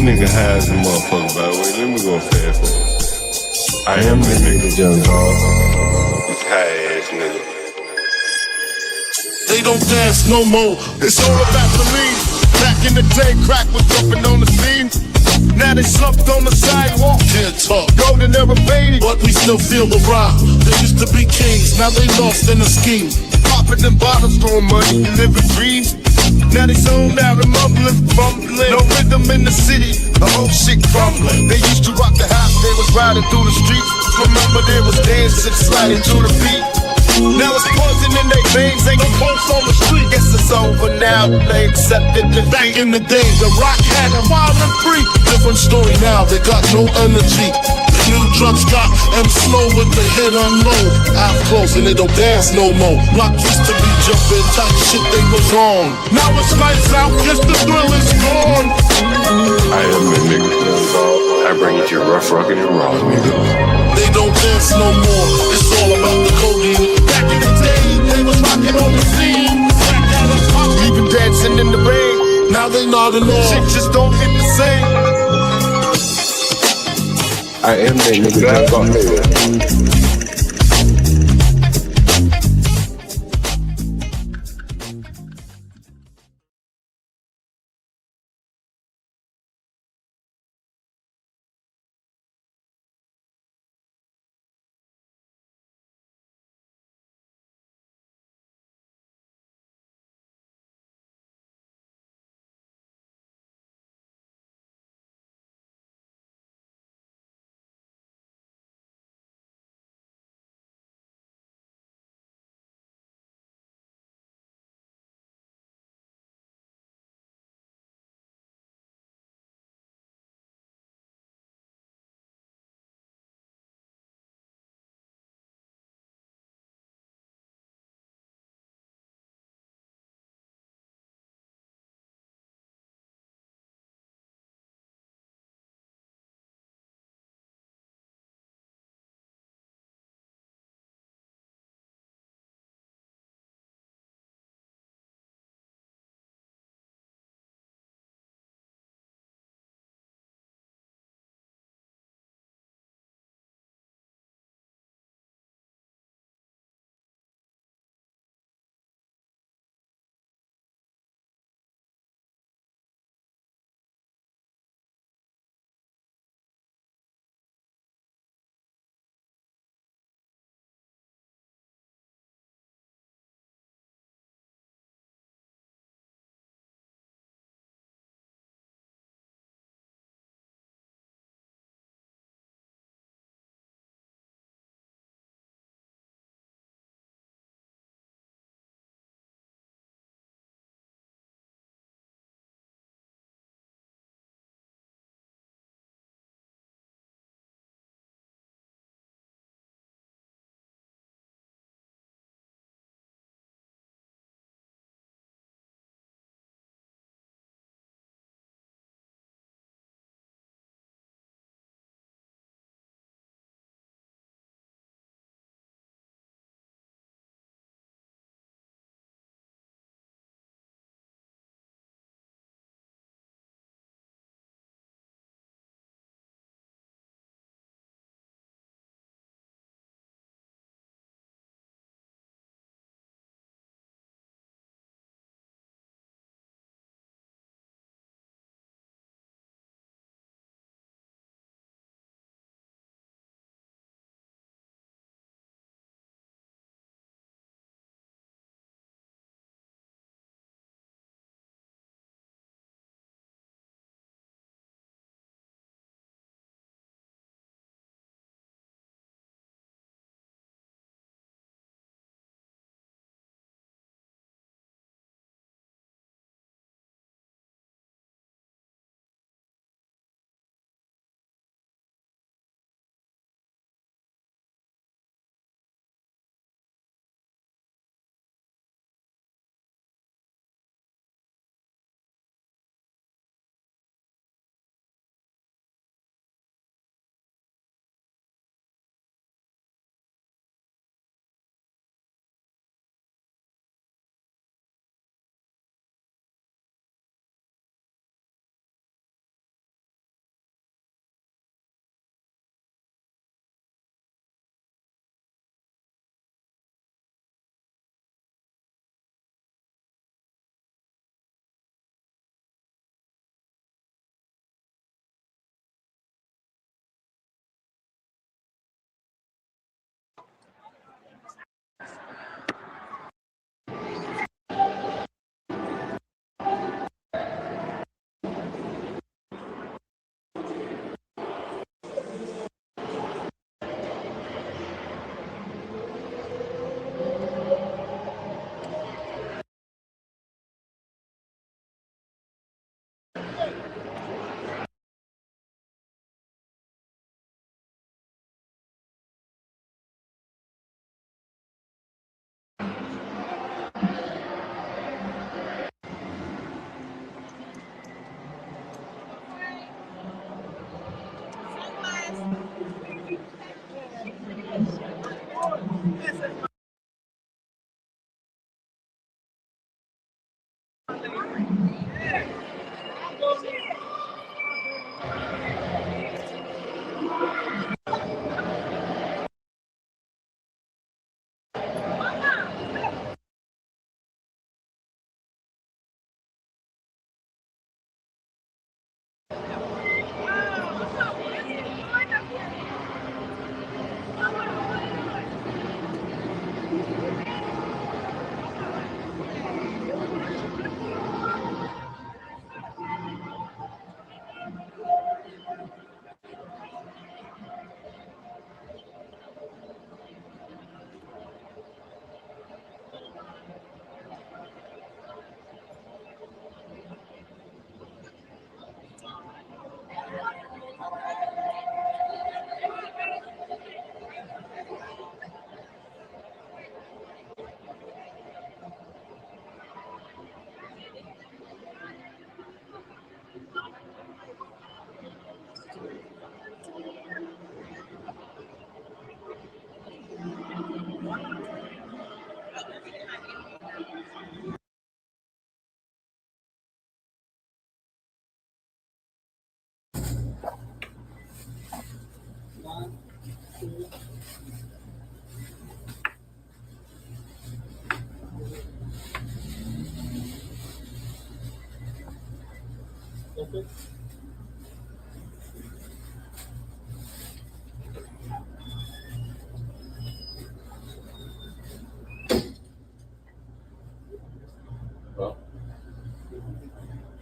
nigga high as a motherfucker, by the way. Let me go fast forward. I am the nigga, young dog. This high ass nigga. They don't dance no more. It's all about the lean. Back in the day, crack was jumping on the scene. Now they slumped on the sidewalk. Can't talk, Golden era faded. but we still feel the rock. They used to be kings, now they lost in the scheme. Popping them bottles, throwing money, living dreams. Now they zoned out and mumbling, fumbling. No rhythm in the city, the whole shit crumbling. They used to rock the house, they was riding through the streets. Remember there was dancing, sliding to the beat. Now it's poison in their veins, ain't no pulse on the street. Guess it's over now, they accepted defeat. Back in the day, the rock had them wild and free. Different story now, they got no energy. The new drugs got them slow with the hit unload. Eyes closed and they don't dance no more. Rock used to be jumping, tight shit they was on. Now it's lights out, guess the thrill is gone. I am the nigga, young dog. I bring it to you rough, rugged, and raw, nigga. They don't dance no more, it's all about the codeine. Back in the day, they was rocking on the scene. Crack had us popping, Even dancing in the rain, now they nodding shit off. just don't hit the same. I am that nigga, young dog.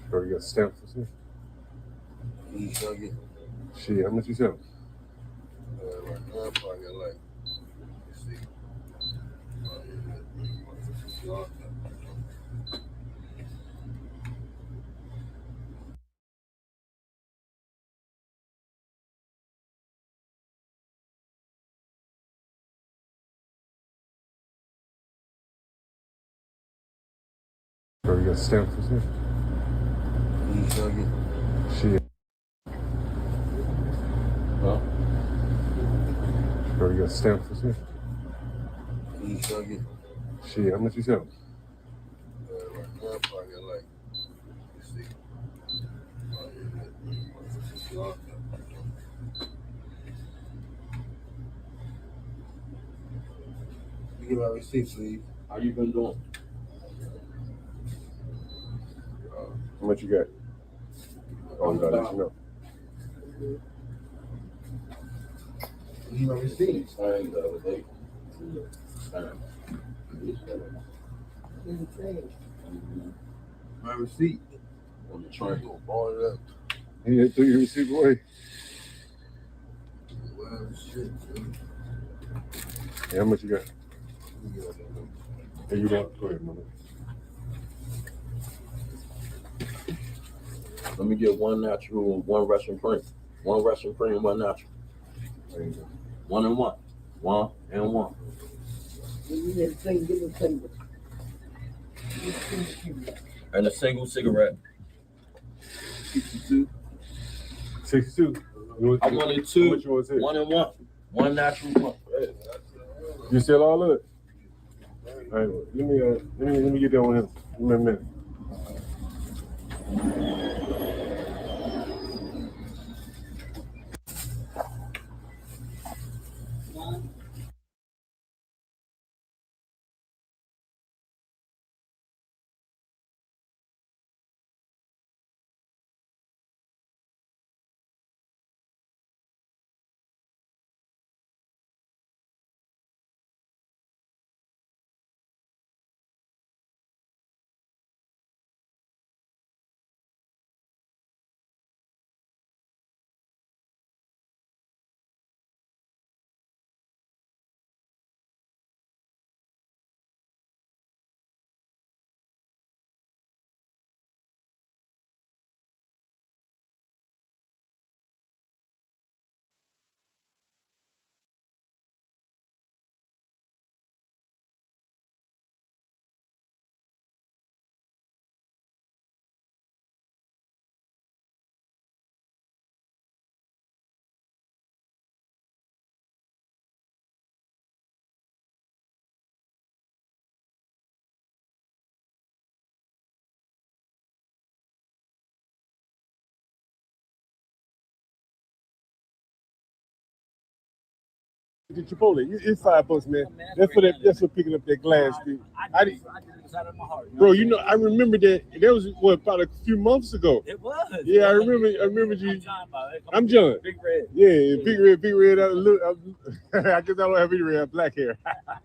Bro, you got stamps or something? You trying to get Shit, how much you sell? right now? I probably got like, let's see. Bro, you got stamps or something? You trying to get Shit. Bro, you got stamps or something? You trying to get Shit, how much you sell? right now? I probably got like, let's see. You get my receipt, please. How you been doing? How much you got? Oh, you gotta let you know. You get my receipt. Signed the other day. My receipt. On the train. Ball it up. He threw your receipt away. Well, shit, dude. Hey, how much you got? You get that. Hey, you want? Go ahead, mother. Let me get one natural and one Russian cream. One Russian cream, one natural. There you go. 1 and 1. 1 and 1. And a single cigarette. 62. 62. I wanted How two. much you want to take? 1 and 1. One natural, one. You sell all of it? All right, let me get that one here. Give me a minute. The Chipotle, it's $5, man. That's for that. That's for picking up that glass. I did this out of my heart, bro. You know, I remember that. That was what about a few months ago. It was. Yeah, I remember. I remember you. I'm John. Big Red. Yeah, Big Red. Big Red. I guess I don't have any red. I have black hair.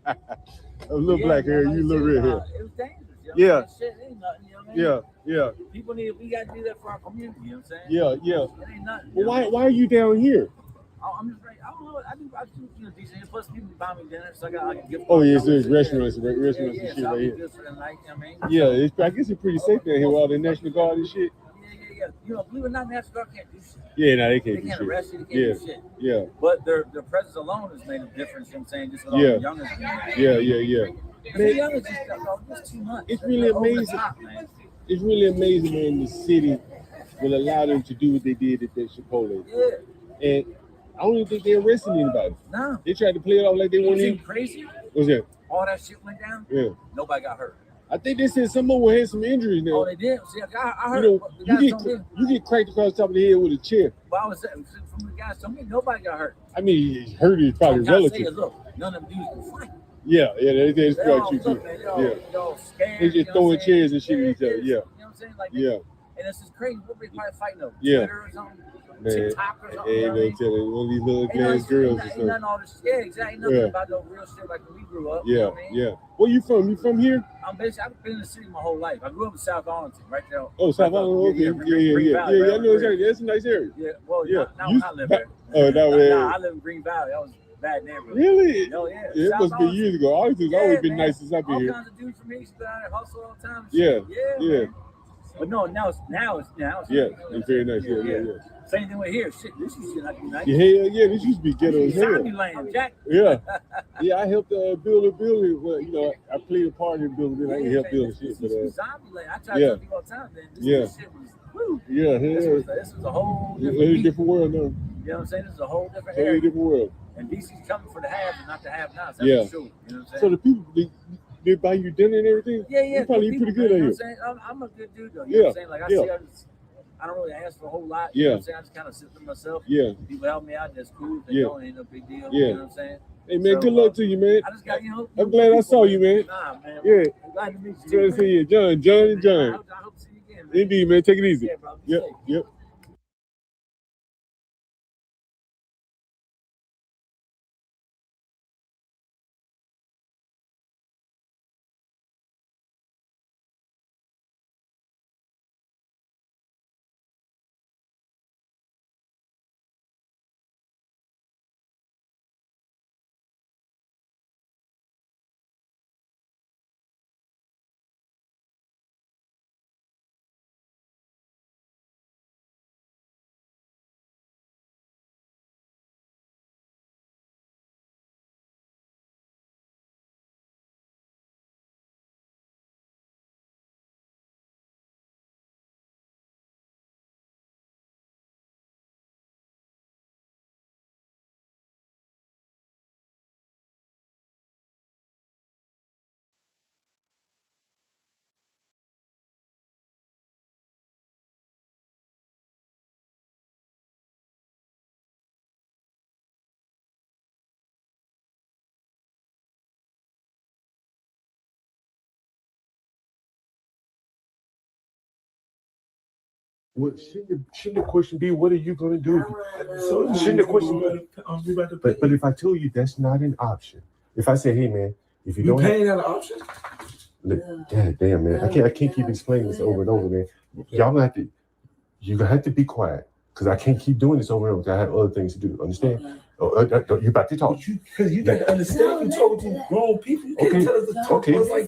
A little black hair. You little red hair. It was dangerous. Yeah. Shit ain't nothing. You know what I mean? Yeah. People we got to do that for our community. You know what I'm saying? Yeah. It ain't nothing. Well, why are you down here? I'm just like, I don't know. I do decent. Plus, people buy me dinner, so I can give. Oh yeah, so there's restaurants and shit right here. Good for the night, you know what I mean? Yeah, I guess it's pretty safe down here with all the National Guard and shit. Yeah. You know, believe it or not, National Guard can't do shit. Yeah, no, they can't do shit. They can't arrest you. They can't do shit. Yeah. But their presence alone has made a difference. You know what I'm saying? Just with all the youngers. Yeah. The youngers just too much. It's really amazing. It's really amazing, man. The city will allow them to do what they did at that Chipotle. Yeah. And I don't even think they arrested anybody. No. They tried to play it off like they weren't even crazy. What's that? All that shit went down. Yeah. Nobody got hurt. I think they said someone had some injuries now. Oh, they did. See, I heard. You get cracked across the top of the head with a chair. But I was saying, from the guys told me nobody got hurt. I mean, hurt is probably relative. Look, none of them dudes can fight. Yeah, they just got you too. Y'all scared. They just throwing chairs and shit at each other. Yeah. You know what I'm saying? Like, yeah. And this is crazy. What they probably fighting over? Yeah. Twitter or something? Man, TikTok or something. Ain't no telling one of these little glass girls or something. Nothing all this. Yeah, exactly. Nothing about no real shit like when we grew up. Yeah, you know what I mean? Where you from? You from here? I've been in the city my whole life. I grew up in South Arlington, right there. Oh, South Arlington. Okay. Yeah. I know exactly. That's a nice area. Yeah. Well, yeah. Now I live there. Oh, I live in Green Valley. That was bad neighborhood. Really? Oh, yeah. It must be years ago. Arlington's always been nice since I've been here. All kinds of dudes from East out there hustle all the time. Yeah. But no, now it's it's very nice. Yeah. Same thing with here. Shit, this used to not be nice. Yeah, this used to be ghetto as hell. Zombie land, Jack. Yeah. I helped build a building. Well, you know, I played a part in building it. I didn't help build shit. But zombie land. I try to tell people all the time, man. This shit was woo. Yeah. This was a whole different world now. You know what I'm saying? This is a whole different area. Different world. And DC's coming for the have and not the have-nots. That's for sure. You know what I'm saying? So the people they buy you dinner and everything? Yeah. You probably eat pretty good out here. You know what I'm saying? I'm a good dude though. You know what I'm saying? Like I don't really ask for a whole lot. You know what I'm saying? I just kind of sit for myself. Yeah. People help me out. That's cool. If they don't, ain't no big deal. Yeah. You know what I'm saying? Hey man, good luck to you, man. I just got, I'm glad I saw you, man. Nah, man. Yeah. I'm glad to meet you. Glad to see you, John. I hope to see you again, man. Indeed, man. Take it easy. Yeah, bro. Yep. What shouldn't the question be? What are you going to do? So shouldn't the question be? But if I tell you that's not an option, if I say, hey man, if you don't, paying that an option? Damn man, I can't keep explaining this over and over, man. Y'all gonna have to be quiet because I can't keep doing this over and over. Because I have other things to do. Understand? You about to talk? Because you got to understand. You're talking to grown people. You can't tell us to talk. Okay.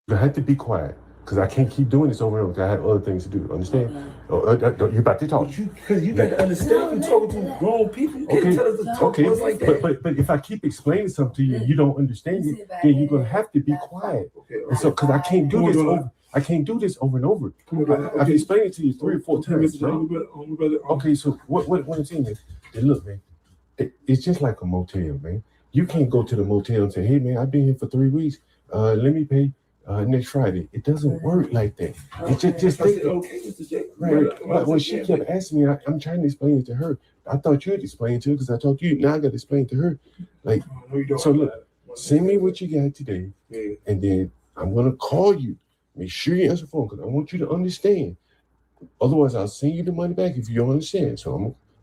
You have to be quiet because I can't keep doing this over and over. Because I have other things to do. Understand? You about to talk? Because you got to understand. You're talking to grown people. You can't tell us to talk. Okay. But if I keep explaining something to you and you don't understand it, then you're gonna have to be quiet. And so because I can't do this. I can't do this over and over. I've explained it to you 3 or 4 times. Right? Okay. So what I'm saying is, look, man, it's just like a motel, man. You can't go to the motel and say, hey man, I've been here for 3 weeks. Let me pay next Friday. It doesn't work like that. It just think okay, Mr. J. Right. But when she kept asking me, I'm trying to explain it to her. I thought you had explained to her because I talked to you. Now I got to explain to her. Like, so look, send me what you got today, and then I'm gonna call you. Make sure you answer the phone because I want you to understand. Otherwise, I'll send you the money back if you don't understand. So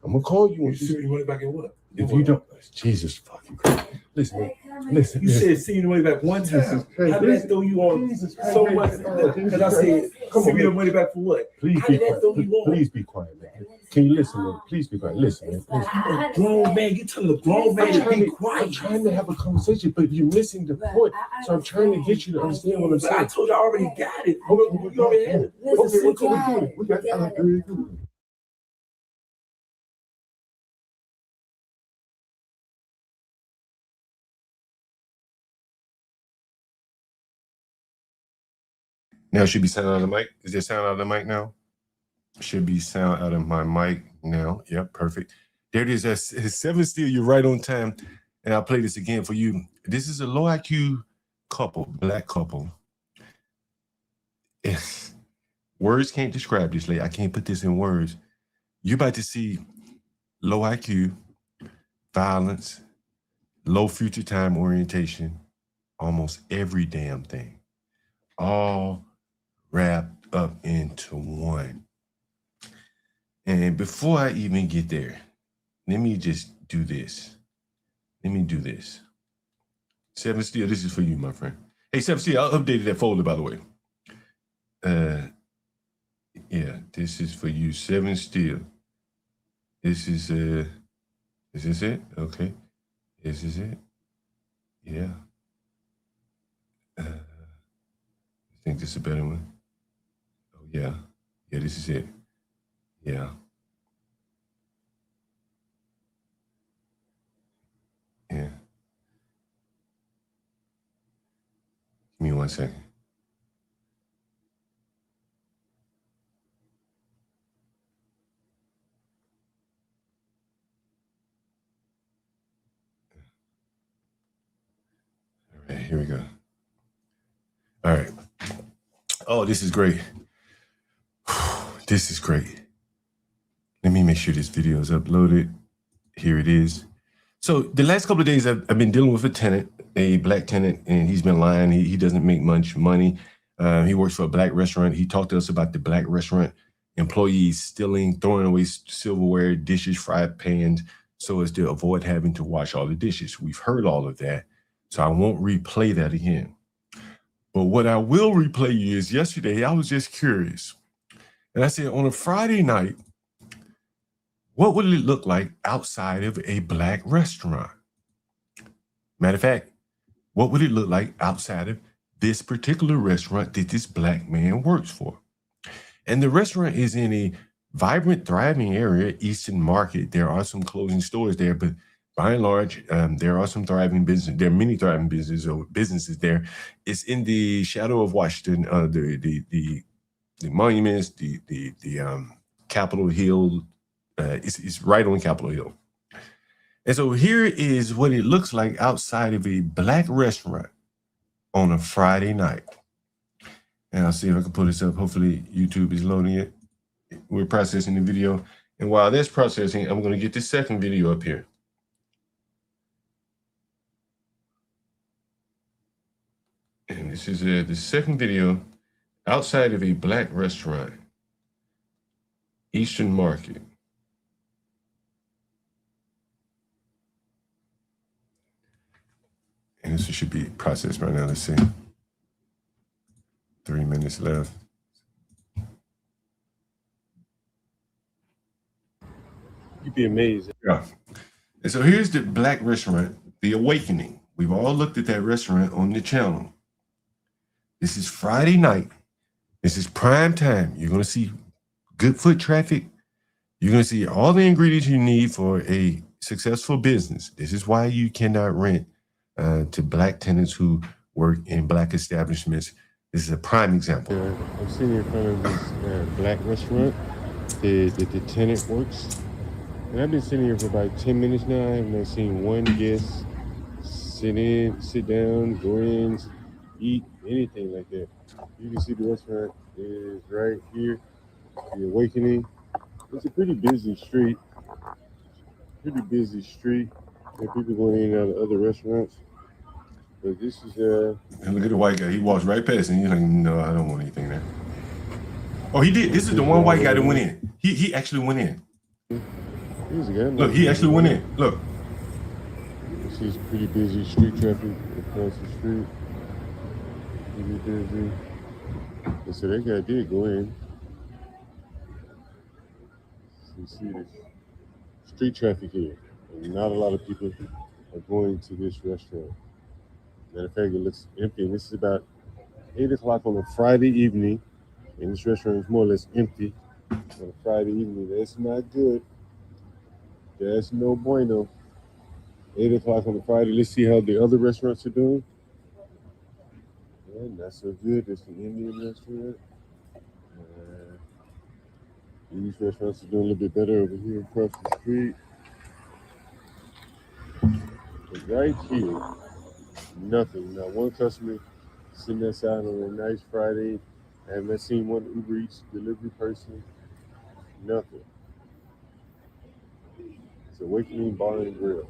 I'm gonna call you. You send your money back in what? If you don't, Jesus fucking Christ. Listen. You said send your money back one time. How did that throw you on so much? Because I said, send me the money back for what? Please be quiet. Please be quiet, man. Can you listen, man? Please be quiet. Listen, man. A grown man, you telling a grown man to be quiet. I'm trying to have a conversation, but you're missing the point. So I'm trying to get you to understand what I'm saying. I told you I already got it. You already had it. Okay, we got it. Now should be sound out of the mic. Is there sound out of the mic now? Should be sound out of my mic now. Yep, perfect. There it is. That's 7 Steel. You're right on time. And I'll play this again for you. This is a low IQ couple, black couple. Words can't describe this lady. I can't put this in words. You're about to see low IQ, violence, low future time orientation, almost every damn thing. All wrapped up into one. And before I even get there, let me just do this. Let me do this. 7 Steel, this is for you, my friend. Hey, 7 Steel, I updated that folder, by the way. Yeah, this is for you, 7 Steel. This is it? Okay. This is it? Yeah. I think this is a better one. Oh, yeah. Yeah, this is it. Yeah. Yeah. Give me 1 second. All right, here we go. All right. Oh, this is great. This is great. Let me make sure this video is uploaded. Here it is. So the last couple of days, I've been dealing with a tenant, a black tenant, and he's been lying. He doesn't make much money. He works for a black restaurant. He talked to us about the black restaurant employees stealing, throwing away silverware, dishes, fried pans, so as to avoid having to wash all the dishes. We've heard all of that, so I won't replay that again. But what I will replay you is yesterday, I was just curious. And I said, on a Friday night, what would it look like outside of a black restaurant? Matter of fact, what would it look like outside of this particular restaurant that this black man works for? And the restaurant is in a vibrant, thriving area, Eastern Market. There are some closing stores there, but by and large, there are some thriving businesses. There are many thriving businesses there. It's in the shadow of Washington, the monuments, the Capitol Hill. It's right on Capitol Hill. And so here is what it looks like outside of a black restaurant on a Friday night. And I'll see if I can pull this up. Hopefully YouTube is loading it. We're processing the video. And while that's processing, I'm going to get this second video up here. And this is the second video outside of a black restaurant, Eastern Market. And this should be processed right now. Let's see. 3 minutes left. You'd be amazed. Yeah. And so here's the black restaurant, The Awakening. We've all looked at that restaurant on the channel. This is Friday night. This is prime time. You're going to see good foot traffic. You're going to see all the ingredients you need for a successful business. This is why you cannot rent to black tenants who work in black establishments. This is a prime example. I'm sitting in front of this black restaurant that the tenant works. And I've been sitting here for about 10 minutes now. I have not seen one guest sit down, go in, eat anything like that. You can see the restaurant is right here. The Awakening. It's a pretty busy street. Pretty busy street. And people going in and out of other restaurants. But this is And look at the white guy. He walks right past and he's like, no, I don't want anything there. Oh, he did. This is the one white guy that went in. He actually went in. Look, he actually went in. Look. This is pretty busy street traffic across the street. Pretty busy. And so that guy did go in. So you see this street traffic here. And not a lot of people are going to this restaurant. Matter of fact, it looks empty. And this is about 8 o'clock on a Friday evening. And this restaurant is more or less empty on a Friday evening. That's not good. That's no bueno. 8 o'clock on a Friday. Let's see how the other restaurants are doing. Yeah, not so good. There's an Indian restaurant. These restaurants are doing a little bit better over here across the street. But right here, nothing. Not one customer sitting outside on a nice Friday. I haven't seen one Uber Eats delivery person. Nothing. It's Awakening Bar and Grill.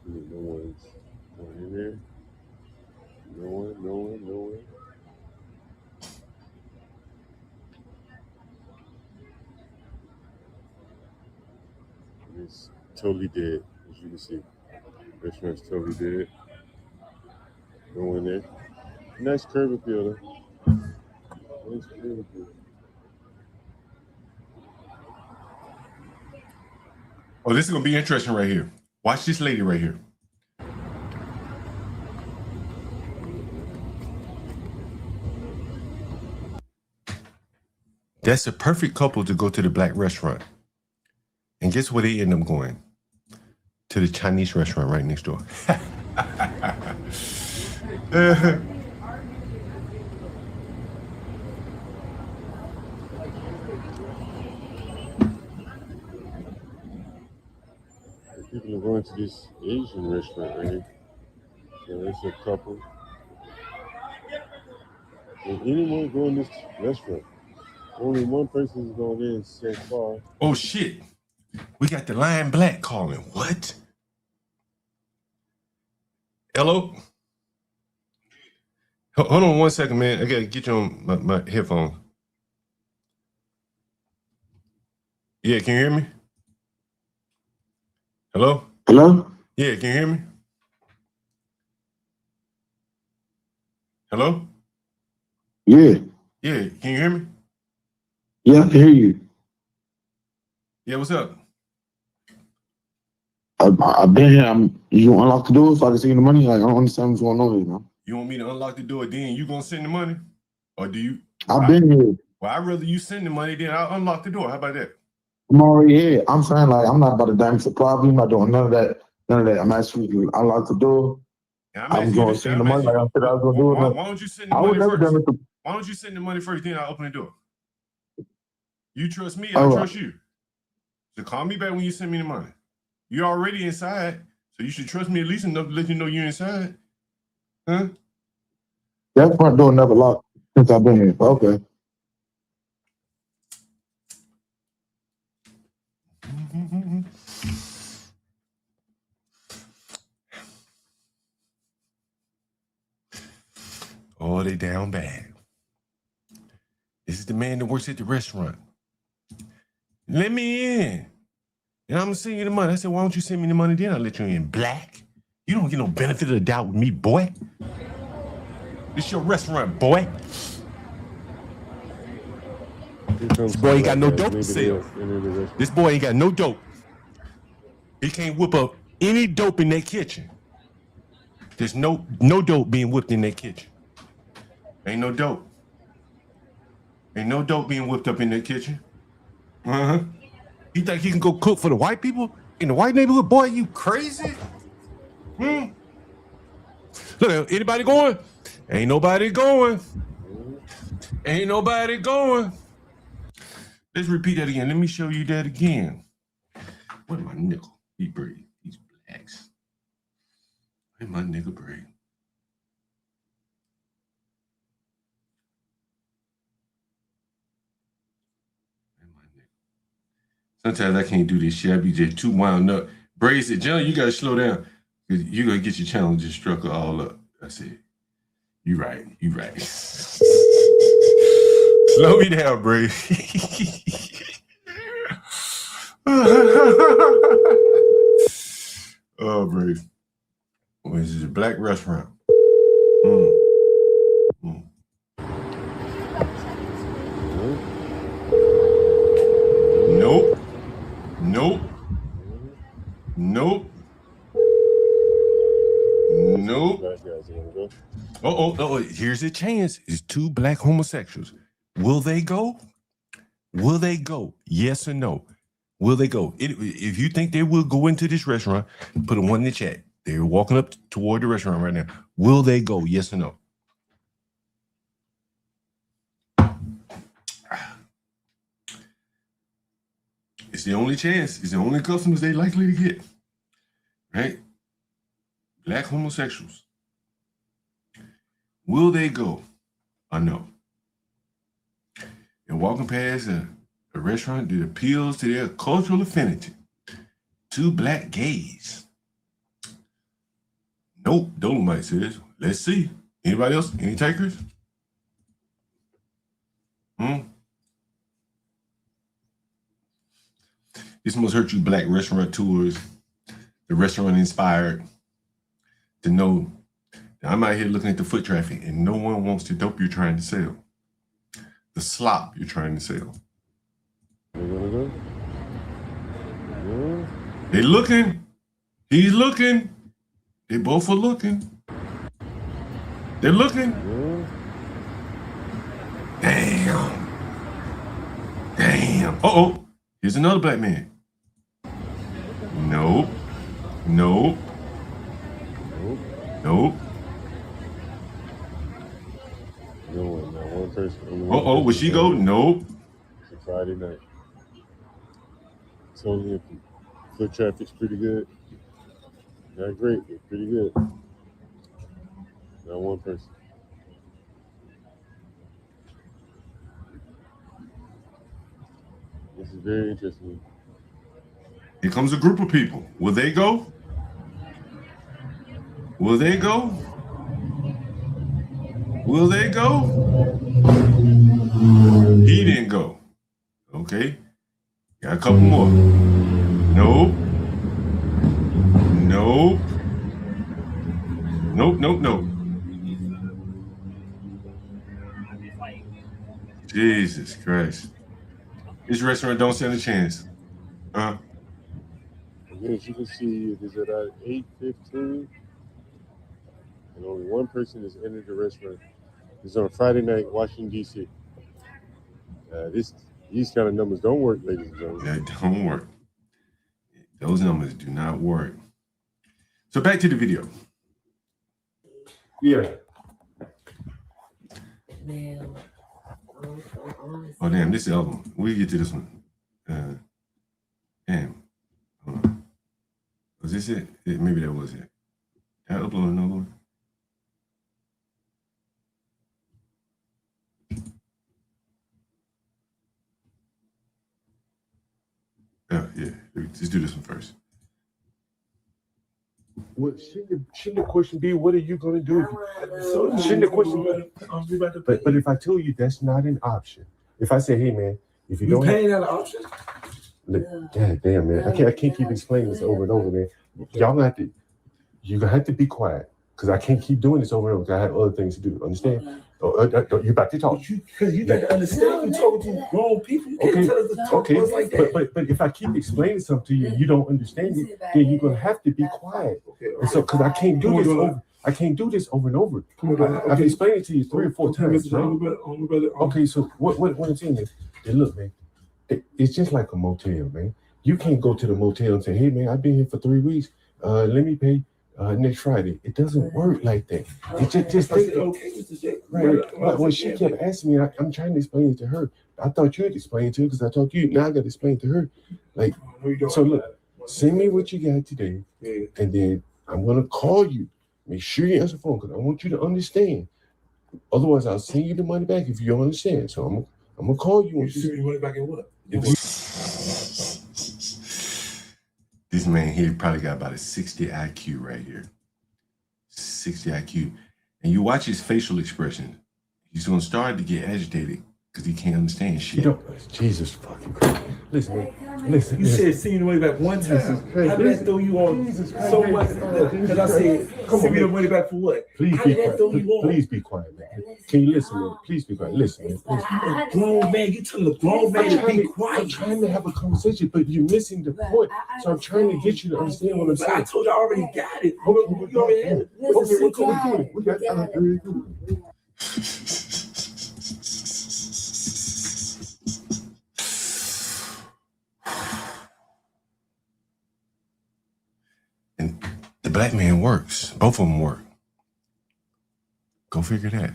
No one's going in there. No one. It's totally dead, as you can see. Restaurant's totally dead. No one there. Nice curb appeal though. Nice curb appeal. Oh, this is gonna be interesting right here. Watch this lady right here. That's a perfect couple to go to the black restaurant. And guess where they end up going? To the Chinese restaurant right next door. People are going to this Asian restaurant right here. So it's a couple. If anyone going to this restaurant, only one person is going in so far. Oh shit. We got the Lion Black calling. What? Hello? Hold on 1 second, man. I gotta get you on my headphones. Yeah, can you hear me? Hello? Hello? Yeah, can you hear me? Hello? Yeah. Yeah, can you hear me? Yeah, I can hear you. Yeah, what's up? I've been here. You unlock the door so I can see the money? Like, I don't understand what's going on here, man. You want me to unlock the door, then you gonna send the money? Or do you? I've been here. Well, I'd rather you send the money, then I'll unlock the door. How about that? I'm already here. I'm saying, like, I'm not about to damage the property. I'm not doing none of that. I'm actually unlock the door. Yeah, I'm going to send the money. Like I said I was going to do it. Why don't you send the money first? Why don't you send the money first, then I'll open the door? You trust me, I trust you. So call me back when you send me the money. You're already inside, so you should trust me at least enough to let you know you're inside. Huh? That front door never locked since I've been here. Okay. Oh, they down bad. This is the man that works at the restaurant. Let me in. And I'm gonna send you the money. I said, why don't you send me the money then? I'll let you in. Black. You don't get no benefit of the doubt with me, boy. This your restaurant, boy. This boy ain't got no dope to sell. This boy ain't got no dope. He can't whip up any dope in that kitchen. There's no dope being whipped in that kitchen. Ain't no dope. Ain't no dope being whipped up in that kitchen. Uh-huh. You think he can go cook for the white people in the white neighborhood? Boy, you crazy? Look, anybody going? Ain't nobody going. Ain't nobody going. Let's repeat that again. Let me show you that again. What my nickel? He breathe. He's blacks. Where my nigga breathe? Sometimes I can't do this shit. I be just too wound up. Bray said, John, you gotta slow down. You're gonna get your challenges struck all up. I said, you right. Slow me down, Bray. Oh, Bray. Well, this is a black restaurant. Nope. Oh, here's a chance. It's two black homosexuals. Will they go? Yes or no? Will they go? If you think they will go into this restaurant, put a 1 in the chat. They're walking up toward the restaurant right now. Will they go? Yes or no? It's the only chance. It's the only customers they likely to get. Right? Black homosexuals. Will they go or no? And walking past a restaurant that appeals to their cultural affinity. Two black gays. Nope, Dolomite says. Let's see. Anybody else? Any takers? This must hurt you black restaurateurs, the restaurant inspired, to know that I'm out here looking at the foot traffic and no one wants the dope you're trying to sell. The slop you're trying to sell. They looking. He's looking. They both are looking. They're looking. Damn. Uh-oh. Here's another black man. Nope. Uh-oh, will she go? Nope. It's a Friday night. It's only empty. Foot traffic's pretty good. Not great, but pretty good. Not one person. This is very interesting. Here comes a group of people. Will they go? He didn't go. Okay. Got a couple more. Nope. Jesus Christ. This restaurant don't stand a chance. As you can see, it is at 8:15, and only one person has entered the restaurant. It's on Friday night, Washington, D.C. These kind of numbers don't work, ladies and gentlemen. They don't work. Those numbers do not work. So back to the video. Yeah. Oh, damn, this is the other one. We'll get to this one. Damn. Hold on. Was this it? Maybe that was it. Did I upload another one? Yeah. Let's do this one first. What shouldn't the question be? What are you going to do? Shouldn't the question be? But if I tell you that's not an option, if I say, hey man, if you don't paying that an option? God damn man, I can't keep explaining this over and over, man. Y'all gonna have to be quiet because I can't keep doing this over and over. Because I have other things to do. Understand? You about to talk? Because you got to understand. You talking to grown people. You can't tell us to talk like that. But if I keep explaining something to you and you don't understand it, then you're gonna have to be quiet. And so, because I can't do this over. I can't do this over and over. I've explained it to you 3 or 4 times. Right? Okay, so what I'm saying is, look, man, it's just like a motel, man. You can't go to the motel and say, hey, man, I've been here for 3 weeks. Let me pay next Friday. It doesn't work like that. It just think, right. But when she kept asking me, I'm trying to explain it to her. I thought you had explained to her because I talked to you. Now I got to explain to her. Like, so look, send me what you got today, and then I'm gonna call you. Make sure you answer the phone because I want you to understand. Otherwise, I'll send you the money back if you don't understand. So I'm gonna call you. You send your money back in what? This man here probably got about a 60 IQ right here. 60 IQ. And you watch his facial expression. He's gonna start to get agitated because he can't understand shit. Jesus fucking Christ. Listen. You said send your money back one time. How did that throw you on so much? Because I said, send me the money back for what? Please How be did that throw quiet. you on? Please be quiet, man. Can you listen, man? Please be quiet. Listen, man. Please. A grown man, you telling a grown man to be I'm quiet. trying to have a conversation, but you're missing the point. So I'm trying to get you to understand what I'm But I saying. told you I already got it. You already had it. Okay, what can we do? We got And the black man works. Both of them work. Go figure that.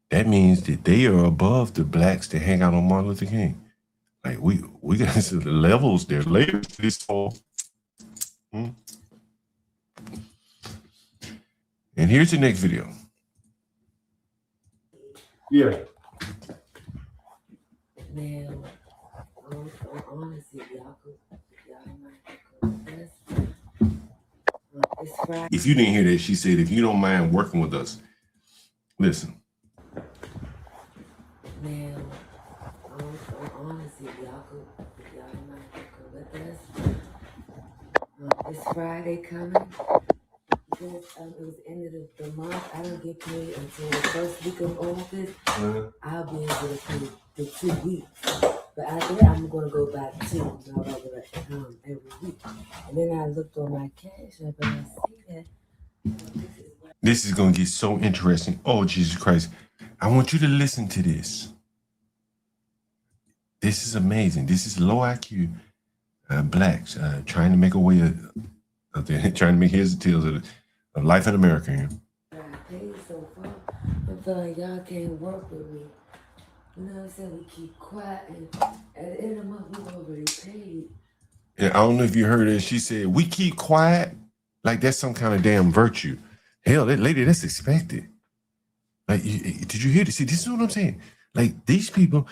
That means that they are above the blacks that hang out on Martin Luther King. Like we got to the levels, their layers this fall. And here's the next video. Yeah. Now, honestly, y'all it's Friday. If you didn't hear that, she said, if you don't mind working with us, listen. Now, honestly, y'all mind with us. It's Friday coming. Because it was the end of the month. I don't get paid until the first week of August. I'll be able to pay the 2 weeks. But after that, I'm going to go back to my regular every week. And then I looked on my cash app and I see that. This is going to get so interesting. Oh, Jesus Christ. I want you to listen to this. This is amazing. This is low IQ blacks trying to make a way of trying to make heads and tails of life in America here. I paid so far. I feel like y'all can't work with me. You know what I'm saying? We keep quiet, and at the end of the month, we already paid. Yeah, I don't know if you heard her. She said, we keep quiet like that's some kind of damn virtue. Hell, that lady, that's expected. Like, did you hear this? See, this is what I'm saying. Like, these people,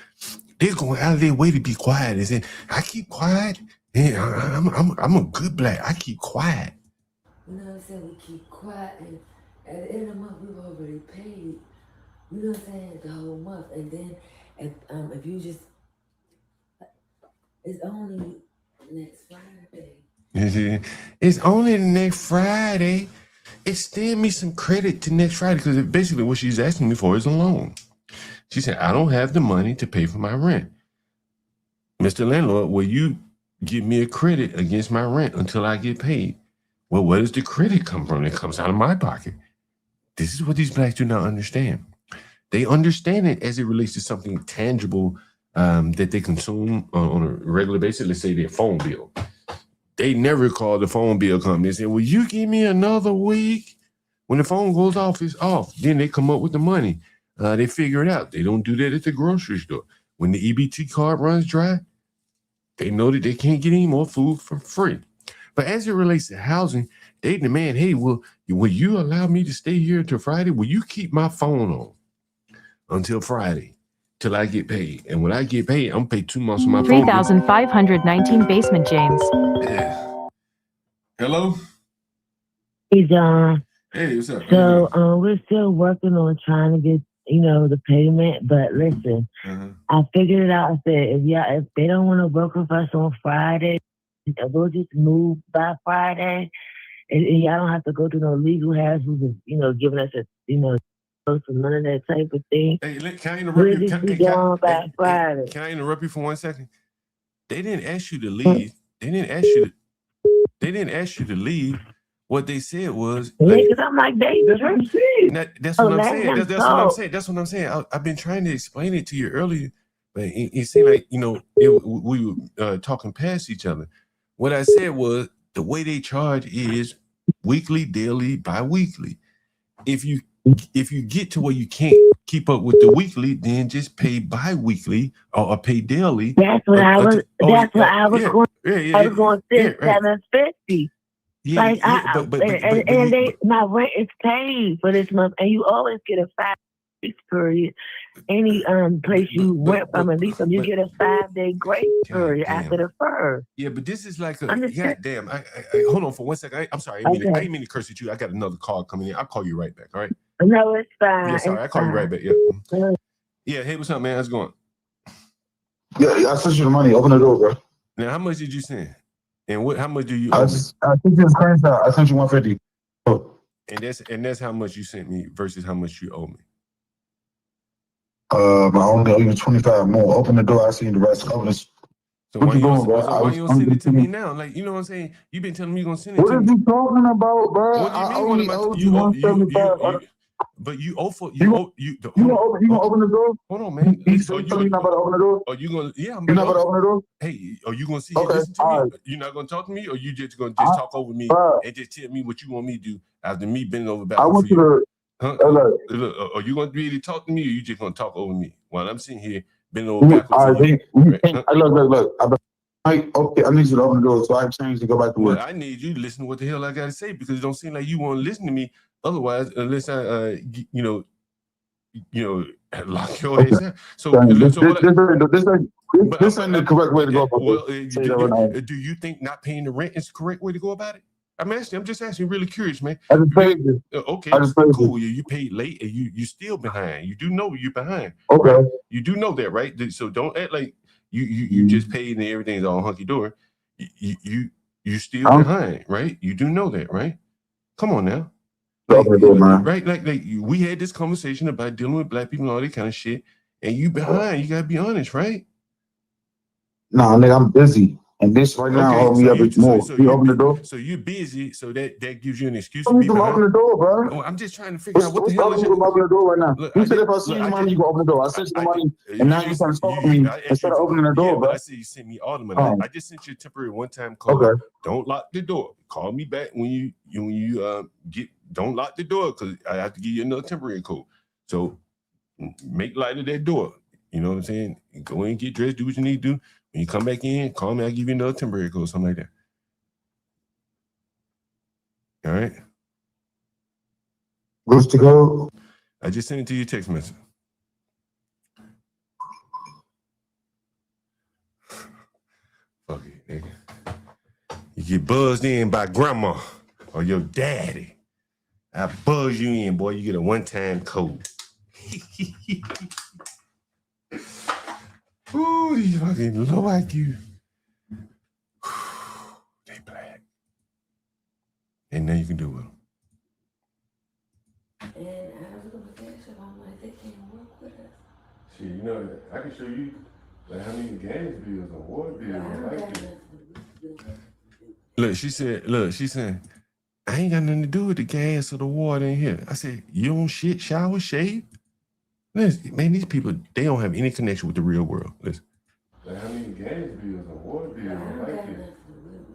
they're going out of their way to be quiet and say, I keep quiet. Yeah, I'm a good black. I keep quiet. You know what I'm saying? We keep quiet, and at the end of the month, we've already paid. You know what I'm saying? The whole month. And then, if you just, it's only next Friday. It's only next Friday. Extend me some credit to next Friday, because basically what she's asking me for is a loan. She said, I don't have the money to pay for my rent. Mr. Landlord, will you give me a credit against my rent until I get paid? Well, where does the credit come from? It comes out of my pocket. This is what these blacks do not understand. They understand it as it relates to something tangible that they consume on a regular basis. Let's say their phone bill. They never call the phone bill company and say, will you give me another week? When the phone goes off, it's off. Then they come up with the money. They figure it out. They don't do that at the grocery store. When the EBT card runs dry, they know that they can't get any more food for free. But as it relates to housing, they demand, hey, will you allow me to stay here until Friday? Will you keep my phone on until Friday, till I get paid? And when I get paid, I'm going to pay 2 months of my phone. 3,519 Basement James. Yeah. Hello? Hey, John. Hey, what's up? So we're still working on trying to get, the payment. But listen, I figured it out. I said, if they don't want to work with us on Friday, we'll just move by Friday. And y'all don't have to go through no legal hassles of, giving us none of that type of thing. Hey, can I interrupt We'll you? just be gone by Friday. Can I interrupt you for 1 second? They didn't ask you to leave. They didn't ask you to leave. What they said was, because I'm like, that's what I'm saying. That's what I'm saying. That's what I'm saying. I've been trying to explain it to you earlier, but it seemed like, we were talking past each other. What I said was, the way they charge is weekly, daily, bi-weekly. If you get to where you can't keep up with the weekly, then just pay bi-weekly or pay daily. That's what I was. That's what I was going. I was going to say right. $750. Yeah, Like my rent is paid for this month, and you always get a 5 weeks period. Any place you rent from, at least you get a 5-day grace period after the first. Yeah, but this is like a goddamn. I hold on for 1 second. I'm sorry. I didn't mean to curse at you. I got another call coming in. I'll call you right back. All right. No, it's fine. Yeah, sorry. I'll call you right back. Yeah. Yeah. Hey, what's up, man? How's it going? Yeah, I sent you the money. Open the door, bro. Now, how much did you send? And how much do you owe me? I sent you a screenshot. I sent you 150. Oh. And that's how much you sent me versus how much you owe me. But I only owe you 25 more. Open the door. I see the rest. Open this. So why you don't send it to me now? Like, you know what I'm saying? You've been telling me you're gonna send it to me. What are you talking about, bro? I only owe you 175. But you owe for you gonna open the door? Hold on, man. You not about to open the door? Are you gonna? Yeah, I'm not about to open the door. Hey, are you gonna see? Listen to me. Right. You're not gonna talk to me, or you just gonna talk over me and just tell me what you want me to do after me bending over backwards? I want you to. Are you gonna really talk to me, or you just gonna talk over me while I'm sitting here bending over backwards? Look. Okay, I need you to open the door so I can change and go back to work. Well, I need you to listen to what the hell I gotta say because it don't seem like you want to listen to me. Otherwise, unless I, lock your ass out. So, this ain't the correct way to go about it. Do you think not paying the rent is the correct way to go about it? I'm just asking, really curious, man. I just paid you. Okay, cool. You paid late and you still behind. You do know you're behind. Okay. Right? You do know that, right? So don't act like you just paid and everything's all hunky dory. You still behind, right? You do know that, right? Come on now. Right? Like we had this conversation about dealing with black people and all that kind of shit, and you behind. You gotta be honest, right? Nah, nigga, I'm busy. And this right now, hold me up more. You open the door? So you're busy, so that gives you an excuse to be behind. Open the door, bro. Oh, I'm just trying to figure out what the hell is you open the door right now. Look, you said if I see you money, you go open the door. I sent you the money, and now you're trying to talk to me instead of opening the door, bro. I said you sent me all the money. I just sent you a temporary one-time call. Okay. Don't lock the door. Call me back when you get. Don't lock the door because I have to give you another temporary code. So make light of that door. You know what I'm saying? Go in, get dressed, do what you need to do. When you come back in, call me. I'll give you another temporary code, something like that. All right? What's the code? I just sent it to your text message. Fuck it, nigga. You get buzzed in by grandma or your daddy. I buzz you in, boy. You get a one-time code. Ooh, these fucking low IQ. They black. And now you can do it. And I was gonna finish it. I'm like, they can't work with us. Shit, you know, I can show you like how many gas bills or water bills. Look, she said, I ain't got nothing to do with the gas or the water in here. I said, you don't shit, shower, shave? Listen, man, these people, they don't have any connection with the real world. Listen. Like how many gas bills or water bills or light bills?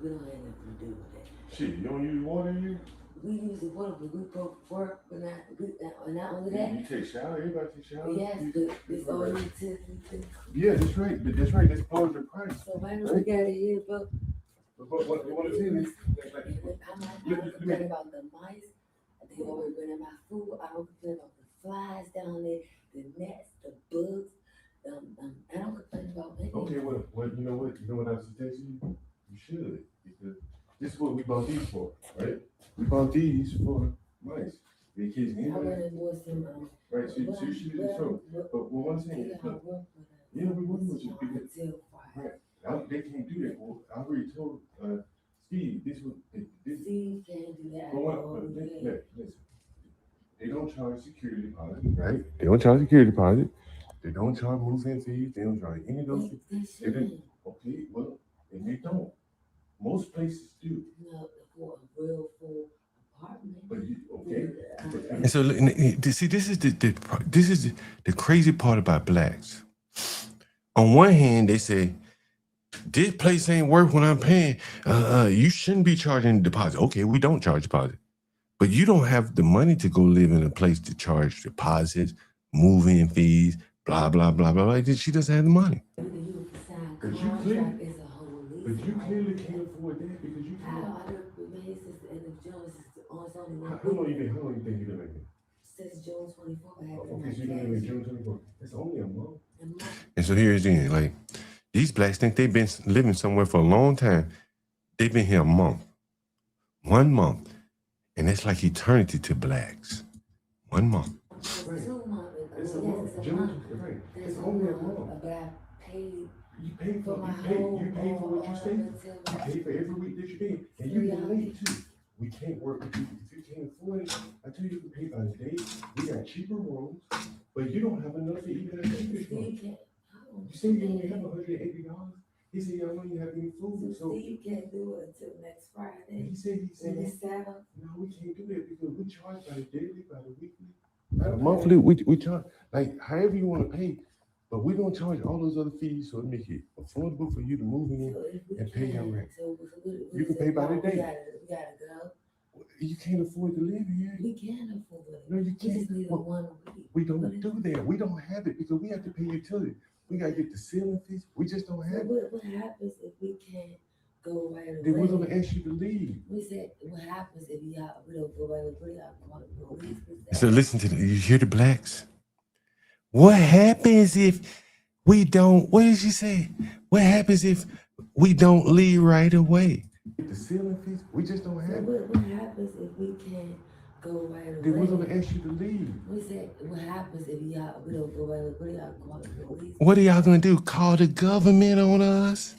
We don't have nothing to do with that. Shit, you don't use water in here? We use the water, but we go to work, but not only that. You take shower, everybody take shower. Yes, but it's all utility. Yeah, that's right. That's right. That's part of the price. So why don't we got it here, bro? What is it? I'm not complaining about the mice. They always bring in my food. I don't complain about the flies down there, the gnats, the bugs. I don't complain about anything. Okay, well, you know what I suggest you? You should. Because this is what we bought these for, right? We bought these for mice. The kids need them. Right, so you should do so. But one thing, yeah, we want to you people. Right. They can't do that. Well, I already told Steve, Steve can't do that. Listen. They don't charge security deposit, right? They don't charge security deposit. They don't charge move-in fees. They don't charge any of those fees. Okay, well, and they don't. Most places do. No, for a real full apartment. But okay. And so, see, this is the crazy part about blacks. On one hand, they say, this place ain't worth what I'm paying. You shouldn't be charging deposit. Okay, we don't charge deposit. But you don't have the money to go live in a place to charge deposits, moving fees, blah, blah, blah, blah, blah. She doesn't have the money. Either you can sign But you contract clearly- as a whole lease. But you clearly can't afford that because you can't. How I done been here since the end of June. It's only one How long week. you think you been in here? Since June 24th, I haven't Okay, so you been in June 24th. It's only a month. And so here's the thing, like, these blacks think they've been living somewhere for a long time. They've been here a month. 1 month. And it's like eternity to blacks. 1 month. It's 2 months. It's a Yes, month. it's a June, month. right. That's It's a only a month. month. But I paid You pay for for my you whole pay for what you stay. You pay for every week that you pay. And you get late too. We can't work with you if you can't afford it. I tell you can pay by the day. We got cheaper rooms, but you don't have enough to even pay this month. You say you only have $180. He said y'all don't even have any food. So you can't do it until next Friday. he said When it's 7. no, we can't do that because we charge by the daily, by the weekly, by the monthly. We charge like however you want to pay. But we don't charge all those other fees, so it make it affordable for you to move in and pay your rent. You can pay by the day. We gotta go. You can't afford to live here. We can afford it. No, you We can't. just need a Well, 1 week. we don't do that. We don't have it because we have to pay utilities. We gotta get the ceiling fees. We just don't have it. What happens if we can't go right away? Then we're gonna ask you to leave. We said, what happens if we don't go right away? Y'all call the police. So listen to you hear the blacks? What happens if we don't, what did she say? What happens if we don't leave right away? The ceiling fees, we just don't have it. What happens if we can't go right away? Then we're gonna ask you to leave. We said, what happens if we don't go right away? Y'all call the police. What are y'all gonna do? Call the government on us?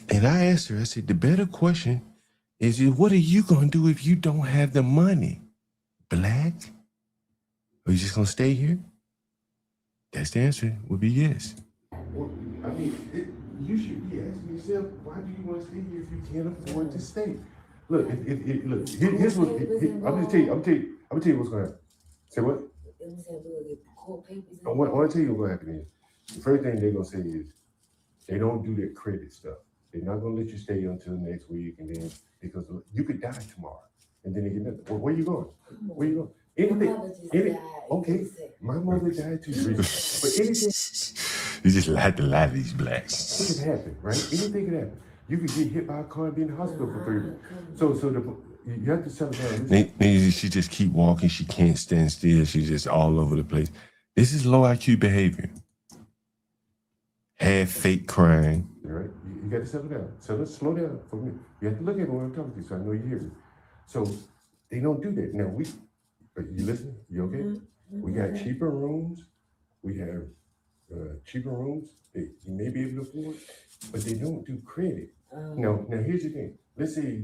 And I asked her, I said, the better question is what are you gonna do if you don't have the money? Black? Are you just gonna stay here? That's the answer, would be yes. Well, I mean, you should be asking yourself, why do you want to stay here if you can't afford to stay? Look, look. Here's what. I'm gonna tell you what's gonna happen. Say what? I want to tell you what's gonna happen is the first thing they're gonna say is they don't do that credit stuff. They're not gonna let you stay until next week, and then because you could die tomorrow, and then they get nothing. Well, where you going? Where you going? Anything? Okay, my mother died too. But anything. You just had to lie to these blacks. It could happen, right? Anything could happen. You could get hit by a car and be in the hospital for 3 weeks. So you have to settle down. She just keep walking. She can't stand still. She's just all over the place. This is low IQ behavior. Half fake crying. All right? You got to settle down. Slow down for me. You have to look at me when I'm talking to you so I know you hear me. So they don't do that. Now, you listen? You okay? We got cheaper rooms. We have cheaper rooms that you may be able to afford, but they don't do credit. Now here's the thing. Let's say,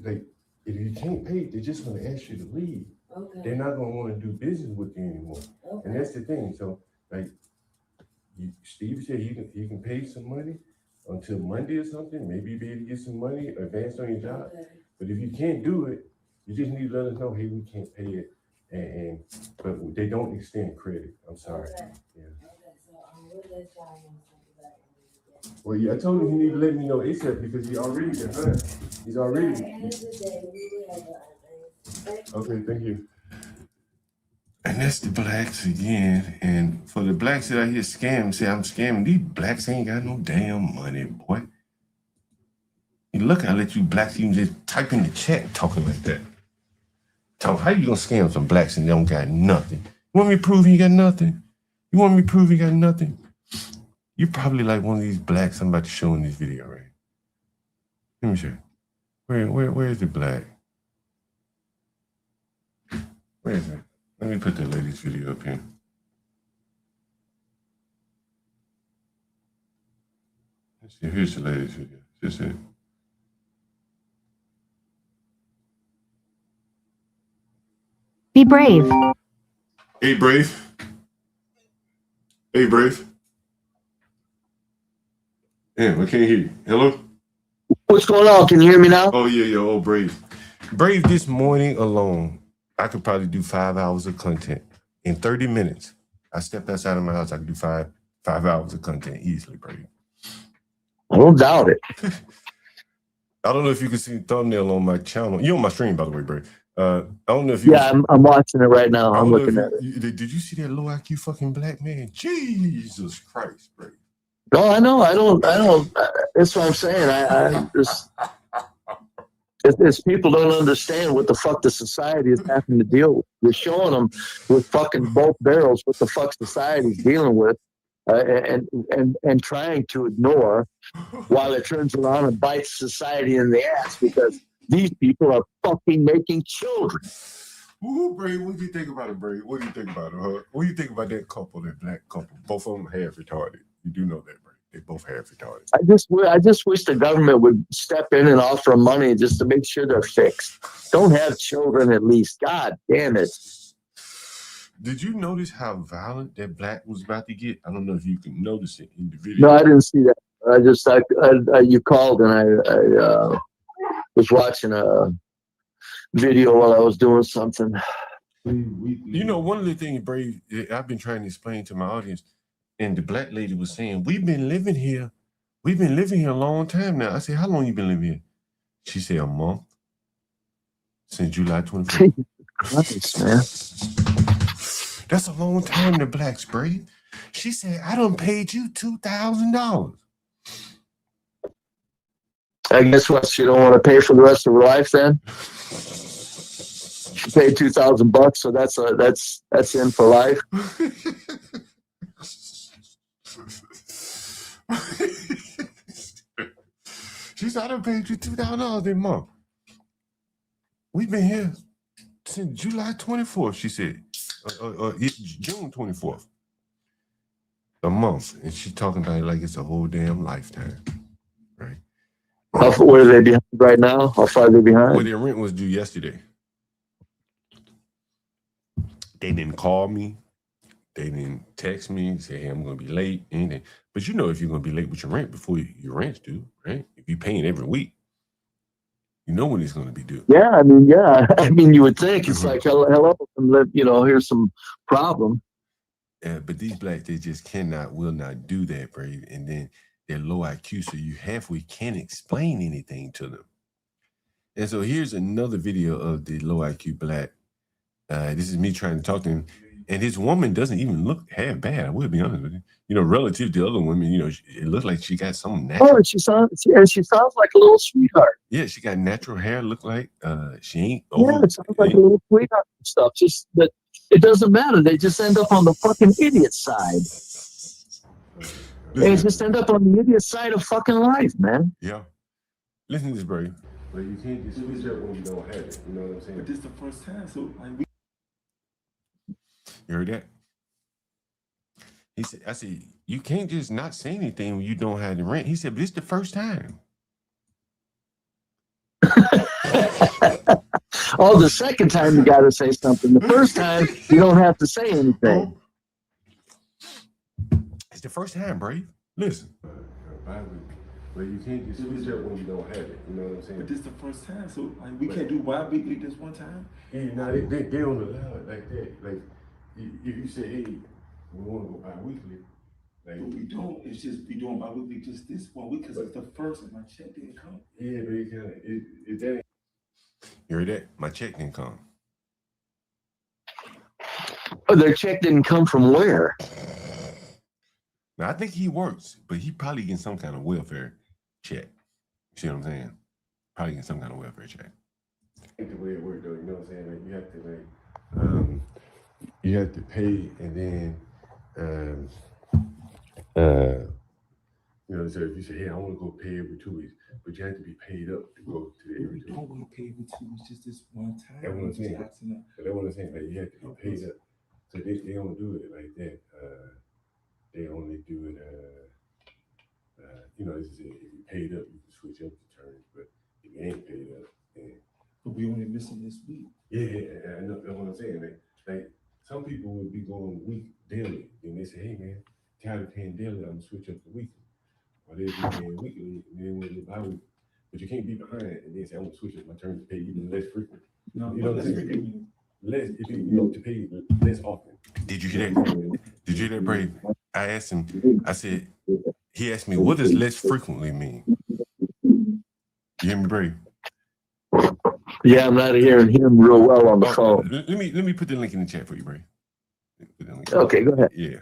like, if you can't pay, they're just going to ask you to leave. Okay. They're not going to want to do business with you anymore. Okay. And that's the thing. So, like, Steve said you can pay some money until Monday or something. Maybe be able to get some money advanced on your job. Okay. But if you can't do it, you just need to let us know, hey, we can't pay it. But they don't extend credit. I'm sorry. Okay. Yeah. Okay, so we'll let y'all know something about it. Well, yeah, I told him he need to let me know ASAP because he already behind. He's already. End of the day, we will have a Okay, thank you. And that's the blacks again. And for the blacks that I hear scam, say I'm scamming, these blacks ain't got no damn money, boy. You look, I let you blacks even just type in the chat talking like that. How you gonna scam some blacks and they don't got nothing? You want me to prove you got nothing? You want me to prove you got nothing? You probably like one of these blacks I'm about to show in this video, right? Let me show you. Where is the black? Where is it? Let me put the lady's video up here. Let's see, here's the lady's video. Is this it? Be brave. Hey, Brave. Hey, Brave. Damn, I can't hear you. Hello? What's going on? Can you hear me now? Oh, yeah, oh, Brave. Brave, this morning alone, I could probably do 5 hours of content. In 30 minutes, I stepped outside of my house, I could do five hours of content easily, Brave. I don't doubt it. I don't know if you can see the thumbnail on my channel. You're on my stream, by the way, Brave. I don't know if you. Yeah, I'm watching it right now. I'm looking at it. Did you see that low IQ fucking black man? Jesus Christ, bro. No, I know. I don't. That's what I'm saying. I just. It's people don't understand what the fuck the society is having to deal with. You're showing them with fucking both barrels what the fuck society's dealing with, and trying to ignore, while it turns around and bites society in the ass because these people are fucking making children. Ooh, Bray, what do you think about it, Bray? What do you think about it, huh? What do you think about that couple, that black couple? Both of them half retarded. You do know that, Bray. They both half retarded. I just wish the government would step in and offer money just to make sure they're fixed. Don't have children at least. God damn it. Did you notice how violent that black was about to get? I don't know if you can notice it in the video. No, I didn't see that. You called and I was watching a video while I was doing something. You know, one of the things, Brave, I've been trying to explain to my audience, and the black lady was saying, we've been living here a long time now. I said, how long you been living here? She said, a month. Since July 24th. Nice, man. That's a long time to blacks, Brave. She said, I done paid you $2,000. I guess what, she don't want to pay for the rest of her life then? She paid $2,000, so that's in for life. She said, I done paid you $2,000 a month. We've been here since July 24th, she said. June 24th. A month. And she's talking about it like it's a whole damn lifetime. Right? Where are they behind right now? How far are they behind? Well, their rent was due yesterday. They didn't call me. They didn't text me, say, hey, I'm going to be late, anything. But you know if you're going to be late with your rent before your rent's due, right? If you're paying every week, you know when it's going to be due. Yeah, I mean, you would think it's like, hello, here's some problem. But these blacks, they just will not do that, Brave. And then they're low IQ, so you halfway can't explain anything to them. And so here's another video of the low IQ black. This is me trying to talk to him. And his woman doesn't even look half bad. I will be honest with you. You know, relative to other women, it looks like she got some natural. Oh, she sounds like a little sweetheart. Yeah, she got natural hair. Look like she ain't. Yeah, it sounds like a little sweetheart and stuff. Just that it doesn't matter. They just end up on the fucking idiot side. They just end up on the idiot side of fucking life, man. Yeah. Listen to this, Brave. But you can't just switch up when you don't have it. You know what I'm saying? But this is the first time, so like you heard that? He said, I said, you can't just not say anything when you don't have the rent. He said, but it's the first time. Oh, the second time you got to say something. The first time you don't have to say anything. It's the first time, Brave. Listen. But you can't just switch up when you don't have it. You know what I'm saying? But this is the first time, so like we can't do bi-weekly this one time. Yeah, no, they don't allow it like that. Like if you say, hey, we want to go bi-weekly. Like, but we don't. It's just we doing bi-weekly just this 1 week because it's the first and my check didn't come. Yeah, but it kind of that. You heard that? My check didn't come. Oh, their check didn't come from where? Now I think he works, but he probably getting some kind of welfare check. You see what I'm saying? Probably getting some kind of welfare check. I think the way it works, though, you know what I'm saying? Like you have to pay, and then so if you say, hey, I want to go pay every 2 weeks, but you have to be paid up to go to the every 2 weeks. Don't want to pay every 2 weeks, just this one time. That's what I'm saying. But that's what I'm saying. Like you have to be paid up. So they don't do it like that. They only do it. This is it. If you paid up, you can switch up the terms. But if you ain't paid up, then. But we only missing this week. Yeah, I know. That's what I'm saying. Like some people would be going week daily, and they say, "Hey man, tired of paying daily, I'm gonna switch up to weekly." Or they be paying weekly, and then when they buy weekly. But you can't be behind and then say, "I'm gonna switch up my terms to pay even less frequent." No, you know what I'm saying? Less if you to pay less often. Did you hear that? Did you hear that, Brave? I asked him. I said, he asked me, "What does less frequently mean?" You hear me, Brave? Yeah, I'm not hearing him real well on the phone. Let me put the link in the chat for you, Bray. Okay, go ahead. Yeah.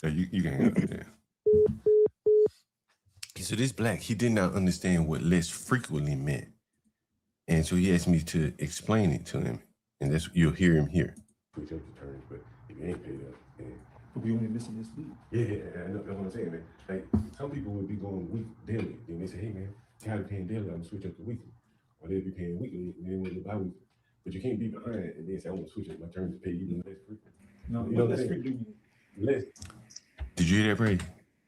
You can hang up. Yeah. So this black, he did not understand what less frequently meant. And so he asked me to explain it to him. And that's you'll hear him here. Switch up the terms, but if you ain't paid up, We only missing this week. Yeah, I know that's what I'm saying, man. Like some people would be going week daily. Then they say, hey man, tired of paying daily, I'm gonna switch up to weekly. Or they'll be paying weekly and then we'll buy weekly. But you can't be behind and then say, I want to switch up my terms to pay even less frequent. No, you know less frequent. Less. Did you hear that, Brady?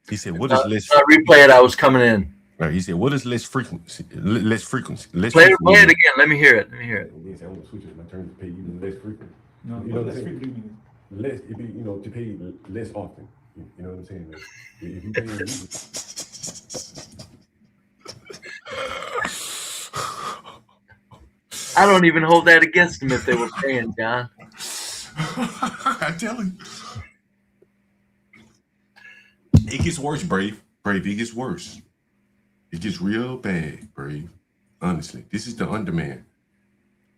He said, what is less replay it, I was coming in. Right, he said, what is less frequency? Less frequency. Play it again. Let me hear it. And then say, I want to switch up my terms to pay even less frequent. No, you know less frequent. Less, it be, to pay less often. You know what I'm saying? Like, if you pay I don't even hold that against them if they were paying, John. I tell you. It gets worse, Brave. Brave, it gets worse. It gets real bad, Brave. Honestly. This is the underman.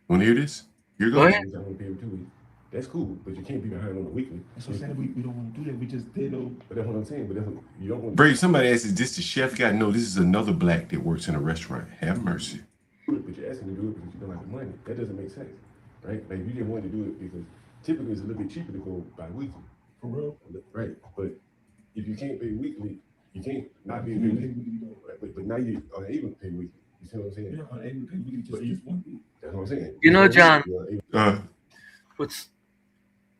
Want to hear this? Here Go ahead. I want to pay him 2 weeks. That's cool, but you can't be behind on the weekly. That's what I'm saying. We don't want to do that. We just did. But that's what I'm saying. But that's what, you don't want. Brave, somebody asked, is this the chef guy? No, this is another black that works in a restaurant. Have mercy. But you're asking to do it because you don't have the money. That doesn't make sense, right? Like you didn't want to do it because typically it's a little bit cheaper to go bi-weekly. For real? Right. But if you can't pay weekly, you can't not be weekly. But now you're able to pay weekly. You see what I'm saying? Yeah, able to pay weekly just 1 week. That's what I'm saying. You know, John,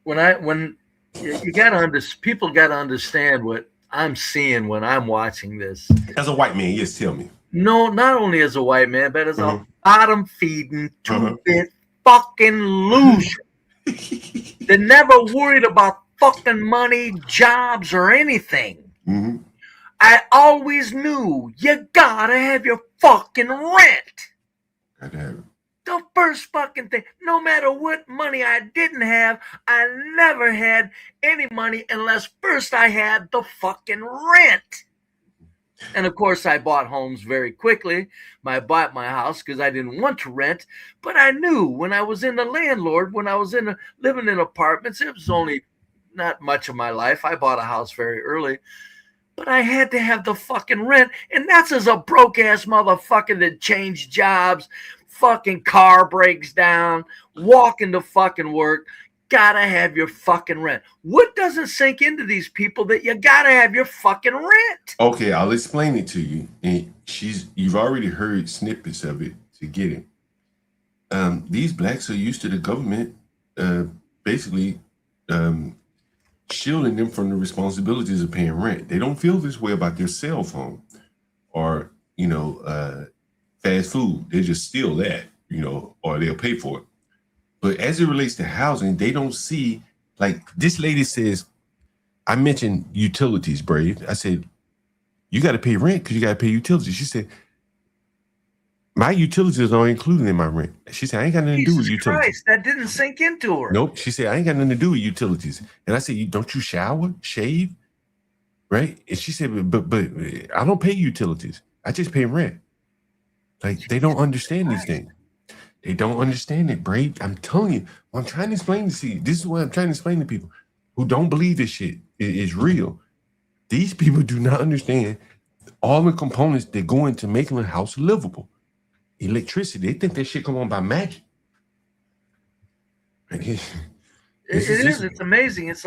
when you gotta people gotta understand what I'm seeing when I'm watching this. As a white man, yes, tell me. No, not only as a white man, but as a bottom feeding 2-bit fucking loser. They never worried about fucking money, jobs, or anything. I always knew you gotta have your fucking rent. Gotta have it. The first fucking thing, no matter what money I didn't have, I never had any money unless first I had the fucking rent. And of course, I bought homes very quickly. I bought my house because I didn't want to rent. But I knew when I was in the landlord, when I was living in apartments, it was only not much of my life. I bought a house very early. But I had to have the fucking rent. And that's as a broke-ass motherfucker that changed jobs, fucking car breaks down, walking to fucking work. Gotta have your fucking rent. What doesn't sink into these people that you gotta have your fucking rent? Okay, I'll explain it to you. And you've already heard snippets of it to get it. These blacks are used to the government basically shielding them from the responsibilities of paying rent. They don't feel this way about their cell phone or fast food. They just steal that, or they'll pay for it. But as it relates to housing, they don't see, like this lady says, I mentioned utilities, Brave. I said, you got to pay rent because you got to pay utilities. She said, my utilities are included in my rent. She said, I ain't got nothing to do with utilities. Christ, that didn't sink into her. Nope. She said, I ain't got nothing to do with utilities. And I said, don't you shower, shave? Right? And she said, but I don't pay utilities. I just pay rent. Like, they don't understand these things. They don't understand it, Brave. I'm telling you, I'm trying to explain this to you. This is what I'm trying to explain to people who don't believe this shit is real. These people do not understand all the components that go into making a house livable. Electricity, they think that shit come on by magic. It's amazing. It's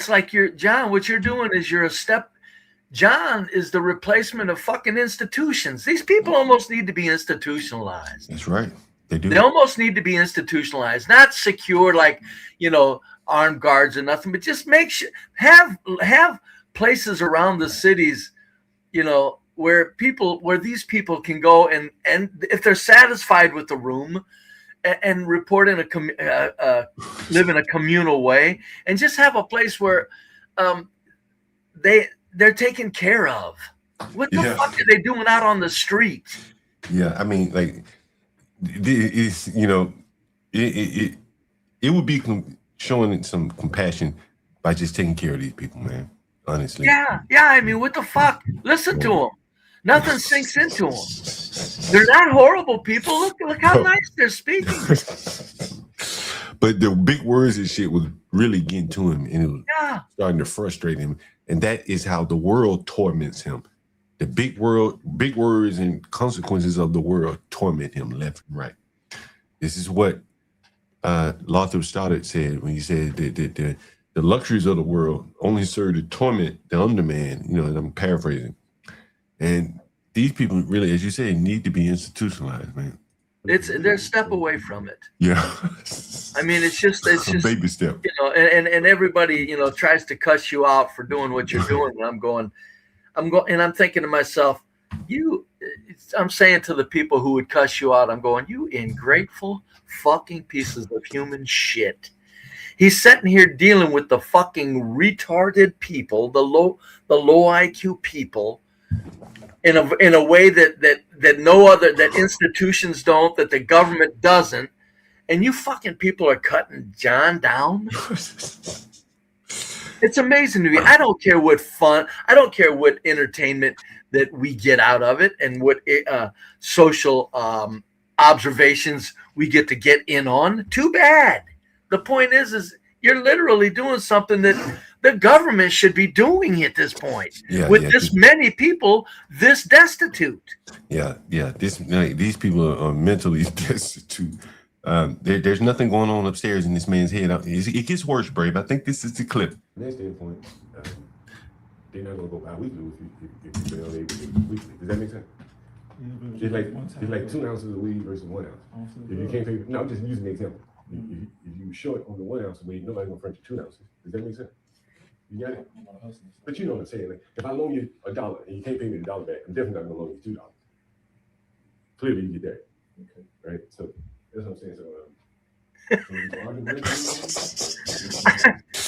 like you're John, what you're doing is John is the replacement of fucking institutions. These people almost need to be institutionalized. That's right. They do. They almost need to be institutionalized, not secure like, armed guards or nothing, but just make sure have places around the cities, where these people can go and if they're satisfied with the room and report in live in a communal way and just have a place where they're taken care of. What the fuck are they doing out on the street? Yeah, I mean, like, it's, it would be showing some compassion by just taking care of these people, man. Honestly. Yeah. I mean, what the fuck? Listen to them. Nothing sinks into them. They're not horrible people. Look how nice they're speaking. But the big words and shit was really getting to him, and it was starting to frustrate him. And that is how the world torments him. The big words and consequences of the world torment him left and right. This is what Lothrop Stoddard said when he said that the luxuries of the world only serve to torment the underman. You know, and I'm paraphrasing. And these people really, as you say, need to be institutionalized, man. They're a step away from it. Yeah. I mean, it's just a baby step. You know, and everybody, you know, tries to cuss you out for doing what you're doing. And I'm going, and I'm thinking to myself, I'm saying to the people who would cuss you out, I'm going, you ingrateful fucking pieces of human shit. He's sitting here dealing with the fucking retarded people, the low IQ people, in a way that no other, that institutions don't, that the government doesn't, and you fucking people are cutting John down. It's amazing to me. I don't care what fun, I don't care what entertainment that we get out of it, and what social observations we get to get in on. Too bad. The point is you're literally doing something that the government should be doing at this point, with this many people this destitute. These people are mentally destitute. There's nothing going on upstairs in this man's head. It gets worse, Brave. I think this is the clip. From their standpoint, they're not going to go bi-weekly if you fail weekly. Does that make sense? It's like 2 ounces of weed versus 1 ounce. If you can't pay, no, I'm just using an example. If you short on the 1 ounce of weed, nobody's going to front you 2 ounces. Does that make sense? You got it? But you know what I'm saying. Like, if I loan you $1 and you can't pay me the $1 back, I'm definitely not going to loan you $2. Clearly, you get that. Okay. Right? So that's what I'm saying.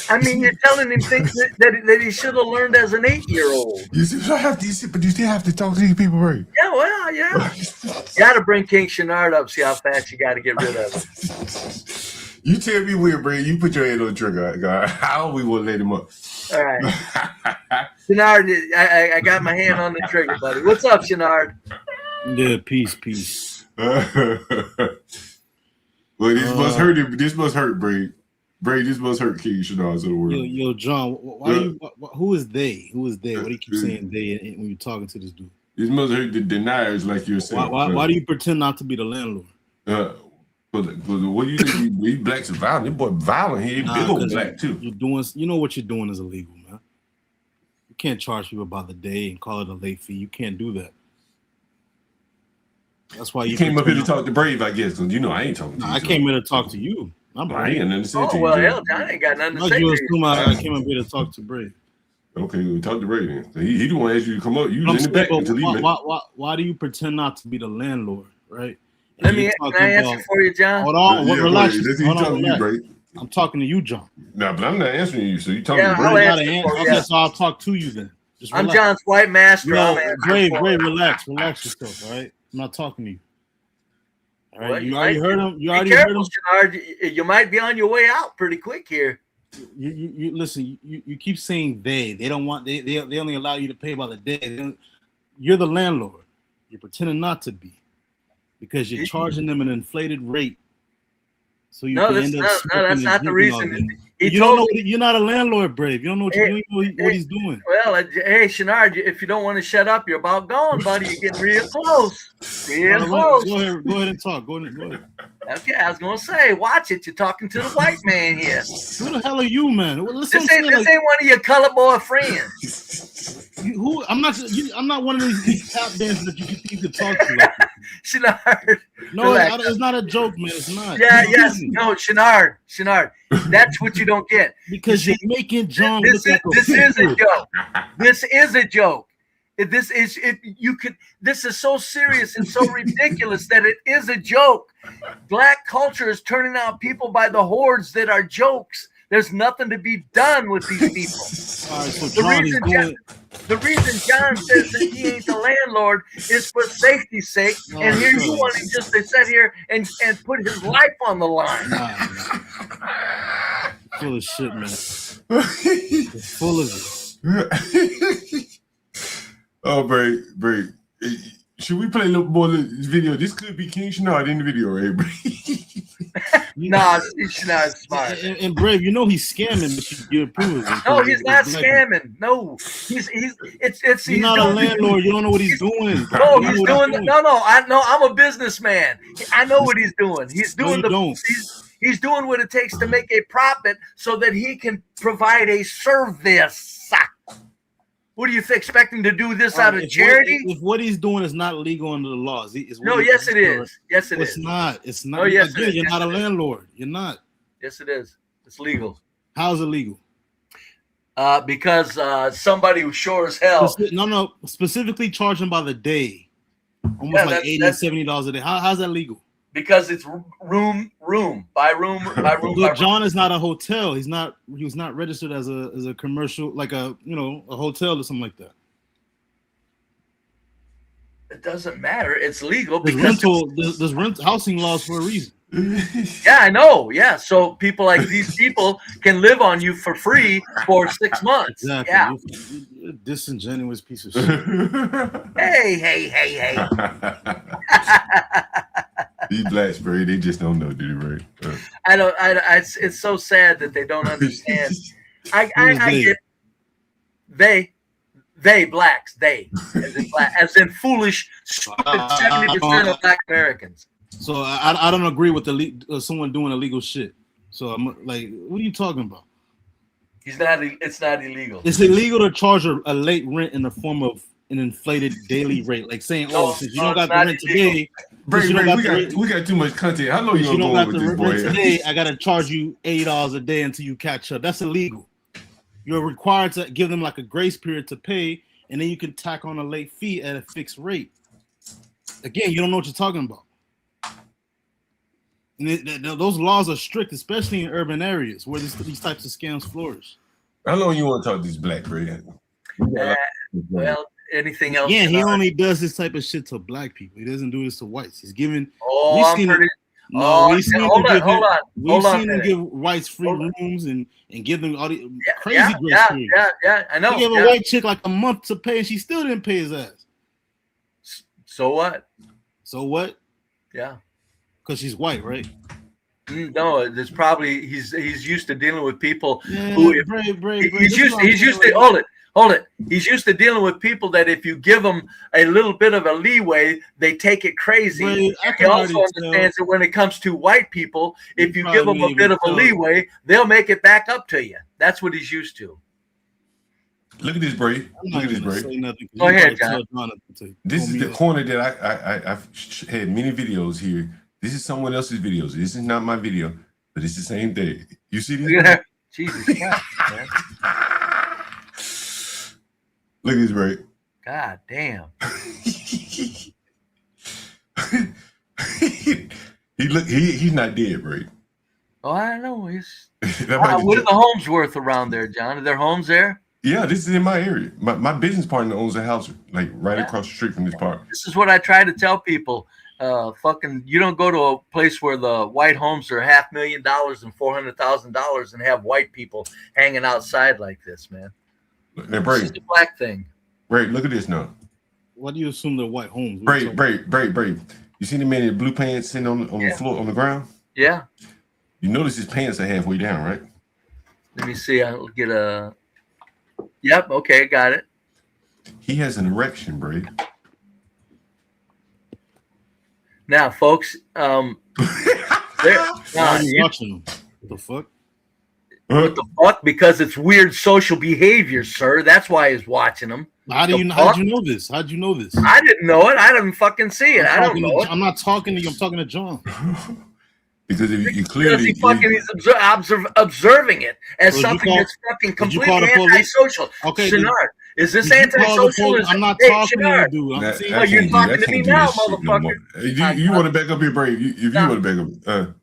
I mean, you're telling him things that he should have learned as an 8-year-old. But you still have to talk to these people, right? Yeah, well, yeah. You got to bring King Shenard up, see how fast you got to get rid of it. You tell me when, Brad. You put your head on the trigger. How we will let him up? All right. Shenard, I got my hand on the trigger, buddy. What's up, Shenard? Yeah, peace. Well, this must hurt him. This must hurt, Bray. Bray, this must hurt King Shenard of the world. Yo, John, who is they? Who is they? What do you keep saying they when you're talking to this dude? This must hurt the deniers, like you're saying. Why do you pretend not to be the landlord? But what do you think? These blacks are violent. This boy violent. He big old black too. You know what you're doing is illegal, man. You can't charge people by the day and call it a late fee. You can't do that. That's why you came up here to talk to Brave, I guess. Because you know I ain't talking to you. I came here to talk to you. I ain't nothing to say to you. Well, hell, John ain't got nothing to say. You assume I came up here to talk to Brave. Okay, we'll talk to Brave then. So he don't want to ask you to come up. You was in the back until he why do you pretend not to be the landlord, right? Can I answer for you, John? Hold on, relax. Relax. I'm talking to you, John. No, but I'm not answering you. So you talking to Brave? Okay, so I'll talk to you then. I'm John's white master. Brave, relax yourself, all right? I'm not talking to you. All right, you already heard him. You already heard him. Shenard, you might be on your way out pretty quick here. You listen. You keep saying they don't want. They only allow you to pay by the day. You're the landlord. You're pretending not to be, because you're charging them an inflated rate. So you that's not the reason. You're not a landlord, Brave. You don't know what he's doing. Well, hey, Shenard, if you don't want to shut up, you're about gone, buddy. You're getting real close. Close. Go ahead and talk. Go ahead. Okay, I was gonna say, watch it. You're talking to the white man here. Who the hell are you, man? This ain't one of your color boy friends. I'm not one of these tap dancers that you can talk to. Like Shenard. No, it's not a joke, man. It's not. No, Shenard. That's what you don't get. Because you're making John this is a joke. This is a joke. This is so serious and so ridiculous that it is a joke. Black culture is turning out people by the hordes that are jokes. There's nothing to be done with these people. All right, so the reason John says that he ain't the landlord is for safety's sake. And here you want him just to sit here and put his life on the line. Full of shit, man. Full of it. Oh, Bray. Should we play a little more of this video? This could be King Shenard in the video, right, bro? No, Shenard's smart. And Brave, you know he's scamming, but you approve of it. No, he's not scamming. No, he's not a landlord. You don't know what he's doing. No, he's doing. No. I'm a businessman. I know what he's doing. He's doing He's doing what it takes to make a profit so that he can provide a service. What do you expect him to do this out of charity? If what he's doing is not legal under the laws, yes, it is. Yes, it is. It's not. It's not. Oh, yes, it is. You're not a landlord. You're not. Yes, it is. It's legal. How is it legal? Because somebody who sure as hell. No. Specifically charging by the day, almost like $80-$70 a day. How's that legal? Because it's room by room. Look, John is not a hotel. He was not registered as a commercial, like a hotel or something like that. It doesn't matter. It's legal because there's rent housing laws for a reason. Yeah, I know. Yeah, so people like these people can live on you for free for 6 months. Exactly. Yeah. You're a disingenuous piece of shit. Hey. These blacks, bro, they just don't know, dude, right? It's so sad that they don't understand. I get they blacks, as in foolish, stupid 70% of black Americans. So I don't agree with someone doing illegal shit. So I'm like, what are you talking about? It's not illegal. It's illegal to charge a late rent in the form of an inflated daily rate, like saying, since you don't got the rent today, we got too much content. How long you gonna go with this, boy? Today, I gotta charge you $80 a day until you catch up. That's illegal. You're required to give them like a grace period to pay, and then you can tack on a late fee at a fixed rate. Again, you don't know what you're talking about. And those laws are strict, especially in urban areas where these types of scams flourish. How long you want to talk to this black, bro? Well, anything else? Yeah, he only does this type of shit to black people. He doesn't do this to whites. He's giving. We've seen him give whites free rooms and give them all the crazy grace periods. Yeah, I know. He gave a white chick like a month to pay, and she still didn't pay his ass. So what? Yeah. Because she's white, right? No, there's probably he's used to dealing with people who he's used to hold it. He's used to dealing with people that if you give them a little bit of a leeway, they take it crazy. He also understands that when it comes to white people, if you give them a bit of a leeway, they'll make it back up to you. That's what he's used to. Look at this, Bray. Look at this, Bray. Go ahead, John. This is the corner that I've had many videos here. This is someone else's videos. This is not my video, but it's the same thing. You see this? Jesus Christ, man. Look at this, Bray. God damn. He's not dead, Bray. Oh, I know. What are the homes worth around there, John? Are there homes there? Yeah, this is in my area. My business partner owns a house like right across the street from this park. This is what I try to tell people. You don't go to a place where the white homes are $500,000 and $400,000 and have white people hanging outside like this, man. Now, Bray, this is a black thing. Bray, look at this now. What do you assume they're white homes? Bray. You see the man in the blue pants sitting on the floor on the ground? Yeah. You notice his pants are halfway down, right? Let me see. I'll get a. Yep. Okay, got it. He has an erection, Bray. Now, folks, why are you watching them? What the fuck? What the fuck? Because it's weird social behavior, sir. That's why he's watching them. How'd you know this? How'd you know this? I didn't know it. I didn't fucking see it. I don't know it. I'm not talking to you. I'm talking to John. Because if you clearly he's observing it as something that's fucking completely antisocial. Okay, Shenard, is this antisocial? I'm not talking to you, dude. You're talking to me now, motherfucker. You want to back up here, Brave? If you want to back up,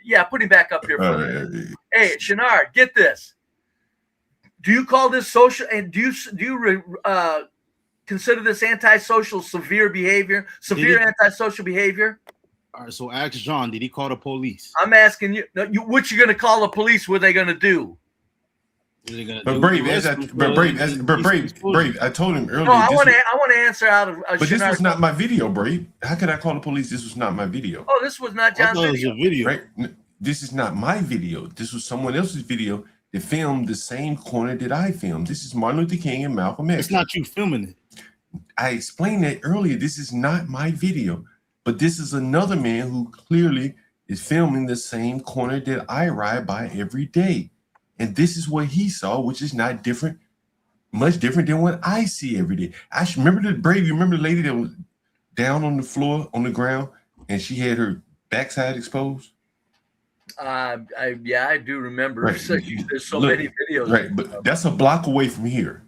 yeah, put him back up here. Hey, Shenard, get this. Do you call this social? And do you consider this antisocial severe behavior? Antisocial behavior? All right, so ask John, did he call the police? I'm asking you, what you going to call the police? What are they going to do? But Brave, I told him earlier. No, I want to answer out of. But this was not my video, Brave. How could I call the police? This was not my video. Oh, this was not John's video. Right? This is not my video. This was someone else's video that filmed the same corner that I filmed. This is Martin Luther King and Malcolm X. It's not you filming it. I explained that earlier. This is not my video, but this is another man who clearly is filming the same corner that I ride by every day. And this is what he saw, which is not different, much different than what I see every day. I remember the Brave. You remember the lady that was down on the floor, on the ground, and she had her backside exposed? I do remember. Right. There's so many videos. Right, but that's a block away from here.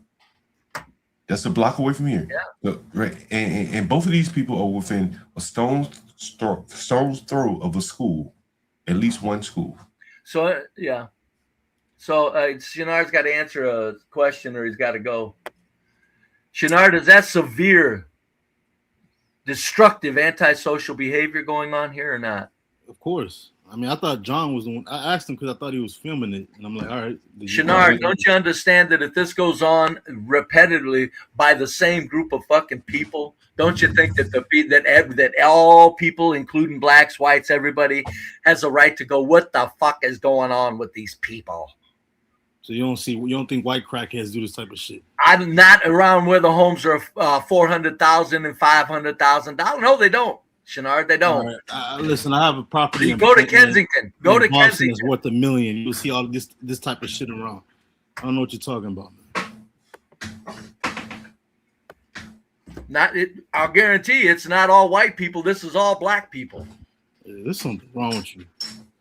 That's a block away from here. Yeah. So, right, and both of these people are within a stone's throw of a school, at least one school. So yeah. So Shenard's got to answer a question, or he's got to go. Shenard, is that severe, destructive, antisocial behavior going on here or not? Of course. I mean, I thought John was the one. I asked him because I thought he was filming it, and I'm like, all right. Shenard, don't you understand that if this goes on repetitively by the same group of fucking people, don't you think that that all people, including blacks, whites, everybody, has a right to go, what the fuck is going on with these people? So you don't think white crackheads do this type of shit? I'm not around where the homes are $400,000 and $500,000. No, they don't. Shenard, they don't. Right. Listen, I have a property. Go to Kensington. Go to Boston Kensington. Is worth $1 million. You'll see all this type of shit around. I don't know what you're talking about, man. I'll guarantee it's not all white people. This is all black people. There's something wrong with you.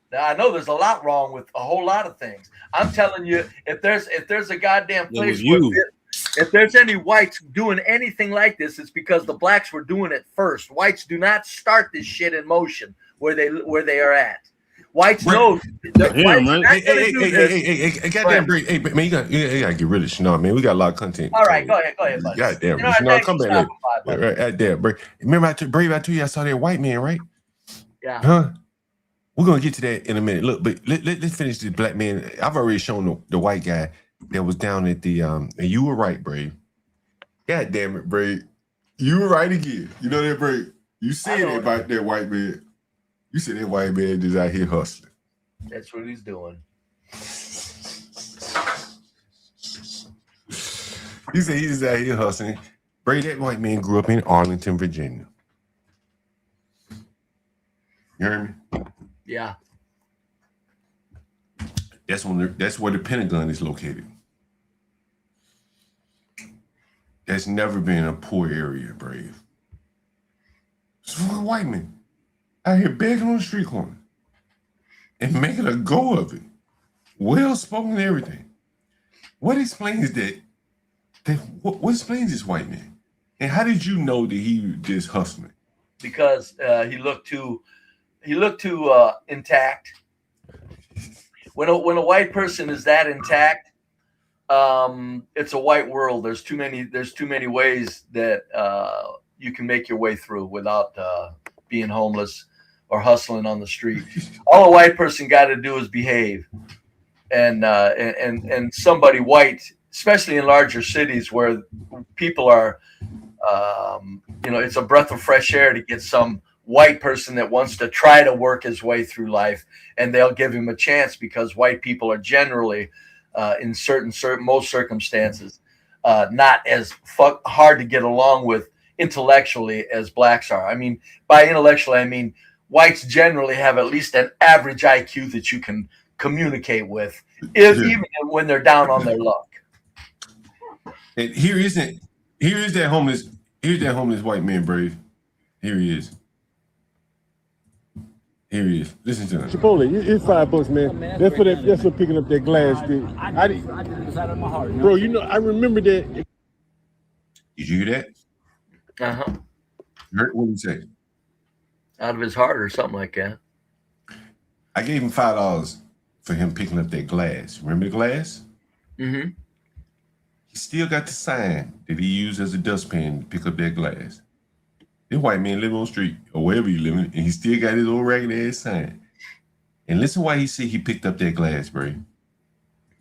Now, I know there's a lot wrong with a whole lot of things. I'm telling you, if there's a goddamn place where if there's any whites doing anything like this, it's because the blacks were doing it first. Whites do not start this shit in motion where they are at. Whites know. Hey, goddamn break. Hey, man, you gotta get rid of Shenard, man. We got a lot of content. All right, go ahead, buddy. Goddamn, Shenard, come back later. Right, there, break. Remember, I told you I saw that white man, right? Yeah. Huh? We're gonna get to that in a minute. Look, but let's finish this black man. I've already shown the white guy that was down at the and you were right, Brave. God damn it, Brave. You were right again. You know that, Brave. You said it about that white man. You said that white man just out here hustling. That's what he's doing. You said he's out here hustling. Brave, that white man grew up in Arlington, Virginia. You heard me? Yeah. That's where the Pentagon is located. That's never been a poor area, Brave. It's for a white man out here begging on the street corner and making a go of it. Well spoken and everything. What explains that? What explains this white man? And how did you know that he was just hustling? Because he looked too intact. When a white person is that intact, it's a white world. There's too many ways that you can make your way through without being homeless or hustling on the street. All a white person got to do is behave, and somebody white, especially in larger cities where people are, it's a breath of fresh air to get some white person that wants to try to work his way through life, and they'll give him a chance because white people are generally, in certain most circumstances, not as hard to get along with intellectually as blacks are. I mean, by intellectually, I mean whites generally have at least an average IQ that you can communicate with, even when they're down on their luck. And here is that homeless white man, Brave. Here he is. Here he is. Listen to him. Chipotle, it's $5, man. That's for picking up that glass, dude. I did this out of my heart. Bro, I remember that. Did you hear that? Uh-huh. You heard what he said? Out of his heart or something like that. I gave him $5 for him picking up that glass. Remember the glass? Mm-hmm. He still got the sign that he used as a dustpan to pick up that glass. This white man living on the street or wherever he living, and he still got his old ragged ass sign. And listen why he said he picked up that glass, bro.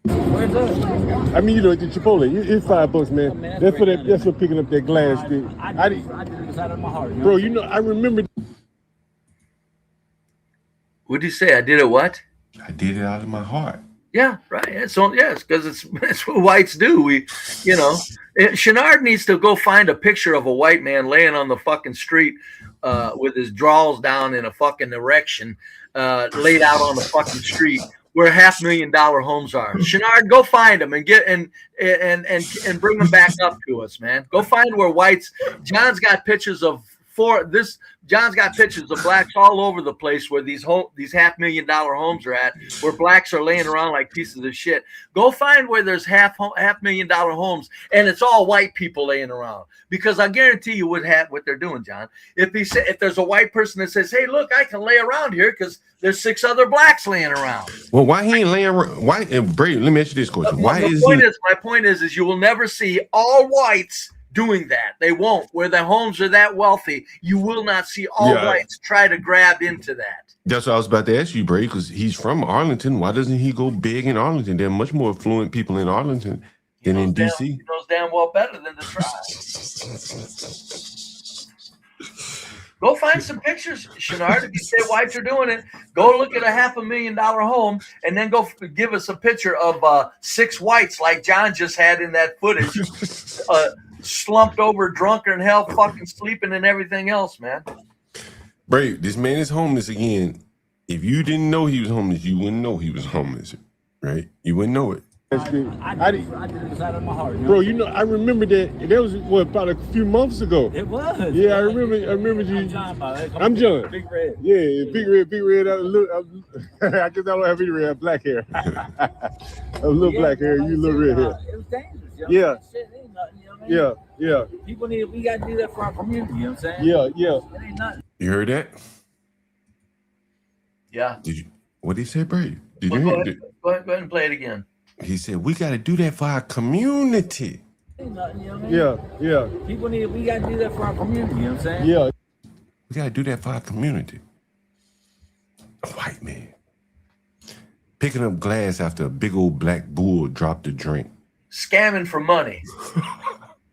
Where's that? I mean, you know, at the Chipotle, it's $5, man. That's for that. That's for picking up that glass. I did this out of my heart. Bro, you know, I remember. What'd you say? I did it what? I did it out of my heart. Yeah, right. So yes, because it's what whites do. We, you know, Chenard needs to go find a picture of a white man laying on the fucking street with his drawers down in a fucking erection, laid out on the fucking street where $500,000 homes are. Chenard, go find them and get and bring them back up to us, man. Go find where whites. John's got pictures of John's got pictures of blacks all over the place where these $500,000 homes are at, where blacks are laying around like pieces of shit. Go find where there's $500,000 homes and it's all white people laying around. Because I guarantee you what they're doing, John. If there's a white person that says, "Hey, look, I can lay around here because there's 6 other blacks laying around." Well, why he ain't laying around? Why? Brady, let me ask you this question: Why my point is you will never see all whites doing that. They won't. Where the homes are that wealthy, you will not see all whites try to grab into that. That's what I was about to ask you, Brady, because he's from Arlington. Why doesn't he go big in Arlington? There are much more affluent people in Arlington than in D.C. He knows damn well better than to try. Go find some pictures, Chenard. If you say whites are doing it, go look at a $500,000 home and then go give us a picture of 6 whites like John just had in that footage. Slumped over, drunk in hell, fucking sleeping and everything else, man. Brave, this man is homeless again. If you didn't know he was homeless, you wouldn't know he was homeless, right? You wouldn't know it. I did this out of my heart. Bro, you know, I remember that was about a few months ago. It was. Yeah, I remember you. I'm John. Big Red. Yeah, Big Red. I guess I don't have any red, black hair. A little black hair, you little red hair. It was dangerous. Yeah. Shit, ain't nothing, you know what I mean? Yeah. People we got to do that for our community, you know what I'm saying? Yeah. It ain't nothing. You heard that? Yeah. What did he say, Brady? Did Well, you hear go ahead and play it again. He said, we got to do that for our community. Ain't nothing, you know what I mean? Yeah. People we got to do that for our community, you know what I'm saying? Yeah. We got to do that for our community. A white man picking up glass after a big old black bull dropped a drink. Scamming for money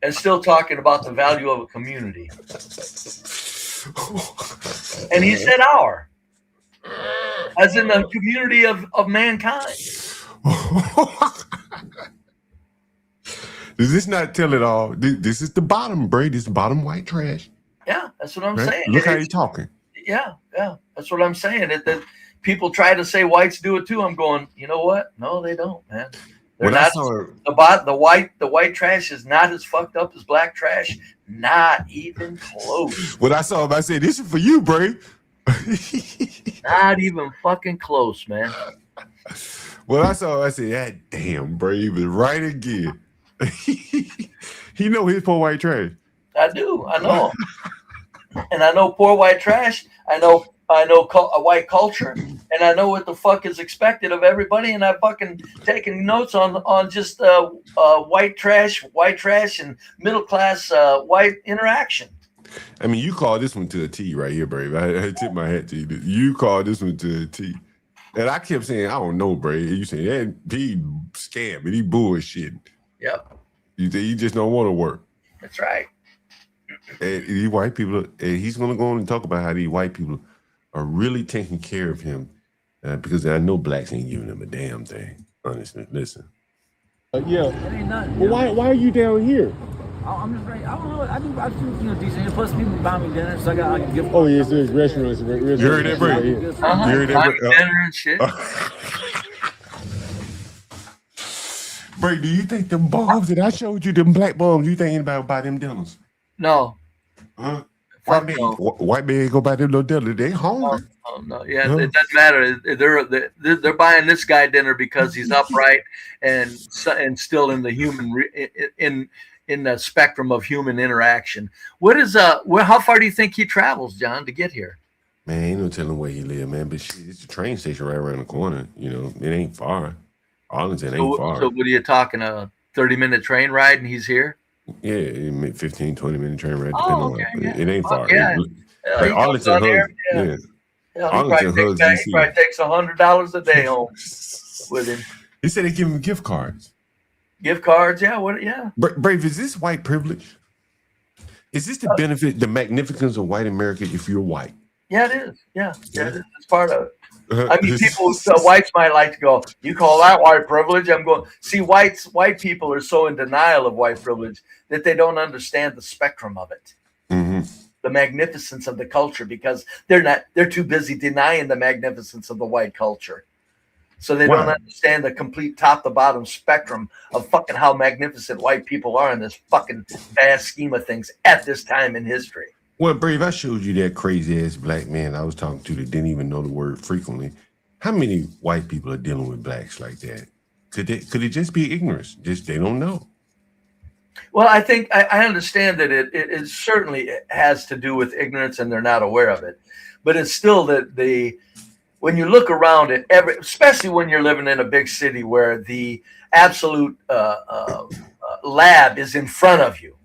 and still talking about the value of a community. And he said our, as in the community of mankind. Does this not tell it all? This is the bottom, Brady. This is bottom white trash. Yeah, that's what I'm saying. Look how he's talking. Yeah, that's what I'm saying. That people try to say whites do it too. I'm going, you know what? No, they don't, man. They're not. The white trash is not as fucked up as black trash. Not even close. When I saw him, I said, "This is for you, Brady." Not even fucking close, man. When I saw him, I said, "That damn Brave is right again." He know his poor white trash. I do. I know. And I know poor white trash. I know a white culture, and I know what the fuck is expected of everybody. And I've fucking taken notes on just white trash, and middle class white interaction. I mean, you call this one to a T right here, Brave. I tip my hat to you. You call this one to a T. And I kept saying, I don't know, Brave. You saying, yeah, he scamming, he bullshitting. Yep. You just don't want to work. That's right. And these white people, and he's going to go on and talk about how these white people are really taking care of him because I know blacks ain't giving him a damn thing. Honestly, listen. Yeah. It ain't nothing. Well, why are you down here? I'm just ready. I don't know. I do decent. Plus, people buy me dinner, so I can give. Oh yes, there's restaurants. You heard that, Brady? You heard that, dinner and shit. Brady, do you think them bombs that I showed you, them black bombs, you think anybody buy them dinners? No. Huh? White man go buy them little dinners. They hungry. Oh, no. Yeah, it doesn't matter. They're buying this guy dinner because he's upright and still in the human in the spectrum of human interaction. What is how far do you think he travels, John, to get here? Man, ain't no telling where he live, man. But shit, it's a train station right around the corner. You know, it ain't far. Arlington ain't far. So what are you talking, a 30-minute train ride and he's here? Yeah, 15, 20-minute train ride, depending on it. It ain't far. Yeah. Like Arlington hugs. Yeah. He probably takes $100 a day home with him. He said they give him gift cards. Gift cards, yeah. What? Yeah. Brave, is this white privilege? Is this the benefit, the magnificence of white America if you're white? Yeah, it is. Yeah, it is. It's part of it. I mean, people, whites might like to go, you call that white privilege? I'm going, see, white people are so in denial of white privilege that they don't understand the spectrum of it. Mm-hmm. The magnificence of the culture, because they're too busy denying the magnificence of the white culture. So they don't understand the complete top to bottom spectrum of fucking how magnificent white people are in this fucking vast scheme of things at this time in history. Well, Brave, I showed you that crazy ass black man I was talking to that didn't even know the word frequently. How many white people are dealing with blacks like that? Could it just be ignorance? Just they don't know. Well, I think I understand that it certainly has to do with ignorance and they're not aware of it. But it's still that when you look around at especially when you're living in a big city where the absolute lab is in front of you.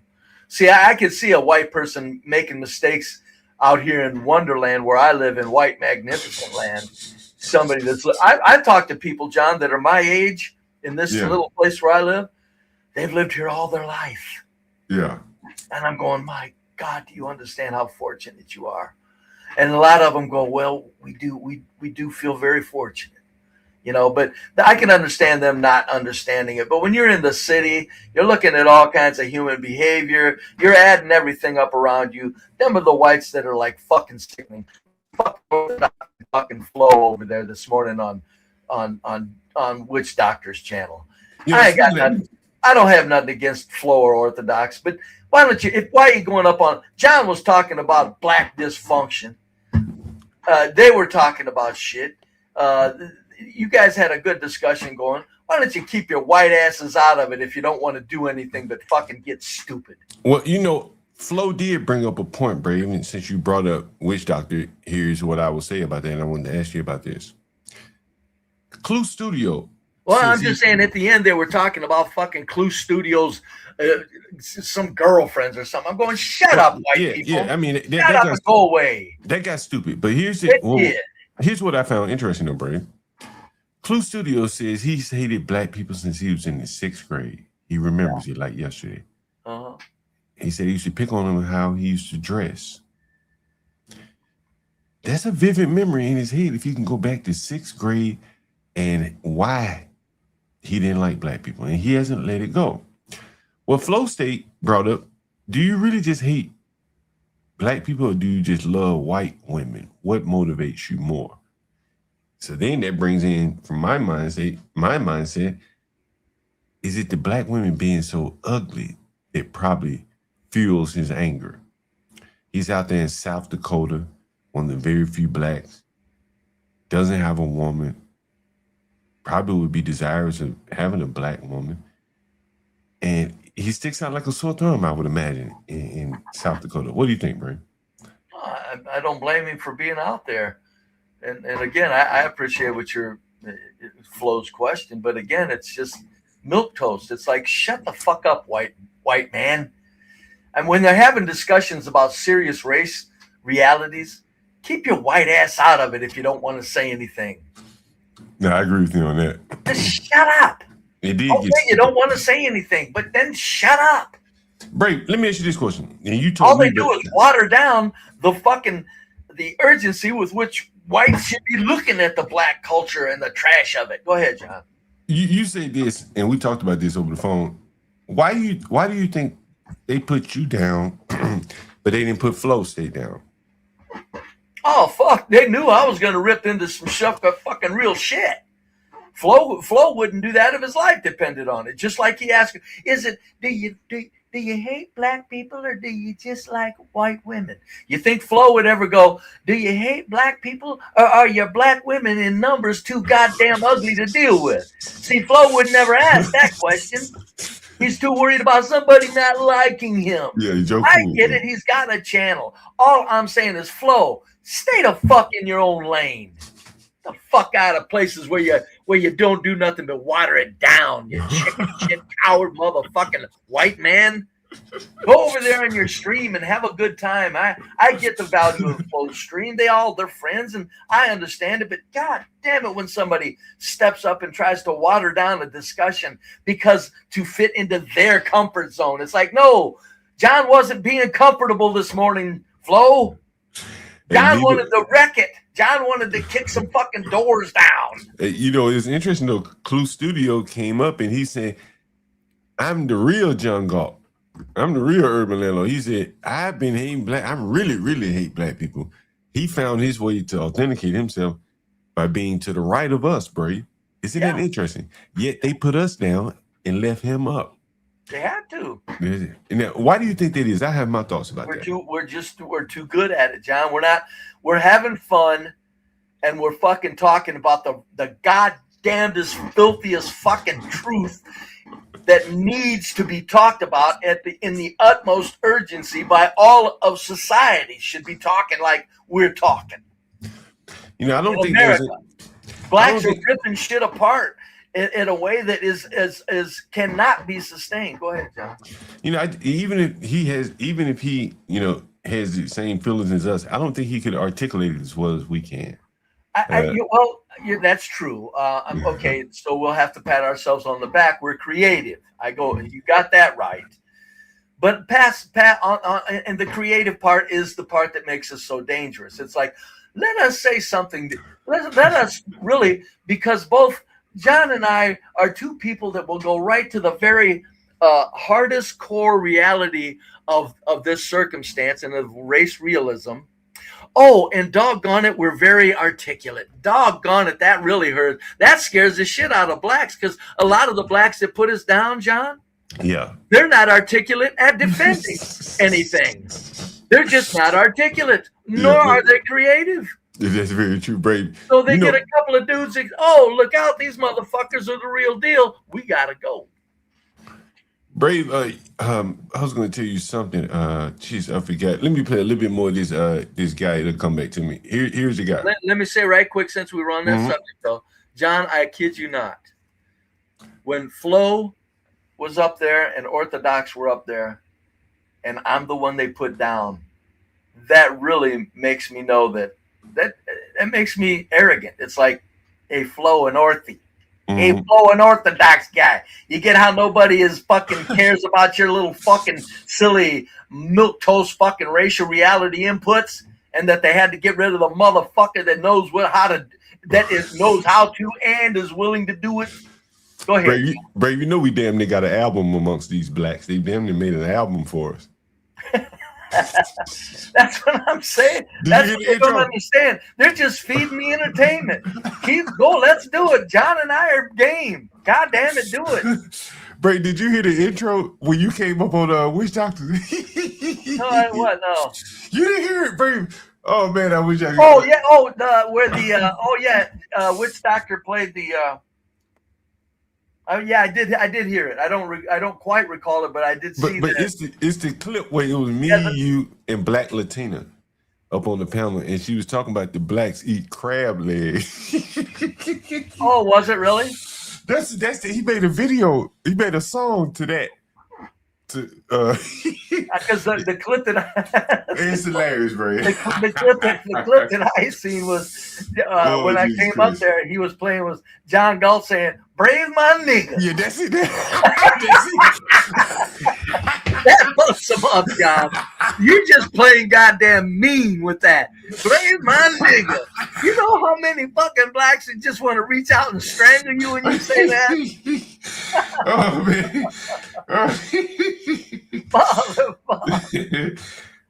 See, I could see a white person making mistakes out here in Wonderland where I live in white magnificent land. Somebody I've talked to people, John, that are my age in this little place where I live. They've lived here all their life. Yeah. And I'm going, my God, do you understand how fortunate you are? And a lot of them go, well, we do feel very fortunate. You know, but I can understand them not understanding it. But when you're in the city, you're looking at all kinds of human behavior. You're adding everything up around you. Them are the whites that are like fucking sickening. Fucking Flo over there this morning on Witch Doctor's channel. Yeah, I don't have nothing against Flo or Orthodox, but why are you going up on? John was talking about black dysfunction. They were talking about shit. You guys had a good discussion going. Why don't you keep your white asses out of it if you don't want to do anything but fucking get stupid? Well, you know, Flo did bring up a point, Brave, and since you brought up Witch Doctor, here's what I will say about that, and I wanted to ask you about this. Clue Studio. Well, I'm just saying at the end they were talking about fucking Clue Studios, some girlfriends or something. I'm going, shut up, white people. Yeah, I mean, shut up and go away. That got stupid. But here's what I found interesting, though, Brave. Clue Studio says he's hated black people since he was in the 6th grade. He remembers it like yesterday. Uh-huh. He said he used to pick on him how he used to dress. That's a vivid memory in his head if he can go back to 6th grade and why he didn't like black people. And he hasn't let it go. Well, Flo State brought up, do you really just hate black people or do you just love white women? What motivates you more? So then that brings in, from my mindset, is it the black women being so ugly that probably fuels his anger? He's out there in South Dakota, one of the very few blacks, doesn't have a woman, probably would be desirous of having a black woman. And he sticks out like a sore thumb, I would imagine, in South Dakota. What do you think, Bray? I don't blame him for being out there. And again, I appreciate what Flo's question, but again, it's just milquetoast. It's like, shut the fuck up, white man. And when they're having discussions about serious race realities, keep your white ass out of it if you don't want to say anything. No, I agree with you on that. Just shut up. You don't want to say anything, but then shut up. Bray, let me ask you this question. And you told all they do is water down the urgency with which whites should be looking at the black culture and the trash of it. Go ahead, John. You say this, and we talked about this over the phone. Why do you think they put you down, but they didn't put Flo State down? Oh, fuck. They knew I was going to rip into some fucking real shit. Flo wouldn't do that if his life depended on it. Just like he asked, do you hate black people or do you just like white women? You think Flo would ever go, do you hate black people or are your black women in numbers too goddamn ugly to deal with? See, Flo would never ask that question. He's too worried about somebody not liking him. Yeah, he's joking. I get it. He's got a channel. All I'm saying is, Flo, stay the fuck in your own lane. The fuck out of places where you don't do nothing but water it down. You chicken shit coward motherfucking white man. Go over there on your stream and have a good time. I get the value of Flo's stream. They're friends, and I understand it. But God damn it, when somebody steps up and tries to water down a discussion because to fit into their comfort zone, it's like, no, John wasn't being comfortable this morning, Flo. John wanted to wreck it. John wanted to kick some fucking doors down. You know, it's interesting though. Clue Studio came up and he said, "I'm the real John Galt. I'm the real urban landlord." He said, "I've been hating black. I really hate black people." He found his way to authenticate himself by being to the right of us, Brave. Isn't that interesting? Yet they put us down and left him up. They had to. Now, why do you think that is? I have my thoughts about that. We're too good at it, John. We're having fun, and we're fucking talking about the goddamnedest, filthiest fucking truth that needs to be talked about in the utmost urgency by all of society. Should be talking like we're talking. You know, I don't think blacks are ripping shit apart in a way that is cannot be sustained. Go ahead, John. You know, even if he has the same feelings as us, I don't think he could articulate it as well as we can. That's true. Okay, so we'll have to pat ourselves on the back. We're creative. You got that right. But and the creative part is the part that makes us so dangerous. It's like, let us say something. Let us really, because both John and I are two people that will go right to the very hardest core reality of this circumstance and of race realism. Oh, and doggone it, we're very articulate. Doggone it, that really hurts. That scares the shit out of blacks, because a lot of the blacks that put us down, John, they're not articulate at defending anything. They're just not articulate, nor are they creative. That's very true, Brave. So they get a couple of dudes that, oh, look out, these motherfuckers are the real deal. We gotta go. Brave, I was going to tell you something. Jeez, I forgot. Let me play a little bit more of this guy. It'll come back to me. Here's the guy. Let me say right quick, since we were on that subject, though. John, I kid you not. When Flo was up there and Orthodox were up there, and I'm the one they put down, that really makes me know that makes me arrogant. It's like, hey, Flo and Orthy. Hey, Flo, an Orthodox guy. You get how nobody is fucking cares about your little fucking silly milquetoast fucking racial reality inputs, and that they had to get rid of the motherfucker that knows knows how to and is willing to do it. Go ahead. Brave, you know we damn near got an album amongst these blacks. They damn near made an album for us. That's what I'm saying. That's what they don't understand. They're just feeding me entertainment. Let's do it. John and I are game. God damn it, do it. Bray, did you hear the intro when you came up on Witch Doctor? No. You didn't hear it, Bray. Oh man, I wish I could. Oh yeah. Witch Doctor played the I did hear it. I don't quite recall it, but I did see but that. It's the clip where it was me, you, and Black Latina up on the panel, and she was talking about the blacks eat crab legs. Oh, was it really? He made a video. He made a song to that. Because the clip that it's hilarious, bro. The clip that I seen was when I came up there. He was playing was John Galt saying, "Brave my nigga." Yeah, that's it. That fucks him up, John. You just playing goddamn mean with that. Brave my nigga. You know how many fucking blacks that just want to reach out and strangle you when you say that? Oh man.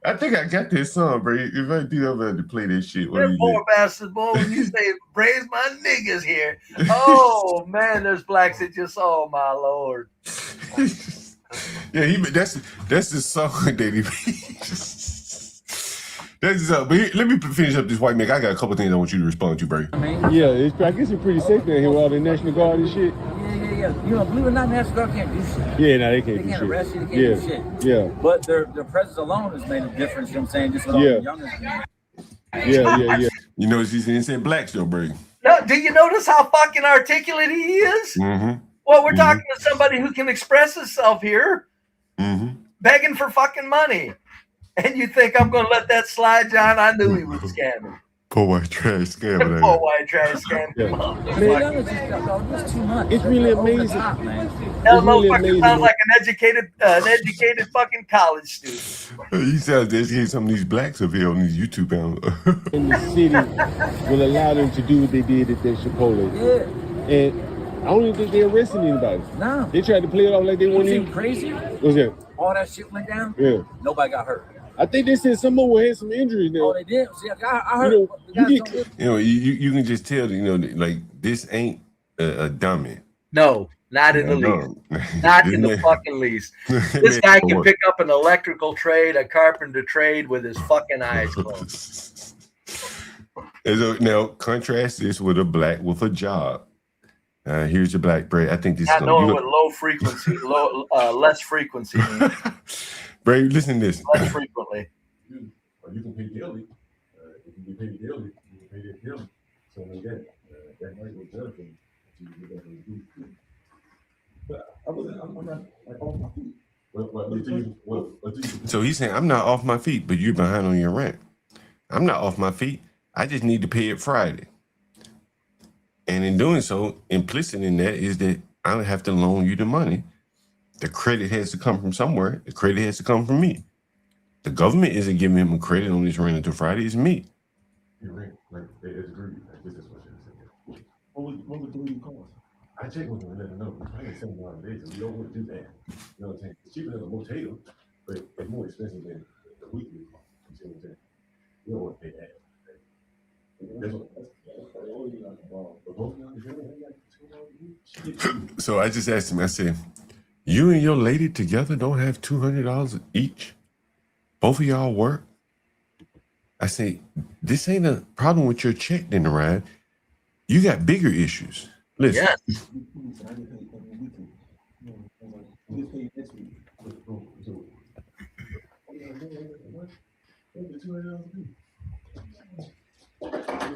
I think I got this song, bro. If I do, I'm going to play this shit. They're poor bastards, boy. When you say "Brave my niggas" here, oh man, there's blacks that just, oh my lord. Yeah, that's the song that he made. But let me finish up this white man. I got a couple things I want you to respond to, bro. Yeah, I guess it's pretty safe down here with all the National Guard and shit. Yeah. You know, believe it or not, National Guard can't do shit. Yeah, no, they can't do shit. They can't arrest you, they can't do shit. Yeah. But their presence alone has made a difference, you know what I'm saying? Just with all the youngers. Yeah. You know, she's saying blacks though, bro. No, do you notice how fucking articulate he is? Mm-hmm. Well, we're talking to somebody who can express himself here. Mm-hmm. begging for fucking money. And you think I'm going to let that slide, John? I knew he was scamming. Poor white trash scammer. Poor white trash scamming. It's too much. It's really amazing. That motherfucker sounds like an educated fucking college student. He sounds educated some of these blacks up here on these YouTube channels. In the city will allow them to do what they did at that Chipotle. Yeah. And I don't even think they arrested anybody. No. They tried to play it off like they weren't even crazy. What's that? All that shit went down. Yeah. Nobody got hurt. I think they said someone had some injuries now. Oh, they did. See, I heard. You can just tell, like this ain't a dummy. No, not in the least. Not in the fucking least. This guy can pick up an electrical trade, a carpenter trade with his fucking eyes closed. Now, contrast this with a black with a job. Here's your black Bray. I think this not is knowing what low frequency, less frequency means. Bray, listen to this. Less frequently. You can pay daily. If you can pay daily, you can pay that daily. So again, that might be better thing. I'm not like off my feet. So he's saying I'm not off my feet, but you're behind on your rent. I'm not off my feet. I just need to pay it Friday. And in doing so, implicit in that is that I don't have to loan you the money. The credit has to come from somewhere. The credit has to come from me. The government isn't giving him a credit on his rent until Friday. It's me. Your rent, like they agreed. This is what you said. What would you cost? I checked with them and let them know. I get $7 a day, so we don't want to do that. You know what I'm saying? It's cheaper than a motel, but it's more expensive than the weekly cost. You see what I'm saying? You don't want to pay that. So I just asked him, I said, you and your lady together don't have $200 each? Both of y'all work? I say, this ain't a problem with your check didn't arrive. You got bigger issues. Listen. Yes.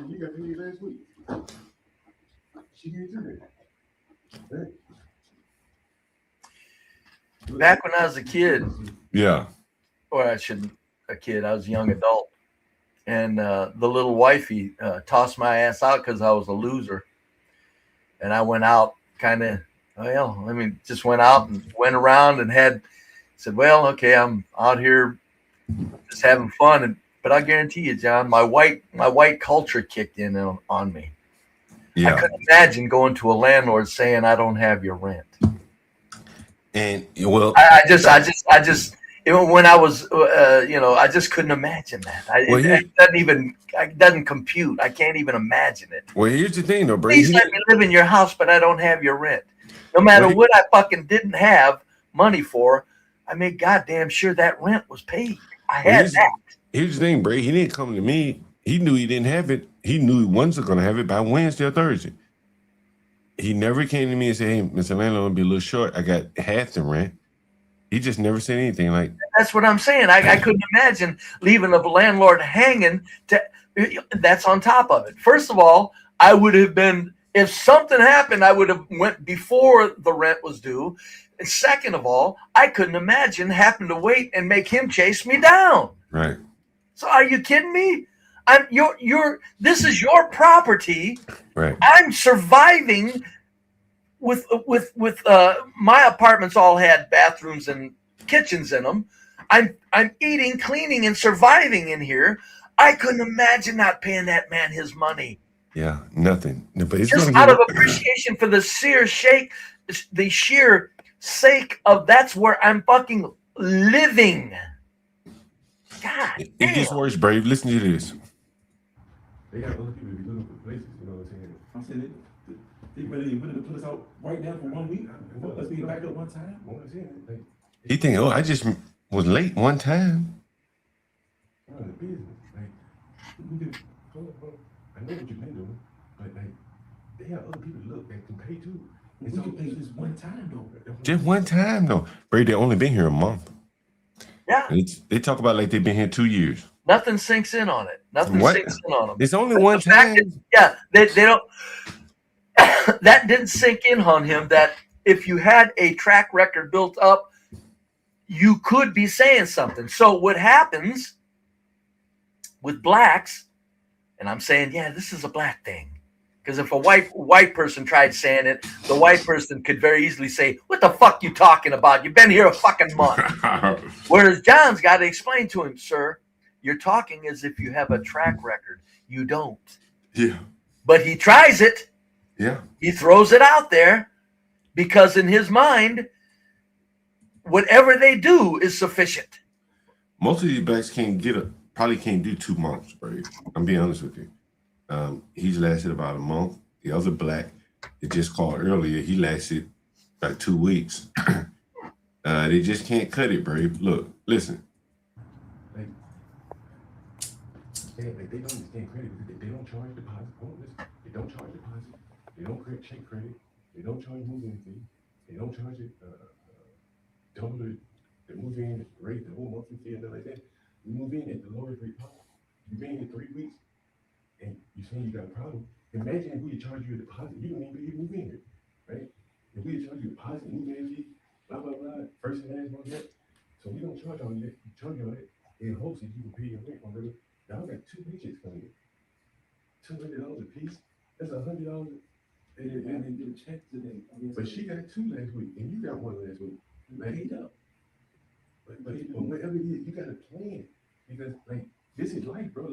You got paid last week. She did too. Back when I was a kid. Yeah. Or I shouldn't a kid. I was a young adult. And the little wifey tossed my ass out because I was a loser. And I went out just went out and went around and said, well, okay, I'm out here just having fun. But I guarantee you, John, my white culture kicked in on me. Yeah. I couldn't imagine going to a landlord saying I don't have your rent. And well, I just even when I was, I just couldn't imagine that. It doesn't compute. I can't even imagine it. Well, here's the thing, though, Brady. Please let me live in your house, but I don't have your rent. No matter what I fucking didn't have money for, I made goddamn sure that rent was paid. I had that. Here's the thing, Brady. He didn't come to me. He knew he didn't have it. He knew he wasn't going to have it by Wednesday or Thursday. He never came to me and said, hey, Mr. Landlord, I'll be a little short. I got half the rent. He just never said anything like that. That's what I'm saying. I couldn't imagine leaving a landlord hanging. That's on top of it. First of all, I would have been, if something happened, I would have went before the rent was due. And second of all, I couldn't imagine having to wait and make him chase me down. Right. So are you kidding me? This is your property. Right. I'm surviving with my apartments all had bathrooms and kitchens in them. I'm eating, cleaning, and surviving in here. I couldn't imagine not paying that man his money. Yeah, nothing. But it's just out of appreciation for the sheer sake of that's where I'm fucking living. God, it gets worse, Brave. Listen to this. They got other people to be looking for places, you know what I'm saying? I'm saying they really willing to put us out right now for 1 week. Let's be back up one time. He think, I just was late one time. I know what you've been doing, but they have other people to look that can pay too. We can pay this one time though. Just one time though. Brady, they only been here a month. Yeah. They talk about like they've been here 2 years. Nothing sinks in on it. Nothing sinks in on them. It's only one time. They don't. That didn't sink in on him. That if you had a track record built up, you could be saying something. So what happens with blacks, and I'm saying, yeah, this is a black thing. Because if a white person tried saying it, the white person could very easily say, what the fuck you talking about? You've been here a fucking month. Whereas John's got to explain to him, sir, you're talking as if you have a track record. You don't. Yeah. But he tries it. Yeah. He throws it out there because in his mind, whatever they do is sufficient. Most of these blacks probably can't do 2 months, bro. I'm being honest with you. He's lasted about a month. The other black that just called earlier, he lasted like 2 weeks. They just can't cut it, bro. Look, listen. Like, they don't understand credit because they don't charge deposit. They don't charge deposit. They don't check credit. They don't charge moving fee. They don't charge it double the move-in rate, the whole monthly fee, and nothing like that. You move in at the lowest rate possible. You've been in 3 weeks, and you're saying you got a problem. Imagine if we charge you a deposit, you don't even be able to move in here, right? If we charge you a deposit, move-in fee, blah, blah, blah, first and last month, that. So we don't charge all that. We charge all that in hopes that you can pay your rent on regular. Y'all got 2 paychecks coming in. $200 a piece. That's $100. And they get a check today. But she got 2 last week, and you got 1 last week. Paid up. But whatever it is, you got a plan. Because, like, this is life, bro.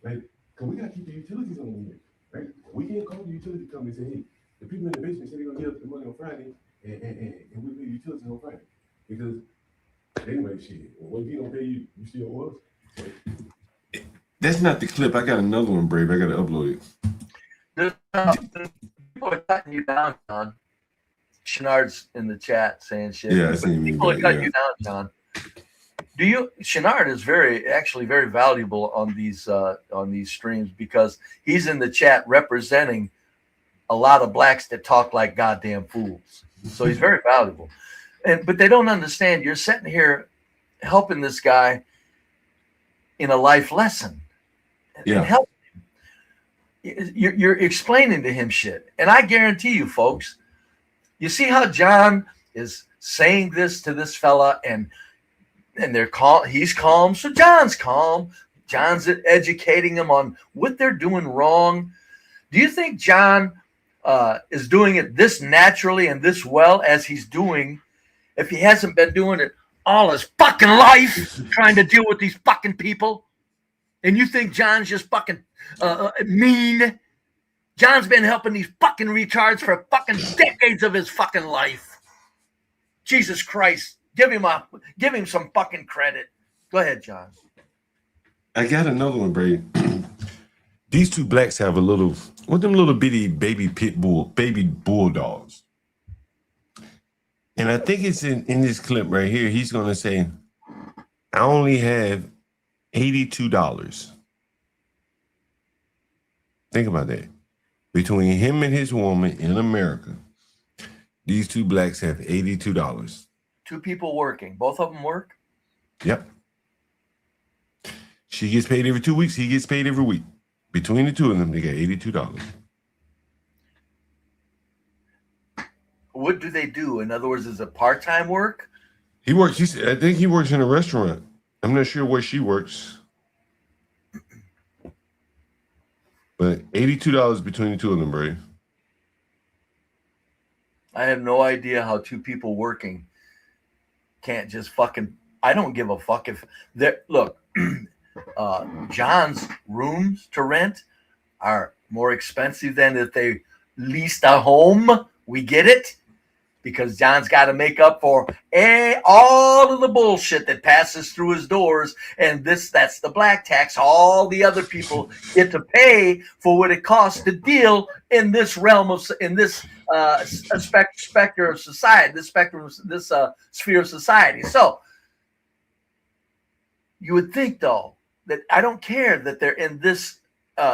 Like, cause we gotta keep the utilities on here, right? We can't call the utility company and say, hey, the people in the basement say they're gonna get up the money on Friday, and we pay utilities on Friday. Because anyway, shit, well, if you don't pay you still owe us. That's not the clip. I got another one, Brave. I gotta upload it. People are cutting you down, John. Chenard's in the chat saying shit. Yeah, I see me. People are cutting you down, John. Chenard is actually very valuable on these streams because he's in the chat representing a lot of blacks that talk like goddamn fools. So he's very valuable. But they don't understand. You're sitting here helping this guy in a life lesson. Yeah. And helping him. You're explaining to him shit. And I guarantee you, folks, you see how John is saying this to this fella and they're calm. He's calm, so John's calm. John's educating him on what they're doing wrong. Do you think John is doing it this naturally and this well as he's doing if he hasn't been doing it all his fucking life trying to deal with these fucking people? And you think John's just fucking mean? John's been helping these fucking retards for fucking decades of his fucking life. Jesus Christ. Give him some fucking credit. Go ahead, John. I got another one, Brady. These 2 blacks have them little bitty baby bulldogs. And I think it's in this clip right here. He's going to say, I only have $82. Think about that. Between him and his woman in America, these 2 blacks have $82. 2 people working. Both of them work? Yep. She gets paid every 2 weeks. He gets paid every week. Between the 2 of them, they got $82. What do they do? In other words, is it part-time work? He works. I think he works in a restaurant. I'm not sure where she works. But $82 between the 2 of them, Brady. I have no idea how 2 people working can't just fucking. I don't give a fuck if they're. Look, John's rooms to rent are more expensive than if they leased a home. We get it. Because John's got to make up for all of the bullshit that passes through his doors. And that's the black tax. All the other people get to pay for what it costs to deal in this realm in this specter of society, this sphere of society. So you would think, though, that I don't care that they're in this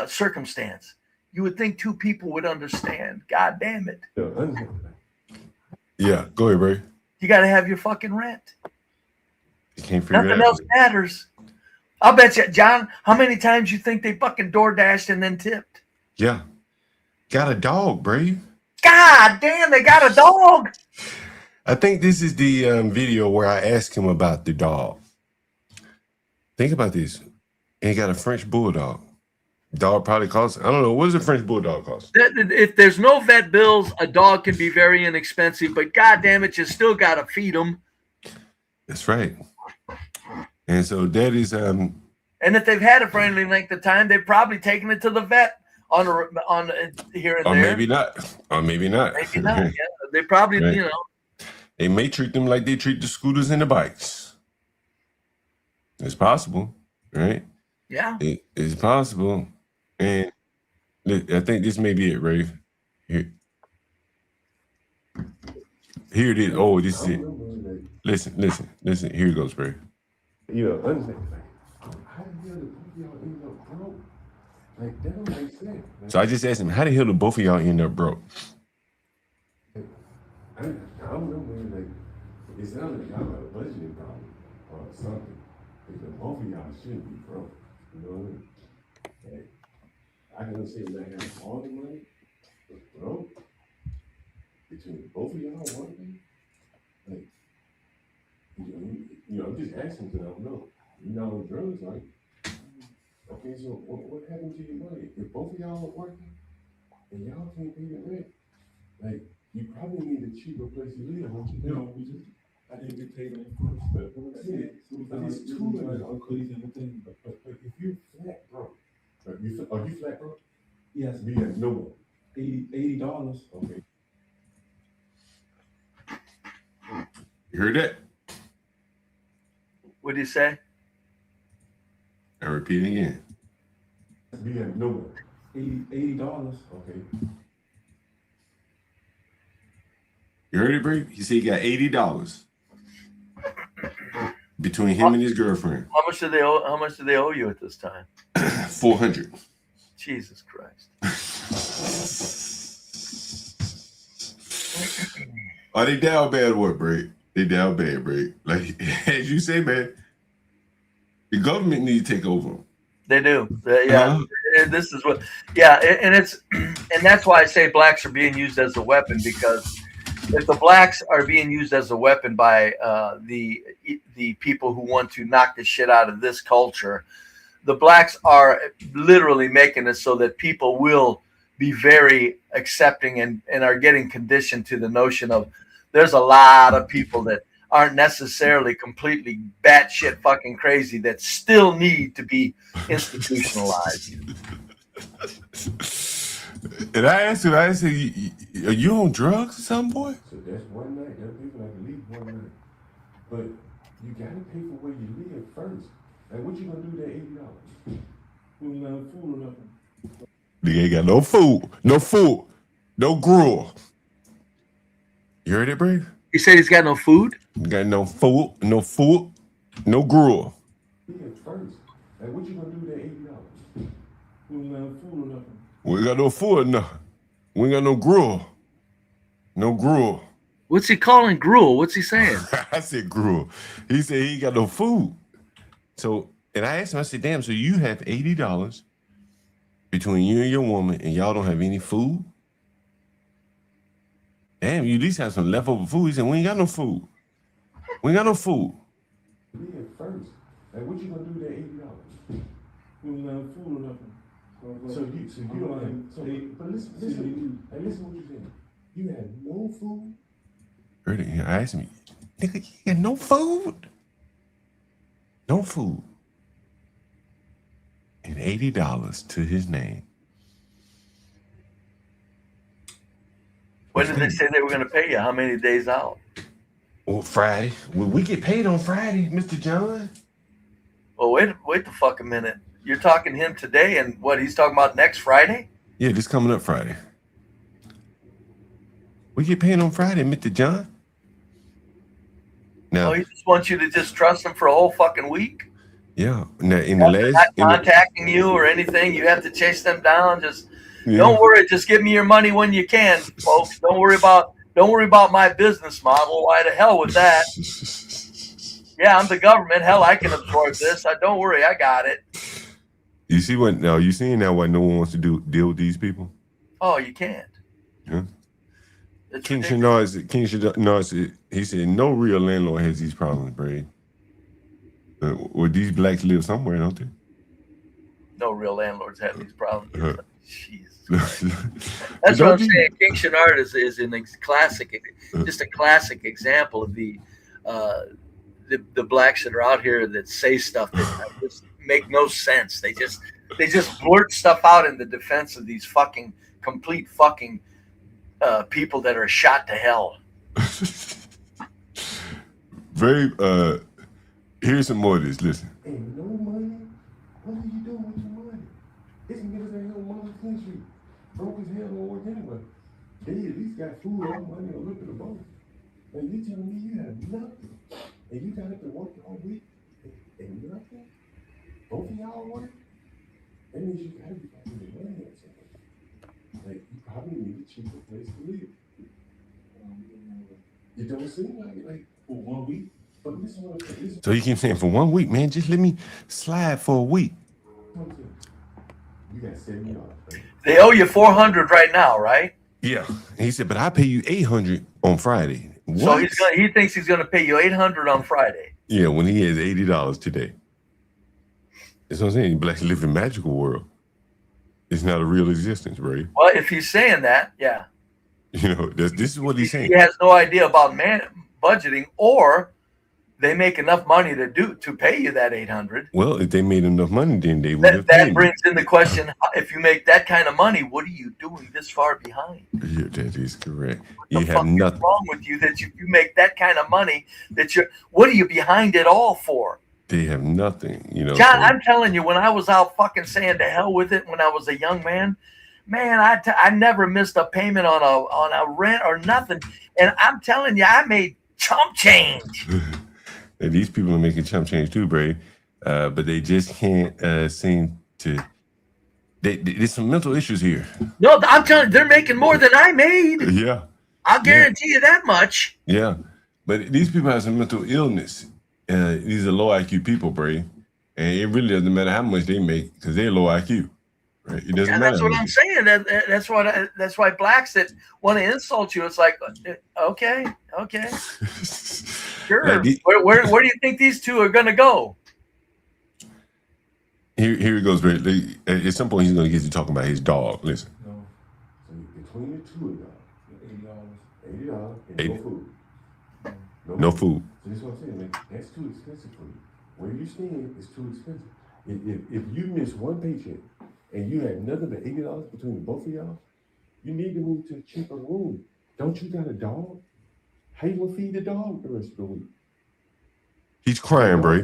circumstance. You would think 2 people would understand. God damn it. Yeah, go ahead, Bray. You got to have your fucking rent. You can't figure Nothing it out. else matters. I'll bet you, John, how many times you think they fucking door dashed and then tipped? Yeah. Got a dog, Bray. God damn, they got a dog. I think this is the video where I asked him about the dog. Think about this. He got a French bulldog. Dog probably costs, I don't know, what does a French bulldog cost? If there's no vet bills, a dog can be very inexpensive, but goddamn it, you still got to feed them. That's right. And so that is and if they've had a friendly length of time, they've probably taken it to the vet on here and or there. maybe not. Or maybe not. Maybe not. Yeah. They probably, Right. you know. They may treat them like they treat the scooters and the bikes. It's possible, right? Yeah. It's possible. And I think this may be it, Ray. Here it is. Oh, this is it. Listen. Here it goes, Ray. You know, understand. How the hell did both of y'all end up broke? Like, that don't make sense. So I just asked him, how the hell did both of y'all end up broke? I don't know, man. Like, it sounded like y'all had a budgeting problem or something. Because both of y'all shouldn't be broke. You know what I mean? Like, I can say that I have all the money, but broke between both of y'all one thing. Like, you know, I'm just asking because I don't know. You're not on drugs, right? Okay, so what happened to your money? If both of y'all are working and y'all can't pay the rent, like, you probably need a cheaper place to live, don't you? No, I didn't get paid on first, but it's too much on crazy and everything. But if you're flat broke, are you flat broke? Yes. We have no more. $80. Okay. You heard that? What did he say? I repeat again. We have no more. $80. Okay. You heard it, Bree? He said he got $80 between him and his girlfriend. How much do they owe? How much do they owe you at this time? $400. Jesus Christ. Are they down bad? What, Bree? They down bad, Bree. Like as you say, man, the government need to take over. They do. Yeah. This is what. Yeah, and that's why I say blacks are being used as a weapon, because if the blacks are being used as a weapon by the people who want to knock the shit out of this culture, the blacks are literally making it so that people will be very accepting and are getting conditioned to the notion of there's a lot of people that aren't necessarily completely batshit fucking crazy that still need to be institutionalized. And I said, are you on drugs or something, boy? So that's one night. There are people that leave one night. But you got to pay for where you live first. Like, what you going to do with that $80? We don't have food or nothing. They ain't got no food. No gruel. You heard it, Brave? He said he's got no food? Got no food, no gruel. First. Like, what you going to do with that $80? We don't have food or nothing. We ain't got no food or nothing. We ain't got no gruel. No gruel. What's he calling gruel? What's he saying? I said gruel. He said he ain't got no food. So, and I asked him, I said, damn, so you have $80 between you and your woman and y'all don't have any food? Damn, you at least have some leftover food. He said, we ain't got no food. We ain't got no food. First. Like, what you gonna do with that $80? We don't have food or nothing. So you don't have, but listen what you're saying. You have no food? I asked me, nigga, you got no food? No food. And $80 to his name. When did they say they were going to pay you? How many days out? Well, Friday. Well, we get paid on Friday, Mr. John. Well, wait the fuck a minute. You're talking to him today, and what, he's talking about next Friday? Yeah, this coming up Friday. We get paid on Friday, Mr. John. Now, he just wants you to just trust him for a whole fucking week? Yeah. Now, in the last... Not contacting you or anything. You have to chase them down. Just don't worry. Just give me your money when you can, folks. Don't worry about my business model. Why the hell with that? Yeah, I'm the government. Hell, I can absorb this. Don't worry. I got it. You see what? Now you seeing now why no one wants to deal with these people? Oh, you can't. Yeah. King Shanard said, he said, no real landlord has these problems, Brad. Well, these blacks live somewhere, don't they? No real landlords have these problems. Jesus Christ. That's what I'm saying. King Shanard is classic, just a classic example of the blacks that are out here that say stuff that just make no sense. They just blurt stuff out in the defense of these fucking complete fucking people that are shot to hell. Very. Here's some more of this. Listen. Ain't no money. What are you doing with your money? It's niggas ain't no money country. Broke as hell don't work anyway. They at least got food or money or a little bit of both. And you telling me you have nothing, and you got to work all week and nothing? Both of y'all work? That means you gotta be making money or something. Like, you probably need a cheaper place to live. It don't seem like for 1 week. But listen what I'm saying. So you keep saying for 1 week, man, just let me slide for a week. You got $70. They owe you $400 right now, right? Yeah. And he said, but I pay you $800 on Friday. What? So he thinks he's gonna pay you $800 on Friday. Yeah, when he has $80 today. That's what I'm saying. Blacks live in a magical world. It's not a real existence, right? Well, if he's saying that, yeah. You know, this is what he's saying. He has no idea about budgeting, or they make enough money to pay you that $800. Well, if they made enough money, then they would have That paid brings in the question: if you make that kind of money, what are you doing this far behind? Yeah, that is correct. What the fuck is wrong with you that you make that kind of money? What are you behind it all for? They have nothing, you know. John, I'm telling you, when I was out fucking saying to hell with it when I was a young man, I never missed a payment on a rent or nothing. And I'm telling you, I made chump change. And these people are making chump change too, Bray. But they just can't seem to. There's some mental issues here. No, I'm telling you, they're making more than I made. Yeah. I'll guarantee you that much. Yeah. But these people have some mental illness. These are low IQ people, Bray. And it really doesn't matter how much they make because they're low IQ. Right? It doesn't matter. That's what I'm saying. That's why blacks that want to insult you, it's like, okay. Sure. Where do you think these two are going to go? Here it goes, Bray. At some point, he's going to get you talking about his dog. Listen. No. So between the two of y'all, $80 and no food. No food. So that's what I'm saying. Like, that's too expensive for you. Where you staying is too expensive. If you miss one paycheck and you had nothing but $80 between the both of y'all, you need to move to a cheaper room. Don't you got a dog? How you gonna feed the dog the rest of the week? He's crying, Bray.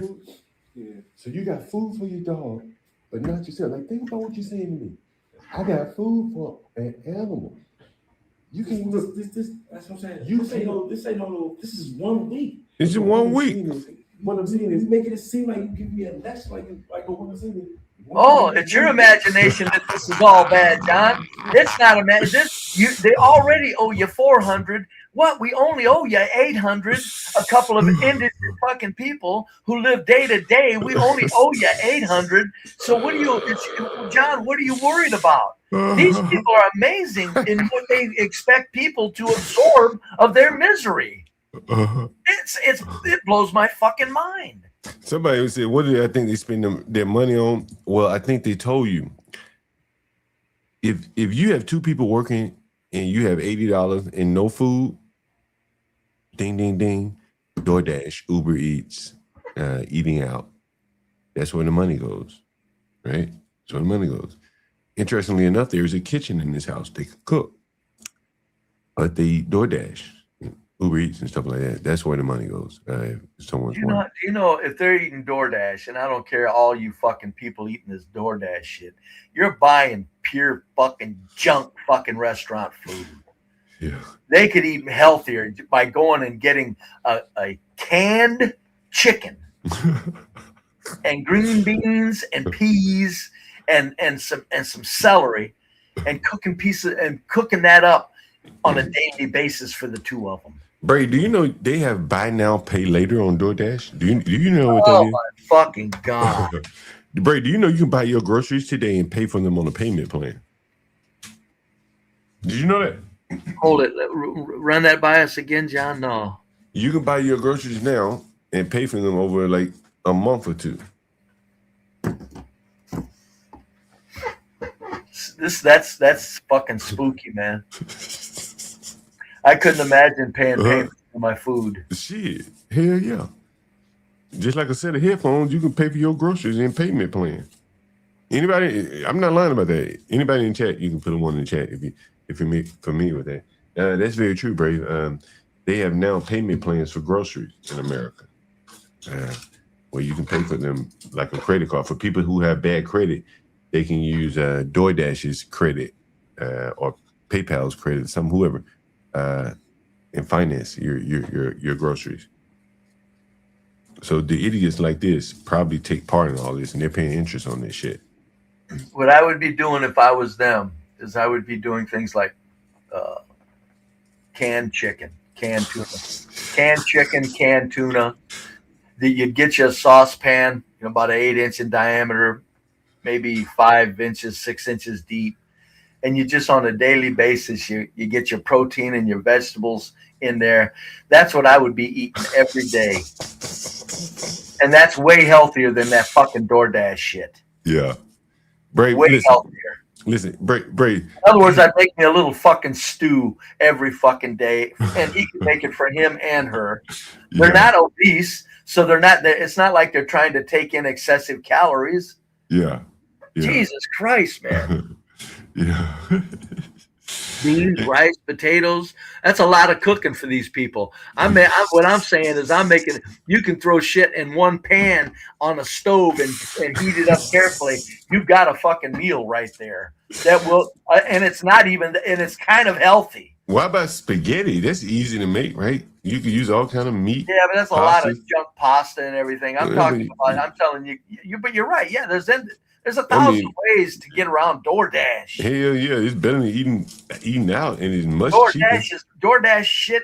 Yeah. So you got food for your dog, but not yourself. Like, think about what you're saying to me. I got food for an animal. You can't look this. That's what I'm saying. This ain't no. This is 1 week. This is 1 week. What I'm saying is making it seem like you give me a less like what I'm saying. Oh, it's your imagination that this is all bad, John. It's not they already owe you $400. What? We only owe you $800. A couple of indigent fucking people who live day to day. We only owe you $800. So John? What are you worried about? These people are amazing in what they expect people to absorb of their misery. It blows my fucking mind. Somebody said, what do I think they spend their money on? Well, I think they told you. If you have two people working and you have $80 and no food, ding, ding, ding, DoorDash, Uber Eats, eating out. That's where the money goes, right? That's where the money goes. Interestingly enough, there's a kitchen in this house. They could cook, but they eat DoorDash, Uber Eats and stuff like that. That's where the money goes. If someone's do you know if they're eating DoorDash, and I don't care all you fucking people eating this DoorDash shit, you're buying pure fucking junk fucking restaurant food. Yeah. They could eat healthier by going and getting a canned chicken and green beans and peas and some celery and cooking that up on a daily basis for the two of them. Bray, do you know they have buy now, pay later on DoorDash? Do you know what that is? Oh my fucking God. Bray, do you know you can buy your groceries today and pay for them on a payment plan? Did you know that? Hold it. Run that by us again, John. No. You can buy your groceries now and pay for them over like a month or two. That's fucking spooky, man. I couldn't imagine paying payment for my food. Shit, hell yeah. Just like a set of headphones, you can pay for your groceries in payment plan. Anybody, I'm not lying about that. Anybody in chat, you can put them on in the chat if you're familiar with that. That's very true, Brave. They have now payment plans for groceries in America, where you can pay for them like a credit card. For people who have bad credit, they can use DoorDash's credit or PayPal's credit, whoever, and finance your groceries. So the idiots like this probably take part in all this, and they're paying interest on this shit. What I would be doing if I was them is I would be doing things like canned chicken, canned tuna, canned chicken, canned tuna. You'd get you a saucepan, about 8 inch in diameter, maybe 5 inches, 6 inches deep. And you just on a daily basis, you get your protein and your vegetables in there. That's what I would be eating every day. And that's way healthier than that fucking DoorDash shit. Yeah. Brave, way healthier. Listen, Brave. In other words, I'd make me a little fucking stew every fucking day, and he can make it for him and her. They're not obese, so it's not like they're trying to take in excessive calories. Yeah. Jesus Christ, man. Yeah. Beans, rice, potatoes. That's a lot of cooking for these people. What I'm saying is you can throw shit in one pan on a stove and heat it up carefully. You've got a fucking meal right there that will, and it's it's kind of healthy. What about spaghetti? That's easy to make, right? You can use all kind of meat. Yeah, but that's a lot of junk pasta and everything. I'm telling you, but you're right. Yeah, there's 1,000 ways to get around DoorDash. Hell yeah, it's better than eating out, and it's much cheaper. DoorDash shit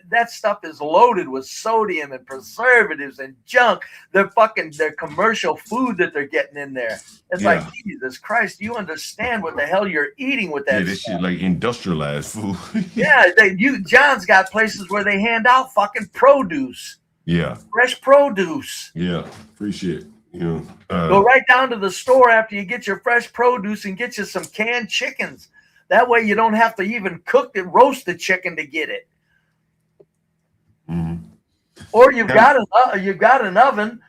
that stuff is loaded with sodium and preservatives and junk. Their commercial food that they're getting in there. It's like, Jesus Christ, do you understand what the hell you're eating with that? Yeah, this shit like industrialized food. Yeah, John's got places where they hand out fucking produce. Yeah. Fresh produce. Yeah, free shit. Go right down to the store after you get your fresh produce and get you some canned chickens. That way you don't have to even roast the chicken to get it. Mm-hmm. Or you've got an oven.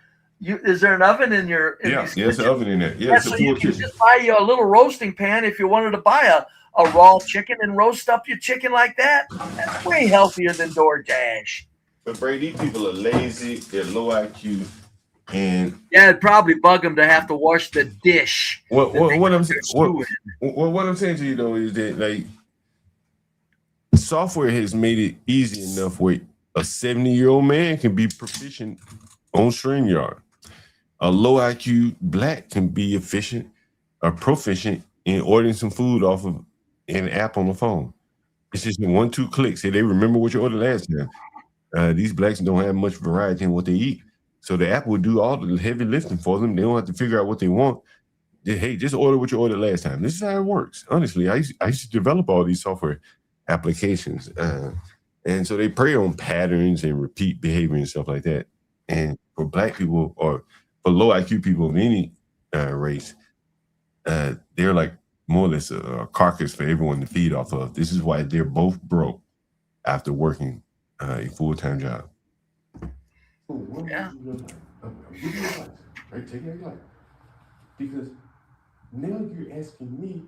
Is there an oven in your? There's an oven in there. Yeah, so you can just buy you a little roasting pan if you wanted to buy a raw chicken and roast up your chicken like that. That's way healthier than DoorDash. But Brady, these people are lazy. They're low IQ. And it'd probably bug them to have to wash the dish. What I'm saying to you though is that like software has made it easy enough where a 70-year-old man can be proficient on StreamYard. A low IQ black can be proficient in ordering some food off of an app on the phone. It's just 1-2 clicks. Hey, they remember what you ordered last time. These blacks don't have much variety in what they eat. So the app will do all the heavy lifting for them. They don't have to figure out what they want. Hey, just order what you ordered last time. This is how it works. Honestly, I used to develop all these software applications. And so they prey on patterns and repeat behavior and stuff like that. And for black people or for low IQ people of any race, they're like more or less a carcass for everyone to feed off of. This is why they're both broke after working a full-time job. Yeah. Right, take your life. Because now you're asking me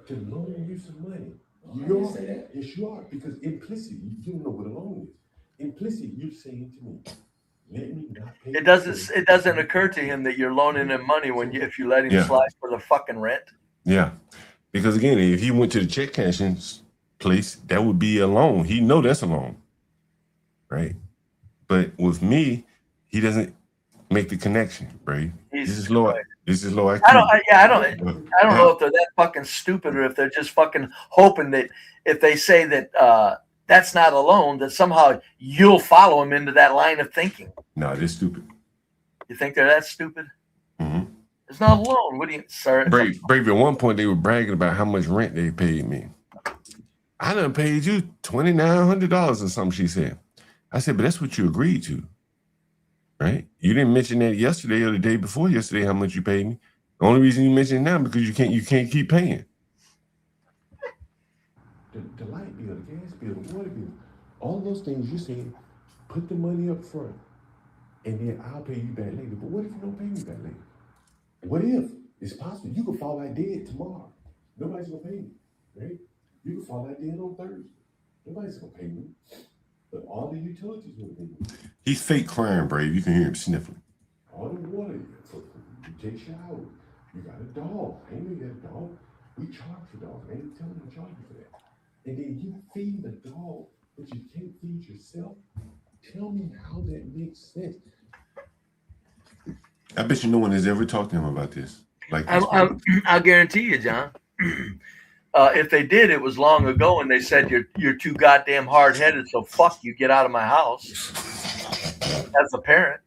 to loan you some money. You don't say that? Yes, you are. Because implicit, you don't know what a loan is. Implicit, you're saying to me, let me not pay. It doesn't occur to him that you're loaning him money if you let him slide for the fucking rent. Yeah. Because again, if he went to the check cashing place, that would be a loan. He know that's a loan. Right? But with me, he doesn't make the connection, right? This is low IQ. I don't know if they're that fucking stupid or if they're just fucking hoping that if they say that that's not a loan, that somehow you'll follow them into that line of thinking. No, they're stupid. You think they're that stupid? Mm-hmm. It's not a loan. What do you, sir? Brave, at one point, they were bragging about how much rent they paid me. I done paid you $2,900 or something, she said. I said, but that's what you agreed to, right? You didn't mention that yesterday or the day before yesterday how much you paid me. The only reason you mention it now because you can't keep paying. The light bill, the gas bill, the water bill, all those things you said, put the money up front, and then I'll pay you back later. But what if you don't pay me back later? What if? It's possible you could fall out dead tomorrow. Nobody's gonna pay me, right? You could fall out dead on Thursday. Nobody's gonna pay me. But all the utilities will pay me. He's fake crying, Brave. You can hear him sniffling. All the water, you take showers. You got a dog. I ain't know you had a dog. We charge for dogs. I ain't telling you to charge you for that. And then you feed the dog, but you can't feed yourself. Tell me how that makes sense. I bet you no one has ever talked to him about this. Like, I'll guarantee you, John. If they did, it was long ago, and they said you're too goddamn hard headed. So fuck you, get out of my house. As a parent,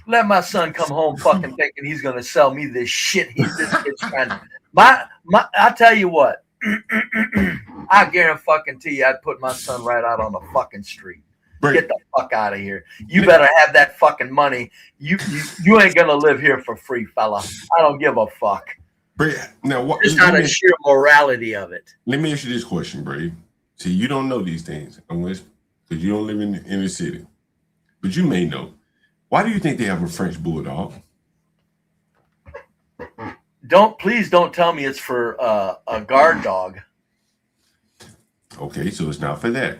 let my son come home fucking thinking he's gonna sell me this shit. This kid's trying to. I tell you what, I guarantee you, I'd put my son right out on the fucking street. Right. Get the fuck out of here. You better have that fucking money. You ain't gonna live here for free, fella. I don't give a fuck. Now, what? It's not a sheer morality of it. Let me ask you this question, Brave. See, you don't know these things unless because you don't live in the inner city, but you may know. Why do you think they have a French bulldog? Please don't tell me it's for a guard dog. Okay, so it's not for that.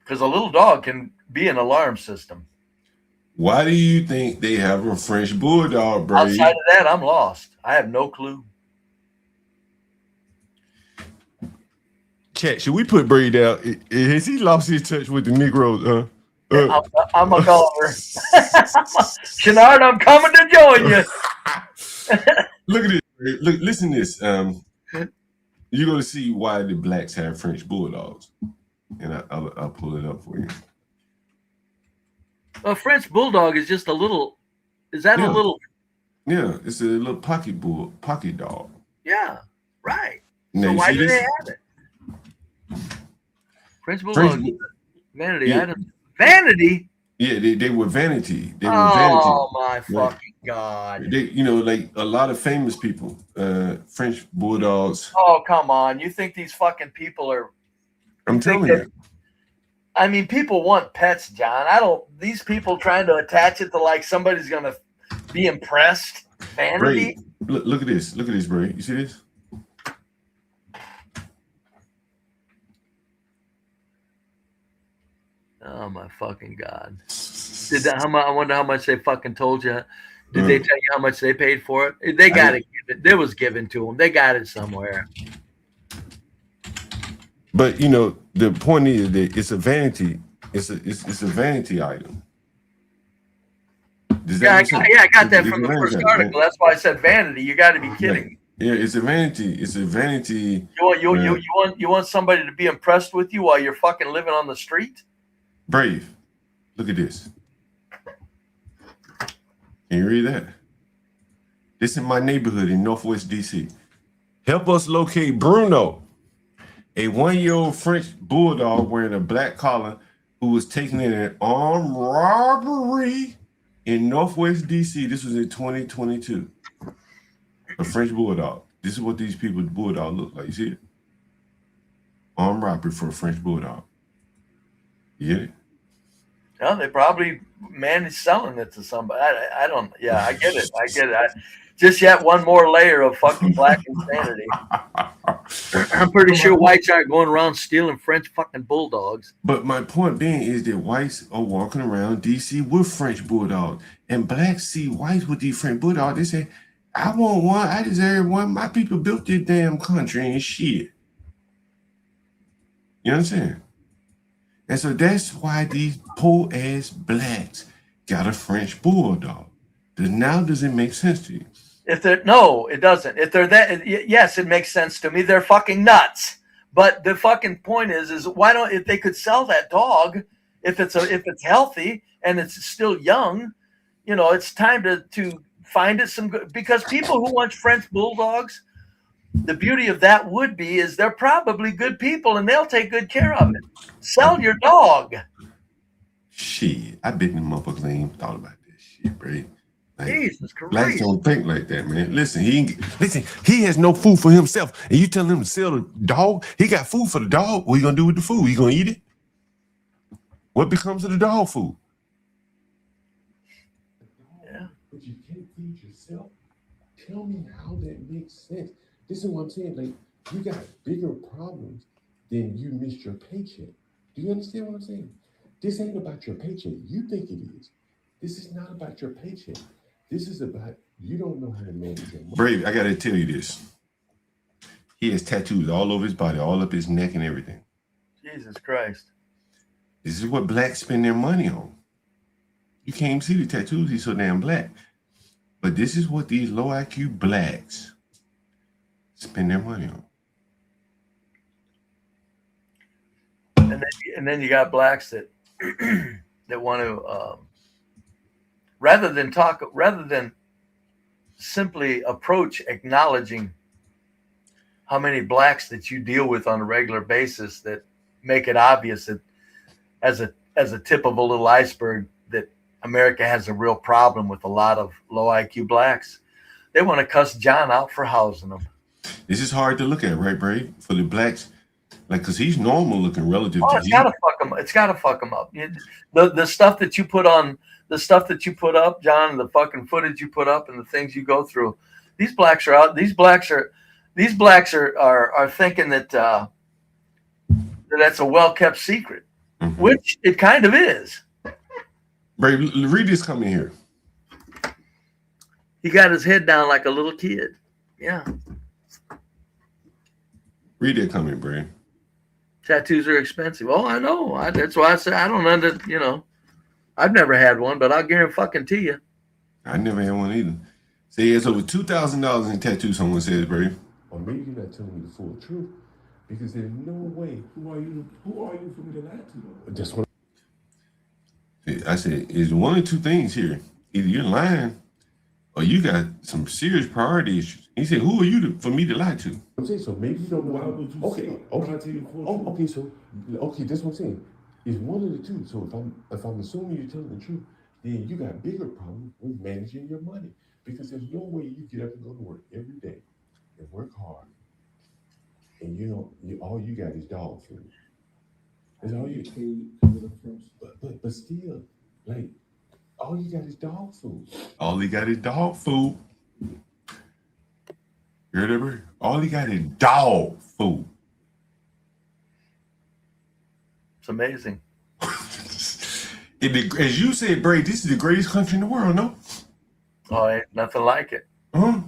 Because a little dog can be an alarm system. Why do you think they have a French bulldog, Brave? Outside of that, I'm lost. I have no clue. Chat, should we put Brave out? Has he lost his touch with the Negroes? I'm a caller. Shenard, I'm coming to join you. Look at this. Look, listen to this. You're going to see why the blacks have French bulldogs. And I'll pull it up for you. A French bulldog is just a little. Is that a little? Yeah, it's a little pocket dog. Yeah, right. Now, so why do they have it? French bulldog, vanity item. Vanity. Yeah, they were vanity. They were vanity. My fucking God. They, like a lot of famous people, French bulldogs. Oh, come on. You think these fucking people are. I'm telling you. I mean, people want pets, John. These people trying to attach it to like somebody's going to be impressed. Vanity. Bray, look at this. Look at this, Bray. You see this? Oh, my fucking God. I wonder how much they fucking told you. Did they tell you how much they paid for it? They got it. It was given to them. They got it somewhere. But the point is that it's a vanity. It's a vanity item. I got that from the first article. That's why I said vanity. You got to be kidding. Yeah, it's a vanity. It's a vanity. You want somebody to be impressed with you while you're fucking living on the street? Brave. Look at this. Can you read that? This is my neighborhood in Northwest DC. Help us locate Bruno, a 1-year-old French bulldog wearing a black collar who was taken in an armed robbery in Northwest DC. This was in 2022. A French bulldog. This is what these people's bulldog look like. You see it? Armed robbery for a French bulldog. You get it? No, they probably managed selling it to somebody. I don't. Yeah, I get it. Just yet one more layer of fucking black insanity. I'm pretty sure whites aren't going around stealing French fucking bulldogs. But my point being is that whites are walking around DC with French bulldogs, and blacks see whites with these French bulldogs. They say, "I want one. I deserve one. My people built this damn country and shit." You know what I'm saying? And so that's why these poor ass blacks got a French bulldog. Does it make sense to you? No, it doesn't. If they're that, yes, it makes sense to me. They're fucking nuts. But the fucking point is why don't, if they could sell that dog, if it's healthy and it's still young, it's time to find it some good, because people who want French bulldogs the beauty of that would be is they're probably good people and they'll take good care of it. Sell your dog. Shit, I bet them motherfuckers ain't even thought about that shit, bro. Like, Jesus blacks Christ. don't think like that, man. Listen, he has no food for himself, and you tell him to sell the dog. He got food for the dog. What are you gonna do with the food? You gonna eat it? What becomes of the dog food? Yeah. But you can't feed yourself. Tell me how that makes sense. This is what I'm saying. Like, you got bigger problems than you missed your paycheck. Do you understand what I'm saying? This ain't about your paycheck. You think it is. This is not about your paycheck. This is about you don't know how to manage your money. Brave, I gotta tell you this. He has tattoos all over his body, all up his neck and everything. Jesus Christ. This is what blacks spend their money on. You can't even see the tattoos. He's so damn black. But this is what these low IQ blacks spend their money on. And then you got blacks that that want to rather than simply approach acknowledging how many blacks that you deal with on a regular basis that make it obvious that as a tip of a little iceberg that America has a real problem with a lot of low IQ blacks. They want to cuss John out for housing them. This is hard to look at, right, Brave? For the blacks, like, because he's normal looking relative to it's gotta fuck them. It's gotta fuck them up. The stuff that you put on, the stuff that you put up, John, the fucking footage you put up, and the things you go through. These blacks are out. These blacks are thinking that that's a well kept secret, which it kind of is. Brave, read this coming here. He got his head down like a little kid. Yeah. Read that coming, Brave. Tattoos are expensive. Oh, I know. That's why I say I don't under. I've never had one, but I'll guarantee you. I never had one either. Say he has over $2,000 in tattoos. Someone says, Brave. Or maybe you're not telling me the full truth, because there's no way. Who are you for me to lie to? That's what I said. It's one or two things here. Either you're lying, or you got some serious priority issues. He said, "Who are you for me to lie to?" I'm saying, so maybe you don't know. Why would you okay, that's what I'm saying. It's one of the two. So if I'm assuming you're telling the truth, then you got bigger problems with managing your money, because there's no way you get up and go to work every day and work hard, and all you got is dog food. That's all you but still, like, all you got is dog food. All he got is dog food. You heard that? All he got is dog food. It's amazing. As you said, Bray, this is the greatest country in the world, no? Oh, ain't nothing like it. Huh?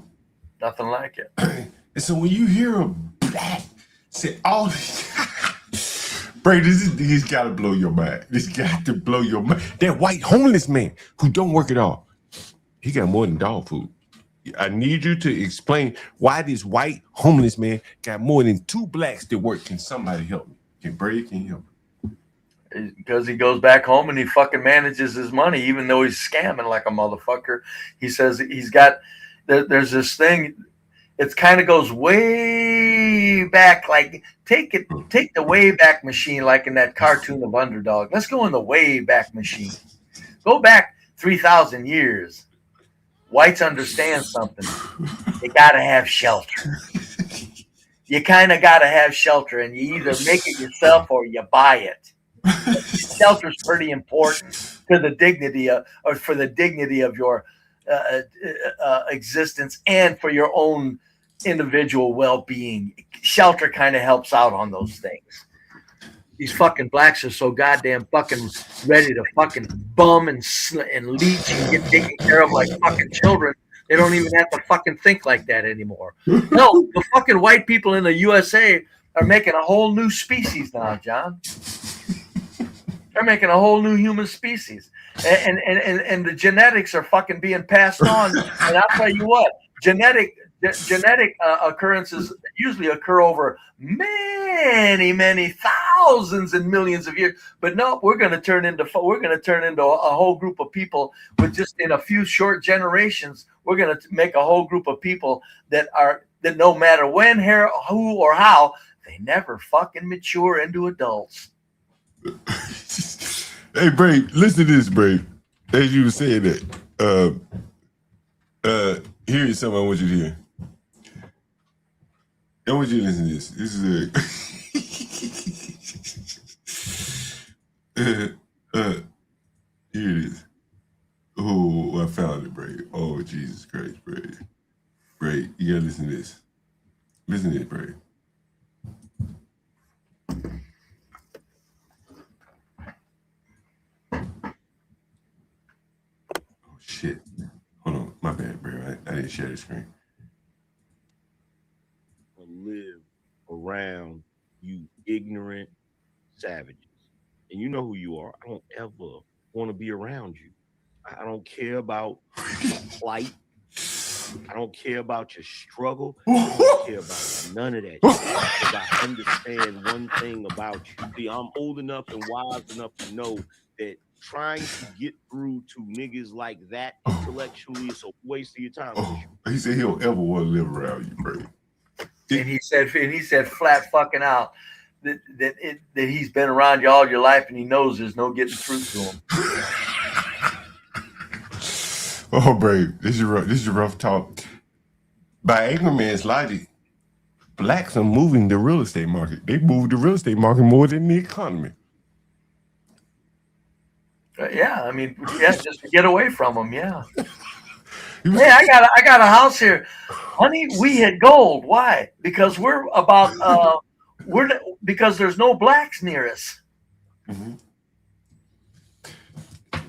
Nothing like it. And so when you hear a black say all Bray, this got to blow your mind. This got to blow your mind. That white homeless man who don't work at all, he got more than dog food. I need you to explain why this white homeless man got more than two blacks that work. Can somebody help me? Can you help me? Because he goes back home and he fucking manages his money, even though he's scamming like a motherfucker. He says he's got, there's this thing, it kind of goes way back, like take the way back machine, like in that cartoon of Underdog. Let's go in the way back machine. Go back 3,000 years. Whites understand something. You gotta have shelter. You kind of gotta have shelter, and you either make it yourself or you buy it. Shelter's pretty important to the dignity of, or for the dignity of your existence and for your own individual well-being. Shelter kind of helps out on those things. These fucking blacks are so goddamn fucking ready to fucking bum and leech and get taken care of like fucking children. They don't even have to fucking think like that anymore. No, the fucking white people in the USA are making a whole new species now, John. They're making a whole new human species. And the genetics are fucking being passed on. And I'll tell you what, genetic occurrences usually occur over many thousands and millions of years. But no, we're going to turn into a whole group of people with just in a few short generations. We're going to make a whole group of people that are that no matter when, who, or how, they never fucking mature into adults. Hey, Brave, listen to this, Brave. As you were saying that, here is something I want you to hear. I want you to listen to this. This is here it is. Oh, I found it, Brave. Oh, Jesus Christ, Brave. Brave, you gotta listen to this. Listen to this, Brave. Oh, shit. Hold on. My bad, Brave. I didn't share the screen. Live around you ignorant savages. And you know who you are. I don't ever want to be around you. I don't care about your plight. I don't care about your struggle. I don't care about none of that. Because I understand one thing about you. See, I'm old enough and wise enough to know that trying to get through to niggas like that intellectually is a waste of your time. He said he don't ever want to live around you, Brave. And he said flat fucking out that he's been around you all your life and he knows there's no getting through to him. Oh, Brave, this is rough talk. By angry man's logic, blacks are moving the real estate market. They move the real estate market more than the economy. Yeah, I mean, yeah, just to get away from them. Yeah. Hey, I got a house here, honey. We hit gold. Why? Because we're about because there's no blacks near us. Mm-hmm.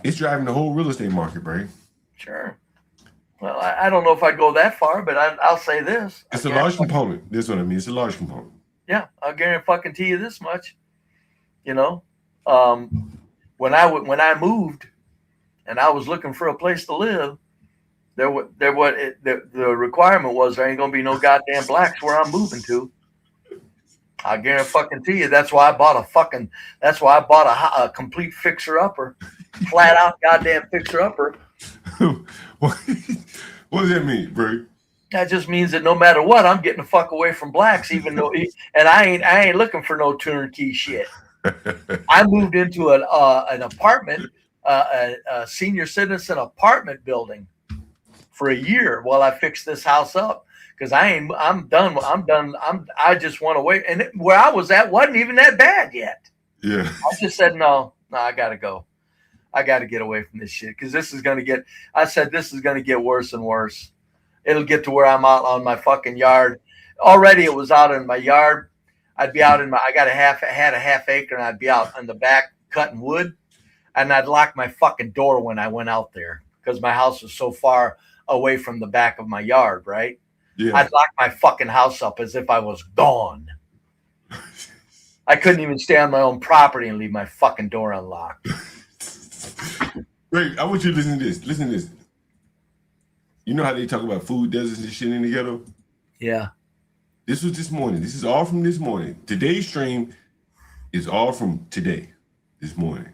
It's driving the whole real estate market, Brave. Sure. Well, I don't know if I'd go that far, but I'll say this. It's a large component. That's what I mean. It's a large component. Yeah, I'll guarantee you this much. You know, when I moved, and I was looking for a place to live, the requirement was there ain't gonna be no goddamn blacks where I'm moving to. I guarantee you that's why I bought a complete fixer upper, flat out goddamn fixer upper. What does that mean, bro? That just means that no matter what, I'm getting the fuck away from blacks, even though, and I ain't looking for no turnkey shit. I moved into an apartment, a senior citizen apartment building for a year while I fixed this house up because I'm done. I just want away, and where I was at wasn't even that bad yet. Yeah. I just said no, I gotta go. I got to get away from this shit because this is going to get worse and worse. It'll get to where I'm out on my fucking yard. Already it was out in my yard. I'd be out I had a half acre and I'd be out in the back cutting wood and I'd lock my fucking door when I went out there because my house was so far away from the back of my yard, right? Yeah. I'd lock my fucking house up as if I was gone. I couldn't even stay on my own property and leave my fucking door unlocked. Wait, I want you to listen to this. Listen to this. You know how they talk about food deserts and shit in the ghetto? Yeah. This was this morning. This is all from this morning. Today's stream is all from today, this morning.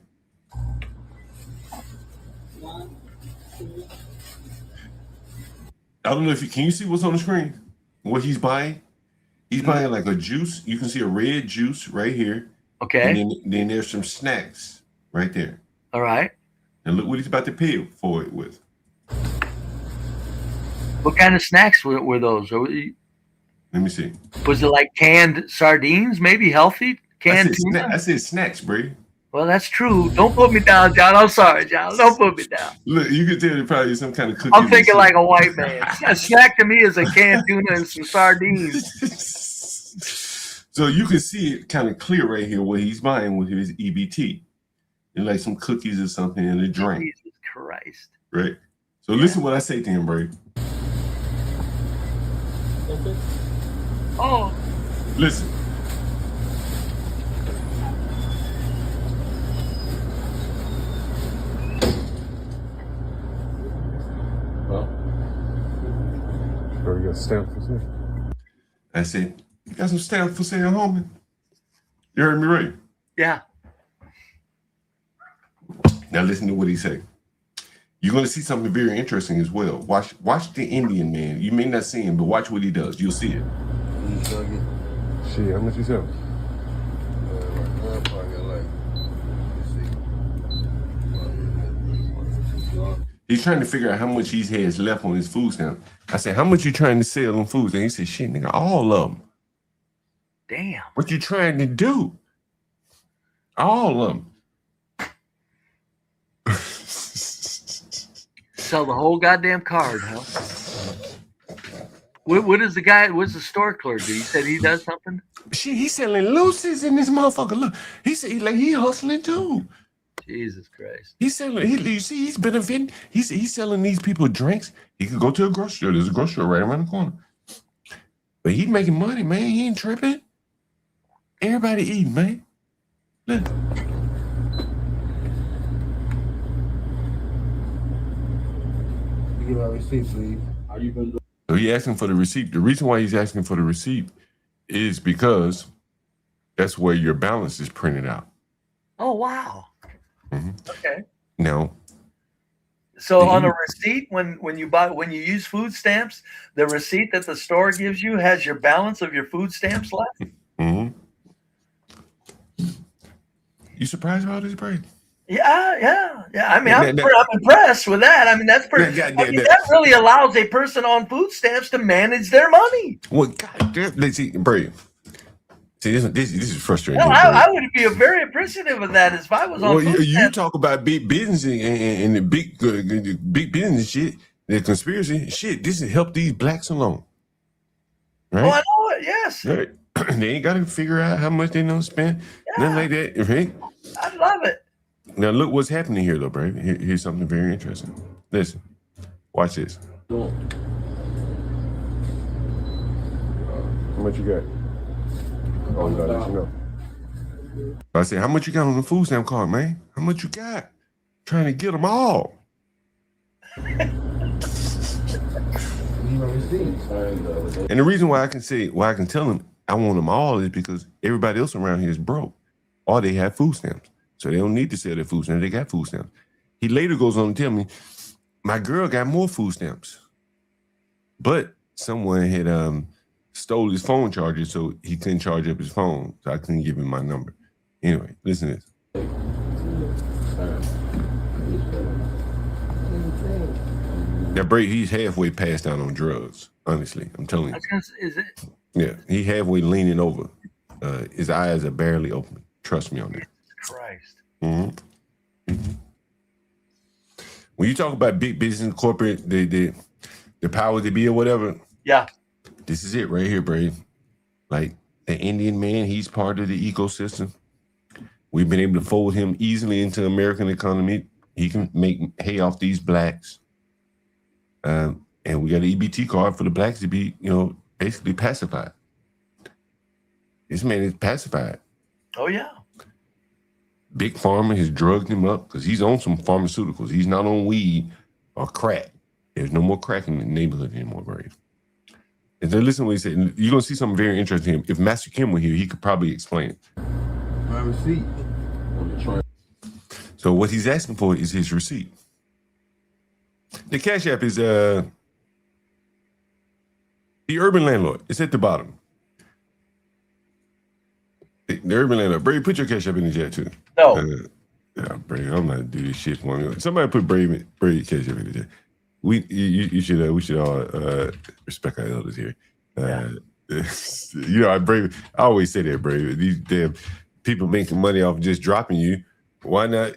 I don't know if can you see what's on the screen? What he's buying? He's buying like a juice. You can see a red juice right here. Okay. And then there's some snacks right there. All right. And look what he's about to pay for it with. What kind of snacks were those? Let me see. Was it like canned sardines? Maybe healthy? Canned tuna? I said snacks, Brady. Well, that's true. Don't put me down, John. I'm sorry, John. Don't put me down. Look, you can tell it probably some kind of cookies. I'm thinking like a white man. A snack to me is a canned tuna and some sardines. So you can see it kind of clear right here what he's buying with his EBT. And like some cookies or something and a drink. Jesus Christ. Right. So listen what I say to him, Brady. Okay. Oh. Listen. You got stamp for sale? I said, you got some stamp for sale, homie? You heard me right? Yeah. Now listen to what he said. You're going to see something very interesting as well. Watch the Indian man. You may not see him, but watch what he does. You'll see it. Shit, how much you sell? He's trying to figure out how much he has left on his food stamp. I said, how much you trying to sell on food? And he said, shit, nigga, all of them. Damn. What you trying to do? All of them. Sell the whole goddamn card, huh? What is the guy? What's the store clerk do? You said he does something? Shit, he's selling Lucy's in this motherfucker. Look, he said he hustling too. Jesus Christ. He's selling. You see, he's benefiting. He's selling these people drinks. He could go to a grocery store. There's a grocery store right around the corner. But he's making money, man. He ain't tripping. Everybody eating, man. Look. Give my receipt, please. Are you gonna do? So he asking for the receipt. The reason why he's asking for the receipt is because that's where your balance is printed out. Oh wow. Mm-hmm. Okay. Now, so on a receipt, when you use food stamps, the receipt that the store gives you has your balance of your food stamps left. Mm-hmm. You surprised about this, Brady? Yeah. I mean, I'm impressed with that. I mean, that's pretty. That really allows a person on food stamps to manage their money. Well, God, let's see, Brady. See, this is frustrating. Well, I would be very appreciative of that if I was on. Well, you talk about big business and the big business shit, the conspiracy shit. This has helped these blacks alone, right? Oh, I know it. Yes. Right. They ain't got to figure out how much they don't spend. Yeah. Nothing like that, right? I love it. Now look what's happening here, though, Brady. Here's something very interesting. Listen, watch this. How much you got? Oh, you gotta let you know. I said, how much you got on the food stamp card, man? How much you got? Trying to get them all. And the reason why I can tell them I want them all is because everybody else around here is broke, or they have food stamps, so they don't need to sell their food stamps. They got food stamps. He later goes on to tell me, my girl got more food stamps, but someone had stole his phone charger, so he couldn't charge up his phone, so I couldn't give him my number. Anyway, listen to this. Now, Brady, he's halfway passed out on drugs. Honestly, I'm telling you. Is it? Yeah, he halfway leaning over. His eyes are barely open. Trust me on that. Christ. Mm-hmm. Mm-hmm. When you talk about big business, corporate, the power to be or whatever. Yeah. This is it right here, Brady. Like the Indian man, he's part of the ecosystem. We've been able to fold him easily into the American economy. He can make hay off these blacks. And we got an EBT card for the blacks to be, basically pacified. This man is pacified. Oh, yeah. Big Pharma has drugged him up because he's on some pharmaceuticals. He's not on weed or crack. There's no more crack in the neighborhood anymore, Brady. And then listen to what he said. You're going to see something very interesting. If Master Kim were here, he could probably explain it. My receipt. So what he's asking for is his receipt. The Cash App is the Urban Landlord. It's at the bottom. The Urban Landlord. Brady, put your Cash App in the chat too. No. Yeah, Brady, I'm not do this shit for me. Somebody put Brady Cash App in the chat. We should all respect our elders here. I always say that, Brady. These damn people making money off just dropping you. Why not,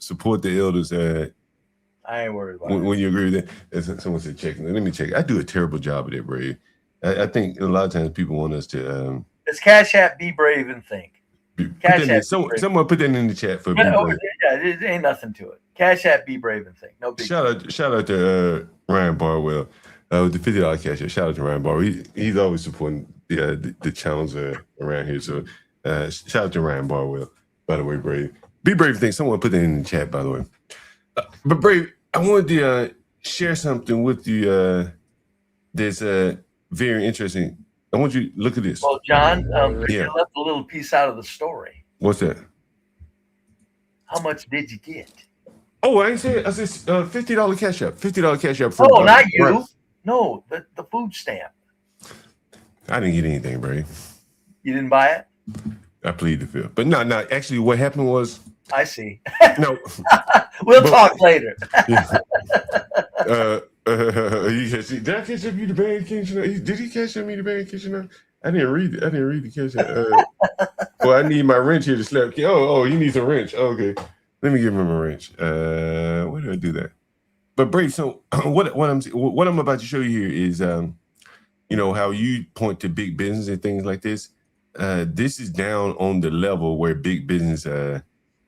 support the elders? I ain't worried about it. When you agree with that, someone said check. Let me check. I do a terrible job of that, Brady. I think a lot of times people want us to. It's Cash App. Be brave and think. Someone put that in the chat for me. Yeah, it ain't nothing to it. Cash App. Be brave and think. No big. Shout out to Ryan Barwell with the $50 Cash App. Shout out to Ryan Barwell. He's always supporting the channels around here. So shout out to Ryan Barwell. By the way, Brave. Be brave and think. Someone put that in the chat. By the way. But Brave, I wanted to share something with you that's very interesting. I want you to look at this. Well, John, you left a little piece out of the story. What's that? How much did you get? Oh, I ain't said. I said $50 cash up. $50 cash up for. Oh, not you. Right. No, the food stamp. I didn't get anything, Bray. You didn't buy it? I plead the fifth. But no. Actually, what happened was. I see. No. We'll talk later. Did I catch up you the band kitchen? Did he catch up me the band kitchen? I didn't read it. I didn't read the catch. Well, I need my wrench here to slap. Oh, you need some wrench. Oh, okay. Let me give him a wrench. Where do I do that? But Brave, so what I'm about to show you here is how you point to big business and things like this. This is down on the level where big business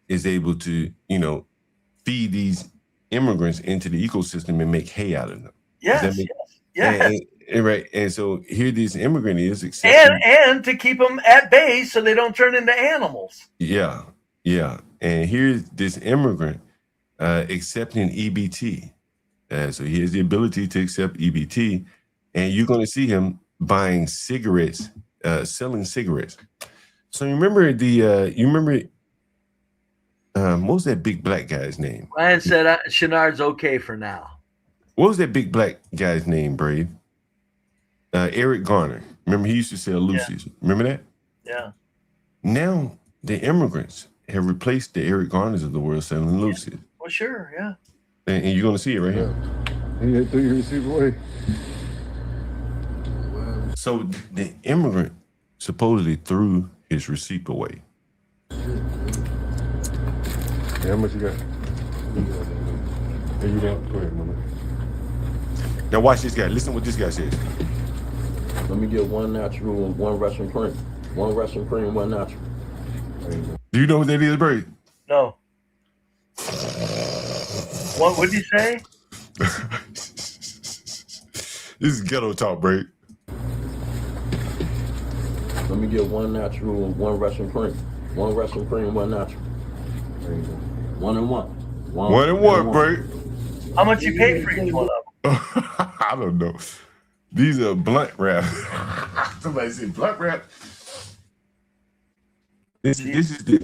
is able to, feed these immigrants into the ecosystem and make hay out of them. Yes. Right. And so here this immigrant is and to keep them at bay so they don't turn into animals. Yeah. And here's this immigrant accepting EBT. So he has the ability to accept EBT, and you're going to see him buying cigarettes, selling cigarettes. So you remember what was that big black guy's name? Ryan said Chenard's okay for now. What was that big black guy's name, Brave? Eric Garner. Remember, he used to sell Lucy's. Yeah. Remember that? Yeah. Now the immigrants have replaced the Eric Garners of the world selling Lucy's. Well, sure, yeah. And you're going to see it right here. He threw your receipt away. So the immigrant supposedly threw his receipt away. How much you got? Here you go. Go ahead, mama. Now watch this guy. Listen to what this guy says. Let me get one natural and one Russian cream. One Russian cream, one natural. Do you know what that is, Brady? No. What would you say? This is ghetto talk, Brady. Let me get one natural and one Russian cream. One Russian cream, one natural. One and one. One and one, Brady. How much you pay for each one of them? I don't know. These are blunt wrap. Somebody said blunt wrap. This is the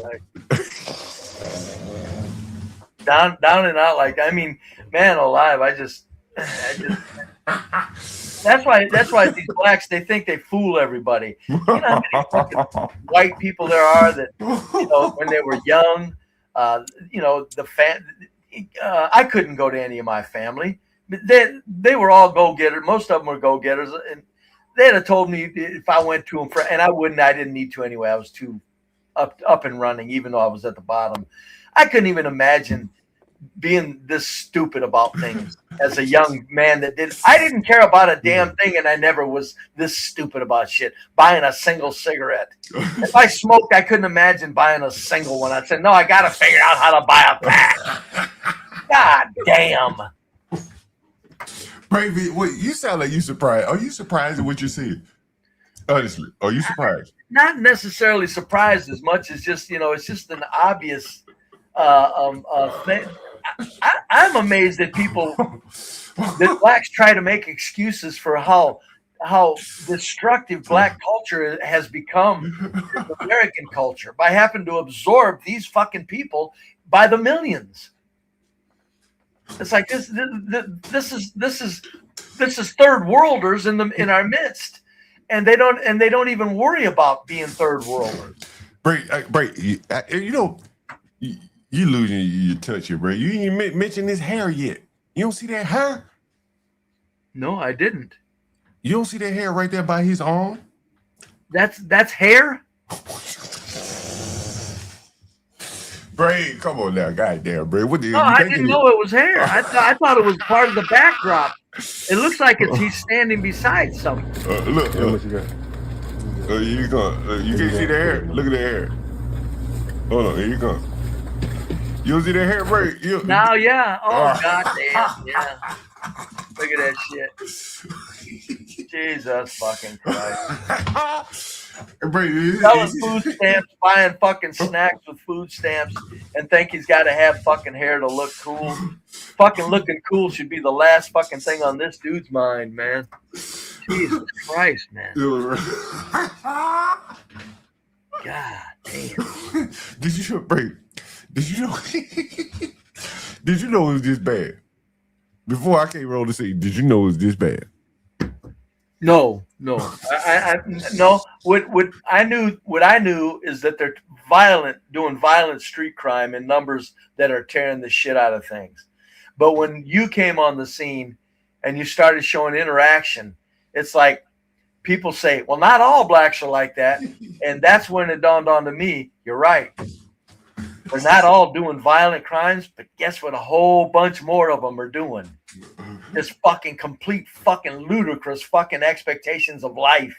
down and out. Like, I mean, man alive, I just that's why these blacks, they think they fool everybody. You know how many fucking white people there are that, when they were young, I couldn't go to any of my family. They were all go-getters. Most of them were go-getters, and they'd have told me if I went to them and I wouldn't. I didn't need to anyway. I was too up and running, even though I was at the bottom. I couldn't even imagine being this stupid about things as a young man I didn't care about a damn thing, and I never was this stupid about shit. Buying a single cigarette. If I smoked, I couldn't imagine buying a single one. I said, no, I got to figure out how to buy a pack. God damn. Bravey, wait, you sound like you surprised. Are you surprised at what you're seeing? Honestly, are you surprised? Not necessarily surprised as much as just, it's just an obvious thing. I'm amazed that that blacks try to make excuses for how destructive black culture has become American culture by having to absorb these fucking people by the millions. It's like this is third worlders in our midst, and they don't even worry about being third worlders. You losing your touch here, bro. You ain't even mentioned his hair yet. You don't see that hair? No, I didn't. You don't see that hair right there by his arm? That's hair? Bray, come on now, goddamn, Bray. No, I didn't know it was hair. I thought it was part of the backdrop. It looks like he's standing beside something. Look. You can't see the hair. Look at the hair. Hold on, here you go. You don't see the hair, Bray? Now, yeah. Oh, goddamn, yeah. Look at that shit. Jesus fucking Christ. Selling food stamps, buying fucking snacks with food stamps, and think he's got to have fucking hair to look cool. Fucking looking cool should be the last fucking thing on this dude's mind, man. Jesus Christ, man. God damn. Did you know Did you know it was this bad? Before I came roll to say, did you know it was this bad? No. No. What I knew is that they're doing violent street crime in numbers that are tearing the shit out of things. But when you came on the scene and you started showing interaction, it's like people say, well, not all blacks are like that. And that's when it dawned on to me, you're right. They're not all doing violent crimes, but guess what? A whole bunch more of them are doing. Just fucking complete fucking ludicrous fucking expectations of life.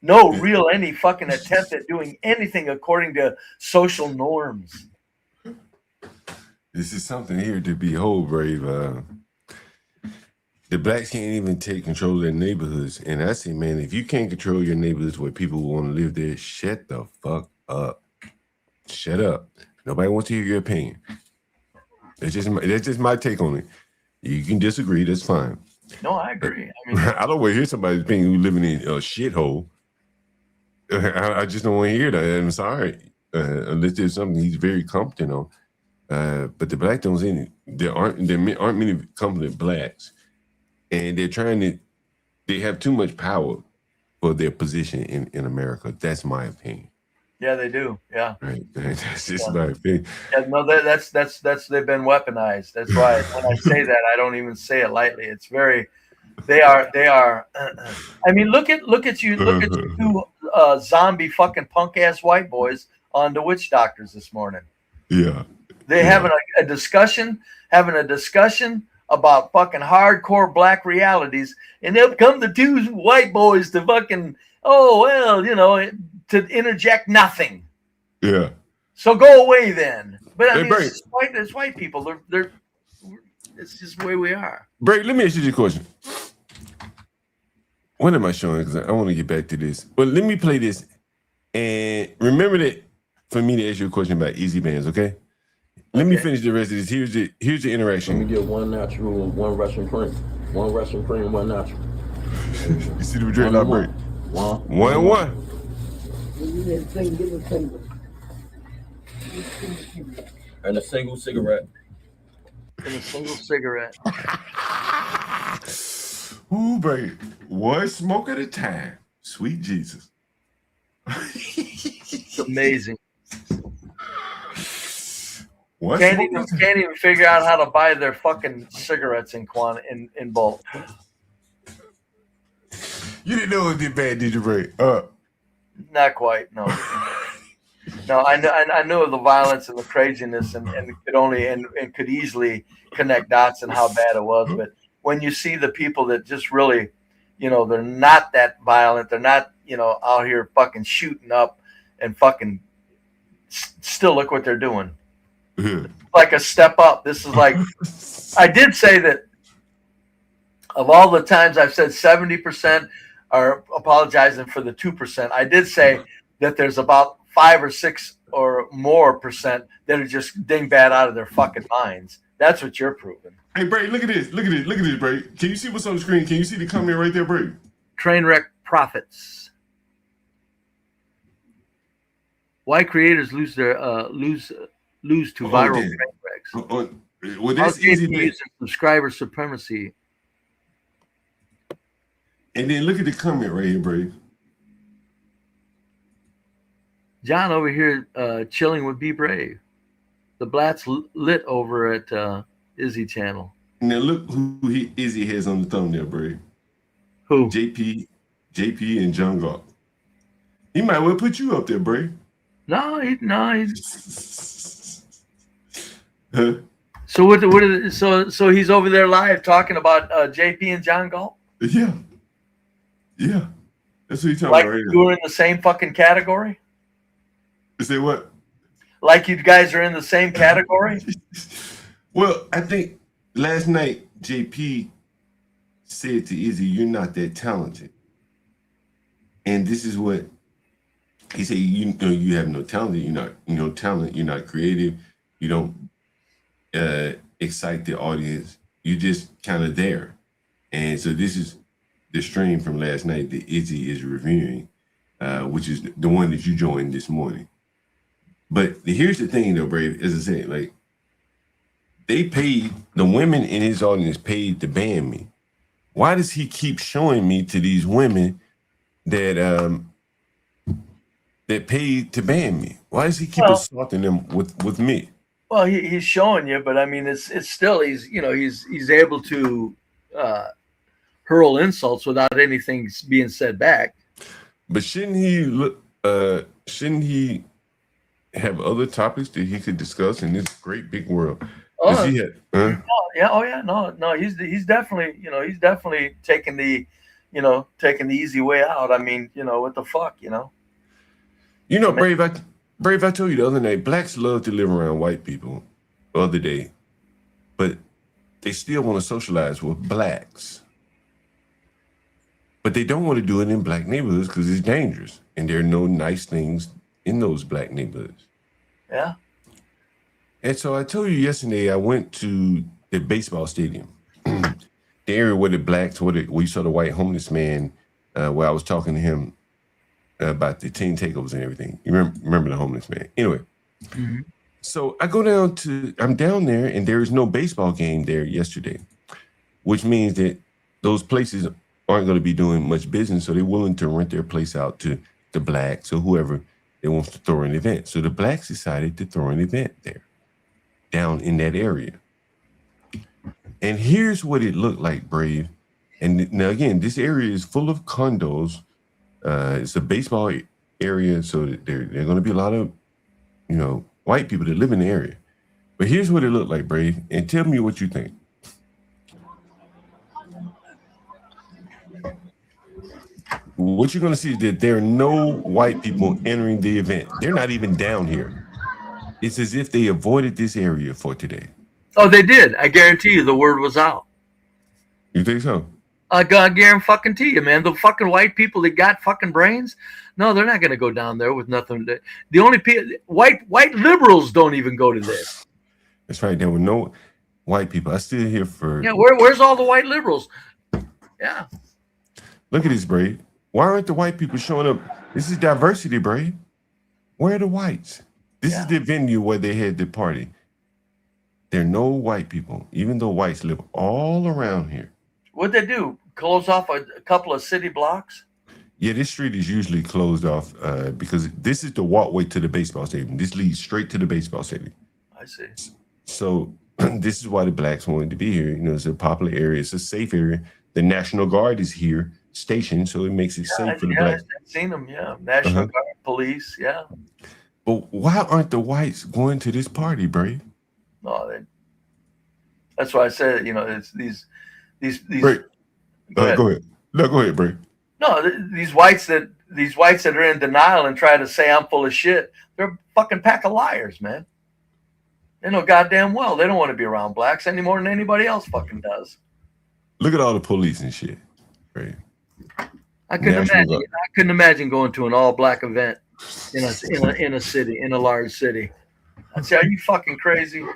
No real any fucking attempt at doing anything according to social norms. This is something here to behold, Brave. The blacks can't even take control of their neighborhoods. And I say, man, if you can't control your neighborhoods where people want to live there, shut the fuck up. Shut up. Nobody wants to hear your opinion. That's just my take on it. You can disagree, that's fine. No, I agree. I mean, I don't want to hear somebody's opinion who's living in a shithole. I just don't want to hear that. I'm sorry. Unless there's something he's very competent on. But the black don't see there aren't many competent blacks. And they have too much power for their position in America. That's my opinion. yeah, they do. Yeah. Right. That's just my opinion. Yeah, no, that's they've been weaponized. That's why when I say that, I don't even say it lightly. It's very, they are. I mean, look at you two zombie fucking punk ass white boys on the witch doctors this morning. Yeah. They having a discussion about fucking hardcore black realities, and they'll come the two white boys to fucking, to interject nothing. Yeah. So go away then. But I Hey, mean, Bray. it's white people. They're it's just the way we are. Bray, let me ask you this question. What am I showing? Because I want to get back to this. But let me play this. And remember that for me to ask you a question about easy bands, okay? Let me finish the rest of this. Here's the interaction. Let me get one natural and one Russian cream. One Russian cream, one natural. You see the dreadlock break? One and one. And a single cigarette. And a single cigarette. Ooh, baby. One smoke at a time. Sweet Jesus. It's amazing. One Can't smoke even figure out how to buy their fucking cigarettes in bulk. You didn't know it was this bad, did you, Bray? Not quite, no. No, I knew of the violence and the craziness, and could easily connect dots and how bad it was. But when you see the people that just really, they're not that violent, they're not, out here fucking shooting up and fucking still look what they're doing. Like a step up. This is like, I did say that of all the times I've said 70% are apologizing for the 2%, I did say that there's about 5 or 6 or more percent that are just dingbat out of their fucking minds. That's what you're proving. Hey, Bray, look at this, Bray. Can you see what's on the screen? Can you see the comment right there, Bray? Trainwreck profits. Why creators lose to viral train wrecks? Well, that's easy. Subscriber supremacy. And then look at the comment right here, Bray. John over here chilling with Be Brave. The Blat's lit over at Izzy channel. Now look who Izzy has on the thumbnail, Bray. Who? JP and John Galt. He might well put you up there, Bray. No, he's. Huh? So he's over there live talking about JP and John Galt? Yeah. That's what he's talking like about right you were in the same fucking category? You say what? Like you guys are in the same category? Well, I think last night JP said to Izzy, "You're not that talented," and this is what he said. You have no talent. You're not, talent. You're not creative. You don't excite the audience. You're just kind of there. And so this is the stream from last night that Izzy is reviewing, which is the one that you joined this morning. But here's the thing, though, Brave. As I said, like they paid, the women in his audience paid to ban me. Why does he keep showing me to these women that that paid to ban me? Why does he keep assaulting them with me? Well, he's showing you, but I mean, it's still he's able to hurl insults without anything being said back. But shouldn't he look? Shouldn't he have other topics that he could discuss in this great big world? Oh yeah, no, he's definitely he's definitely taking the easy way out. I mean, what the fuck, Brave, I told you the other night, blacks love to live around white people the other day, but they still want to socialize with blacks. But they don't want to do it in black neighborhoods because it's dangerous. And there are no nice things in those black neighborhoods. Yeah. And so I told you yesterday, I went to the baseball stadium, the area where the blacks, where you saw the white homeless man, where I was talking to him about the teen takeovers and everything. You remember the homeless man? Anyway, so I'm down there and there is no baseball game there yesterday, which means that those places aren't going to be doing much business. So they're willing to rent their place out to the blacks or whoever they wants to throw an event. So the blacks decided to throw an event there, down in that area. And here's what it looked like, Brave. And now again, this area is full of condos. It's a baseball area, so there are going to be a lot of, white people that live in the area. But here's what it looked like, Brave, and tell me what you think. What you're going to see is that there are no white people entering the event. They're not even down here. It's as if they avoided this area for today. Oh, they did. I guarantee you the word was out. You think so? I guarantee you, man. The fucking white people that got fucking brains, no, they're not going to go down there with nothing. The only people, white liberals don't even go to this. That's right. There were no white people. I still here for. Yeah, where's all the white liberals? Yeah. Look at this, Brave. Why aren't the white people showing up? This is diversity, Brave. Where are the whites? This is the venue where they had the party. There are no white people, even though whites live all around here. What'd they do? Close off a couple of city blocks? Yeah, this street is usually closed off because this is the walkway to the baseball stadium. This leads straight to the baseball stadium. I see. So this is why the blacks wanted to be here. It's a popular area. It's a safe area. The National Guard is here, stationed, so it makes it safe for the blacks. I've seen them, National Guard, police, But why aren't the whites going to this party, Brave? No, that's why I said, it's these. Brave. Go ahead. No, go ahead, Brave. No, these whites that are in denial and try to say I'm full of shit, they're a fucking pack of liars, man. They know goddamn well they don't want to be around blacks any more than anybody else fucking does. Look at all the police and shit, right? I couldn't imagine going to an all-black event in a city, in a large city. I'd say, are you fucking crazy?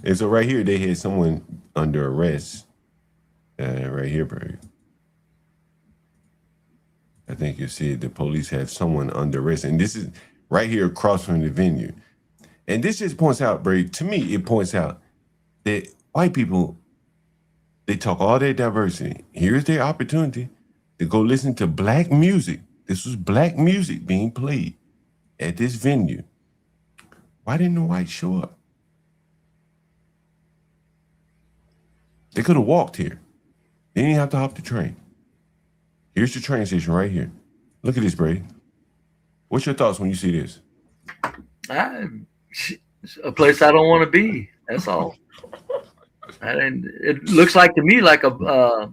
And so right here, they had someone under arrest. Right here, Brave. I think you see the police have someone under arrest. And this is right here across from the venue. And this just points out, Brave, to me, it points out that white people, they talk all their diversity. Here's their opportunity to go listen to black music. This was black music being played at this venue. Why didn't the whites show up? They could have walked here. They didn't have to hop the train. Here's the train station right here. Look at this, Brady. What's your thoughts when you see this? A place I don't want to be. That's all. And it looks like to me like a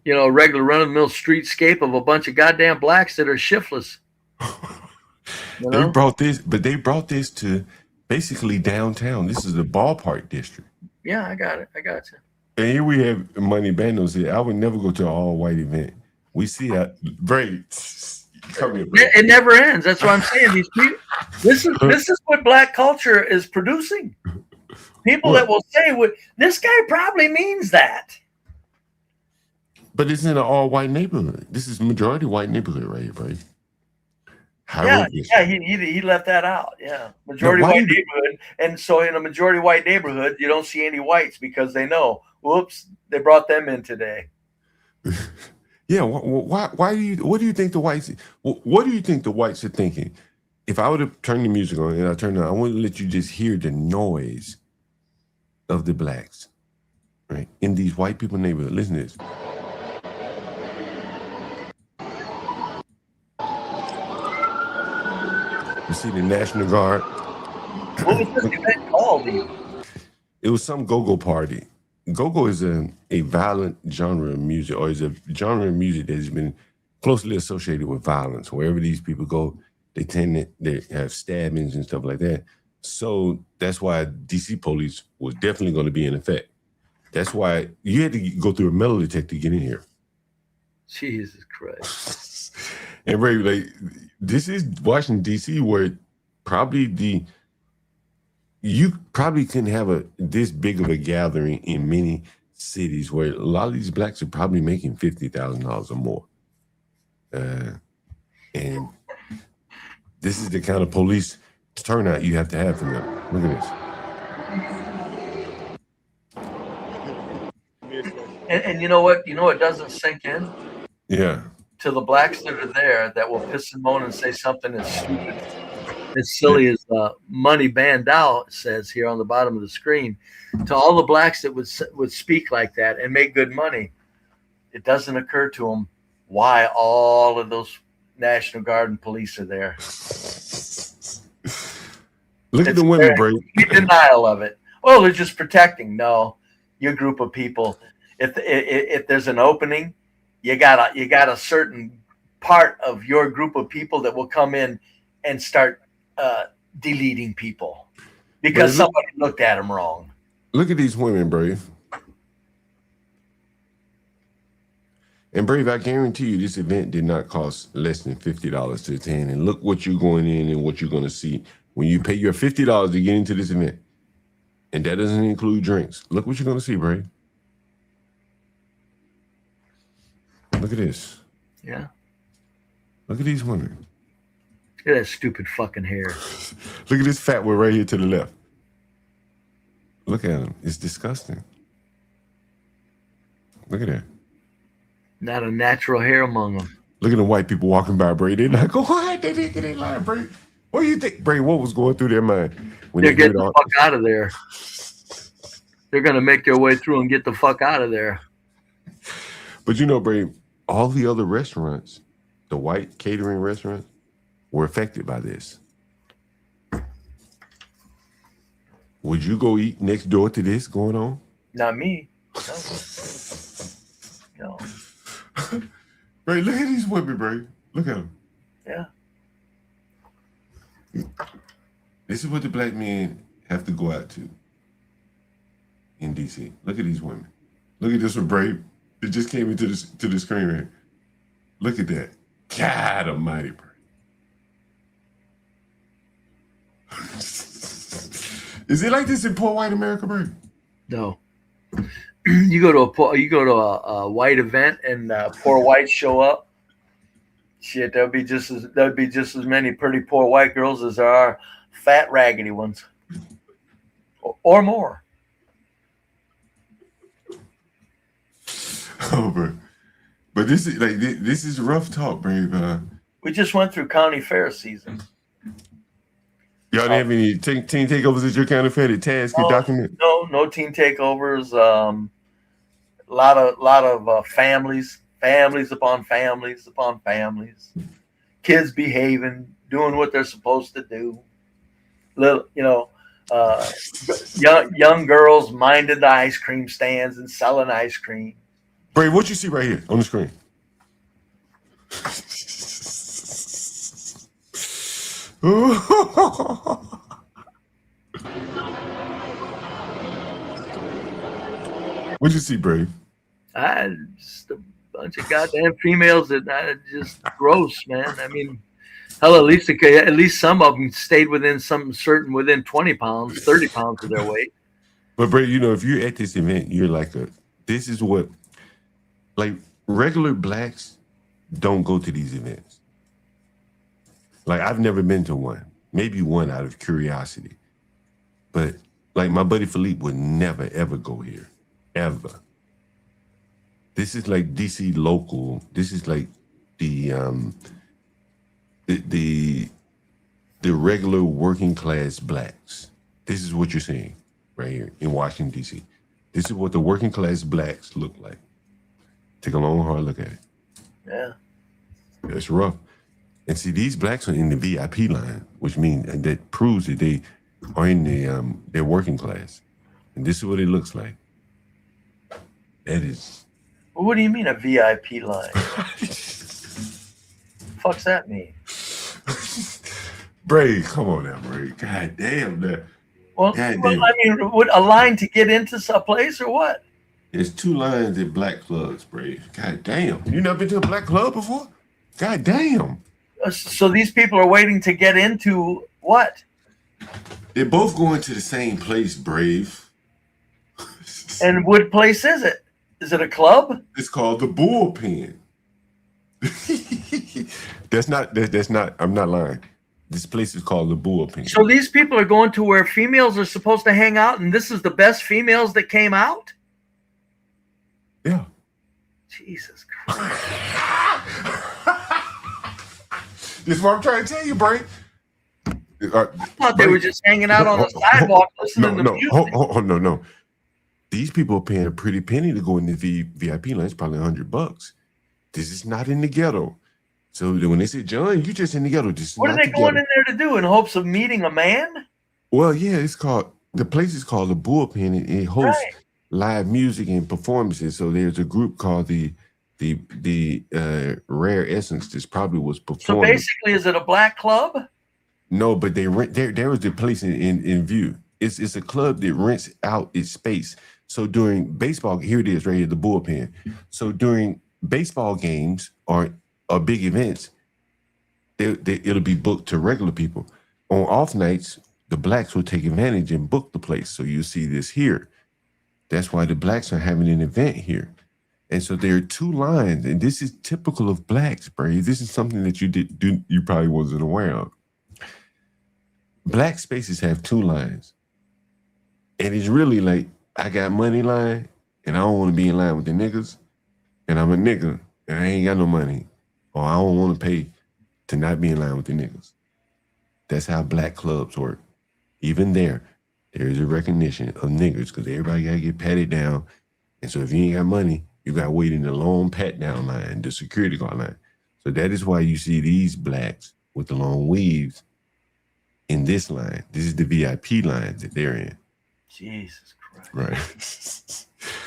regular run-of-the-mill streetscape of a bunch of goddamn blacks that are shiftless. They brought this to basically downtown. This is the ballpark district. Yeah, I got it. I got you. And here we have Money Bandos here. I would never go to an all-white event. We see that. Brady, come here, Brady. It never ends. That's what I'm saying. These people, this is what black culture is producing. People that will say, well, this guy probably means that. But it's in an all-white neighborhood. This is majority white neighborhood right here, Brady. Yeah, he left that out. Yeah, majority white neighborhood, and so in a majority white neighborhood, you don't see any whites because they know, whoops, they brought them in today. Yeah, why do you? What do you think the whites? What do you think the whites are thinking? If I would have turned the music on and I turned it on, I want to let you just hear the noise of the blacks, right, in these white people neighborhoods. Listen to this. You see the National Guard. What was this event called? It was some go-go party. Go-go is a violent genre of music, or is a genre of music that has been closely associated with violence. Wherever these people go, they have stabbings and stuff like that. So that's why DC police was definitely going to be in effect. That's why you had to go through a metal detector to get in here. Jesus Christ. And Ray, like, this is Washington, D.C., where probably you probably couldn't have this big of a gathering in many cities where a lot of these blacks are probably making $50,000 or more. And this is the kind of police turnout you have to have from them. Look at this. And you know what? You know what doesn't sink in? Yeah. To the blacks that are there that will piss and moan and say something as stupid, as silly as Money Bandal says here on the bottom of the screen. To all the blacks that would speak like that and make good money, it doesn't occur to them why all of those National Guard and police are there. Look at the women, Brady. Denial of it. Oh, they're just protecting. No, your group of people. If there's an opening, you got a certain part of your group of people that will come in and start deleting people because somebody looked at them wrong. Look at these women, Brave. And Brave, I guarantee you this event did not cost less than $50 to attend. And look what you're going in and what you're going to see when you pay your $50 to get into this event. And that doesn't include drinks. Look what you're going to see, Brave. Look at this. Yeah. Look at these women. Look at that stupid fucking hair. Look at this fat one right here to the left. Look at him. It's disgusting. Look at that. Not a natural hair among them. Look at the white people walking by, Bray. They're like, what? They didn't get in line, Bray. What do you think, Bray? What was going through their mind when they're getting the fuck out of there? They're gonna make their way through and get the fuck out of there. But you know, Bray, all the other restaurants, the white catering restaurants, were affected by this. Would you go eat next door to this going on? Not me. No. Bray, look at these women, Bray. Look at them. Yeah. This is what the black men have to go out to in DC. Look at these women. Look at this one, Bray. It just came into the screen right here. Look at that. God almighty, Bray. Is it like this in poor white America, Bray? No. You go to a white event and poor whites show up. Shit, there'll be just as many pretty poor white girls as there are fat raggedy ones, or more. Oh, but this is rough talk, babe. We just went through county fair season. Y'all didn't have any teen takeovers at your county fair that Taz could document? No teen takeovers. A lot of families upon families upon families. Kids behaving, doing what they're supposed to do. Young girls minding the ice cream stands and selling ice cream. Bray, what you see right here on the screen? What'd you see, Bray? Just a bunch of goddamn females that are just gross, man. I mean, hell, at least some of them stayed within 20 pounds, 30 pounds of their weight. But Bray, if you're at this event, you're like this is what, like, regular blacks don't go to these events. Like I've never been to one. Maybe one out of curiosity. But like my buddy Philippe would never ever go here. Ever. This is like DC local. This is like the regular working class blacks. This is what you're seeing right here in Washington, D.C. This is what the working class blacks look like. Take a long, hard look at it. Yeah. It's rough. And see, these blacks are in the VIP line, which means that proves that they are in their working class. And this is what it looks like. That is. Well, what do you mean a VIP line? Fuck's that mean? Bray, come on now, Bray. God damn that. Well, I mean, would a line to get into some place or what? There's 2 lines at black clubs, Bray. God damn. You never been to a black club before? God damn. So these people are waiting to get into what? They're both going to the same place, Brave. And what place is it? Is it a club? It's called the Bullpen. That's not, I'm not lying. This place is called the Bullpen. So these people are going to where females are supposed to hang out, and this is the best females that came out? Yeah. Jesus Christ. This is what I'm trying to tell you, Bray. I thought they were just hanging out on the sidewalk listening to music. No. These people are paying a pretty penny to go in the VIP line. It's probably $100. This is not in the ghetto. So when they say, John, you just in the ghetto. This is what are they going in there to do? In hopes of meeting a man? Well, yeah, the place is called the Bullpen, and it hosts live music and performances. So there's a group called the Rare Essence. This probably was performing. So basically, is it a black club? No, but they rent. There was the place in view. It's a club that rents out its space. So during baseball, here it is right here, the Bullpen. So during baseball games or big events, it'll be booked to regular people. On off nights, the blacks will take advantage and book the place. So you see this here. That's why the blacks are having an event here. And so there are 2 lines, and this is typical of blacks, Brave. This is something that you probably wasn't aware of. Black spaces have 2 lines. And it's really like, I got money line, and I don't want to be in line with the niggas, and I'm a nigga, and I ain't got no money, or I don't want to pay to not be in line with the niggas. That's how black clubs work. Even there is a recognition of niggers, because everybody got to get patted down. And so if you ain't got money, you got to wait in the long pat down line, the security guard line. So that is why you see these blacks with the long weaves in this line. This is the VIP line that they're in. Jesus Christ. Right.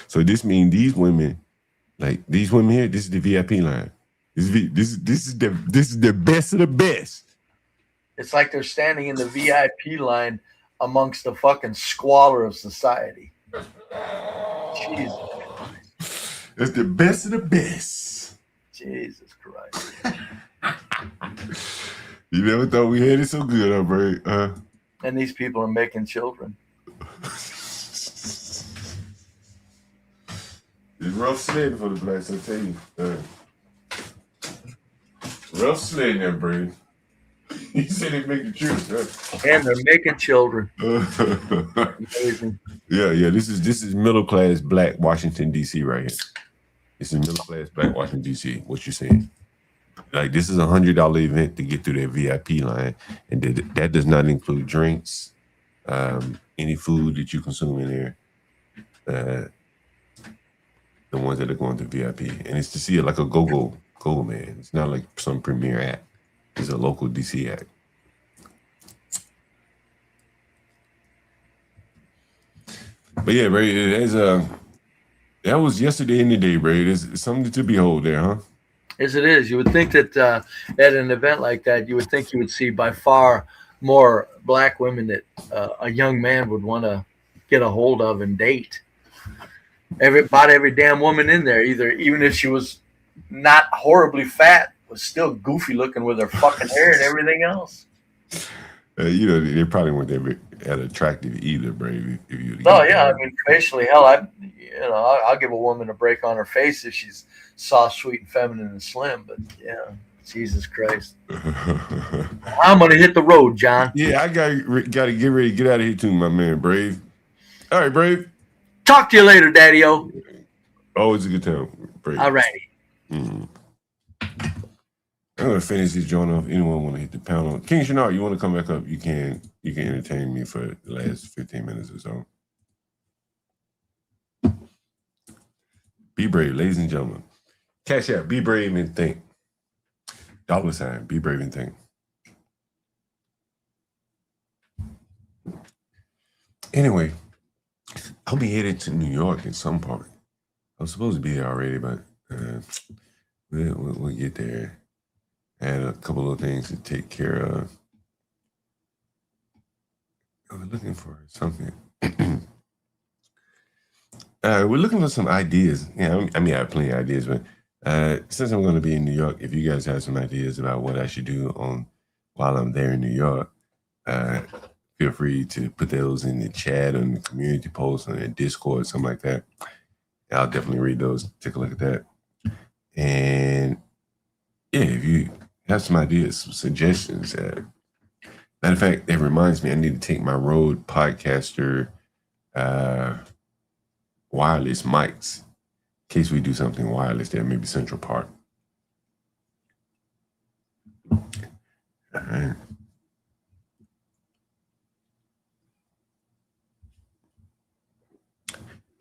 So this means these women here, this is the VIP line. This is the best of the best. It's like they're standing in the VIP line amongst the fucking squalor of society. Jesus Christ. It's the best of the best. Jesus Christ. You never thought we had it so good, huh, Bray? And these people are making children. It's rough sledding for the blacks, I tell you. Rough sledding there, Bray. You said they're making children, right? And they're making children. Amazing. Yeah. This is middle class black Washington D.C. right here. This is middle class black Washington D.C. What you saying? Like this is $100 event to get through that VIP line, and that does not include drinks, any food that you consume in there. The ones that are going to VIP, and it's to see it like a go man. It's not like some premier act. It's a local DC act. But yeah, Ray, that was yesterday in the day, Ray. There's something to behold there, huh? Yes, it is. You would think that at an event like that, you would think you would see by far more black women that a young man would want to get a hold of and date. Every damn woman in there, even if she was not horribly fat, was still goofy looking with her fucking hair and everything else. They probably weren't that attractive either, Brave. I mean, facially, hell, I'll give a woman a break on her face if she's soft, sweet, and feminine and slim. But yeah, Jesus Christ. I'm going to hit the road, John. Yeah, I got to get ready to get out of here too, my man, Brave. All right, Brave. Talk to you later, Daddy-O. Always a good time, Brave. All righty. I'm going to finish this joint off. Anyone want to hit the pound on? King Shanard, you want to come back up? You can entertain me for the last 15 minutes or so. Be brave, ladies and gentlemen. Cash out. Be brave and think. $. Be brave and think. Anyway, I'll be headed to New York in some part. I was supposed to be there already, but we'll get there. I had a couple of things to take care of. I was looking for something. We're looking for some ideas. Yeah, I mean, I have plenty of ideas, but since I'm going to be in New York, if you guys have some ideas about what I should do while I'm there in New York, feel free to put those in the chat, on the community post, on the Discord, something like that. I'll definitely read those. Take a look at that. And yeah, if you have some ideas, some suggestions, matter of fact, it reminds me I need to take my Rode Podcaster wireless mics in case we do something wireless there, maybe Central Park. All right.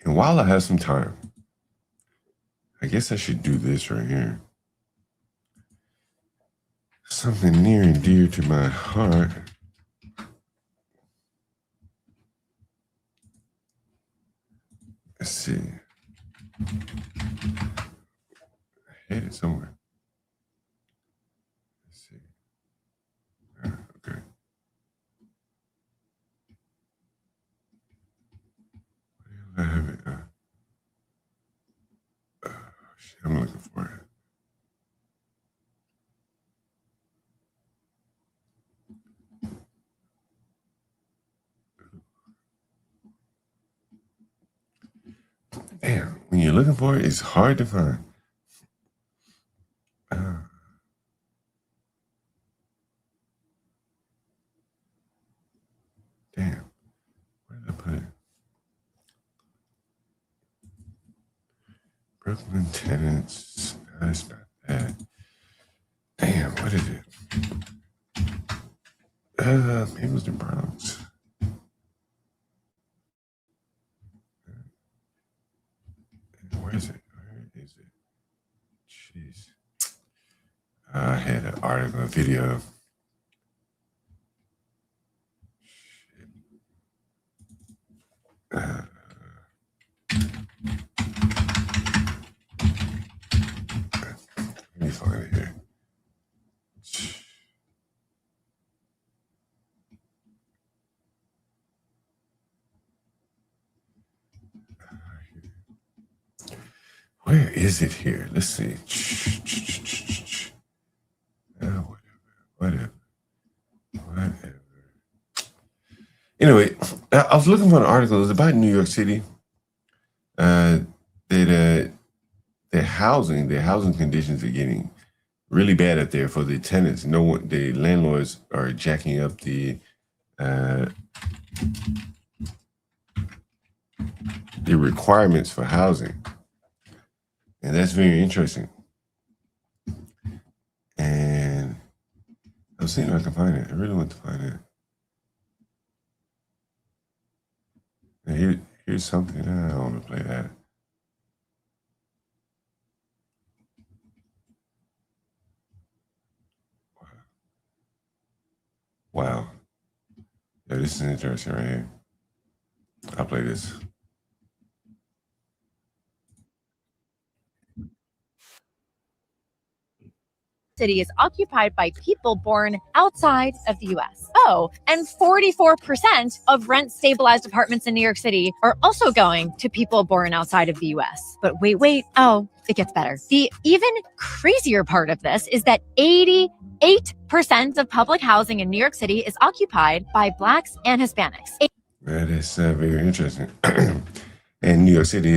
And while I have some time, I guess I should do this right here. Something near and dear to my heart. Let's see. I had it somewhere. Let's see. Okay. Where do I have it? Shit, I'm looking for it. Damn, when you're looking for it, it's hard to find. Damn, where did I put it? Brooklyn Tenants. That's not that. Damn, what is it? Maybe it was the Bronx. Where is it? Where is it? Jeez. I had an article, a video. Let me find it here. Where is it here? Let's see. Whatever. Anyway, I was looking for an article. It was about New York City. Their housing conditions are getting really bad up there for the tenants. The landlords are jacking up the requirements for housing. And that's very interesting. And I was seeing if I can find it. I really want to find it. And here's something. I don't want to play that. Wow. Yeah, this is interesting right here. I'll play this. City is occupied by people born outside of the U.S. Oh, and 44% of rent-stabilized apartments in New York City are also going to people born outside of the U.S. But wait. Oh, it gets better. The even crazier part of this is that 88% of public housing in New York City is occupied by Blacks and Hispanics. That is very interesting. And New York City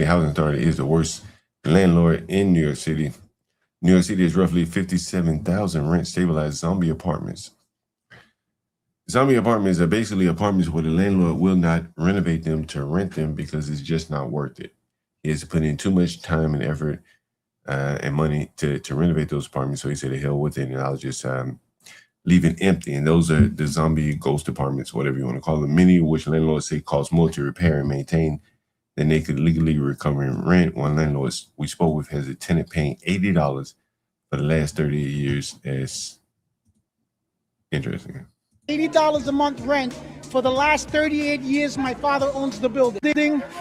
Housing Authority is the worst landlord in New York City. New York City has roughly 57,000 rent-stabilized zombie apartments. Zombie apartments are basically apartments where the landlord will not renovate them to rent them because it's just not worth it. He has to put in too much time and effort and money to renovate those apartments. So he said, the hell with it, and I'll just leave it empty. And those are the zombie ghost apartments, whatever you want to call them, many of which landlords say cost more to repair and maintain than they could legally recover in rent. One landlord we spoke with has a tenant paying $80 for the last 38 years. As interesting. $80 a month rent for the last 38 years. My father owns the building.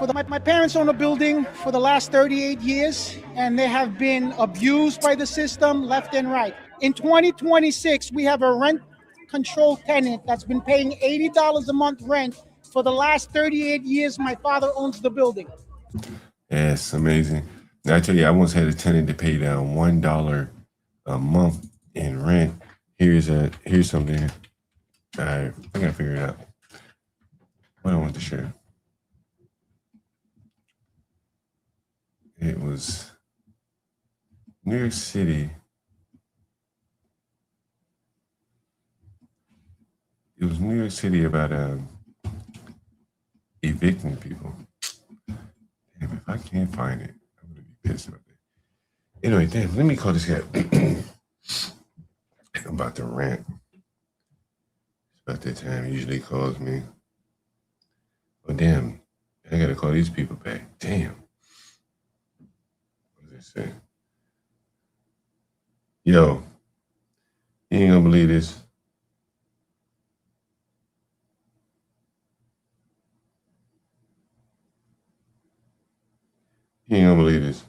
My parents own a building for the last 38 years, and they have been abused by the system left and right. In 2026, we have a rent control tenant that's been paying $80 a month rent for the last 38 years. My father owns the building. Yes, amazing. Now, I tell you, I once had a tenant to pay down $1 a month in rent. Here's something. I think I figured it out. What I want to share. It was New York City. It was New York City about evicting people. Damn, if I can't find it, I'm gonna be pissed about it. Anyway, damn, let me call this guy. I'm about to rant. It's about that time he usually calls me. Oh damn, I gotta call these people back. Damn. What does it say? Yo, you ain't gonna believe this. You ain't gonna believe this.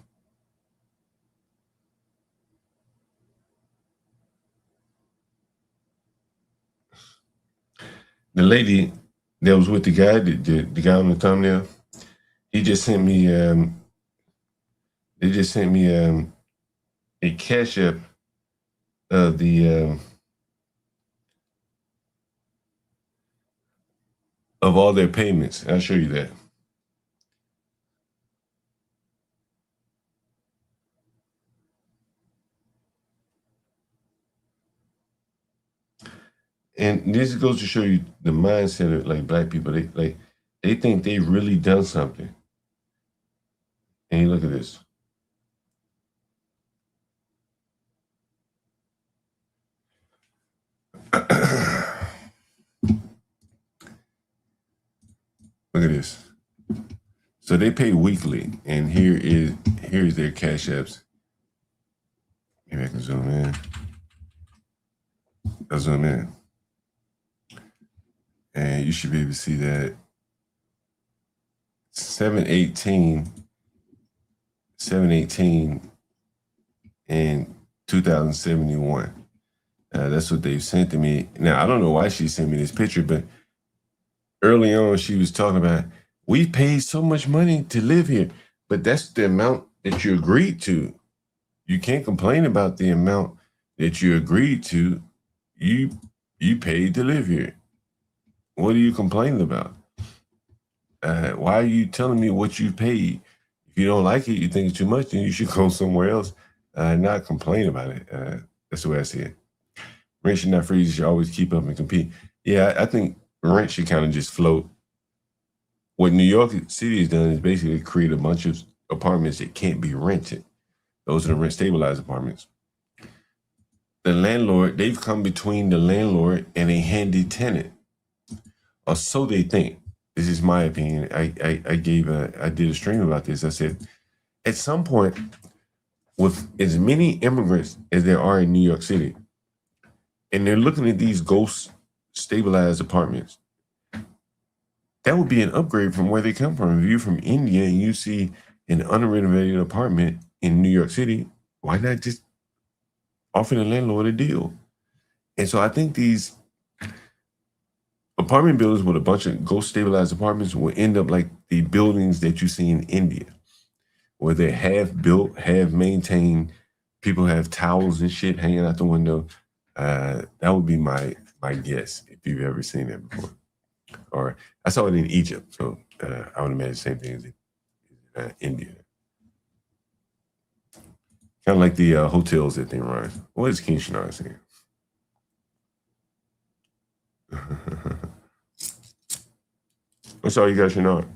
The lady that was with the guy, the guy on the thumbnail, he just sent me they just sent me a cash app of the of all their payments. I'll show you that. And this goes to show you the mindset of like black people. They think they really done something. And you look at this. Look at this. So they pay weekly, and here's their cash apps. Maybe I can zoom in. I'll zoom in. And you should be able to see that 718 and 2071. That's what they've sent to me. Now, I don't know why she sent me this picture, but early on she was talking about, we paid so much money to live here, but that's the amount that you agreed to. You can't complain about the amount that you agreed to. You paid to live here. What are you complaining about? Why are you telling me what you paid? If you don't like it, you think it's too much, then you should go somewhere else and not complain about it. That's the way I see it. Rent should not freeze. You should always keep up and compete. Yeah, I think rent should kind of just float. What New York City has done is basically create a bunch of apartments that can't be rented. Those are the rent stabilized apartments. The landlord, they've come between the landlord and a handy tenant. Or so they think. This is my opinion. I did a stream about this. I said, at some point, with as many immigrants as there are in New York City, and they're looking at these ghost stabilized apartments, that would be an upgrade from where they come from. If you're from India and you see an unrenovated apartment in New York City, why not just offer the landlord a deal? And so I think these apartment buildings with a bunch of ghost stabilized apartments will end up like the buildings that you see in India, where they're half built, half maintained. People have towels and shit hanging out the window. That would be my guess, if you've ever seen that before. Or I saw it in Egypt, so I would imagine the same thing as in India. Kind of like the hotels that they run. What is King Shinar saying? What's all you got, Shinar?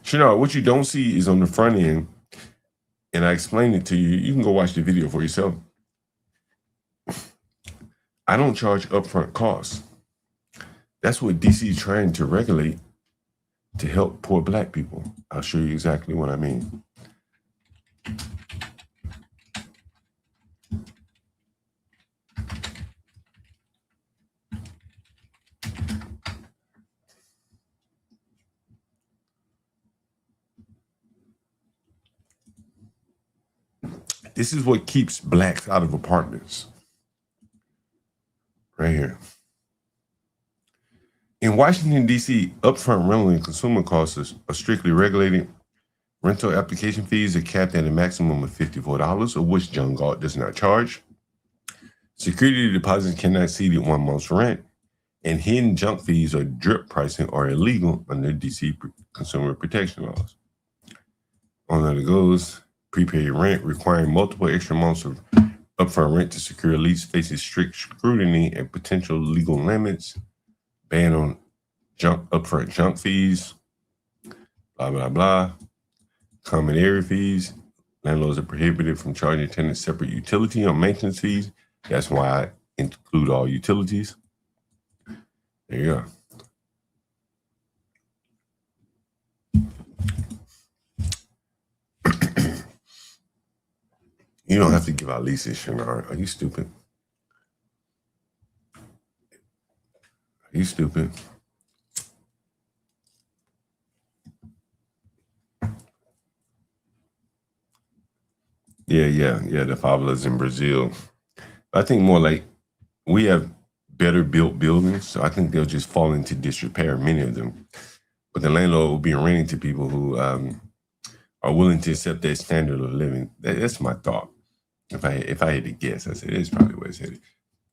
Shinar, what you don't see is on the front end, and I explained it to you. You can go watch the video for yourself. I don't charge upfront costs. That's what DC is trying to regulate to help poor black people. I'll show you exactly what I mean. This is what keeps blacks out of apartments. Right here. In Washington, D.C., upfront rental and consumer costs are strictly regulated. Rental application fees are capped at a maximum of $54, of which John Galt does not charge. Security deposits cannot exceed 1 month's rent. And hidden junk fees or drip pricing are illegal under D.C. consumer protection laws. On that it goes. Prepaid rent requiring multiple extra months of upfront rent to secure a lease faces strict scrutiny and potential legal limits. Ban on upfront junk fees. Blah, blah, blah. Common area fees. Landlords are prohibited from charging tenants separate utility or maintenance fees. That's why I include all utilities. There you go. You don't have to give out leases, Shinar. Are you stupid? Are you stupid? Yeah, the favelas in Brazil. I think more like we have better built buildings, so I think they'll just fall into disrepair, many of them. But the landlord will be renting to people who are willing to accept that standard of living. That's my thought. If I had to guess, I said it's probably where it's headed.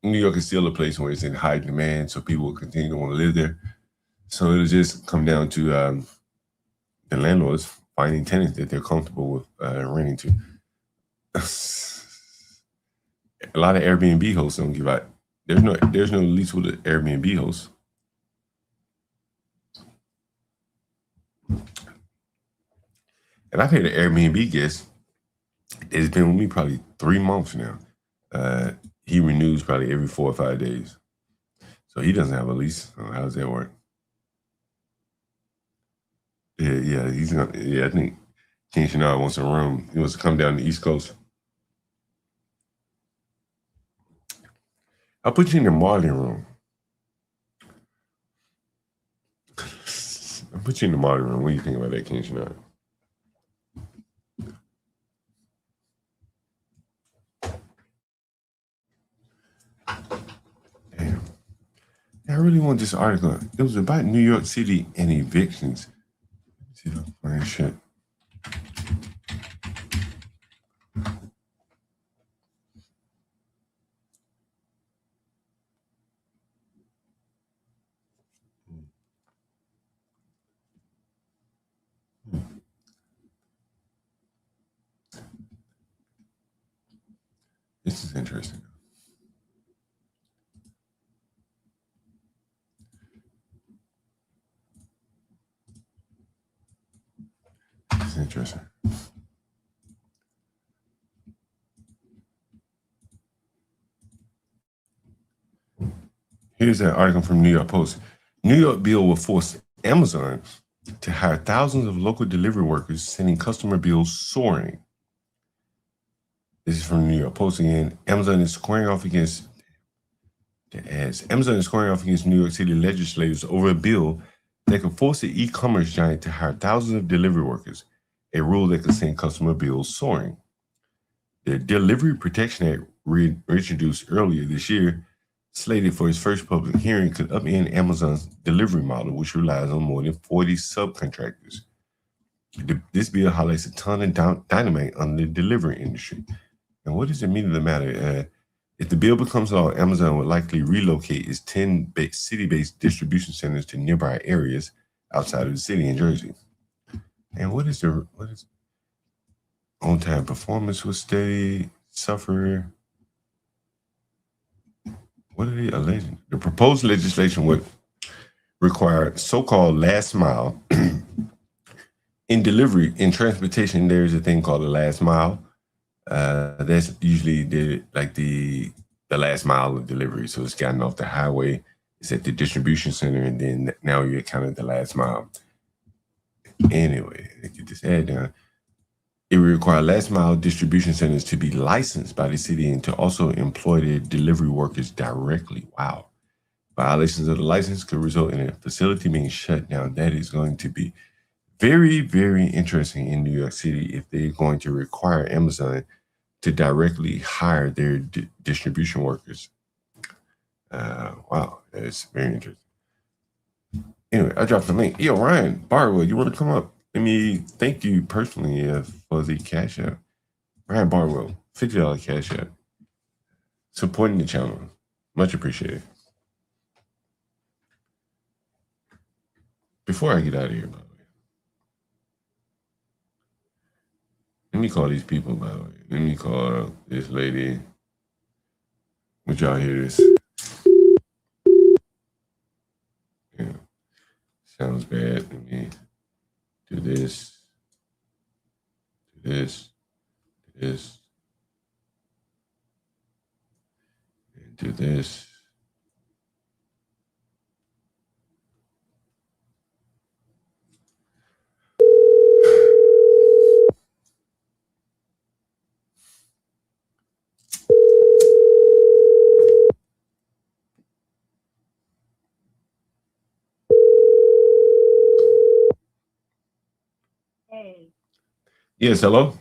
New York is still a place where it's in high demand, so people will continue to want to live there. So it'll just come down to the landlords finding tenants that they're comfortable with renting to. A lot of Airbnb hosts don't give out. There's no lease with an Airbnb host. And I've had an Airbnb guest. It's been with me probably 3 months now. He renews probably every 4 or 5 days. So he doesn't have a lease. How does that work? Yeah, he's gonna. Yeah, I think King Shinar wants a room. He wants to come down the East Coast. I'll put you in the Marlin room. I'll put you in the Marlin room. What do you think about that, King Shinar? Damn. I really want this article. It was about New York City and evictions. See that fine shit. This is interesting. This is interesting. Here's an article from New York Post. New York bill will force Amazon to hire thousands of local delivery workers, sending customer bills soaring. This is from the New York Post again. Amazon is squaring off against New York City legislators over a bill that could force the e-commerce giant to hire thousands of delivery workers, a rule that could send customer bills soaring. The Delivery Protection Act, reintroduced earlier this year, slated for its first public hearing, could upend Amazon's delivery model, which relies on more than 40 subcontractors. This bill highlights a ton of dynamite on the delivery industry. And what does it mean to the matter? If the bill becomes law, Amazon would likely relocate its 10 city-based distribution centers to nearby areas outside of the city in Jersey. And what is On-time performance was steady. Suffer. What are they alleging? The proposed legislation would require so-called last mile. In delivery, in transportation, there's a thing called a last mile. That's usually the last mile of delivery. So it's gotten off the highway, it's at the distribution center, and then now you're kind of the last mile. Anyway, get this ad down. It would require last mile distribution centers to be licensed by the city and to also employ their delivery workers directly. Wow. Violations of the license could result in a facility being shut down. That is going to be very, very interesting in New York City if they're going to require Amazon to directly hire their distribution workers. Wow, that's very interesting. Anyway, I dropped the link. Yo, Ryan Barwood, you want to come up? Let me thank you personally for the cash app. Ryan Barwood, $50 cash app. Supporting the channel. Much appreciated. Before I get out of here, by the way, let me call these people, by the way. Let me call this lady. Would y'all hear this? Yeah. Sounds bad. Let me do this. Do this. Do this. And do this. Hey. Yes, hello?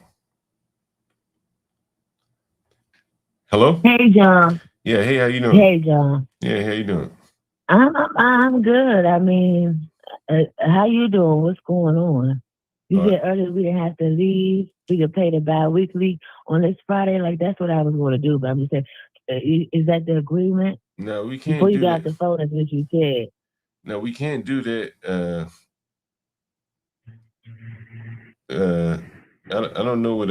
Hello? Hey, John. Yeah, hey, how you doing? Hey, John. Yeah, how you doing? I'm good. I mean, how you doing? What's going on? You said earlier we didn't have to leave. We could pay the bi-weekly on this Friday. Like, that's what I was going to do. But I'm just saying, is that the agreement? No, we can't Before you do got that. the phone, that's what you said. No, we can't do that. I don't know what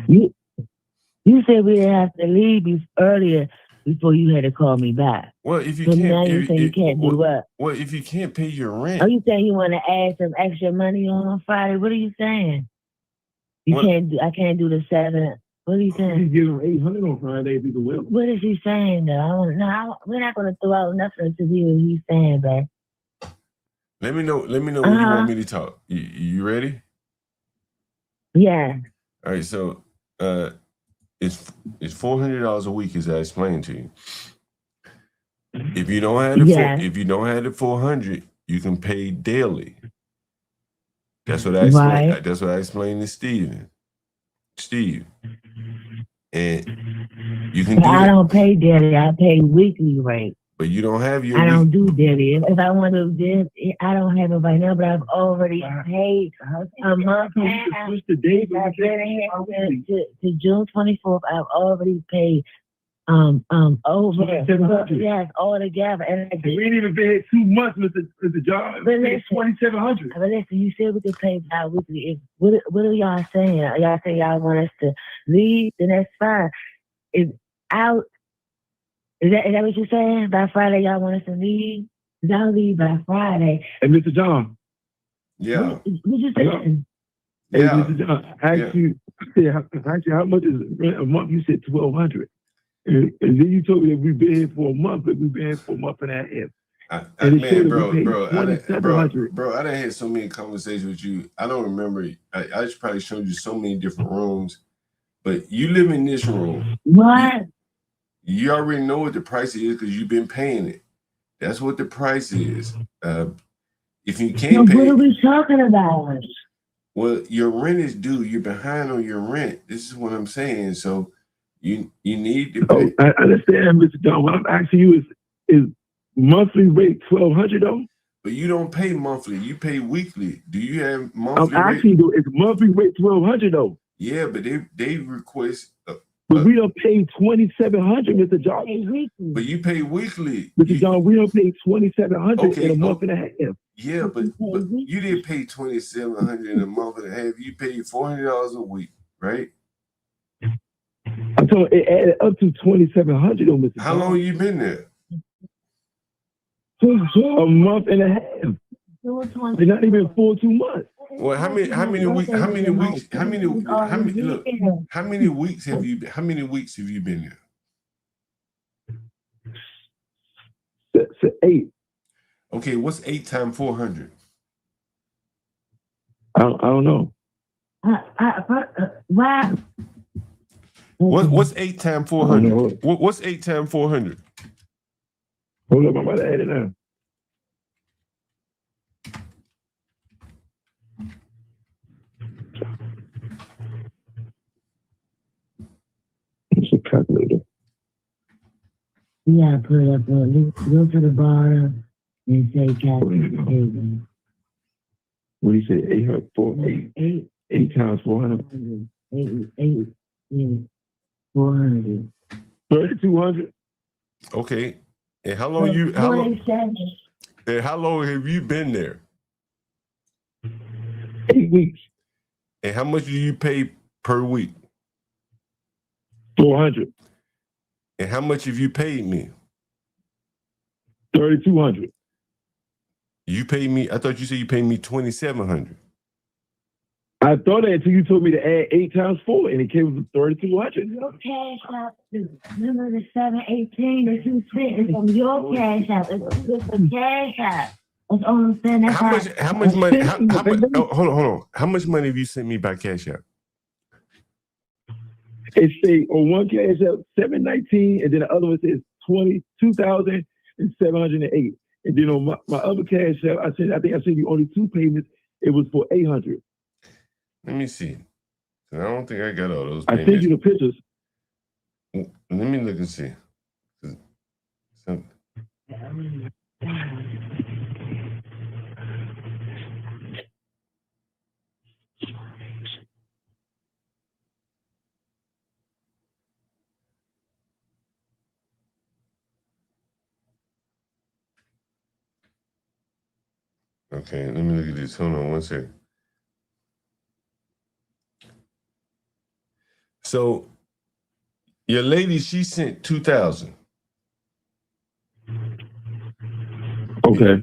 You said we didn't have to leave earlier before you had to call me back. Well, if you So can't, now you say you can't do what? Well, if you can't pay your rent. Are you saying you want to add some extra money on Friday? What are you saying? You can't do. I can't do the 7. What are you saying? You give him 800 on Friday if you can will. What is he saying though? We're not going to throw out nothing to see what he's saying, babe. Let me know when you want me to talk. You ready? Yeah. All right. So, it's $400 a week, as I explained to you. If you don't have the 400, you can pay daily. That's what I explained. Right. That's what I explained to Steve. And you can do I that. don't pay daily. I pay weekly rate. But you don't have your. I don't do daily. If I want to do this, I don't have it right now. But I've already paid a month. Switch the date To June 24th. I've already paid over. Yes, all together. And we ain't even paid 2 months, Mr. John. But listen, $2,700. But listen, you said we could pay bi-weekly. What are y'all saying? Y'all say y'all want us to leave? Then that's fine. Is that what you're saying? By Friday, y'all want us to leave? Y'all leave by Friday. Hey, Mr. John. Yeah. What you saying? Hey, Mr. John, I asked you how much is rent a month? You said $1,200. And then you told me that we've been here for a month, but we've been here for a month and a half. Bro, I done had so many conversations with you. I don't remember. I just probably showed you so many different rooms, but you live in this room. What? You already know what the price is because you've been paying it. That's what the price is. If you can't pay, what are we talking about? Well, your rent is due. You're behind on your rent. This is what I'm saying. So you need to pay. I understand, Mr. John. What I'm asking you is monthly rate $1,200 though? But you don't pay monthly. You pay weekly. Do you have monthly I'm asking you, it's monthly rate $1,200 though. Yeah, but they request. But we don't pay $2,700, Mr. John. But you pay weekly. Mr. John, we don't pay $2,700 in a month and a half. Yeah, but you didn't pay $2,700 in a month and a half. You paid $400 a week, right? I told it added up to $2,700 on Mr. How long you been there? A month and a half. Not even full 2 months. Well, how many weeks have you been there? 8. Okay, what's 8 times 400? I don't know. Why? What's 8 times 400? What's 8 times 400? Hold up, I'm about to add it now. It's a calculator. Yeah, put it up. Go to the bottom and say calculator. What do you say? 8 times 400. 8, yeah, 400. 3,200. Okay. And how long have you been there? 8 weeks. And how much do you pay per week? 400. And how much have you paid me? 3,200. You paid me. I thought you said you paid me $2,700. I thought that until you told me to add 8 times 4, and it came with 3,200. Your cash app is remember the 718 that you sent is from your cash app. It's a cash app. That's all I'm saying. That's How much money? Hold on. How much money have you sent me by Cash App? It say on one cash app 719, and then the other one says 22,708. And then on my other cash app, I think I sent you only 2 payments. It was for 800. Let me see. I don't think I got all those I payments. sent you the pictures. Let me look and see. Okay, let me look at this. Hold on one second. So your lady, she sent 2,000. Okay.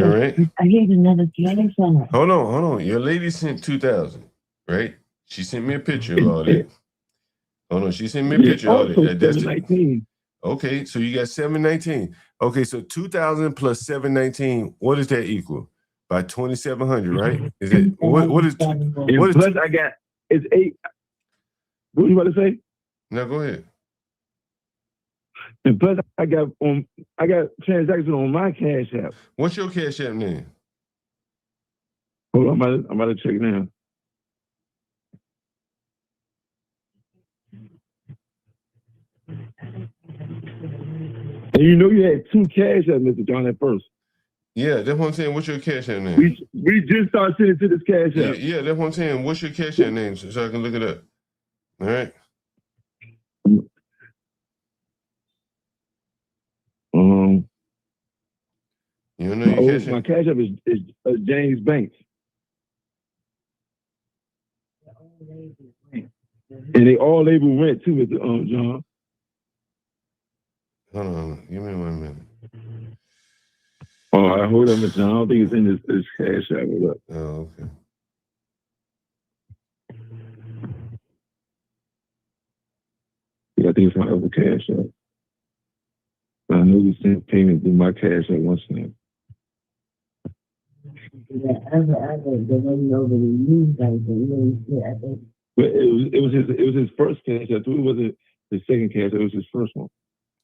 All right. I gave another cash app. Hold on. Your lady sent 2,000, right? She sent me a picture of all that. Hold on, she sent me a picture of all that. That's 719. Okay, so you got 719. Okay, so 2,000 plus 719, what does that equal? By 2,700, right? Is it what is plus I got it's 8. What you about to say? No, go ahead. And plus I got transactions on my cash app. What's your cash app name? Hold on, I'm about to check now. And you know you had 2 cash apps, Mr. John, at first. Yeah, that's what I'm saying. What's your cash app name? We just started sending to this cash app. Yeah, that's what I'm saying. What's your cash app name so I can look it up? All right. You don't know your cash app? My cash app is James Banks. And they all label rent too, Mr. John. Hold on, give me 1 minute. Oh, I hold on, Mr. John. I don't think it's in this cash app. Hold up. Oh, okay. Yeah, I think it's my other cash app. But I know we sent payment through my cash app once now. The lady over the news guys, I think. But it was his first cash app. It wasn't his second cash app. It was his first one.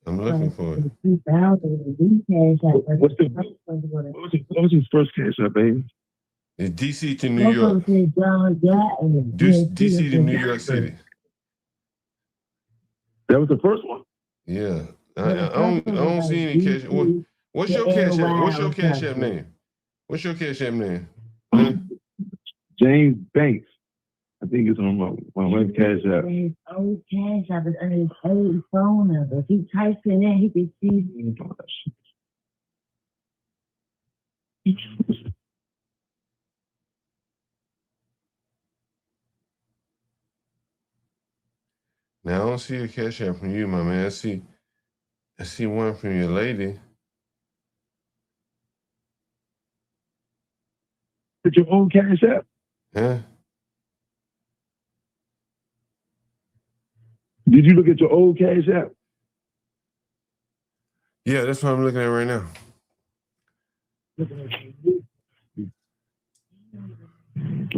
I'm looking for it. 2,000 cash app. What was his first cash app, baby? It's DC to New York. DC to New York City. That was the first one? Yeah. I don't see any cash. What's your cash app? What's your cash app name? What's your cash app name? James Banks. I think it's on my wife's cash app. His old cash app is under his old phone number. If he types in there, he can see it. see a cash app from you, my man. I see one from your lady. Put your own cash app? Yeah. Did you look at your old cash app? Yeah, that's what I'm looking at right now.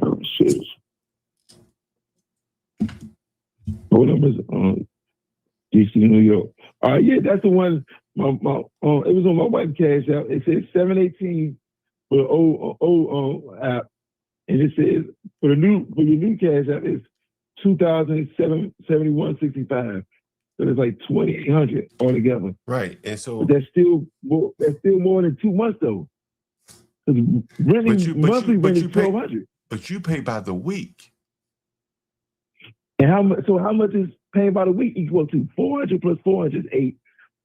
Oh, shit. What number is DC, New York? Yeah, that's the one. My it was on my wife's cash app. It says 718 for the old app, and it says for your new cash app it's 2,771.65. So it's like 2,800 altogether. Right, and so but that's still more than 2 months though. Monthly rent is 1,200. But you pay by the week. And how much is paying by the week equal to? 400 plus 400 is 8,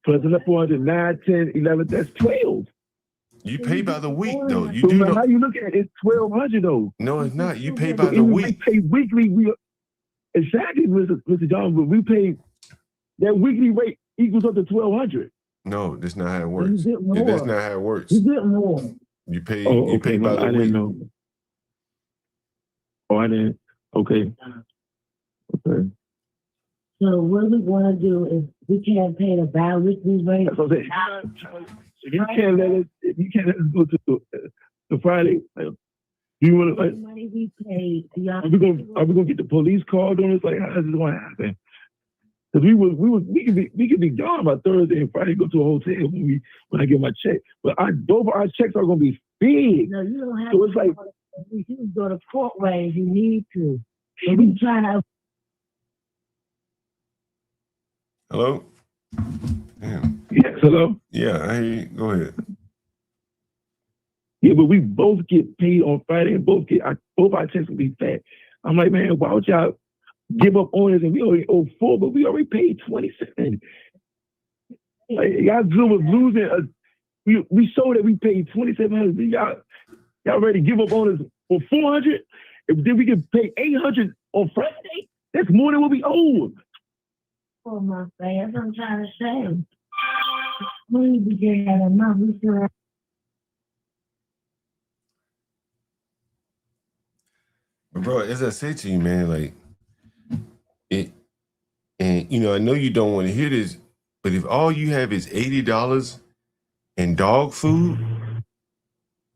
plus another 400, 9, 10, 11, that's 12. You pay by the week though. You so do know. How you look at it, it's 1,200 though. No, it's not. You pay by the even week. We pay weekly. Exactly, Mr. John, but we pay that weekly rate equals up to 1,200. No, that's not how it works. That's not how it works. You get more. You pay. Oh, You pay by the I week. didn't know. Oh, I didn't. Okay. Okay. So what we want to do is we can't pay the bi-weekly rate. That's what I'm saying. You can't let us go to the Friday. You want to money we paid? Are we gonna get the police called on us? Like, how's this going to happen? Because we could be gone by Thursday and Friday. Go to a hotel when I get my check. But both of our checks are gonna be big. No, you don't have. So it's like you can go to court ways. You need to. And we trying to. Hello. Damn. Yes. Hello. Yeah, I hear you. Go ahead. Yeah, but we both get paid on Friday and both our checks will be fat. I'm like, man, why would y'all give up on us and we already owe 4, but we already paid 27. Like, y'all was losing. We showed that we paid 2,700. Y'all ready to give up on us for 400? If then we can pay 800 on Friday, that's more than what we owe. Oh my God, that's what I'm trying to say. We need to get that amount. We should. But bro, as I said to you, man, like it, and I know you don't want to hear this, but if all you have is $80 in dog food,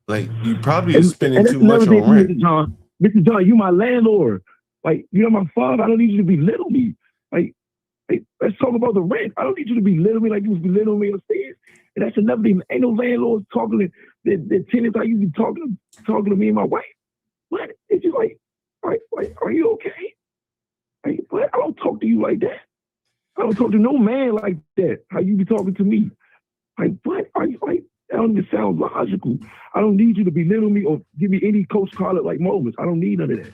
like you probably are spending too much on rent. Mr. John, you my landlord. Like, you're my father. I don't need you to belittle me. Like, let's talk about the rent. I don't need you to belittle me like you was belittling me upstairs. And that's another thing. Ain't no landlords talking to the tenants like you be talking to me and my wife. What? It's just like, are you okay? Like, what? I don't talk to you like that. I don't talk to no man like that. How you be talking to me? Like, what? Are you like? That don't even sound logical. I don't need you to belittle me or give me any Coach Carter like moments. I don't need none of that.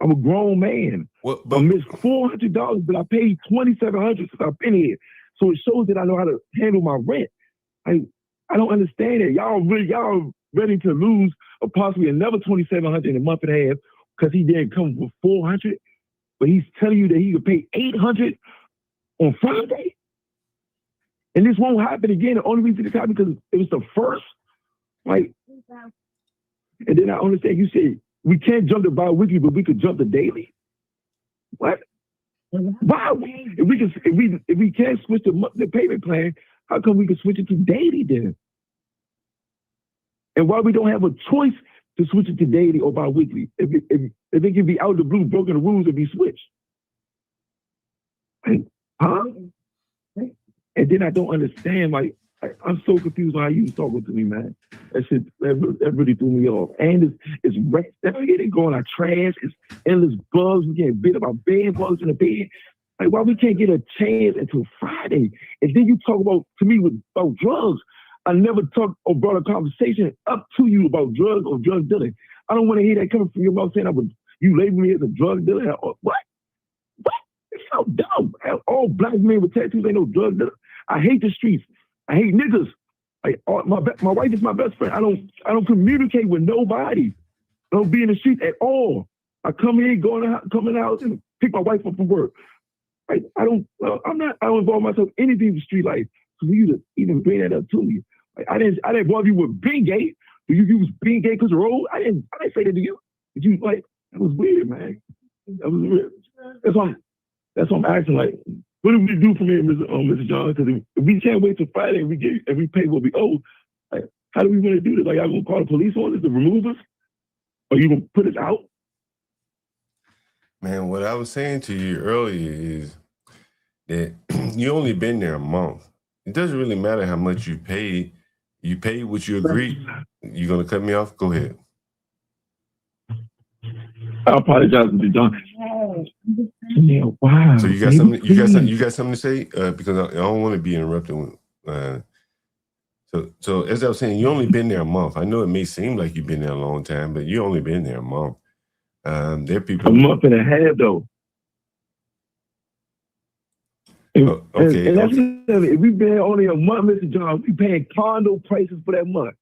I'm a grown man. I missed $400, but I paid $2,700 since I've been here. So it shows that I know how to handle my rent. I don't understand it. Y'all ready to lose possibly another $2,700 in a month and a half because he didn't come with $400, but he's telling you that he could pay $800 on Friday. And this won't happen again. The only reason it's happened because it was the first. Like, and then I understand you said we can't jump to bi-weekly, but we could jump to daily. What? Why? If we can't switch the payment plan, how come we can switch it to daily then? And why we don't have a choice to switch it to daily or bi-weekly? If it can be out of the blue, broken the rules, and be switched. Like, huh? And then I don't understand, like I'm so confused on how you was talking to me, man. That really threw me off. And it's rats down here. They go on our trash. It's endless bugs. We getting bit about bed bugs in the bed. Like, why we can't get a chance until Friday? And then you talk about drugs. I never talked or brought a conversation up to you about drugs or drug dealing. I don't want to hear that coming from your mouth saying you label me as a drug dealer. What? It's so dumb. All black men with tattoos ain't no drug dealer. I hate the streets. I hate niggas. My wife is my best friend. I don't communicate with nobody. I don't be in the streets at all. I come in, come in the house and pick my wife up from work. Like, I don't involve myself in anything with street life. So for you to even bring that up to me, like, I didn't involve you with being gay. Do you use being gay because of road? I didn't say that to you. Did you like? That was weird, man. That was weird. That's what I'm asking. Like, what do we do from here, Mr. John? Because if we can't wait till Friday and we pay what we owe, like, how do we want to do this? Like, y'all gonna call the police on us to remove us, or you gonna put us out? Man, what I was saying to you earlier is that you only been there a month. It doesn't really matter how much you paid. You paid what you agreed. You gonna cut me off? Go ahead. I apologize, Mr. John. Yeah, wow. So you got something? You got something to say? Because I don't want to be interrupted. So as I was saying, you only been there a month. I know it may seem like you've been there a long time, but you only been there a month. There are people. A month and a half, though. Okay. And that's if we've been only a month, Mr. John, we paying condo prices for that month.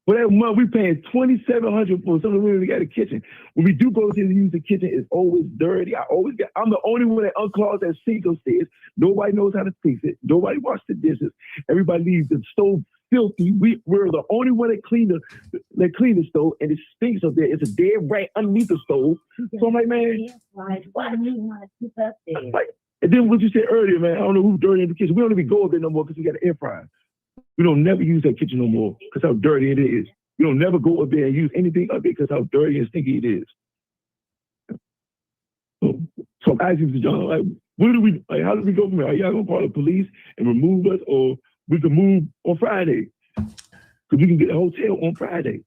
For that month, we paying $2,700 for something we got a kitchen. When we do go to use the kitchen, it's always dirty. I'm the only one that unclogs that sink upstairs. Nobody knows how to fix it. Nobody washes the dishes. Everybody leaves the stove filthy. We're the only one that clean the stove, and it stinks up there. It's a dead rat underneath the stove. So I'm like, man, what? Like, and then what you said earlier, man, I don't know who's dirty in the kitchen. We don't even go up there no more because we got an air fryer. We don't never use that kitchen no more because how dirty it is. We don't never go up there and use anything up there because how dirty and stinky it is. So I'm asking Mr. John, like, how do we go from here? Are y'all gonna call the police and remove us, or we can move on Friday? Because we can get a hotel on Friday.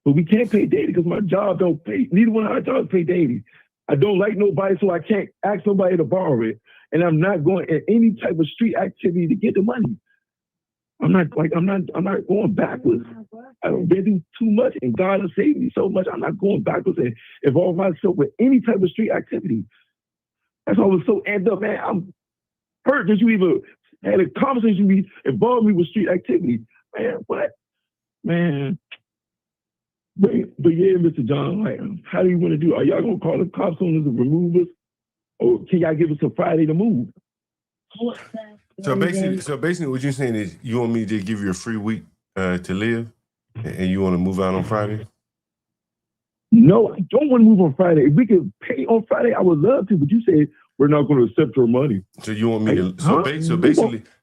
But we can't pay daily because my job don't pay. Neither one of our jobs pay daily. I don't like nobody, so I can't ask somebody to borrow it. And I'm not going in any type of street activity to get the money. I'm not going backwards. I've been through too much, and God has saved me so much. I'm not going backwards and involve myself with any type of street activity. That's why I was so amped up, man. I'm hurt that you even had a conversation with me, involved me with street activity. Man, what? Man. But yeah, Mr. John, like, how do you want to do? Are y'all gonna call the cops on us to remove us, or can y'all give us a Friday to move? So basically, what you're saying is you want me to give you a free week to live, and you want to move out on Friday? No, I don't want to move on Friday. If we could pay on Friday, I would love to. But you said we're not going to accept your money. So you want me to?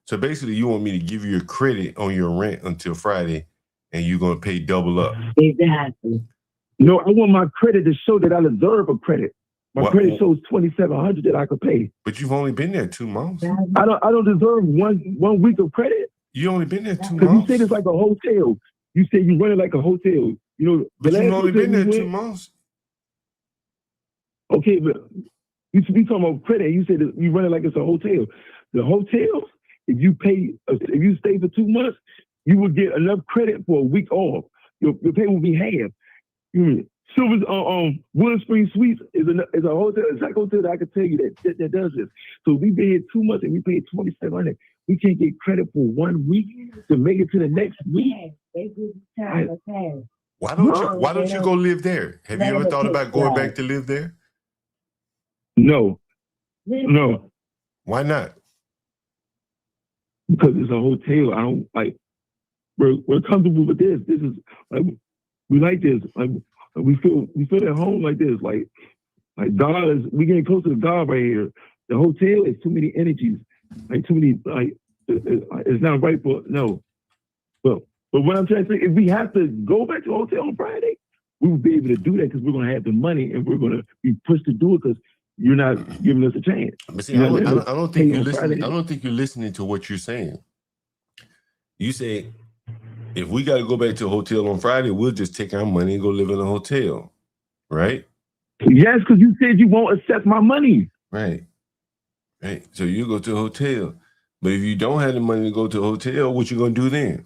So basically, you want me to give you a credit on your rent until Friday, and you're going to pay double up. Exactly. No, I want my credit to show that I deserve a credit. My credit shows $2,700 that I could pay. But you've only been there 2 months. I don't deserve one week of credit. You only been there 2 months. Because you said it's like a hotel. You said you run it like a hotel. You know, but you've only been there 2 months. Okay, but you talking about credit. You said you run it like it's a hotel. The hotels, if you stay for 2 months, you will get enough credit for a week off. Your pay will be half. Silver's Wood Spring Suites is a hotel. It's like a hotel that I can tell you that does this. So we been here 2 months and we paid $2,700. We can't get credit for 1 week to make it to the next week. Why don't you go live there? Have you ever thought about going back to live there? No. Why not? Because it's a hotel. I don't like. We're comfortable with this. This is like we like this. Like we feel at home like this. Like God is. We getting close to God right here. The hotel is too many energies. Like too many. Like it's not right for no. But what I'm trying to say, if we have to go back to the hotel on Friday, we will be able to do that because we're going to have the money and we're going to be pushed to do it because you're not giving us a chance. But see, I don't think you're listening. I don't think you're listening to what you're saying. You say, if we got to go back to a hotel on Friday, we'll just take our money and go live in a hotel, right? Yes, because you said you won't accept my money. Right. So you go to a hotel, but if you don't have the money to go to a hotel, what you gonna do then?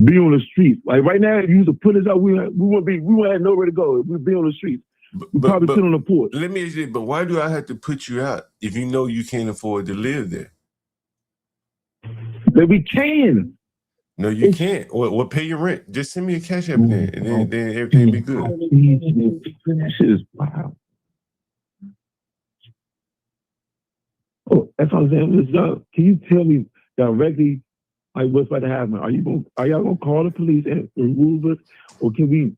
Be on the streets. Like right now, if you used to put us out, we won't have nowhere to go. We'd be on the streets. We probably sit on the porch. Let me ask you, but why do I have to put you out if you know you can't afford to live there? But we can. No, you can't. Or pay your rent. Just send me a cash app there, and then everything be good. This is wow. Oh, that's what I'm saying. Mr. John, can you tell me directly like what's about to happen? Are y'all gonna call the police and remove us, or can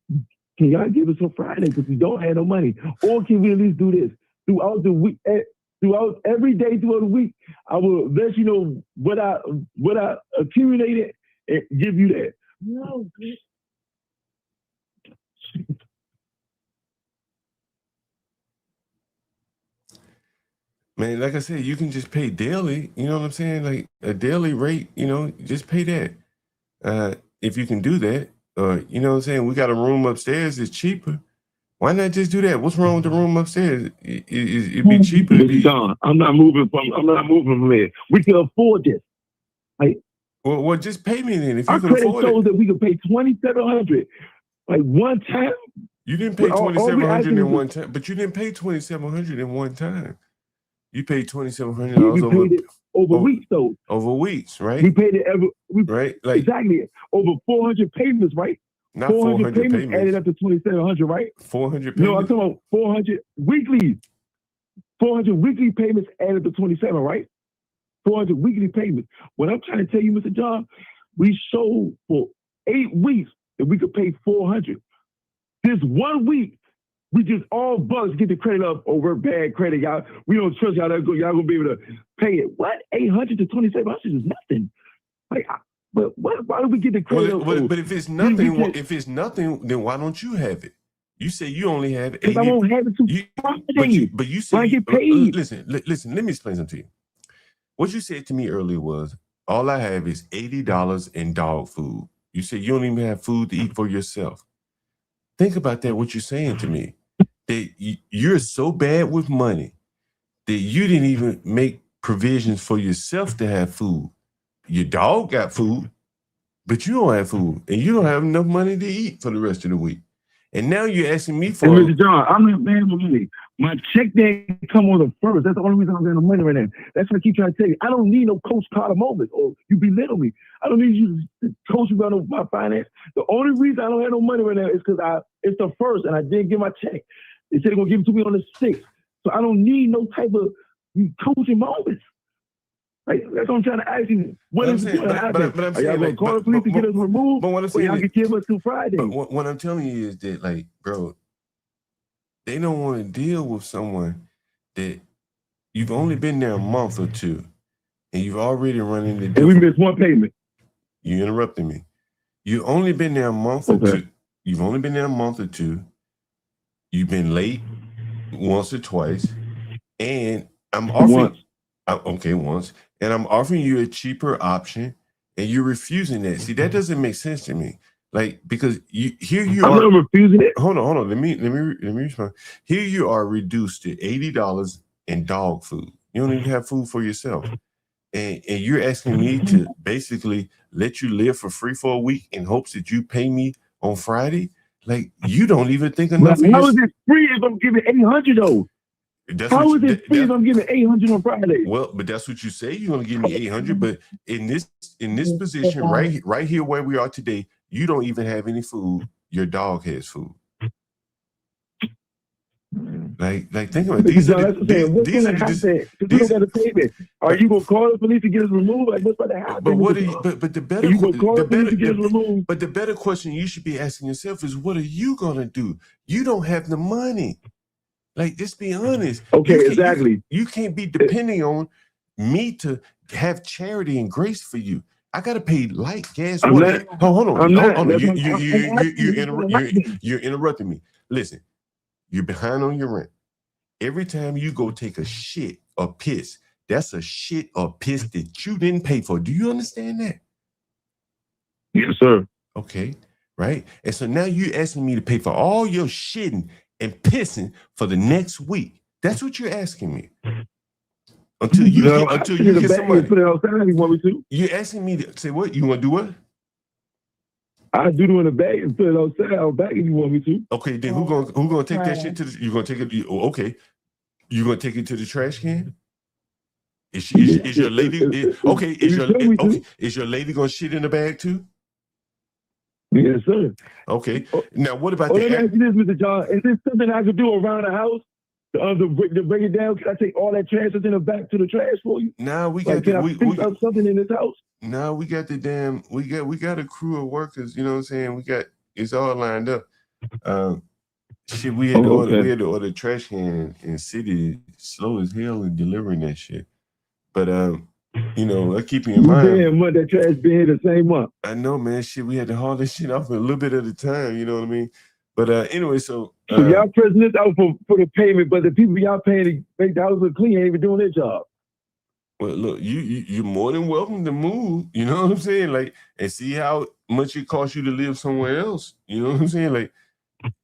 y'all give us till Friday because we don't have no money, or can we at least do this throughout the week? Throughout every day throughout the week, I will let you know what I accumulated and give you that. No. Man, like I said, you can just pay daily. You know what I'm saying? Like a daily rate. You know, just pay that. If you can do that, you know what I'm saying? We got a room upstairs that's cheaper. Why not just do that? What's wrong with the room upstairs? It'd be cheaper. Mr. John, I'm not moving from here. We can afford this. Like, well, just pay me then if you our can credit afford shows it. that we can pay $2,700 like one time. You didn't pay $2,700 in one time, but you didn't pay $2,700 in one time. You paid $2,700 over weeks though. Over weeks, right? We paid it right, like exactly over 400 payments, right? Not 400 payments added up to 2,700, right? 400 payments. No, I'm talking about 400 weekly. 400 weekly payments added to 27, right? 400 weekly payments. What I'm trying to tell you, Mr. John, we showed for 8 weeks that we could pay 400. This 1 week, we just all bugs get the credit up over bad credit, y'all. We don't trust y'all. Y'all gonna be able to pay it. What? 800 to 2,700 is nothing. Like, but why do we get the credit up? But if it's nothing, then why don't you have it? You say you only have 80. Because I won't have it till Friday. But you say I get paid. Listen. Let me explain something to you. What you said to me earlier was, all I have is $80 in dog food. You said you don't even have food to eat for yourself. Think about that. What you're saying to me, that you're so bad with money that you didn't even make provisions for yourself to have food. Your dog got food, but you don't have food, and you don't have enough money to eat for the rest of the week. And now you're asking me for. Mr. John, I'm not bad with money. My check didn't come on the first. That's the only reason I'm getting the money right now. That's what I keep trying to tell you. I don't need no Coach Carter moment, or you belittle me. I don't need you to coach me about my finance. The only reason I don't have no money right now is because it's the first, and I didn't get my check. They said they're gonna give it to me on the 6th. So I don't need no type of coaching moments. Like, that's what I'm trying to ask you. What is going to happen? But I'm Are y'all going to call the police to get us removed? But what I'm saying, or y'all can give us till Friday? But what I'm telling you is that, like, bro, they don't want to deal with someone that you've only been there a month or two, and you've already run into. And we missed one payment. You interrupted me. You've only been there a month or two. You've only been there a month or two. You've been late once or twice, and I'm offering. Once. And I'm offering you a cheaper option, and you're refusing that. See, that doesn't make sense to me. Like, because you I'm not refusing it. Hold on. Let me respond. Here you are reduced to $80 in dog food. You don't even have food for yourself, and you're asking me to basically let you live for free for a week in hopes that you pay me on Friday. Like, you don't even think enough. How is it free if I'm giving $800 though? How is it free if I'm giving $800 on Friday? Well, but that's what you say. You're gonna give me $800, but in this position right here where we are today, you don't even have any food. Your dog has food. Like think about it. These are the payment. Are you gonna call the police to get us removed? Like, what's going to happen? But what are you? But the better the better question you should be asking yourself is, what are you gonna do? You don't have the money. Like, just be honest. Okay, exactly. You can't be depending on me to have charity and grace for you. I gotta pay light, gas, water. Hold on. You're interrupting me. Listen, you're behind on your rent. Every time you go take a shit or piss, that's a shit or piss that you didn't pay for. Do you understand that? Yes, sir. Okay, right. And so now you're asking me to pay for all your shitting and pissing for the next week. That's what you're asking me. Until you get some money. Put it outside if you want me to. You're asking me to say what? You want to do what? I do in the bag and put it outside back if you want me to. Okay, then who gonna take that shit to the? You gonna take it? Okay, you gonna take it to the trash can? Is your lady? Is your lady gonna shit in the bag too? Yes, sir. Okay. Now, what about let me ask you this, Mr. John? Is this something I could do around the house? To break it down, can I take all that trash that's in the back to the trash for you? Now we Like, got can I fix up something in this house? Now we got the damn we got a crew of workers, you know what I'm saying? It's all lined up. Shit, we had to order trash can in city slow as hell in delivering that shit. But you know, I keep in mind that trash been here the same month. I know, man. Shit, we had to haul this shit off a little bit at a time, you know what I mean? But anyway, so y'all pressing this out for the payment, but the people y'all paying to make the house look clean ain't even doing their job. Well, look, you're more than welcome to move, you know what I'm saying? Like, and see how much it costs you to live somewhere else. You know what I'm saying? Like,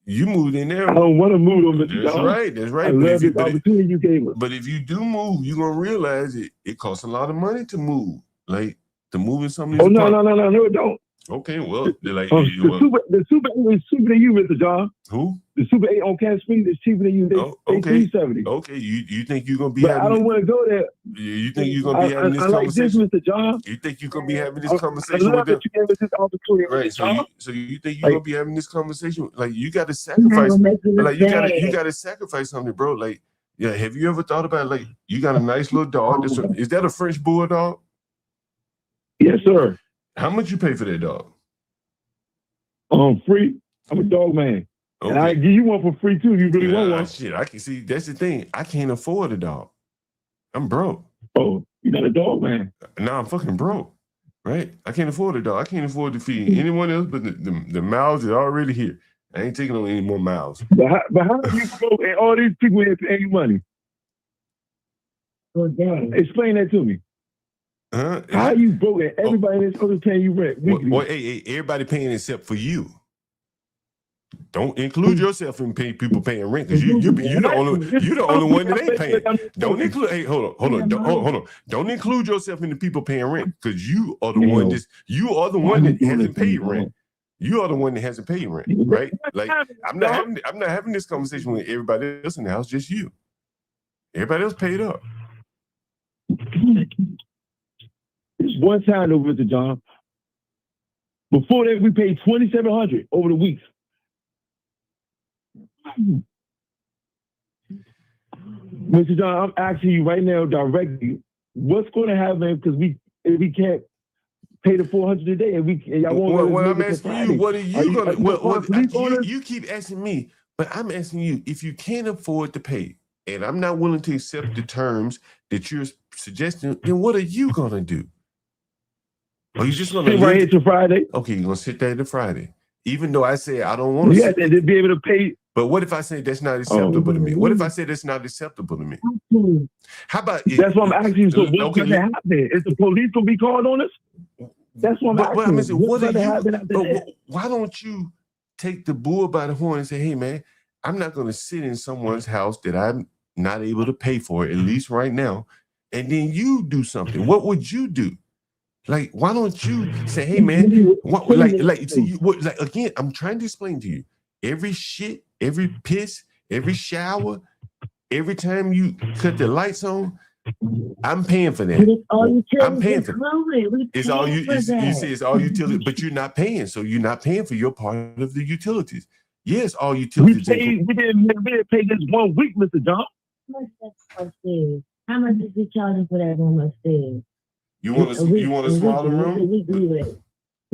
you moved in there. I don't want to move on, Mr. That's John. right, that's right. I love this opportunity you gave us. But if you do move, you're gonna realize it costs a lot of money to move. Like, to move in some of these no, it don't. Okay, well, they're like the Super 8 is cheaper than you, Mr. John. Who? The Super 8 on Cass Street is cheaper than you. They $370. Okay, you think you're gonna be? But I don't want to go there. You think you're gonna be having this conversation? Like this, Mr. John. You think you're gonna be having this conversation with them? You gave us this opportunity, right? Mr. So you think you're gonna be having this conversation? Like, you got to sacrifice. Like, you got to sacrifice something, bro. Like, yeah. Have you ever thought about, like, you got a nice little dog? Is that a French bulldog? Yes, sir. How much you pay for that dog? Free. I'm a dog man. Okay. And I give you one for free too if you really want one. Shit, I can see. That's the thing. I can't afford a dog. I'm broke. Oh, you're not a dog man. Nah, I'm fucking broke. Right? I can't afford a dog. I can't afford to feed anyone else but the mouths that are already here. I ain't taking on any more mouths. But how do you go and all these people ain't paying money? Explain that to me. How you broke and everybody in this other paying you rent weekly? Well, hey, everybody paying except for you. Don't include yourself in people paying rent, because you're the only one that ain't paying. Don't include. Hey, hold on. Don't include yourself in the people paying rent, because you are the one that hasn't paid rent. You are the one that hasn't paid rent, right? Like, I'm not having this conversation with everybody else in the house, just you. Everybody else paid up. This one time though, Mr. John. Before that, we paid $2,700 over the weeks. Mr. John, I'm asking you right now directly, what's going to happen because if we can't pay the $400 a day and y'all won't. Well, I'm asking you, what are you going to? You keep asking me, but I'm asking you, if you can't afford to pay, and I'm not willing to accept the terms that you're suggesting, then what are you going to do? Are you just going to sit right here till Friday? Okay, you're going to sit there till Friday, even though I say I don't want to. Yes, and to be able to pay. But what if I say that's not acceptable to me? What if I say that's not acceptable to me? How about that's what I'm asking you. So what's going to happen? Is the police going to be called on us? That's what I'm asking. Why don't you take the bull by the horn and say, hey, man, I'm not going to sit in someone's house that I'm not able to pay for, at least right now, and then you do something. What would you do? Like, why don't you say, hey, man, again, I'm trying to explain to you, every shit, every piss, every shower, every time you cut the lights on, I'm paying for that. I'm paying for that. It's all you say it's all utilities, but you're not paying. So you're not paying for your part of the utilities. Yes, all utilities. We didn't pay this 1 week, Mr. John. How much is he charging for that room upstairs? You want a smaller room?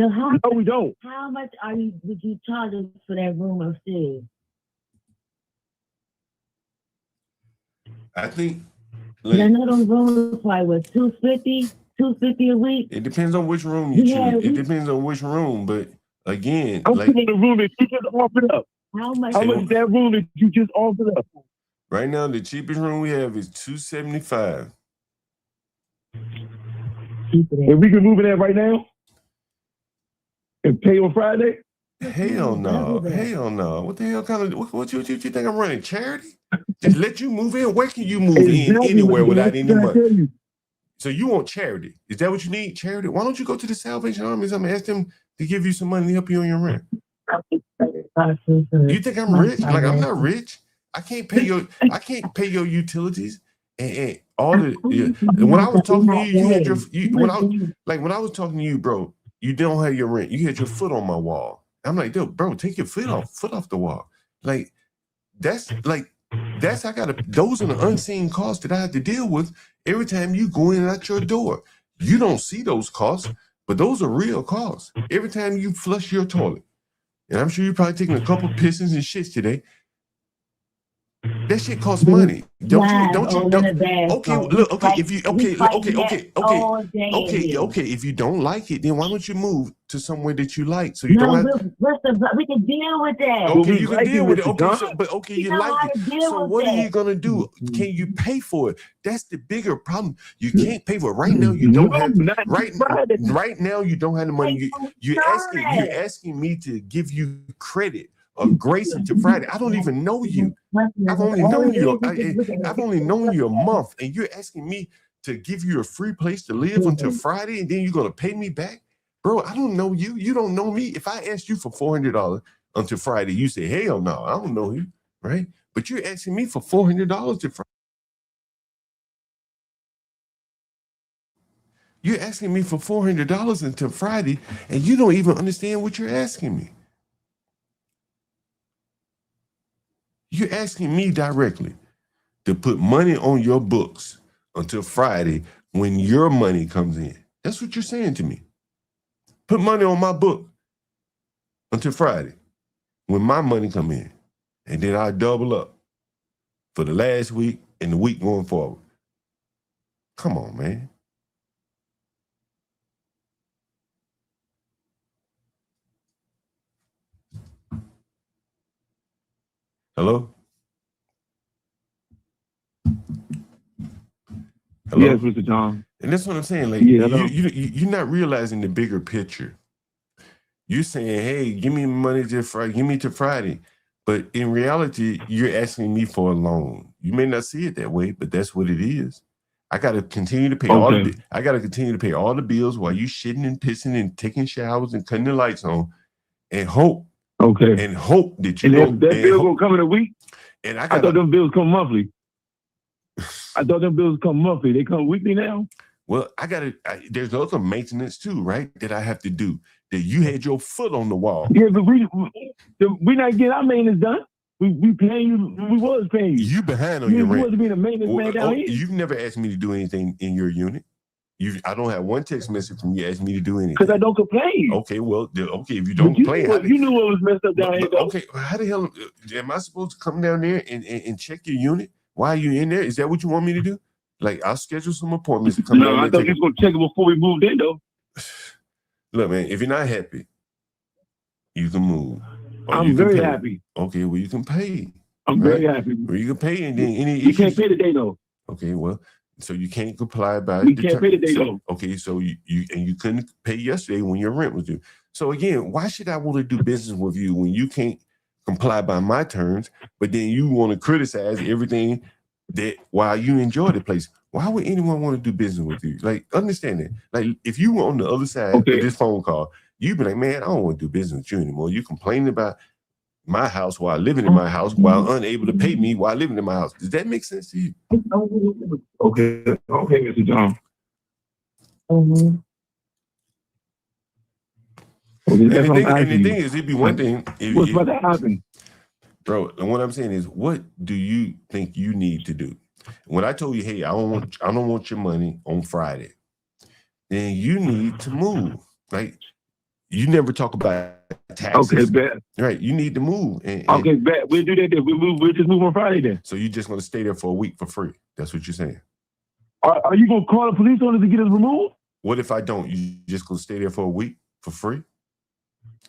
So how? No, we don't. How much would you charge us for that room upstairs? I think. I know those rooms probably was $250 a week. It depends on which room you choose. It depends on which room, but again, I'm putting the room that you just offered up. How much is that room that you just offered up? Right now, the cheapest room we have is $275. And we can move in there right now and pay on Friday? Hell no. What the hell kind of what you think I'm running charity? Just let you move in. Where can you move in anywhere without any money? So you want charity? Is that what you need? Charity? Why don't you go to the Salvation Army and ask them to give you some money to help you on your rent? You think I'm rich? Like, I'm not rich. I can't pay your utilities and all the. When I was talking to you, you had when I was talking to you, bro, you don't have your rent. You had your foot on my wall. I'm like, dude, bro, take your foot off the wall. Like, that's like Those are the unseen costs that I have to deal with every time you go in and out your door. You don't see those costs, but those are real costs. Every time you flush your toilet, and I'm sure you're probably taking a couple pissings and shits today. That shit costs money. Don't you? Okay, look, okay, if you if you don't like it, then why don't you move to somewhere that you like? So you don't have we can deal with that. Okay, you can deal with it. Okay, you like it. So what are you gonna do? Can you pay for it? That's the bigger problem. You can't pay for it right now. You don't have right now. You don't have the money. You're asking me to give you credit or grace until Friday. I don't even know you. I've only known you. I've only known you a month, and you're asking me to give you a free place to live until Friday, and then you're gonna pay me back, bro. I don't know you. You don't know me. If I asked you for $400 until Friday, you say, hell no, I don't know you, right? But you're asking me for $400 to Friday. You're asking me for $400 until Friday, and you don't even understand what you're asking me. You're asking me directly to put money on your books until Friday when your money comes in. That's what you're saying to me. Put money on my book until Friday when my money come in, and then I double up for the last week and the week going forward. Come on, man. Hello? Hello? Yes, Mr. John. And that's what I'm saying. Like, you're not realizing the bigger picture. You're saying, hey, give me money to Friday, give me to Friday. But in reality, you're asking me for a loan. You may not see it that way, but that's what it is. I gotta continue to pay continue to pay all the bills while you shitting and pissing and taking showers and cutting the lights on, and hope. Okay. And hope that you don't. That bill gonna come in a week. And I thought them bills come monthly. I thought them bills come monthly. They come weekly now. Well, there's other maintenance too, right? That I have to do. That you had your foot on the wall. Yeah, but we not getting our maintenance done. We paying you. We was paying you. You behind on your rent. You supposed to be the maintenance man down here. You've never asked me to do anything in your unit. I don't have one text message from you asking me to do anything. Because I don't complain. Okay, well, if you don't complain. You knew what was messed up down here, though. Okay, how the hell am I supposed to come down there and check your unit? Why are you in there? Is that what you want me to do? Like, I'll schedule some appointments to come down there. No, I thought you was going to check it before we moved in, though. Look, man, if you're not happy, you can move. I'm very happy. Okay, well, you can pay. I'm very happy. Or you can pay, and then any issues. You can't pay today, though. Okay, well, so you can't comply by. You can't pay today, though. Okay, so you couldn't pay yesterday when your rent was due. So again, why should I want to do business with you when you can't comply by my terms, but then you want to criticize everything that while you enjoy the place? Why would anyone want to do business with you? Like, understand that. Like, if you were on the other side of this phone call, you'd be like, man, I don't want to do business with you anymore. You complaining about my house while living in my house, while unable to pay me while living in my house. Does that make sense to you? Okay, Mr. John. Mm-hmm. And the thing is, it'd be one thing. What's about to happen? Bro, and what I'm saying is, what do you think you need to do? When I told you, hey, I don't want your money on Friday, then you need to move. Like, you never talk about taxes. Okay, bet. Right, you need to move. Okay, bet. We'll do that then. We'll just move on Friday then. So you're just going to stay there for a week for free. That's what you're saying. Are you going to call the police on us to get us removed? What if I don't? You just going to stay there for a week for free?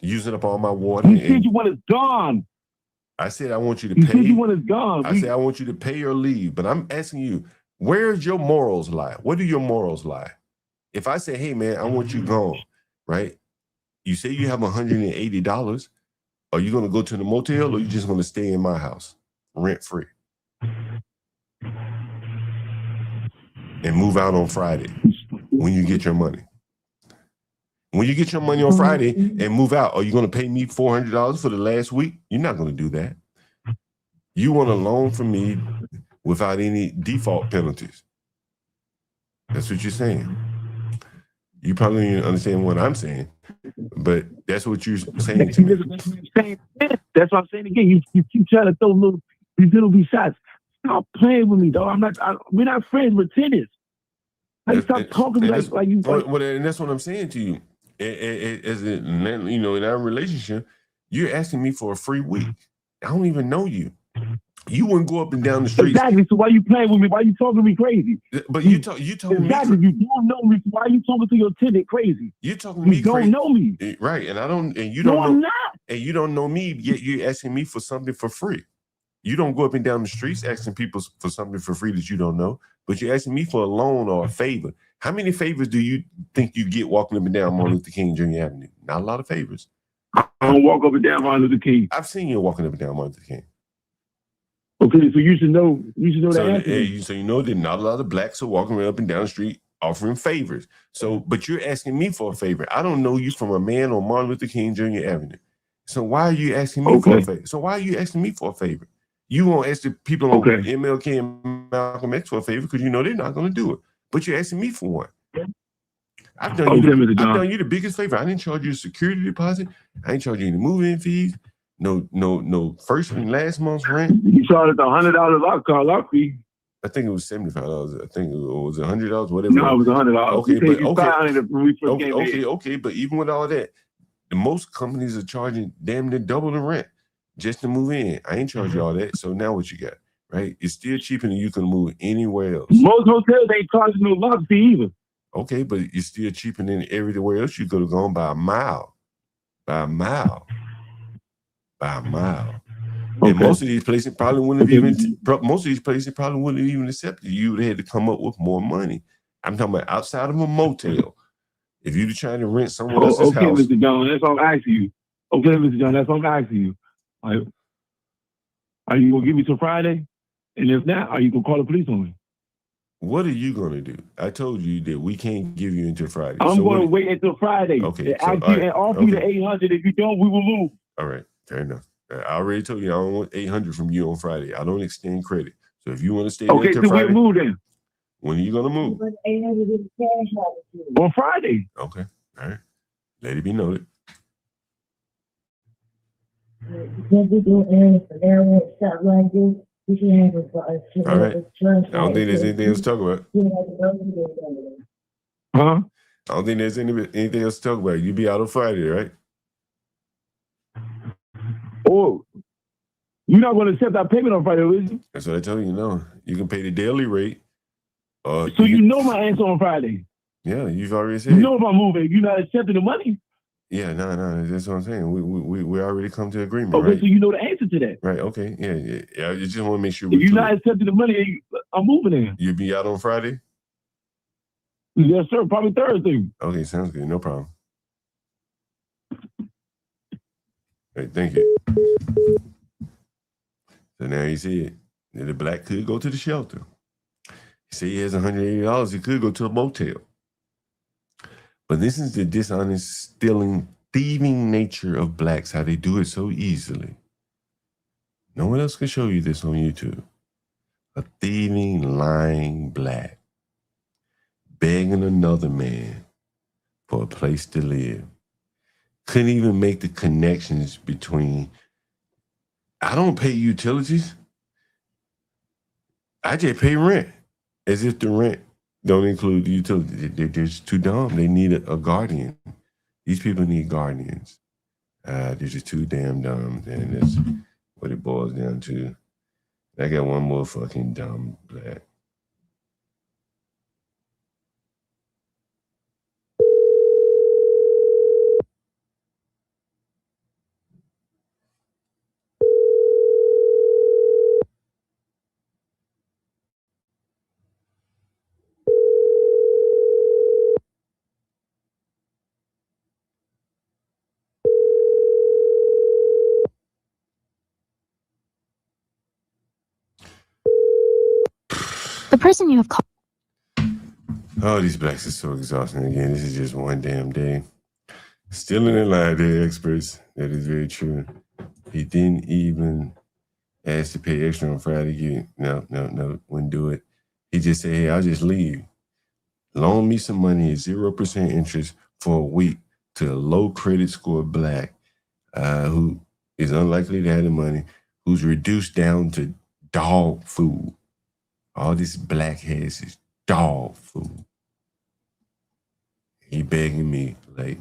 Using up all my water. You said you want us gone. I said I want you to pay. You said you want us gone. I said I want you to pay or leave. But I'm asking you, where's your morals lie? Where do your morals lie? If I say, hey, man, I want you gone, right? You say you have $180. Are you going to go to the motel or are you just going to stay in my house rent free and move out on Friday when you get your money? When you get your money on Friday and move out, are you going to pay me $400 for the last week? You're not going to do that. You want a loan from me without any default penalties. That's what you're saying. You probably don't understand what I'm saying, but that's what you're saying to me. That's what I'm saying again. You keep trying to throw little These little be shots. Stop playing with me, dog. We're not friends. We're tenants. Like, stop talking to me like you. Well, and that's what I'm saying to you. As in our relationship, you're asking me for a free week. I don't even know you. You wouldn't go up and down the streets. Exactly. So why you playing with me? Why you talking to me crazy? But you talking exactly. me. You don't know me. So why you talking to your tenant crazy? You talking to me crazy. You don't know me, right? And I don't. And you no, don't know. I'm not. And you don't know me. Yet you're asking me for something for free. You don't go up and down the streets asking people for something for free that you don't know. But you're asking me for a loan or a favor. How many favors do you think you get walking up and down Martin Luther King Jr. Avenue? Not a lot of favors. I don't walk up and down Martin Luther King. I've seen you walking up and down Martin Luther King. Okay, so you should know. So, that answer. So you know that not a lot of blacks are walking up and down the street offering favors. So, but you're asking me for a favor. I don't know you from a man on Martin Luther King Jr. Avenue. So why are you asking me for a favor? So why are you asking me for a favor? You won't ask the people on MLK and Malcolm X for a favor because you know they're not going to do it. But you're asking me for one. I've done you the biggest favor. I didn't charge you a security deposit. I didn't charge you any moving fees. No first and last month's rent. You charged $100 lock fee. I think it was $75. I think it was $100, whatever. No, it was $100. Okay, but okay. But even with all that, the most companies are charging damn near double the rent just to move in. I ain't charging all that. So now what you got? Right? It's still cheaper than you can move anywhere else. Most hotels ain't charging no lock fee either. Okay, but it's still cheaper than everywhere else. You could have gone by a mile. And most of these places probably wouldn't have even accepted you. You would have had to come up with more money. I'm talking about outside of a motel. If you're trying to rent someone else's house. Okay, Mr. John, that's what I'm asking you. Okay, Mr. John, that's what I'm asking you. Are you gonna give me till Friday? And if not, are you gonna call the police on me? What are you gonna do? I told you that we can't give you until Friday. I'm gonna wait until Friday. Okay. And offer you the 800. If you don't, we will move. All right, fair enough. I already told you I don't want 800 from you on Friday. I don't extend credit. So if you want to stay there until Friday, we'll move then. When are you gonna move? On Friday. Okay. All right. Let it be noted. Because we do areas for now stuff like this, we should have it for us. All right. I don't think there's anything else to talk about. Huh? I don't think there's anything else to talk about. You be out on Friday, right? Oh, you're not going to accept that payment on Friday, is you? That's what I told you. No, you can pay the daily rate. So you know my answer on Friday. Yeah, you've already said. You know if I'm moving, you're not accepting the money. Yeah, no, that's what I'm saying. We already come to agreement, okay, right? So you know the answer to that. Right, okay, yeah. I just want to make sure. If you're not accepting the money, I'm moving in. You'll be out on Friday? Yes, sir, probably Thursday. Okay, sounds good, no problem. Right, thank you. So now you see it. The black could go to the shelter. He said he has $180. He could go to a motel. But this is the dishonest, stealing, thieving nature of blacks, how they do it so easily. No one else can show you this on YouTube. A thieving, lying black begging another man for a place to live. Couldn't even make the connections between, I don't pay utilities. I just pay rent, as if the rent don't include the utility. They're just too dumb. They need a guardian. These people need guardians. They're just too damn dumb. And that's what it boils down to. I got one more fucking dumb black. The person you have called. Oh, these blacks are so exhausting. Again, this is just one damn day. Still in the line, they're experts. That is very true. He didn't even ask to pay extra on Friday. No, wouldn't do it. He just said, hey, I'll just leave. Loan me some money at 0% interest for a week to a low credit score black who is unlikely to have the money, who's reduced down to dog food. All this black has is dog food. He begging me like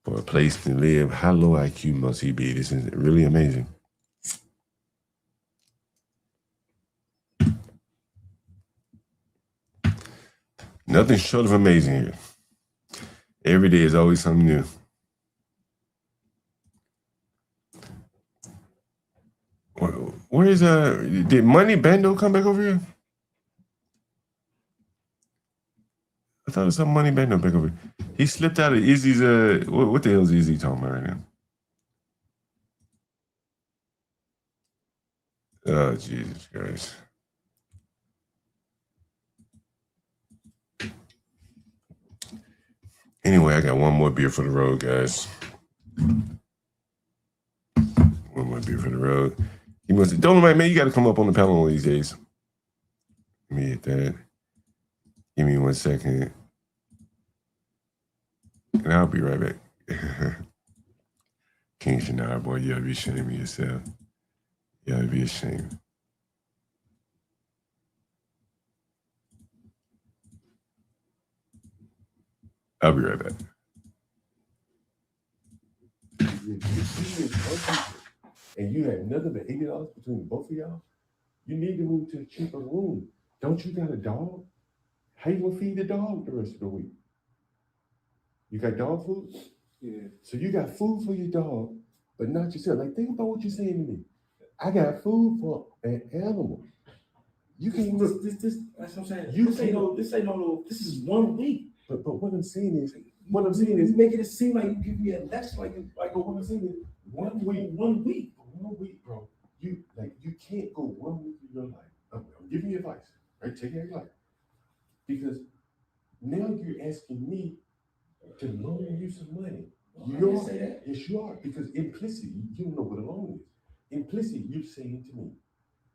for a place to live. How low IQ must he be? This is really amazing. Nothing short of amazing here. Every day is always something new. Where is did Money Bando come back over here? I thought it was some Money Bando back over here. He slipped out of Izzy's what the hell is Izzy talking about right now? Oh, Jesus Christ. Anyway, I got one more beer for the road, guys. One more beer for the road. He must have, Dolomite, man, you got to come up on the panel one of these days. Let me hit that. Give me 1 second. And I'll be right back. King Shania, boy, you ought to be ashamed of yourself. You ought to be ashamed. I'll be right back. And you had nothing but $80 between both of y'all? You need to move to a cheaper room. Don't you got a dog? How you gonna feed the dog the rest of the week? You got dog food? Yeah. So you got food for your dog, but not yourself. Like, think about what you're saying to me. I got food for an animal. You can't look. That's what I'm saying. This ain't no. This is 1 week. But what I'm saying is, making it seem like you give me a lecture, like what I'm saying is 1 week. 1 week, bro. You can't go 1 week of your life. I'm giving you advice, right? Take care of your life, because now you're asking me to loan you some money. You don't say that. Yes, you are, because implicit, you don't know what a loan is. Implicit, you're saying to me,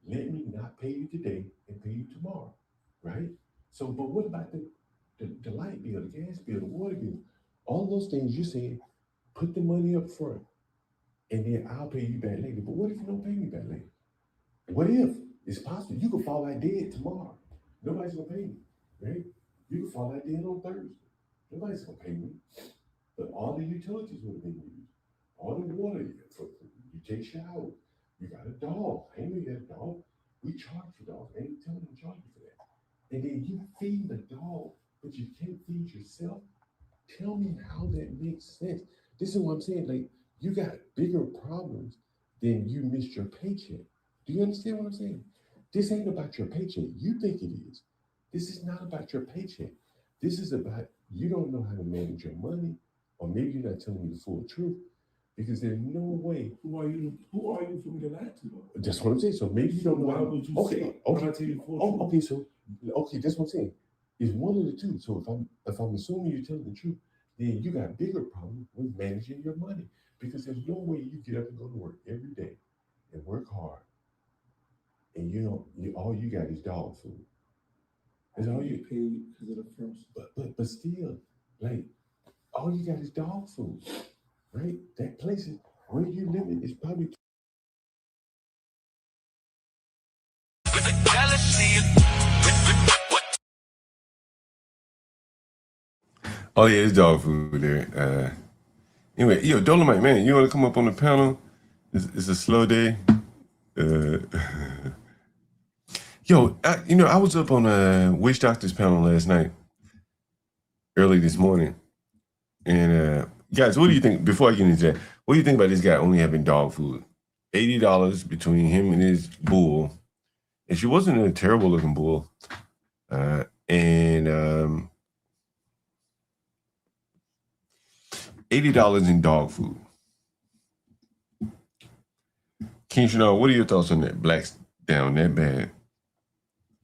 let me not pay you today and pay you tomorrow, right? So, but what about the light bill, the gas bill, the water bill? All those things you're saying, put the money up front, and then I'll pay you back later. But what if you don't pay me back later? What if? It's possible. You could fall out dead tomorrow. Nobody's gonna pay me, right? You could fall out dead on Thursday. Nobody's gonna pay me. But all the utilities would have been used. All the water, you take showers. You got a dog. I ain't know you had a dog. We charge for dogs. I ain't telling them to charge you for that. And then you feed the dog, but you can't feed yourself. Tell me how that makes sense. This is what I'm saying. Like, you got bigger problems than you missed your paycheck. Do you understand what I'm saying? This ain't about your paycheck. You think it is. This is not about your paycheck. This is about you don't know how to manage your money, or maybe you're not telling me the full truth, because there's no way. Who are you for me to lie to? That's what I'm saying. So maybe you don't know. Why would you say? Okay, that's what I'm saying. It's one of the two. So if I'm assuming you're telling the truth, then you got bigger problems with managing your money, because there's no way you get up and go to work every day and work hard, and all you got is dog food. That's all you paid because of the first. But still, like, all you got is dog food, right? That place is where you living is probably. Oh yeah, it's dog food there. Anyway, yo, Dolomite, man, you want to come up on the panel? It's a slow day. Yo, I was up on a Witch Doctors panel last night, early this morning, and guys, what do you think? Before I get into that, what do you think about this guy only having dog food? $80 between him and his bull, and she wasn't a terrible looking bull, and $80 in dog food. King Chanel, what are your thoughts on that? Blacks down that bad.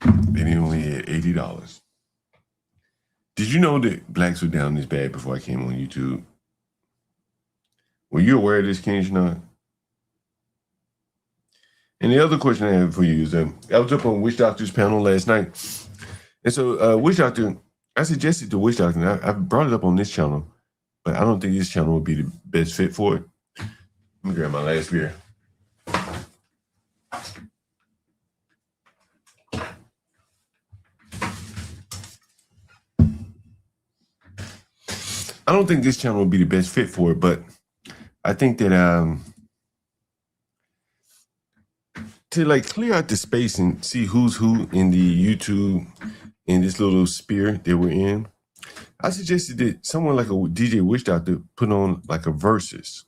And he only had $80. Did you know that blacks were down this bad before I came on YouTube? Were you aware of this, King Chanel? And the other question I have for you is, I was up on Witch Doctor's panel last night. And so Witch Doctor, I suggested to Witch Doctor, and I brought it up on this channel, but I don't think this channel would be the best fit for it. Let me grab my last beer. I don't think this channel would be the best fit for it, but I think that to like clear out the space and see who's who in the YouTube in this little sphere that we're in, I suggested that someone like a DJ Wish Doctor put on like a versus.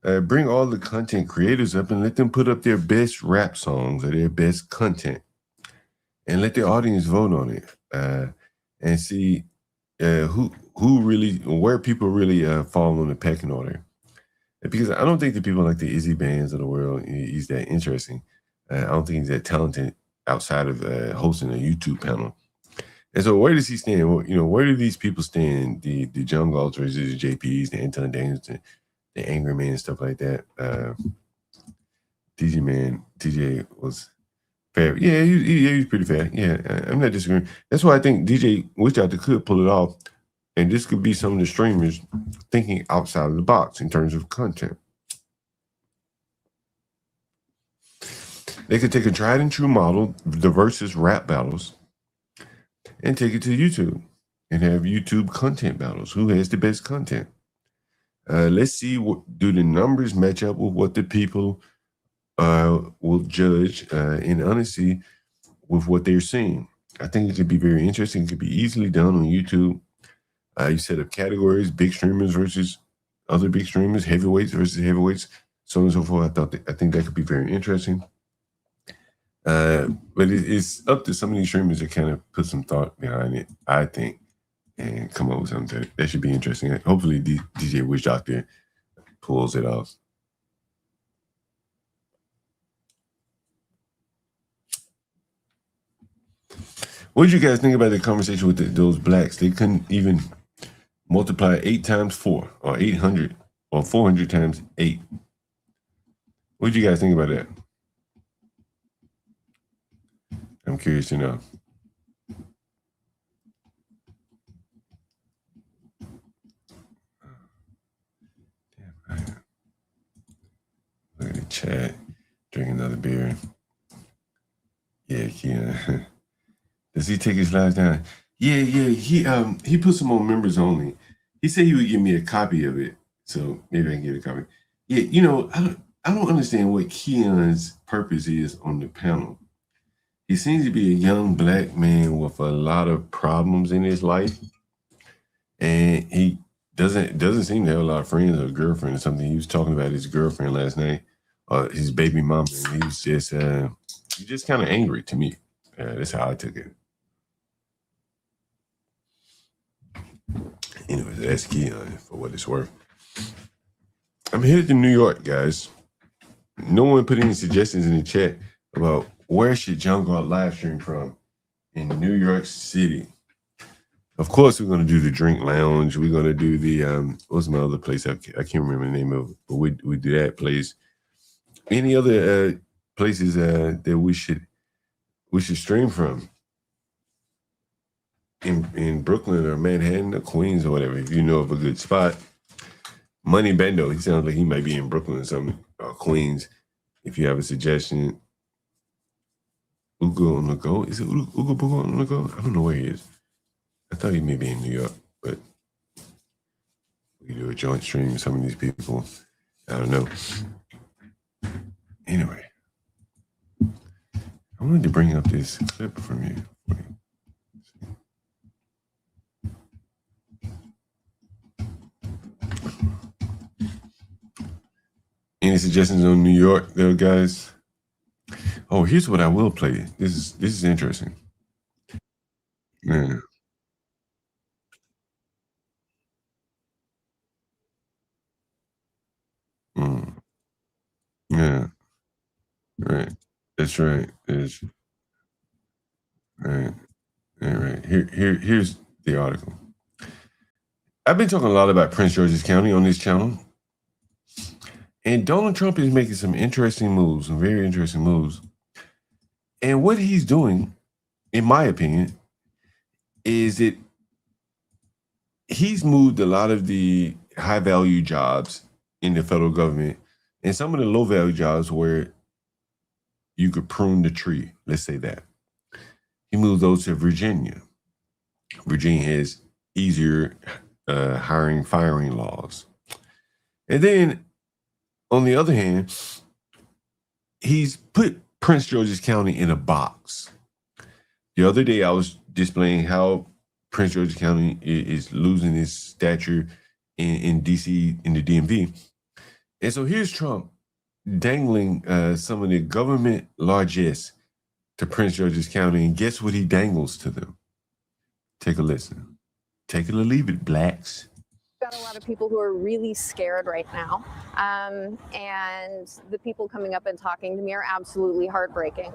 Bring all the content creators up and let them put up their best rap songs or their best content, and let the audience vote on it, and see who really, where people really fall on the pecking order. Because I don't think the people like the Izzy Bands of the world, he's that interesting. I don't think he's that talented outside of hosting a YouTube panel. And so where does he stand? Well, where do these people stand? The John Galls versus the JPs, the Anton Daniels, the Angry Man, and stuff like that. TJ was fair. Yeah, he was pretty fair. Yeah, I'm not disagreeing. That's why I think DJ Wish Doctor could pull it off. And this could be some of the streamers thinking outside of the box in terms of content. They could take a tried and true model, the versus rap battles, and take it to YouTube and have YouTube content battles. Who has the best content? Let's see, do the numbers match up with what the people will judge in honesty with what they're seeing? I think it could be very interesting. It could be easily done on YouTube. You set up categories, big streamers versus other big streamers, heavyweights versus heavyweights, so on and so forth. I think that could be very interesting. But it's up to some of these streamers to kind of put some thought behind it, I think, and come up with something that should be interesting. Hopefully, DJ Wish Doctor pulls it off. What did you guys think about the conversation with those blacks? They couldn't even multiply 8 times 4 or 800 or 400 times 8. What did you guys think about that? I'm curious to know. Look at the chat. Drink another beer. Yeah, Keon. Does he take his lives down? Yeah. He put some on members only. He said he would give me a copy of it, so maybe I can get a copy. Yeah, I don't understand what Keon's purpose is on the panel. He seems to be a young black man with a lot of problems in his life, and he doesn't seem to have a lot of friends or a girlfriend or something. He was talking about his girlfriend last night, his baby mama, and he was just kind of angry to me. That's how I took it. Anyway, that's Keon for what it's worth. I'm headed to New York, guys. No one put any suggestions in the chat about where should John Galt live stream from in New York City. Of course, we're going to do the Drink Lounge. We're going to do the, what's my other place? I can't remember the name of it, but we do that place. Any other places that we should stream from in Brooklyn or Manhattan or Queens or whatever, if you know of a good spot. Money Bendo, he sounds like he might be in Brooklyn or something, or Queens. If you have a suggestion. Ugo on the go? Is it Ugo Bugo on the go? I don't know where he is. I thought he may be in New York, but we do a joint stream with some of these people. I don't know. Anyway, I wanted to bring up this clip from you. Any suggestions on New York, though, guys? Oh, here's what I will play. This is interesting. Yeah. Yeah. Right. That's right. It's right. Right. Here's the article. I've been talking a lot about Prince George's County on this channel. And Donald Trump is making some interesting moves, some very interesting moves. And what he's doing, in my opinion, is that he's moved a lot of the high-value jobs in the federal government and some of the low-value jobs where you could prune the tree, let's say that. He moved those to Virginia. Virginia has easier hiring, firing laws. And then, on the other hand, he's put Prince George's County in a box. The other day, I was displaying how Prince George's County is losing its stature in D.C., in the DMV. And so here's Trump dangling some of the government largesse to Prince George's County, and guess what he dangles to them? Take a listen. Take it or leave it, blacks. Got a lot of people who are really scared right now. And the people coming up and talking to me are absolutely heartbreaking.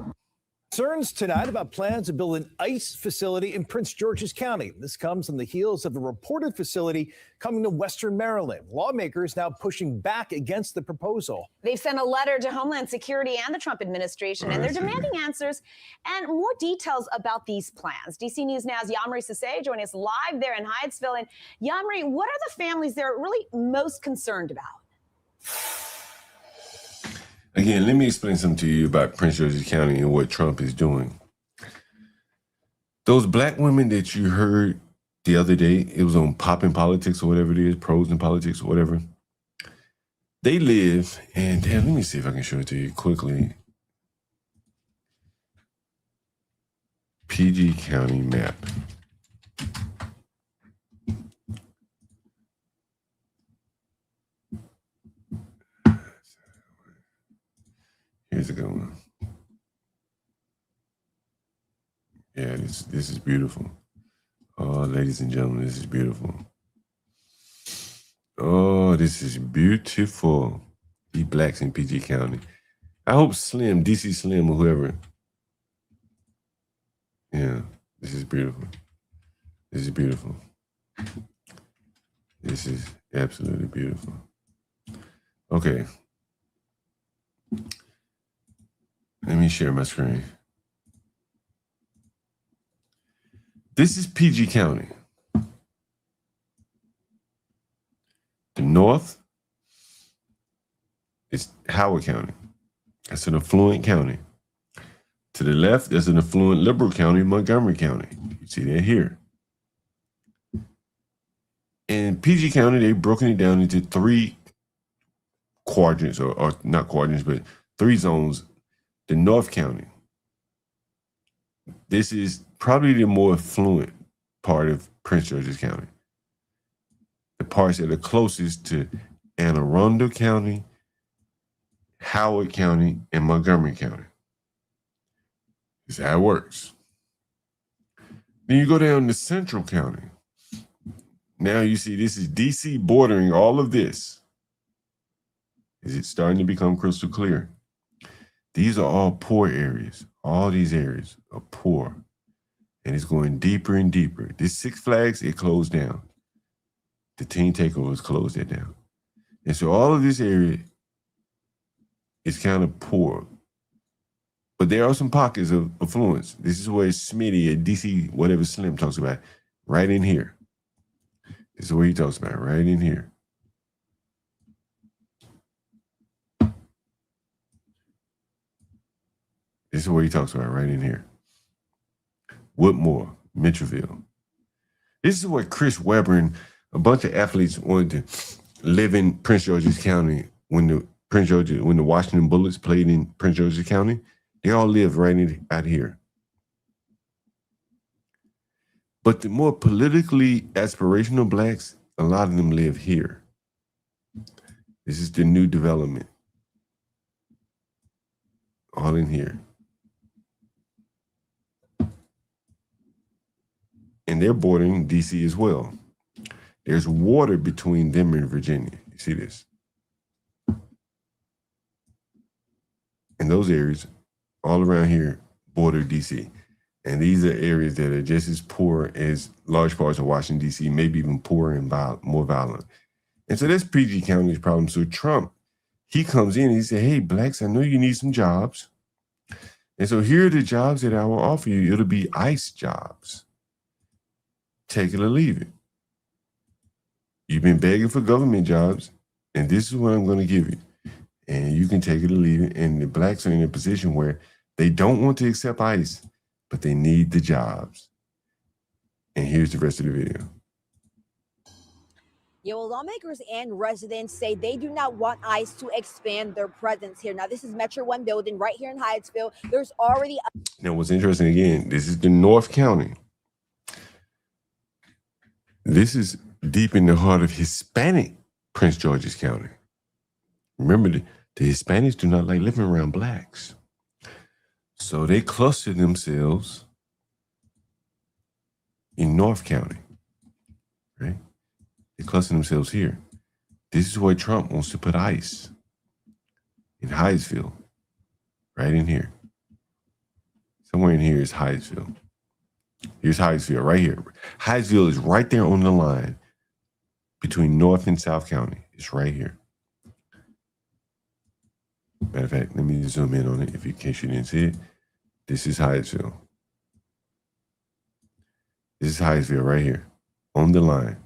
Concerns tonight about plans to build an ICE facility in Prince George's County. This comes on the heels of a reported facility coming to Western Maryland. Lawmakers now pushing back against the proposal. They've sent a letter to Homeland Security and the Trump administration, and they're demanding answers and more details about these plans. DC News Now's Yamri Sase joining us live there in Hyattsville. And Yamri, what are the families they're really most concerned about? Again, let me explain something to you about Prince George's County and what Trump is doing. Those black women that you heard the other day, it was on Poppin' Politics or whatever it is, Pros in Politics or whatever. They live, and damn, let me see if I can show it to you quickly. PG County map. Here's a good one. Yeah, this is beautiful. Oh, ladies and gentlemen, this is beautiful. Oh, this is beautiful. The blacks in PG County. I hope Slim, DC Slim or whoever. Yeah, this is beautiful. This is beautiful. This is absolutely beautiful. Okay. Let me share my screen. This is PG County. The north is Howard County. That's an affluent county. To the left, there's an affluent liberal county, Montgomery County. You see that here. In PG County, they've broken it down into three quadrants, or not quadrants, but three zones. The North County. This is probably the more affluent part of Prince George's County. The parts that are closest to Anne Arundel County, Howard County, and Montgomery County. This is how it works. Then you go down to Central County. Now you see this is DC bordering all of this. Is it starting to become crystal clear? These are all poor areas. All these areas are poor. And it's going deeper and deeper. This Six Flags, it closed down. The teen takeovers closed it down. And so all of this area is kind of poor. But there are some pockets of affluence. This is where Smitty at DC, whatever Slim talks about, right in here. This is where he talks about, right in here. This is what he talks about right in here. Woodmore, Mitchellville. This is what Chris Webber and a bunch of athletes wanted to live in Prince George's County when the Washington Bullets played in Prince George's County. They all live right out here. But the more politically aspirational blacks, a lot of them live here. This is the new development. All in here. And they're bordering DC as well. There's water between them and Virginia. You see this? And those areas all around here border DC. And these are areas that are just as poor as large parts of Washington, DC, maybe even poorer and more violent. And so that's PG County's problem. So Trump, he comes in and he said, hey, blacks, I know you need some jobs. And so here are the jobs that I will offer you. It'll be ICE jobs. Take it or leave it. You've been begging for government jobs, and this is what I'm going to give you. And you can take it or leave it. And the blacks are in a position where they don't want to accept ICE, but they need the jobs. And here's the rest of the video. Yeah, well, lawmakers and residents say they do not want ICE to expand their presence here. Now, this is Metro 1 building right here in Hyattsville. There's already Now, what's interesting again, this is the North County. This is deep in the heart of Hispanic Prince George's County. Remember, the Hispanics do not like living around blacks. So they cluster themselves in North County, right? They cluster themselves here. This is where Trump wants to put ICE, in Hyattsville, right in here. Somewhere in here is Hyattsville. Here's Hyattsville, right here. Hyattsville is right there on the line between North and South County. It's right here. Matter of fact, let me zoom in on it in case you didn't see it. This is Hyattsville. This is Hyattsville right here on the line,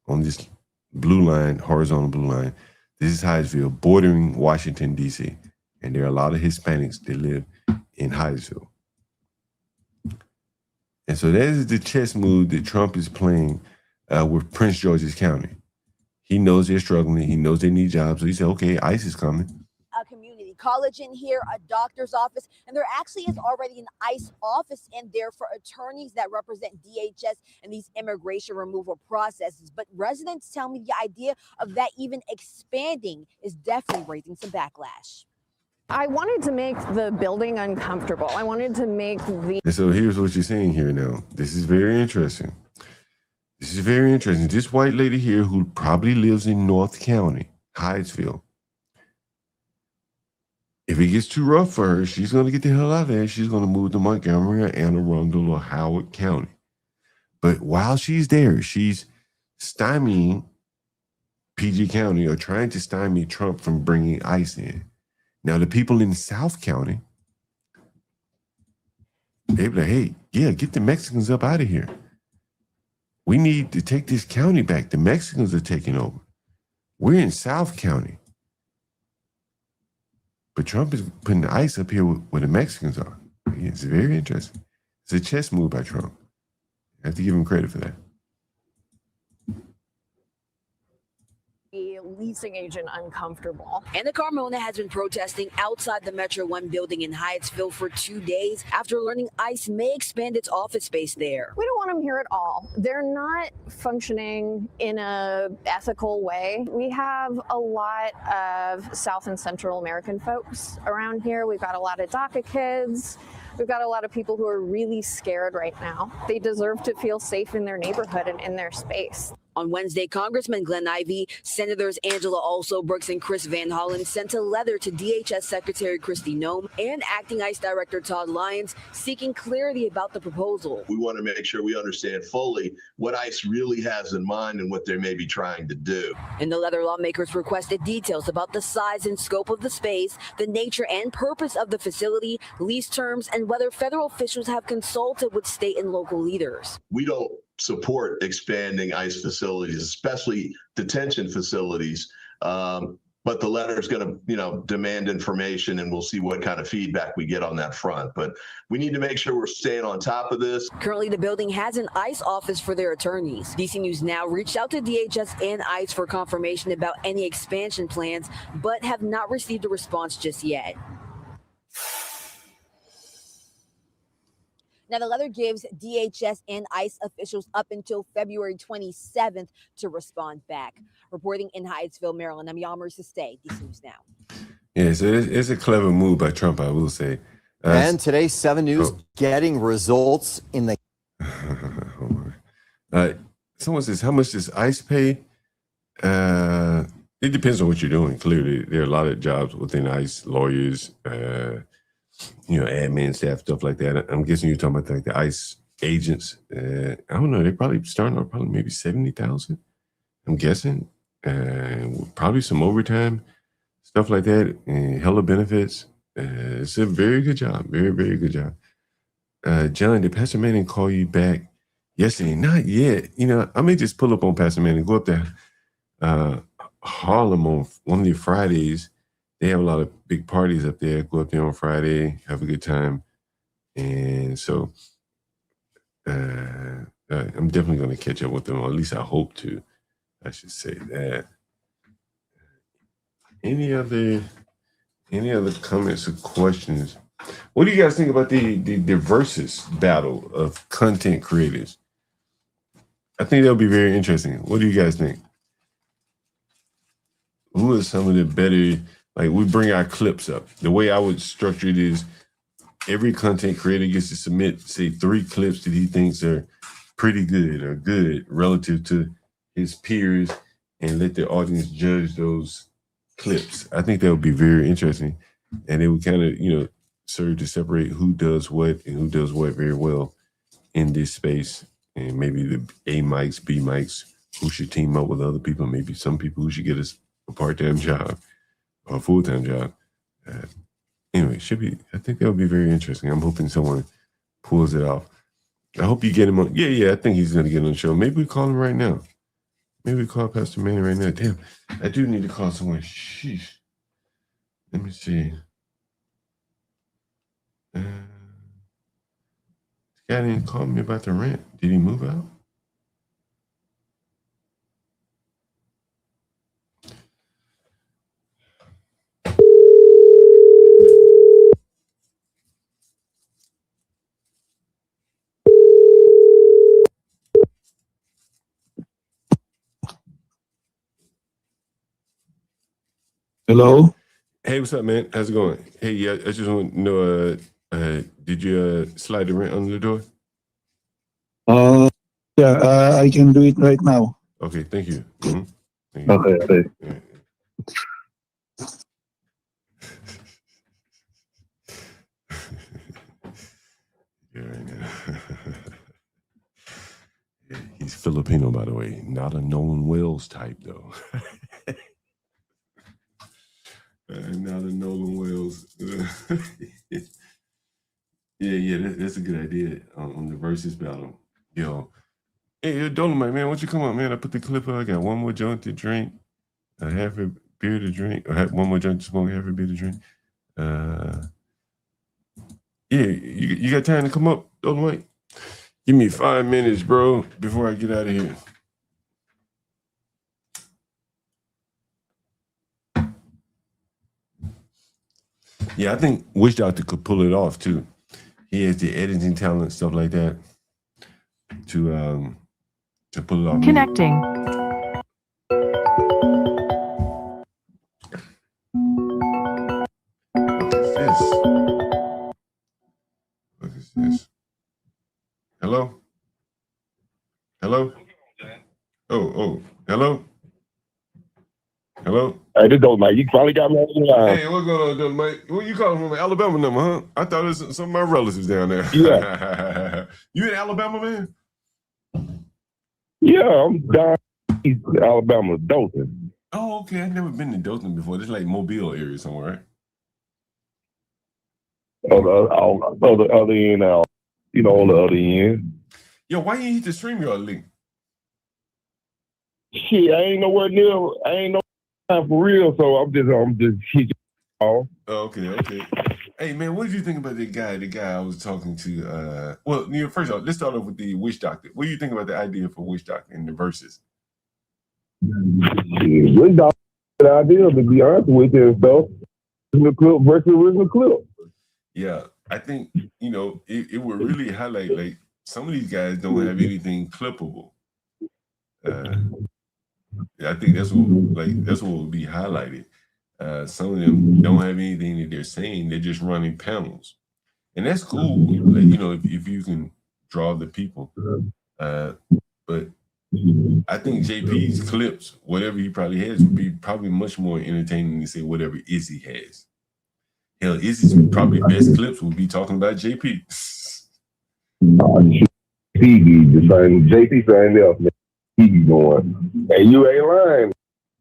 on this blue line, horizontal blue line. This is Hyattsville bordering Washington, D.C. And there are a lot of Hispanics that live in Hyattsville. And so that is the chess move that Trump is playing with Prince George's County. He knows they're struggling. He knows they need jobs. So he said, okay, ICE is coming. a community college in here, a doctor's office, and there actually is already an ICE office in there for attorneys that represent DHS and these immigration removal processes. But residents tell me the idea of that even expanding is definitely raising some backlash. I wanted to make the building uncomfortable. I wanted to make the... And so here's what you're seeing here now. This is very interesting. This is very interesting. This white lady here who probably lives in North County, Hyattsville. If it gets too rough for her, she's going to get the hell out of there. She's going to move to Montgomery or Anne Arundel or Howard County. But while she's there, she's stymieing PG County or trying to stymie Trump from bringing ICE in. Now, the people in South County, they're like, hey, yeah, get the Mexicans up out of here. We need to take this county back. The Mexicans are taking over. We're in South County. But Trump is putting the ICE up here where the Mexicans are. It's very interesting. It's a chess move by Trump. I have to give him credit for that. leasing agent uncomfortable. Anna Carmona has been protesting outside the Metro 1 building in Hyattsville for 2 days after learning ICE may expand its office space there. We don't want them here at all. They're not functioning in a ethical way. We have a lot of South and Central American folks around here. We've got a lot of DACA kids. We've got a lot of people who are really scared right now. They deserve to feel safe in their neighborhood and in their space. On Wednesday, Congressman Glenn Ivey, Senators Angela Alsobrooks and Chris Van Hollen sent a letter to DHS Secretary Kristi Noem and Acting ICE Director Todd Lyons seeking clarity about the proposal. We want to make sure we understand fully what ICE really has in mind and what they may be trying to do. In the letter, lawmakers requested details about the size and scope of the space, the nature and purpose of the facility, lease terms, and whether federal officials have consulted with state and local leaders. We don't support expanding ICE facilities, especially detention facilities. But the letter is going to, demand information, and we'll see what kind of feedback we get on that front. But we need to make sure we're staying on top of this. Currently, the building has an ICE office for their attorneys. DC News Now reached out to DHS and ICE for confirmation about any expansion plans, but have not received a response just yet. Now, the letter gives DHS and ICE officials up until February 27th to respond back. Reporting in Hyattsville, Maryland, I'm Yammer Sestay, DC News Now. Yeah, so it's a clever move by Trump, I will say. And today, 7 News getting results in the... Someone says, how much does ICE pay? It depends on what you're doing. Clearly, there are a lot of jobs within ICE, lawyers, admin staff, stuff like that. I'm guessing you're talking about like the ICE agents. I don't know. They're probably starting on maybe 70,000. I'm guessing. Probably some overtime, stuff like that, and hella benefits. It's a very good job. Very, very good job. John, did Pastor Manning call you back yesterday? Not yet. I may just pull up on Pastor Manning, go up to Harlem on one of the Fridays. They have a lot of big parties up there. Go up there on Friday, have a good time. And so I'm definitely going to catch up with them, or at least I hope to. I should say that. Any other comments or questions? What do you guys think about the versus battle of content creators? I think that'll be very interesting. What do you guys think? Who are some of the better? Like, we bring our clips up. The way I would structure it is every content creator gets to submit, say, 3 clips that he thinks are pretty good or good relative to his peers, and let the audience judge those clips. I think that would be very interesting, and it would kind of, serve to separate who does what and who does what very well in this space, and maybe the A mics, B mics, who should team up with other people, maybe some people who should get a part-time job or a full-time job. Anyway, I think that would be very interesting. I'm hoping someone pulls it off. I hope you get him on. Yeah, I think he's going to get on the show. Maybe we call him right now. Maybe we call Pastor Manny right now. Damn, I do need to call someone. Sheesh. Let me see. This guy didn't call me about the rent. Did he move out? Hello? Hey, what's up, man? How's it going? Hey, yeah, I just want to know, did you slide the rent under the door? Yeah, I can do it right now. Okay, thank you. Mm-hmm. Thank you. Okay. Yeah. Yeah, right now. Yeah, he's Filipino, by the way. Not a Nolan Wells type, though. Not a Nolan Wells. Yeah, that's a good idea on the versus battle. Yo, hey, Dolomite, man, why don't you come on, man? I put the clip up. I got one more joint to drink, a half a beer to drink, or one more joint to smoke, half a beer to drink. Yeah, you got time to come up, Dolomite? Give me 5 minutes, bro, before I get out of here. Yeah, I think Witch Doctor could pull it off too. He has the editing talent, stuff like that, to pull it off. Connecting. What is this? Hello? Hello? Oh, hello? Hello? Hey, this don't like you probably got me on the line. Hey, what's going on, Dylan, mate? Where you calling from? Alabama number, huh? I thought it was some of my relatives down there. Yeah. You in Alabama, man? Yeah, I'm down East Alabama, Dothan. Oh, okay. I've never been to Dothan before. This is like Mobile area somewhere, right? On the other end, on the other end. Yo, why you hit the StreamYard link? Shit, I ain't nowhere near. I ain't no time for real. So I'm just hitting off. Oh, okay. Hey, man, what did you think about the guy I was talking to? Well, first off, let's start off with the Witch Doctor. What do you think about the idea for Witch Doctor in the verses? Witch Doctor, the idea, to be honest with you, though, original clip versus original clip. Yeah, I think, it would really highlight, like, some of these guys don't have anything clippable. I think that's what would be highlighted. Some of them don't have anything that they're saying. They're just running panels, and that's cool. Like, if you can draw the people. But I think JP's clips, whatever he probably has, would be probably much more entertaining than say whatever Izzy has. Hell, Izzy's probably best clips would be talking about JP. JP signed up, man. He be going, hey, you ain't lying.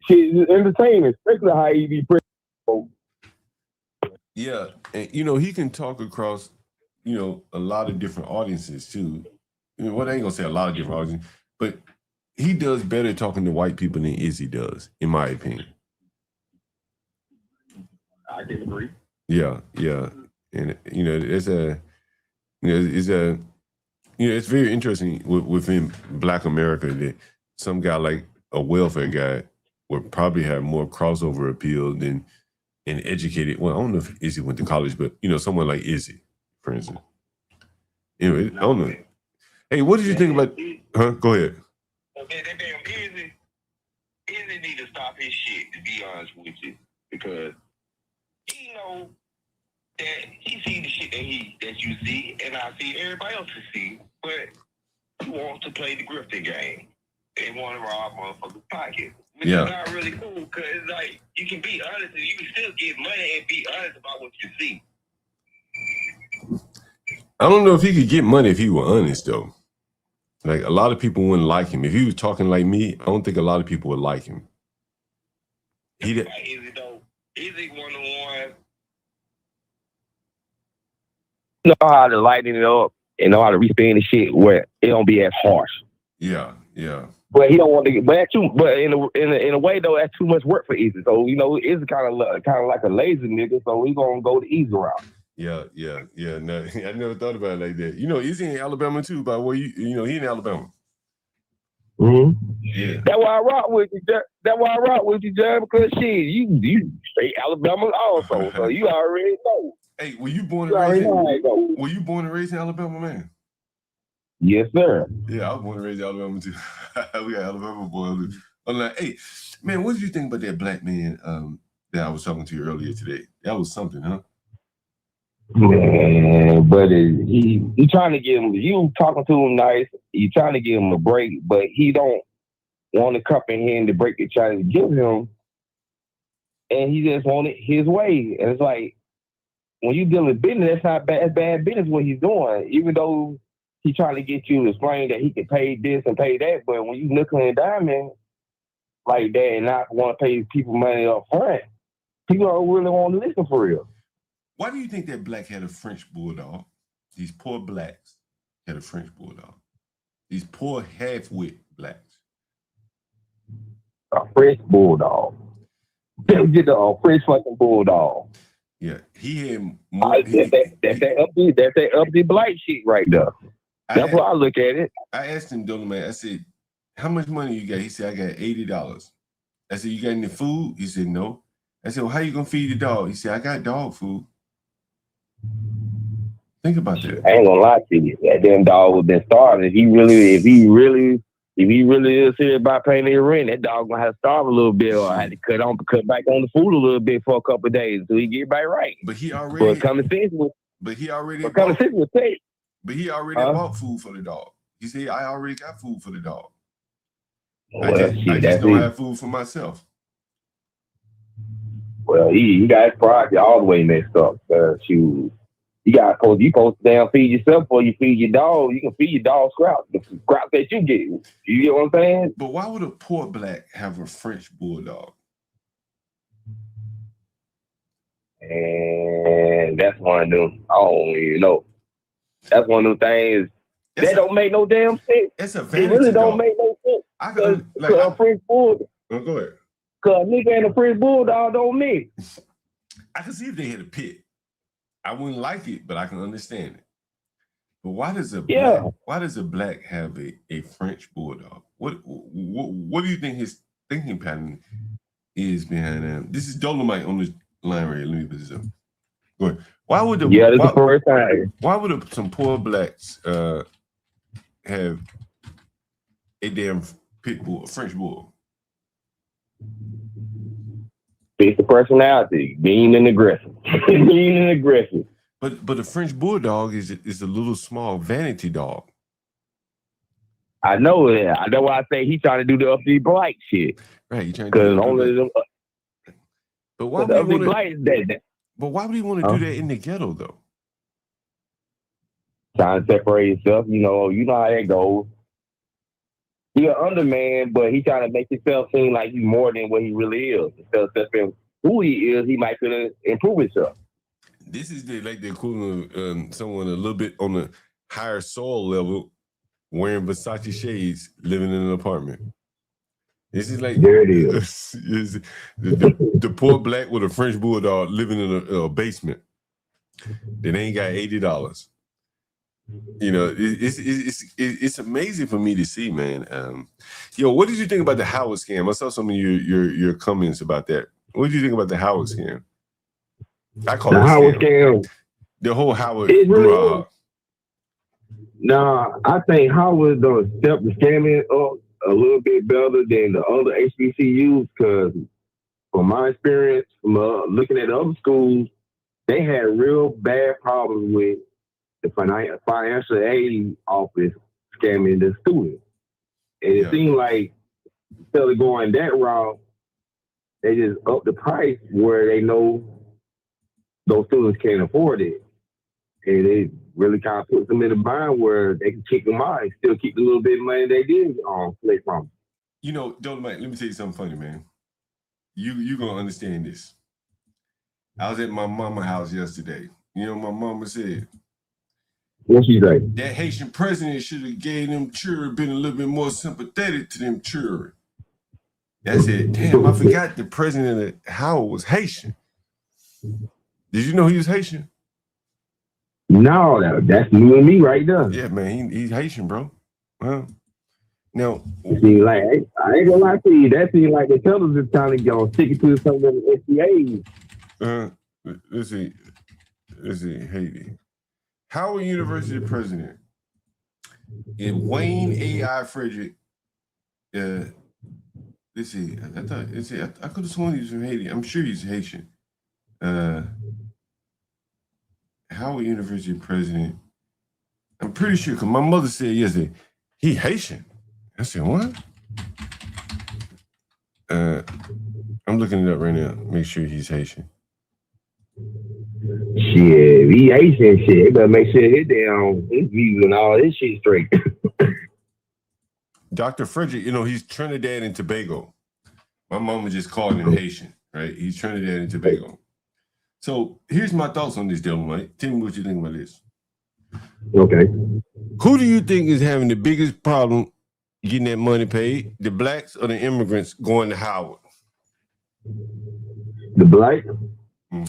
Shit is entertaining, especially how he be pretty. Yeah, and he can talk across, a lot of different audiences too. Well, I ain't gonna say a lot of different audiences, but he does better talking to white people than Izzy does, in my opinion. I can agree. Yeah, and it's very interesting within Black America that some guy like a welfare guy would probably have more crossover appeal than an educated. Well, I don't know if Izzy went to college, but someone like Izzy, for instance. Anyway, I don't know. Hey, what did you think about? Huh? Go ahead. Okay, that damn Izzy need to stop his shit. To be honest with you, because he know that he see the shit that you see, and I see everybody else see, but he wants to play the grifting game. They want to rob motherfuckers' pockets, which is not really cool. Because it's like you can be honest, and you can still get money and be honest about what you see. I don't know if he could get money if he were honest, though. Like, a lot of people wouldn't like him. If he was talking like me, I don't think a lot of people would like him. Izzy though, Izzy one of the ones. Know how to lighten it up and know how to respin the shit where it don't be as harsh. Yeah. But he don't want to get. But in a way though, that's too much work for Izzy. So Izzy kind of like a lazy nigga. So he gonna go the easy route. Yeah. No, I never thought about it like that. Izzy in Alabama too. By the way, he in Alabama. Mm-hmm. Yeah. That's why I rock with you. John, because shit, you straight Alabama also. So you already know. Hey, were you born and raised in Alabama, man? Yes, sir. Yeah, I was born and raised in Alabama too. We got Alabama boys. I'm like, hey, man, what did you think about that black man that I was talking to you earlier today? That was something, huh? Man, but he trying to get him. You talking to him nice. You trying to give him a break, but he don't want to cup in hand to break it. Trying to give him, and he just want it his way. And it's like when you deal with business, that's not bad business. What he's doing, even though he's trying to get you to explain that he can pay this and pay that, but when you nickel and diamond like that and not want to pay people money up front, people don't really want to listen for real. Why do you think that black had a French bulldog? These poor blacks had a French bulldog. These poor half-wit blacks. A French bulldog. They get a French fucking bulldog. Yeah, he had more. That's that uppity blight shit right there. That's why I look at it. I asked him, man. I said, "How much money you got?" He said, "I got $80." I said, "You got any food?" He said, "No." I said, "Well, how you gonna feed the dog?" He said, "I got dog food." Think about that. I ain't gonna lie to you. That damn dog would been starving. If he really is serious about paying their rent, that dog gonna have to starve a little bit, or have to cut back on the food a little bit for a couple of days until he get back right. But he already bought food for the dog. He said, "I already got food for the dog. Well, I just don't have food for myself." Well, he got his priority all the way messed up. You supposed to damn feed yourself before you feed your dog. You can feed your dog scraps, the scraps that you get. You get what I'm saying? But why would a poor black have a French bulldog? And that's one of them. I don't even know. That's one of them things that don't make no damn sense. It's a vanity It really don't dog. make no sense. A French bulldog. Go ahead. Cause a nigga and a French bulldog don't mix. I can see if they had a pit. I wouldn't like it, but I can understand it. But why does a black have a French bulldog? What do you think his thinking pattern is behind that? This is Dolomite on the line right here. Let me put this up. Go ahead. Why would some poor blacks have a damn pit bull, a French bull? It's the personality, being an aggressive. But the French bulldog is a little small vanity dog. I know that. I know why I say he's trying to do the uppity blight shit. Right, he's trying to do the But why would he want to do that in the ghetto though? Trying to separate himself, you know how that goes. He's an underman, but he's trying to make himself seem like he's more than what he really is. Instead of accepting who he is, he might could improve himself. This is the equivalent of someone a little bit on the higher soul level, wearing Versace shades, living in an apartment. This is like there it is. the poor black with a French bulldog living in a basement that ain't got $80. You know, it's amazing for me to see, man. Yo, what did you think about the Howard scam? I saw some of your comments about that. What did you think about the Howard scam? I call it a Howard scam. The whole Howard It really brouhaha. Nah, I think Howard done stepped the scamming up a little bit better than the other HBCUs because, from my experience, from looking at other schools, they had real bad problems with the financial aid office scamming the students. And it seemed like instead of going that route, they just up the price where they know those students can't afford it. And it really kind of puts them in a bind where they can kick them out and still keep the little bit of money they did collect from them. You know, Dolomite, let me tell you something funny, man. You gonna understand this. I was at my mama's house yesterday. You know what my mama said? What she say? That Haitian president should have gave them children, been a little bit more sympathetic to them children. I said, damn, I forgot the president of Howard was Haitian. Did you know he was Haitian? No, that's you and me right there. Yeah, man, he's Haitian, bro. Well, now, see, like I ain't gonna lie to you, that seems like the television trying to go stick it to some of the SBAs. Let's see, Haiti. Howard University president and Wayne A.I. Frederick. Let's see. I could have sworn he was from Haiti. I'm sure he's Haitian. Howard University president. I'm pretty sure because my mother said yesterday he Haitian. I said what? I'm looking it up right now. Make sure he's Haitian. Shit, he Haitian shit. They better make sure his views and all this shit straight. Dr. Frederick, you know, he's Trinidad and Tobago. My mama just called him Haitian, right? He's Trinidad and Tobago. So here's my thoughts on this, Dolomite. Tell me what you think about this. Okay. Who do you think is having the biggest problem getting that money paid? The blacks or the immigrants going to Howard? The black? Mm-hmm.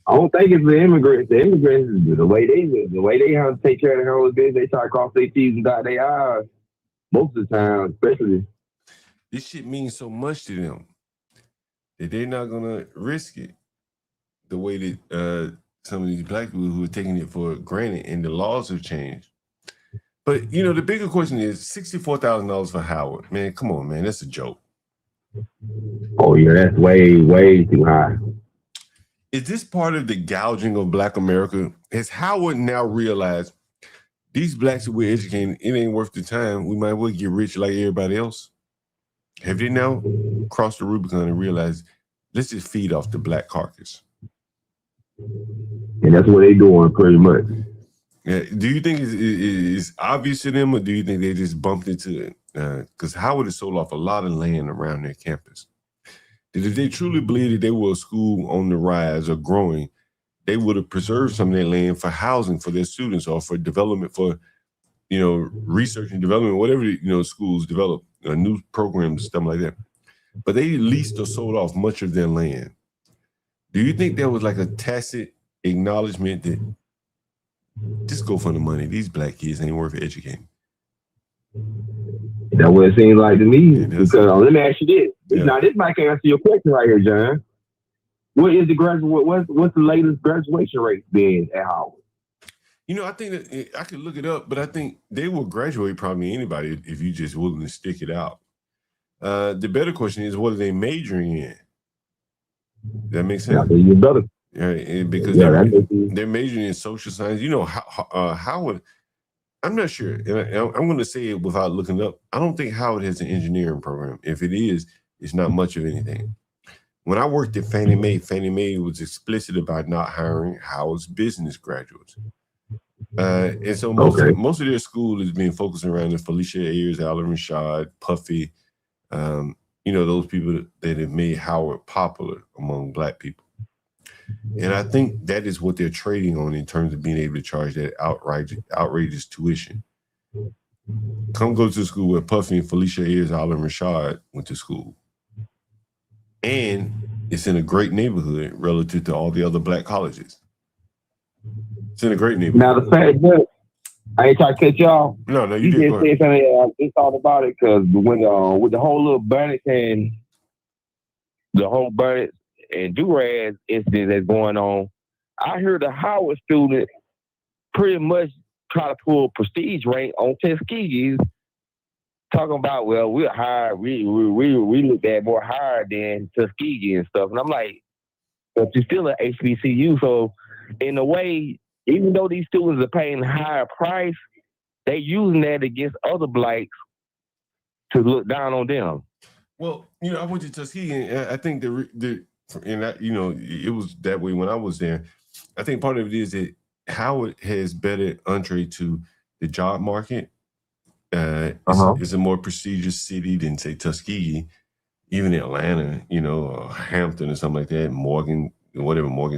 I don't think it's the immigrants. The immigrants, the way they have to take care of their own business, they try to cross their T's and dot their I's most of the time, especially. This shit means so much to them that they're not gonna risk it the way that some of these black people who are taking it for granted, and the laws have changed. But you know, the bigger question is $64,000 for Howard. Man, come on, man, that's a joke. Oh yeah, that's way, way too high. Is this part of the gouging of Black America? Has Howard now realized these blacks that we're educating, it ain't worth the time. We might well get rich like everybody else. Have they now crossed the Rubicon and realized, let's just feed off the black carcass? And that's what they're doing pretty much. Yeah. Do you think it's obvious to them, or do you think they just bumped into it? Because Howard has sold off a lot of land around their campus. That if they truly believe that they were a school on the rise or growing, they would have preserved some of their land for housing for their students or for development, for, you know, research and development, whatever, you know, schools develop, new programs, stuff like that. But they leased or sold off much of their land. Do you think there was like a tacit acknowledgement that just go for the money? These black kids ain't worth educating. That's what it seems like to me. Because let me ask you this. Yeah. Now, this might answer your question right here, John. What is the what's the latest graduation rate been at Howard? You know, I think that I could look it up, but I think they will graduate probably anybody if you just willing to stick it out. The better question is, what are they majoring in? That makes sense. Yeah, better. Yeah, because they're majoring in social science. You know, Howard, I'm not sure. And I'm going to say it without looking up. I don't think Howard has an engineering program. If it is, it's not much of anything. When I worked at Fannie Mae was explicit about not hiring Howard's business graduates. And so most of their school has been focused around the Felicia Ayers, Alan Rashad, Puffy, you know, those people that have made Howard popular among black people. And I think that is what they're trading on in terms of being able to charge that outrageous tuition. Come go to school where Puffy and Felicia Ayers, Alan Rashad went to school. And it's in a great neighborhood relative to all the other black colleges. It's in a great neighborhood. Now the fact that I ain't trying to catch y'all. No, you You did. just said something. I just thought about it because when with the whole little Burnett and the whole Burnett and Durag incident that's going on, I heard a Howard student pretty much try to pull prestige rank on Tuskegee, talking about, well, we're higher, we look at more higher than Tuskegee and stuff. And I'm like, but you're still an HBCU, so in a way, even though these students are paying higher price, they using that against other blacks to look down on them. Well, I went to Tuskegee, and I think it was that way when I was there. I think part of it is that Howard has better entree to the job market. It's a more prestigious city than, say, Tuskegee, even Atlanta, or Hampton or something like that, Morgan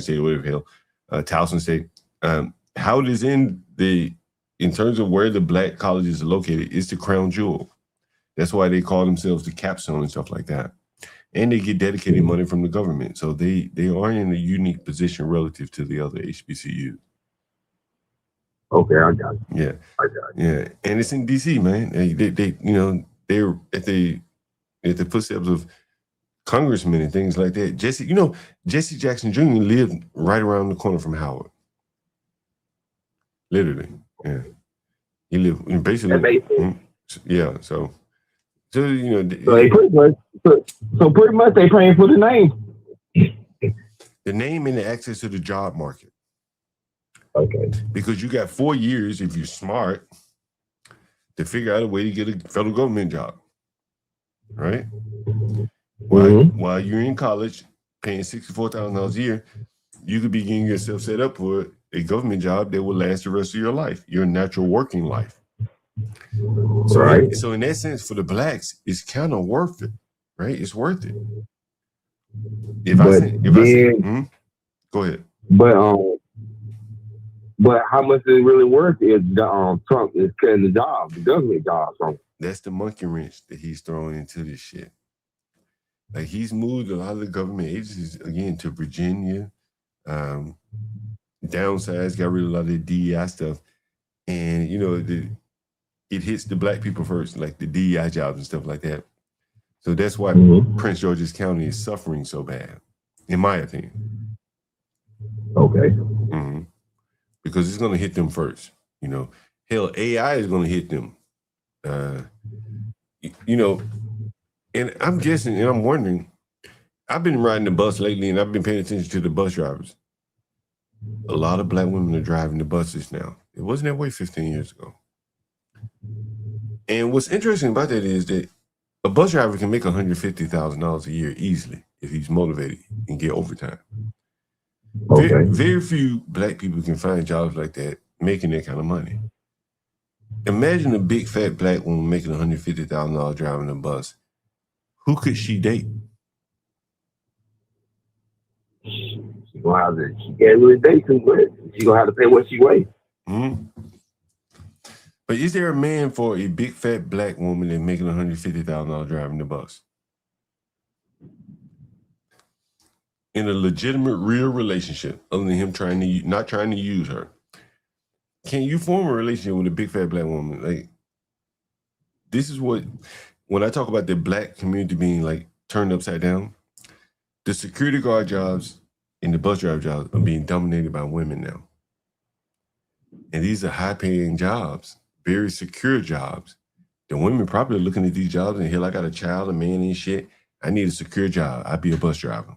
State, whatever the hell, Towson State. Howard is in terms of where the black colleges are located, it's the crown jewel. That's why they call themselves the capstone and stuff like that. And they get dedicated money from the government. So they are in a unique position relative to the other HBCUs. Okay, I got it. Yeah. I got it. Yeah. And it's in DC, man. They're at the footsteps of congressmen and things like that. Jesse Jackson Jr. lived right around the corner from Howard. Literally. Yeah. He lived basically. Yeah. So they pretty much they paying for the name. The name and the access to the job market. Okay. Because you got 4 years, if you're smart, to figure out a way to get a federal government job. Right? While you're in college, paying $64,000 a year, you could be getting yourself set up for a government job that will last the rest of your life, your natural working life. So in that sense, for the blacks, it's kind of worth it, right? It's worth it. Go ahead. But how much is it really worth is Trump is cutting the government jobs from. That's the monkey wrench that he's throwing into this shit. Like, he's moved a lot of the government agencies again to Virginia, downsized, got rid of a lot of the DEI stuff, and it hits the black people first, like the DEI jobs and stuff like that. So that's why Prince George's County is suffering so bad, in my opinion. Okay. Mm-hmm. Because it's going to hit them first. Hell, AI is going to hit them. And I'm guessing, and I'm wondering, I've been riding the bus lately, and I've been paying attention to the bus drivers. A lot of black women are driving the buses now. It wasn't that way 15 years ago. And what's interesting about that is that a bus driver can make $150,000 a year easily if he's motivated and get overtime. Okay. Very few black people can find jobs like that, making that kind of money. Imagine a big fat black woman making $150,000 driving a bus. Who could she date? She can't really date too much. She's gonna have to pay what she weighs. Mm-hmm. But is there a man for a big fat black woman that's making $150,000 driving the bus? In a legitimate, real relationship, other than him not trying to use her. Can you form a relationship with a big fat black woman? Like, this is what, when I talk about the black community being like turned upside down, the security guard jobs and the bus driver jobs are being dominated by women now. And these are high paying jobs, very secure jobs. The women probably are looking at these jobs and, hell, I got a child, a man and shit. I need a secure job. I'd be a bus driver.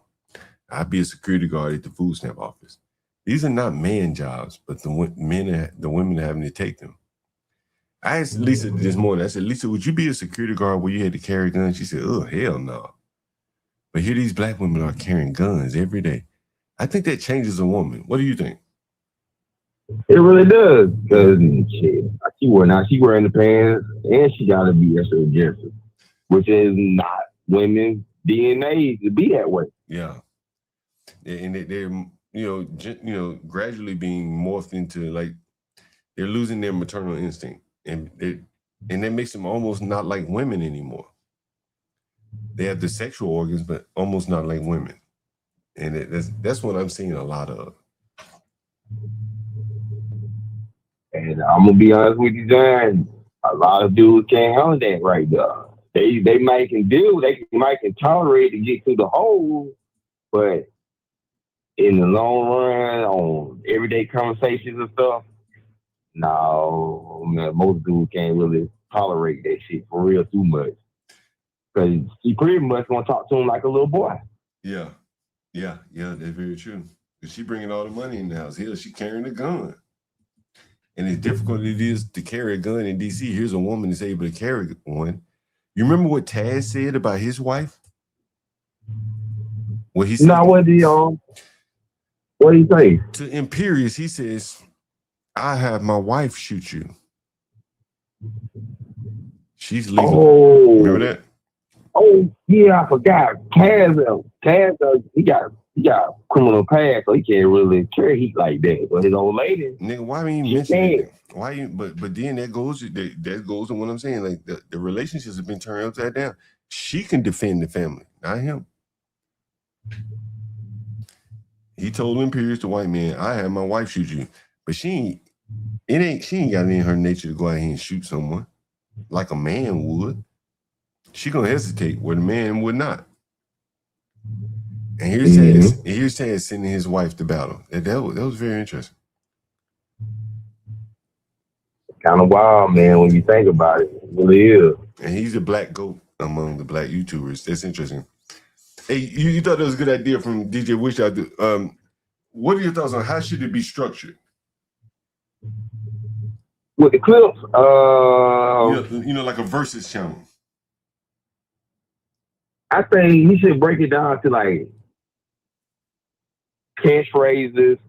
I'd be a security guard at the food stamp office. These are not man jobs, but the women are having to take them. I asked Lisa this morning, I said, Lisa, would you be a security guard where you had to carry guns? She said, oh, hell no. But here these black women are carrying guns every day. I think that changes a woman. What do you think? It really does. Because she wearing the pants and she got to be extra aggressive, which is not women's DNA to be that way. Yeah. And they're gradually being morphed into, like, they're losing their maternal instinct, and that makes them almost not like women anymore. They have the sexual organs, but almost not like women, and that's what I'm seeing a lot of. And I'm gonna be honest with you, John. A lot of dudes can't handle that right there. They might can deal, they might can tolerate to get to the hole, but in the long run, on everyday conversations and stuff, no, man, most dudes can't really tolerate that shit for real too much. Because he pretty much gonna talk to him like a little boy. Yeah, that's very true. Because she bringing all the money in the house. Hell, she carrying a gun. And as difficult it is to carry a gun in D.C., here's a woman that's able to carry one. You remember what Taz said about his wife? What he said? No, what did he say? To Imperious, he says, I have my wife shoot you. She's legal. Oh. Remember that? Oh, yeah, I forgot. Taz, he got criminal past, so he can't really carry heat like that. But his old lady, nigga, why you mention it? Why you? But then that goes to what I'm saying. Like the relationships have been turned upside down. She can defend the family, not him. He told Imperious, the white man, I had my wife shoot you, but she ain't got it in her nature to go out here and shoot someone like a man would. She gonna hesitate where the man would not. And here's Taz sending his wife to battle. That was very interesting. Kind of wild, man, when you think about it. It really is. And he's a black goat among the black YouTubers. That's interesting. Hey, you thought that was a good idea from DJ Wish. What are your thoughts on how should it be structured? With the clips, like a versus channel. I think he should break it down to like catchphrases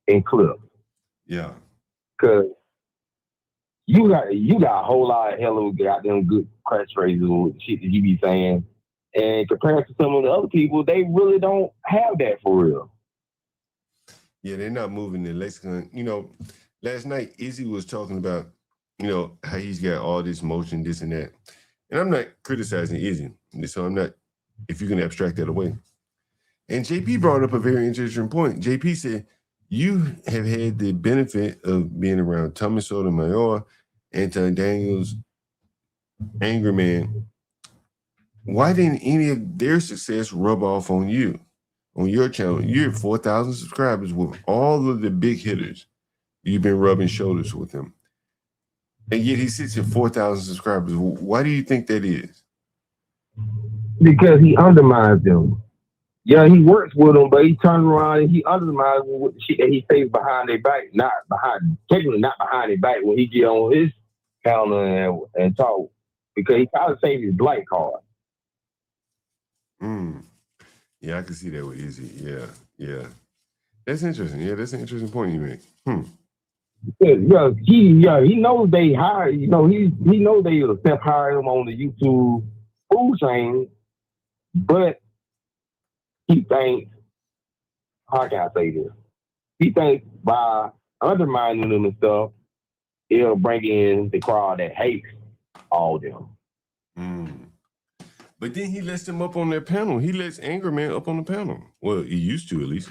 and clips. Yeah. Cause you got a whole lot of hella goddamn good catchphrases with shit that you be saying. And compared to some of the other people, they really don't have that for real. Yeah, they're not moving the lexicon. Last night Izzy was talking about, how he's got all this motion, this and that. And I'm not criticizing Izzy, so I'm not, if you can abstract that away. And JP brought up a very interesting point. JP said, you have had the benefit of being around Thomas Sotomayor, Anton Daniels, Angry Man. Why didn't any of their success rub off on you, on your channel? You're at 4,000 subscribers with all of the big hitters. You've been rubbing shoulders with them. And yet he sits at 4,000 subscribers. Why do you think that is? Because he undermines them. Yeah, he works with them, but he turns around and he undermines them with the shit that he says behind their back, technically not behind their back when he get on his channel and talk. Because he tries to save his black card. Yeah, I can see that with Izzy. Yeah. That's interesting. Yeah, that's an interesting point you make. Yeah, he knows they hire. He knows they step hire him on the YouTube food chain, but he thinks, how can I say this? He thinks by undermining them and stuff, it'll bring in the crowd that hates all them. But then he lets them up on their panel. He lets Angry Man up on the panel. Well, he used to at least.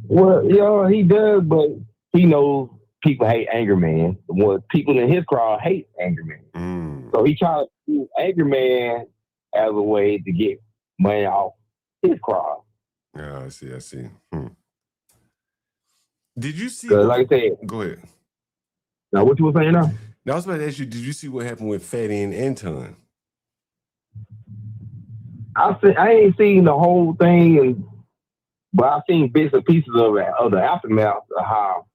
Well, yeah, he does, but he knows people hate Angry Man. Well, people in his crowd hate Angry Man. So he tries to use Angry Man as a way to get money off his crowd. Yeah, I see. Did you see? Like I said, go ahead. Now, what you were saying now? Now, I was about to ask you, did you see what happened with Fatty and Anton? I ain't seen the whole thing, but I've seen bits and pieces of the aftermath of how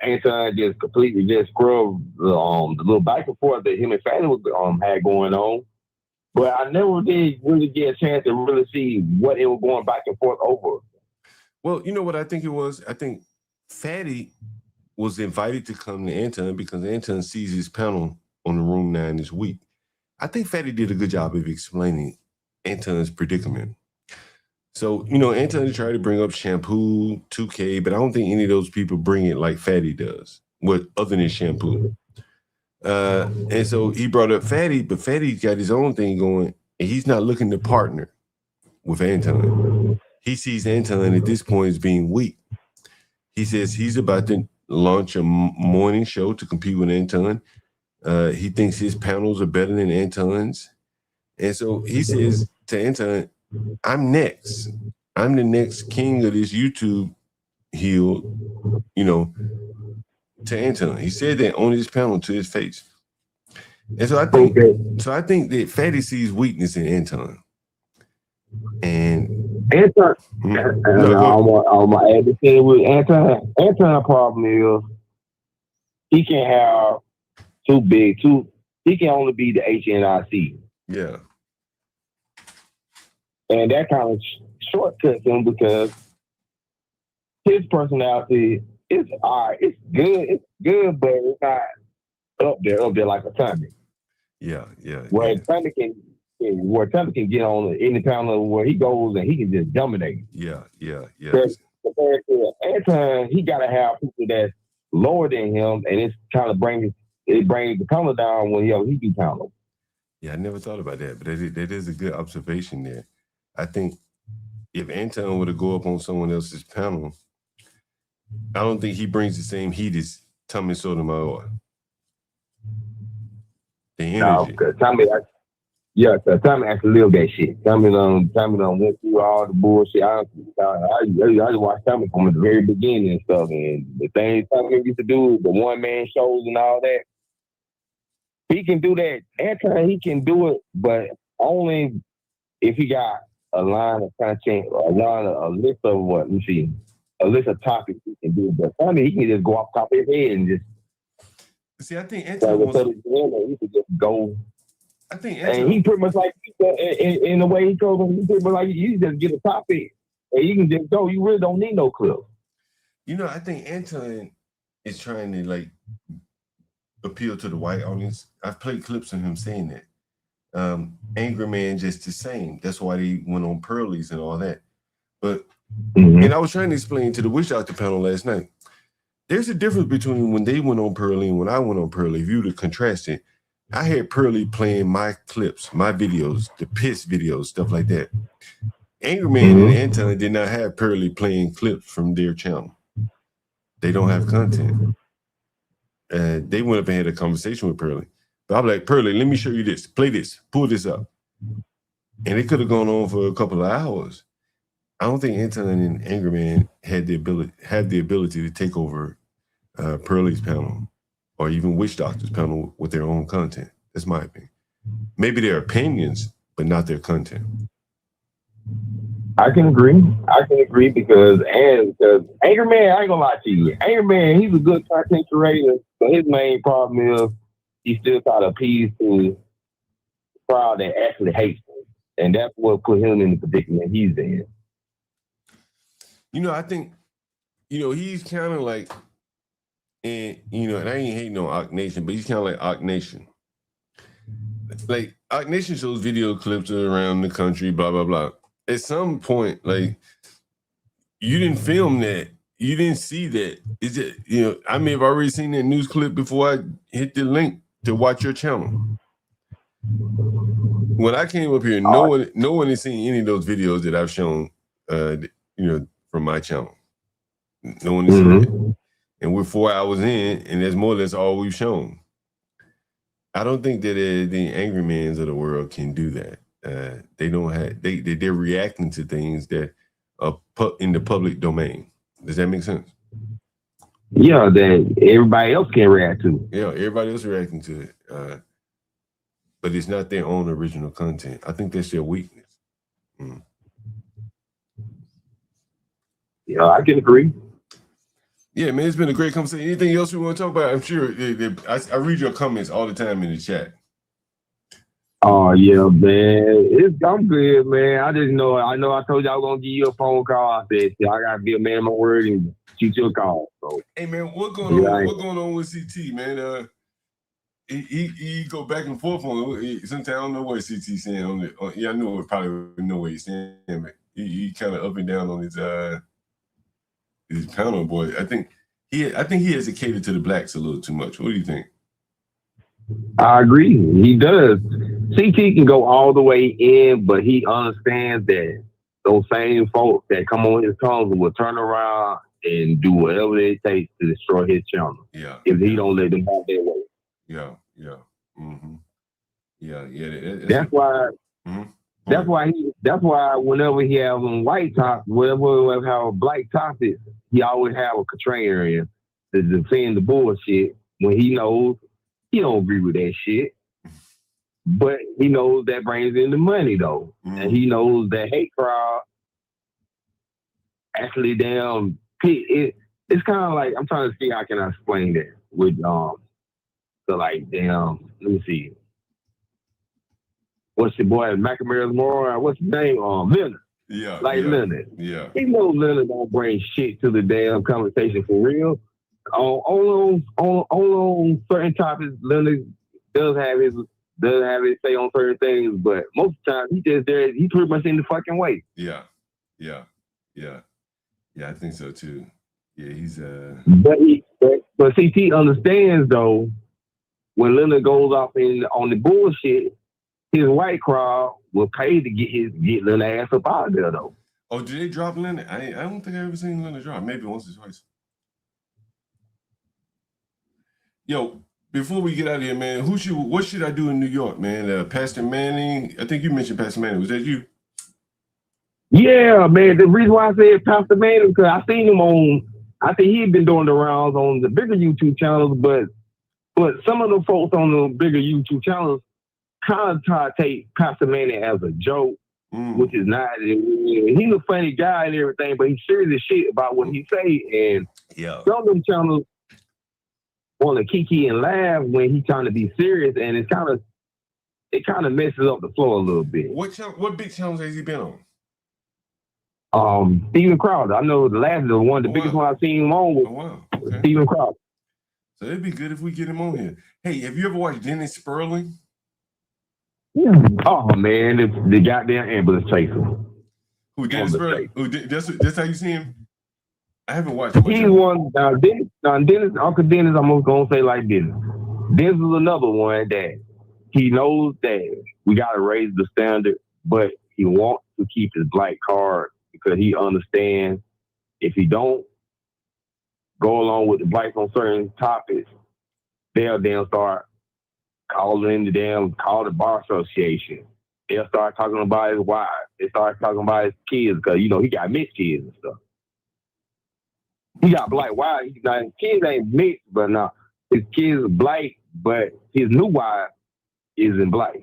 Anton just completely just scrubbed the little back and forth that him and Fatty had going on. But I never did really get a chance to really see what it was going back and forth over. Well, you know what I think it was? I think Fatty was invited to come to Anton because Anton sees his panel on the Room 9 this week. I think Fatty did a good job of explaining Anton's predicament. So, Anton tried to bring up Shampoo, 2K, but I don't think any of those people bring it like Fatty does, other than Shampoo. And so he brought up Fatty, but Fatty's got his own thing going, and he's not looking to partner with Anton. He sees Anton at this point as being weak. He says he's about to launch a morning show to compete with Anton. He thinks his panels are better than Anton's. And so he says to Anton, I'm next. I'm the next king of this YouTube hill, to Anton. He said that on his panel to his face. And so I think that Fatty sees weakness in Anton. And Anton, I want to add this in with Anton. Anton problem is he can't have he can only be the HNIC. Yeah. And that kind of shortcuts him because his personality is all right. It's good, but it's not up there like a Tommy. Yeah. Where Tommy can get on any panel where he goes and he can just dominate. Yeah. Compared to Anton, he got to have people that's lower than him, and it's kind of brings the panel down when he do panel. Yeah, I never thought about that, but that is a good observation there. I think if Anton were to go up on someone else's panel, I don't think he brings the same heat as Tommy Sotomayor. The energy. No, Tommy actually lived that shit. Tommy done went through all the bullshit. I just watched Tommy from the very beginning and stuff, and the things Tommy used to do, the one-man shows and all that. He can do that. Anton, he can do it, but only if he got a line of content, a list of topics he can do. But Tommy, he can just go off the top of his head and just. See, I think Anton he could just go. I think Anton, and he pretty much like in the way he goes, he pretty much like you just get a topic and you can just go. You really don't need no clip. I think Anton is trying to appeal to the white audience. I've played clips of him saying that. Angry Man just the same. That's why they went on Pearlies and all that. But and I was trying to explain to the Witch Doctor panel last night. There's a difference between when they went on Pearly and when I went on Pearly. If you were to contrast it, I had Pearly playing my clips, my videos, the piss videos, stuff like that. Angry Man and Anton did not have Pearly playing clips from their channel. They don't have content. They went up and had a conversation with Pearly. But I'm like, Pearly, let me show you this. Play this. Pull this up. And it could have gone on for a couple of hours. I don't think Anton and Angry Man had the ability to take over Pearly's panel or even Witch Doctor's panel with their own content. That's my opinion. Maybe their opinions, but not their content. I can agree because Angry Man, I ain't gonna lie to you. Angry Man, he's a good content creator, but his main problem is he still try to appease to the crowd that actually hates him. And that's what put him in the predicament he's in. I think, he's kind of like, and I ain't hating on Ock Nation, but he's kind of like Ock Nation. Like, Ock Nation shows video clips around the country, blah, blah, blah. At some point, you didn't film that. You didn't see that. Is it, I may have already seen that news clip before I hit the link to watch your channel. When I came up here, no one has seen any of those videos that I've shown, from my channel. No one has seen it. And we're 4 hours in, and that's more or less all we've shown. I don't think that the Angry Mans of the world can do that. They don't have they're reacting to things that are in the public domain. Does that make sense? Yeah, that everybody else can react to. Yeah, everybody else reacting to it. But it's not their own original content. I think that's their weakness. Yeah, I can agree. Yeah, man, it's been a great conversation. Anything else we want to talk about? I'm sure I read your comments all the time in the chat. Oh yeah, man. I'm good, man. I told you I was gonna give you a phone call. I said, I gotta be a man of my word and shoot you a call. So hey man, what going on with CT, man? He go back and forth on it. Sometimes I don't know what CT's saying on it. I know it probably know what he's saying, but he kind of up and down on his panel, boy. I think he has to cater to the blacks a little too much. What do you think? I agree. He does. CT can go all the way in, but he understands that those same folks that come on his tongue will turn around and do whatever it takes to destroy his channel. Yeah. If he don't let them have their way. Yeah. Mm-hmm. Yeah. That's why. Mm-hmm. That's why whenever he have on white top, whenever have a black top, he always have a container in to defend the bullshit when he knows he don't agree with that shit. But he knows that brings in the money though. Mm-hmm. And he knows that hate crowd actually it's kind of like, I'm trying to see how can I explain that with so like let me see. What's your boy McNamara's more? What's his name? Leonard. Yeah. Leonard. Yeah. He knows Leonard don't bring shit to the damn conversation for real. On certain topics, Leonard does have his say on certain things, but most of the time he pretty much in the fucking way. Yeah, I think so too. Yeah, he's But CT understands though, when Leonard goes off on the bullshit, his white crowd will pay to get Leonard ass up out of there though. Oh, did they drop Leonard? I don't think I ever seen Leonard drop. Maybe once or twice. Yo, before we get out of here, man, what should I do in New York, man? Pastor Manning. I think you mentioned Pastor Manning. Was that you? Yeah, man. The reason why I said Pastor Manning because I seen him I think he'd been doing the rounds on the bigger YouTube channels, but some of the folks on the bigger YouTube channels kind of try to take Pastor Manning as a joke, which is not. He's a funny guy and everything, but he's serious as shit about what he say. And some of them channels want to kiki and laugh when he's trying to be serious, and it kind of messes up the flow a little bit. What big channels has he been on? Steven Crowder. I know the biggest one I've seen him on was Steven Crowder. So it'd be good if we get him on here. Hey, have you ever watched Dennis Sperling? Oh man, the goddamn ambulance chaser. Who Dennis Sperling? That's how you see him? I haven't watched much. He's one. Dennis, Uncle Dennis, I'm gonna say like this. This is another one that he knows that we gotta raise the standard, but he wants to keep his black card because he understands if he don't go along with the blacks on certain topics, they'll then start call the bar association. They'll start talking about his wife. They start talking about his kids because he got mixed kids and stuff. He got black wife. His kids ain't mixed, but no, his kids are black, but his new wife isn't black.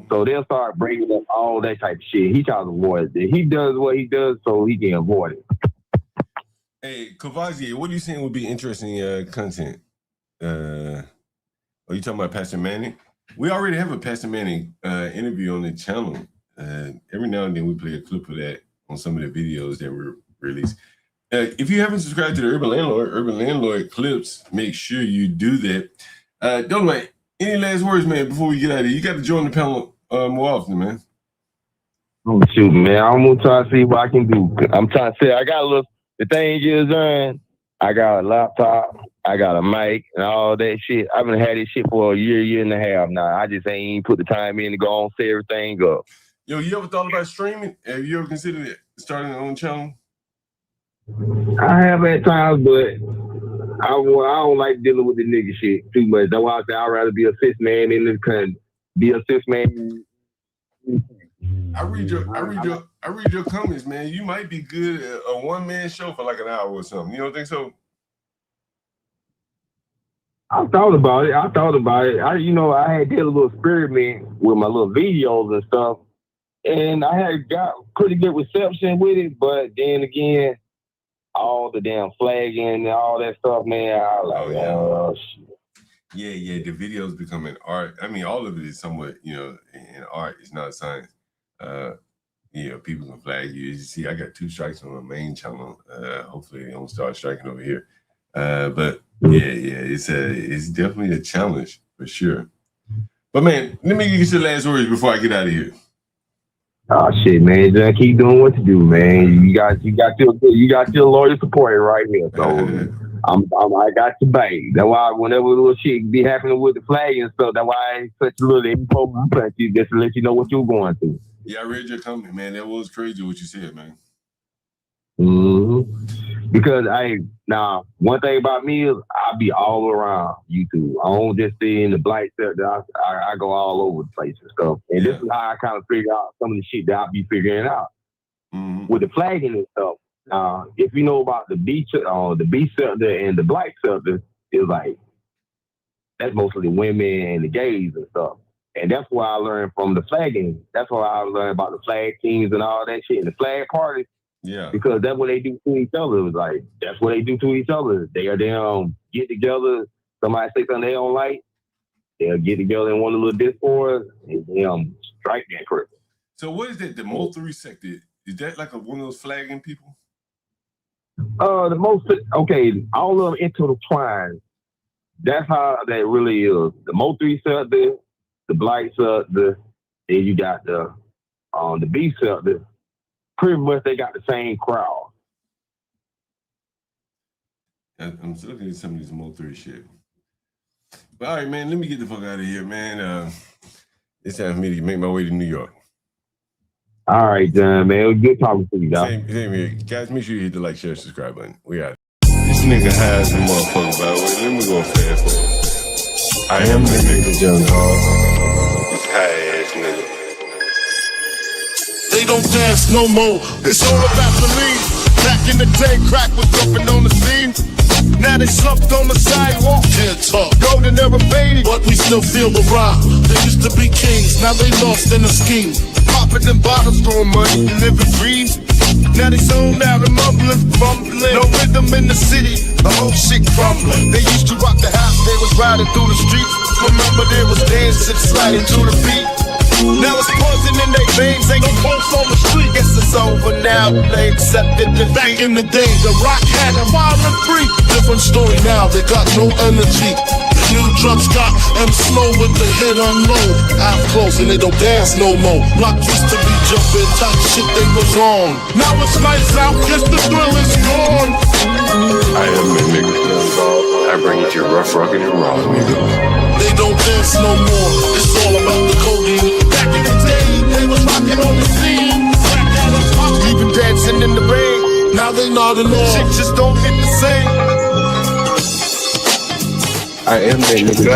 So they'll start bringing up all that type of shit. He tries to avoid it. He does what he does so he can avoid it. Hey, Kavazier, what are you saying would be interesting content? Are you talking about Pastor Manning? We already have a Pastor Manning interview on the channel. Every now and then we play a clip of that on some of the videos that we release. If you haven't subscribed to the Urban Landlord clips, make sure you do that. Dolomite, any last words, man, before we get out of here? You got to join the panel more often, man. Oh, shoot, man. I'm going to try to see what I can do. I'm trying to say, the thing is, I got a laptop, I got a mic, and all that shit. I've been had this shit for a year and a half now. I just ain't even put the time in to go on, set everything up. Yo, you ever thought about streaming? Have you ever considered it, starting your own channel? I have at times, but I don't like dealing with the nigga shit too much. That's why I say I'd rather be a cis man in the country. Be a cis man. I read your comments, man. You might be good at a one-man show for like an hour or something. You don't think so? I thought about it. I I had did a little experiment with my little videos and stuff, and I had got pretty good reception with it. But then again, all the damn flagging and all that stuff, man. I was like, oh shit. Yeah. The videos becoming art. I mean, all of it is somewhat, in art. It's not science. People can flag you. As you see, I got 2 strikes on my main channel. Hopefully they don't start striking over here. But it's definitely a challenge for sure. But man, let me get your last words before I get out of here. Oh shit, man! Just keep doing what you do, man. You got your lawyer support right here. So I got your back. That's why whenever little shit be happening with the flag and stuff, that's why I ain't such a little info punch you just to let you know what you're going through. Yeah, I read your comment, man. That was crazy what you said, man. Mm-hmm. Because one thing about me is I be all around YouTube. I don't just stay in the black sector. I go all over the place and stuff. And this is how I kind of figure out some of the shit that I be figuring out with the flagging and stuff. If you know about the B sector and the black sector, it's like that's mostly the women and the gays and stuff. And that's why I learned from the flagging. That's why I learned about the flag teams and all that shit and the flag parties. Yeah. Because that's what they do to each other. It was like, that's what they do to each other. They'll get together. Somebody say something they don't like. They'll get together in one of the little discords and strike that person. So what is that? The Mo3 sector? Is that like one of those flagging people? All of them intertwined. That's how that really is. The Mo3 sector, the black sector, then you got the B sector. Pretty much they got the same crowd. I'm still looking at some of these Mo3 shit. But all right, man, let me get the fuck out of here, man. It's time for me to make my way to New York. All right, John, man. It was good talking to you, guys. Same here. Guys, make sure you hit the like, share, subscribe button. We out. This nigga high as a motherfucker, by the way. Let me go fast forward. I am the nigga, John Hall. This high ass nigga. They don't dance no more. It's all about belief. Back in the day, crack was jumping on the scene. Now they slumped on the sidewalk. Can't talk. Golden era faded, but we still feel the rock. They used to be kings, now they lost in the scheme. Popping them bottles, throwing money, living dreams. Now they zoned out and mumbling, fumbling. No rhythm in the city, the whole shit crumbling. They used to rock the house, they was riding through the streets. Remember there was dancing, sliding to the beat. Now it's poison in their veins, ain't no pulse on the street. Guess it's over now, they accepted the back in the day. The rock had a violent free. Different story now, they got no energy. New drums got them slow with the hit unload. I'm close and they don't dance no more. Rock used to be jumping, top shit they was on. Now it's lights out, guess the thrill is gone. I am the nigga. I bring you to rough, rockin' and raw, nigga. They don't dance no more. It's all about the codeine. Back in the day, they was rocking on the scene. Even dancing in the rain. Now they nodding off. Shit just don't hit the same. I am the nigga.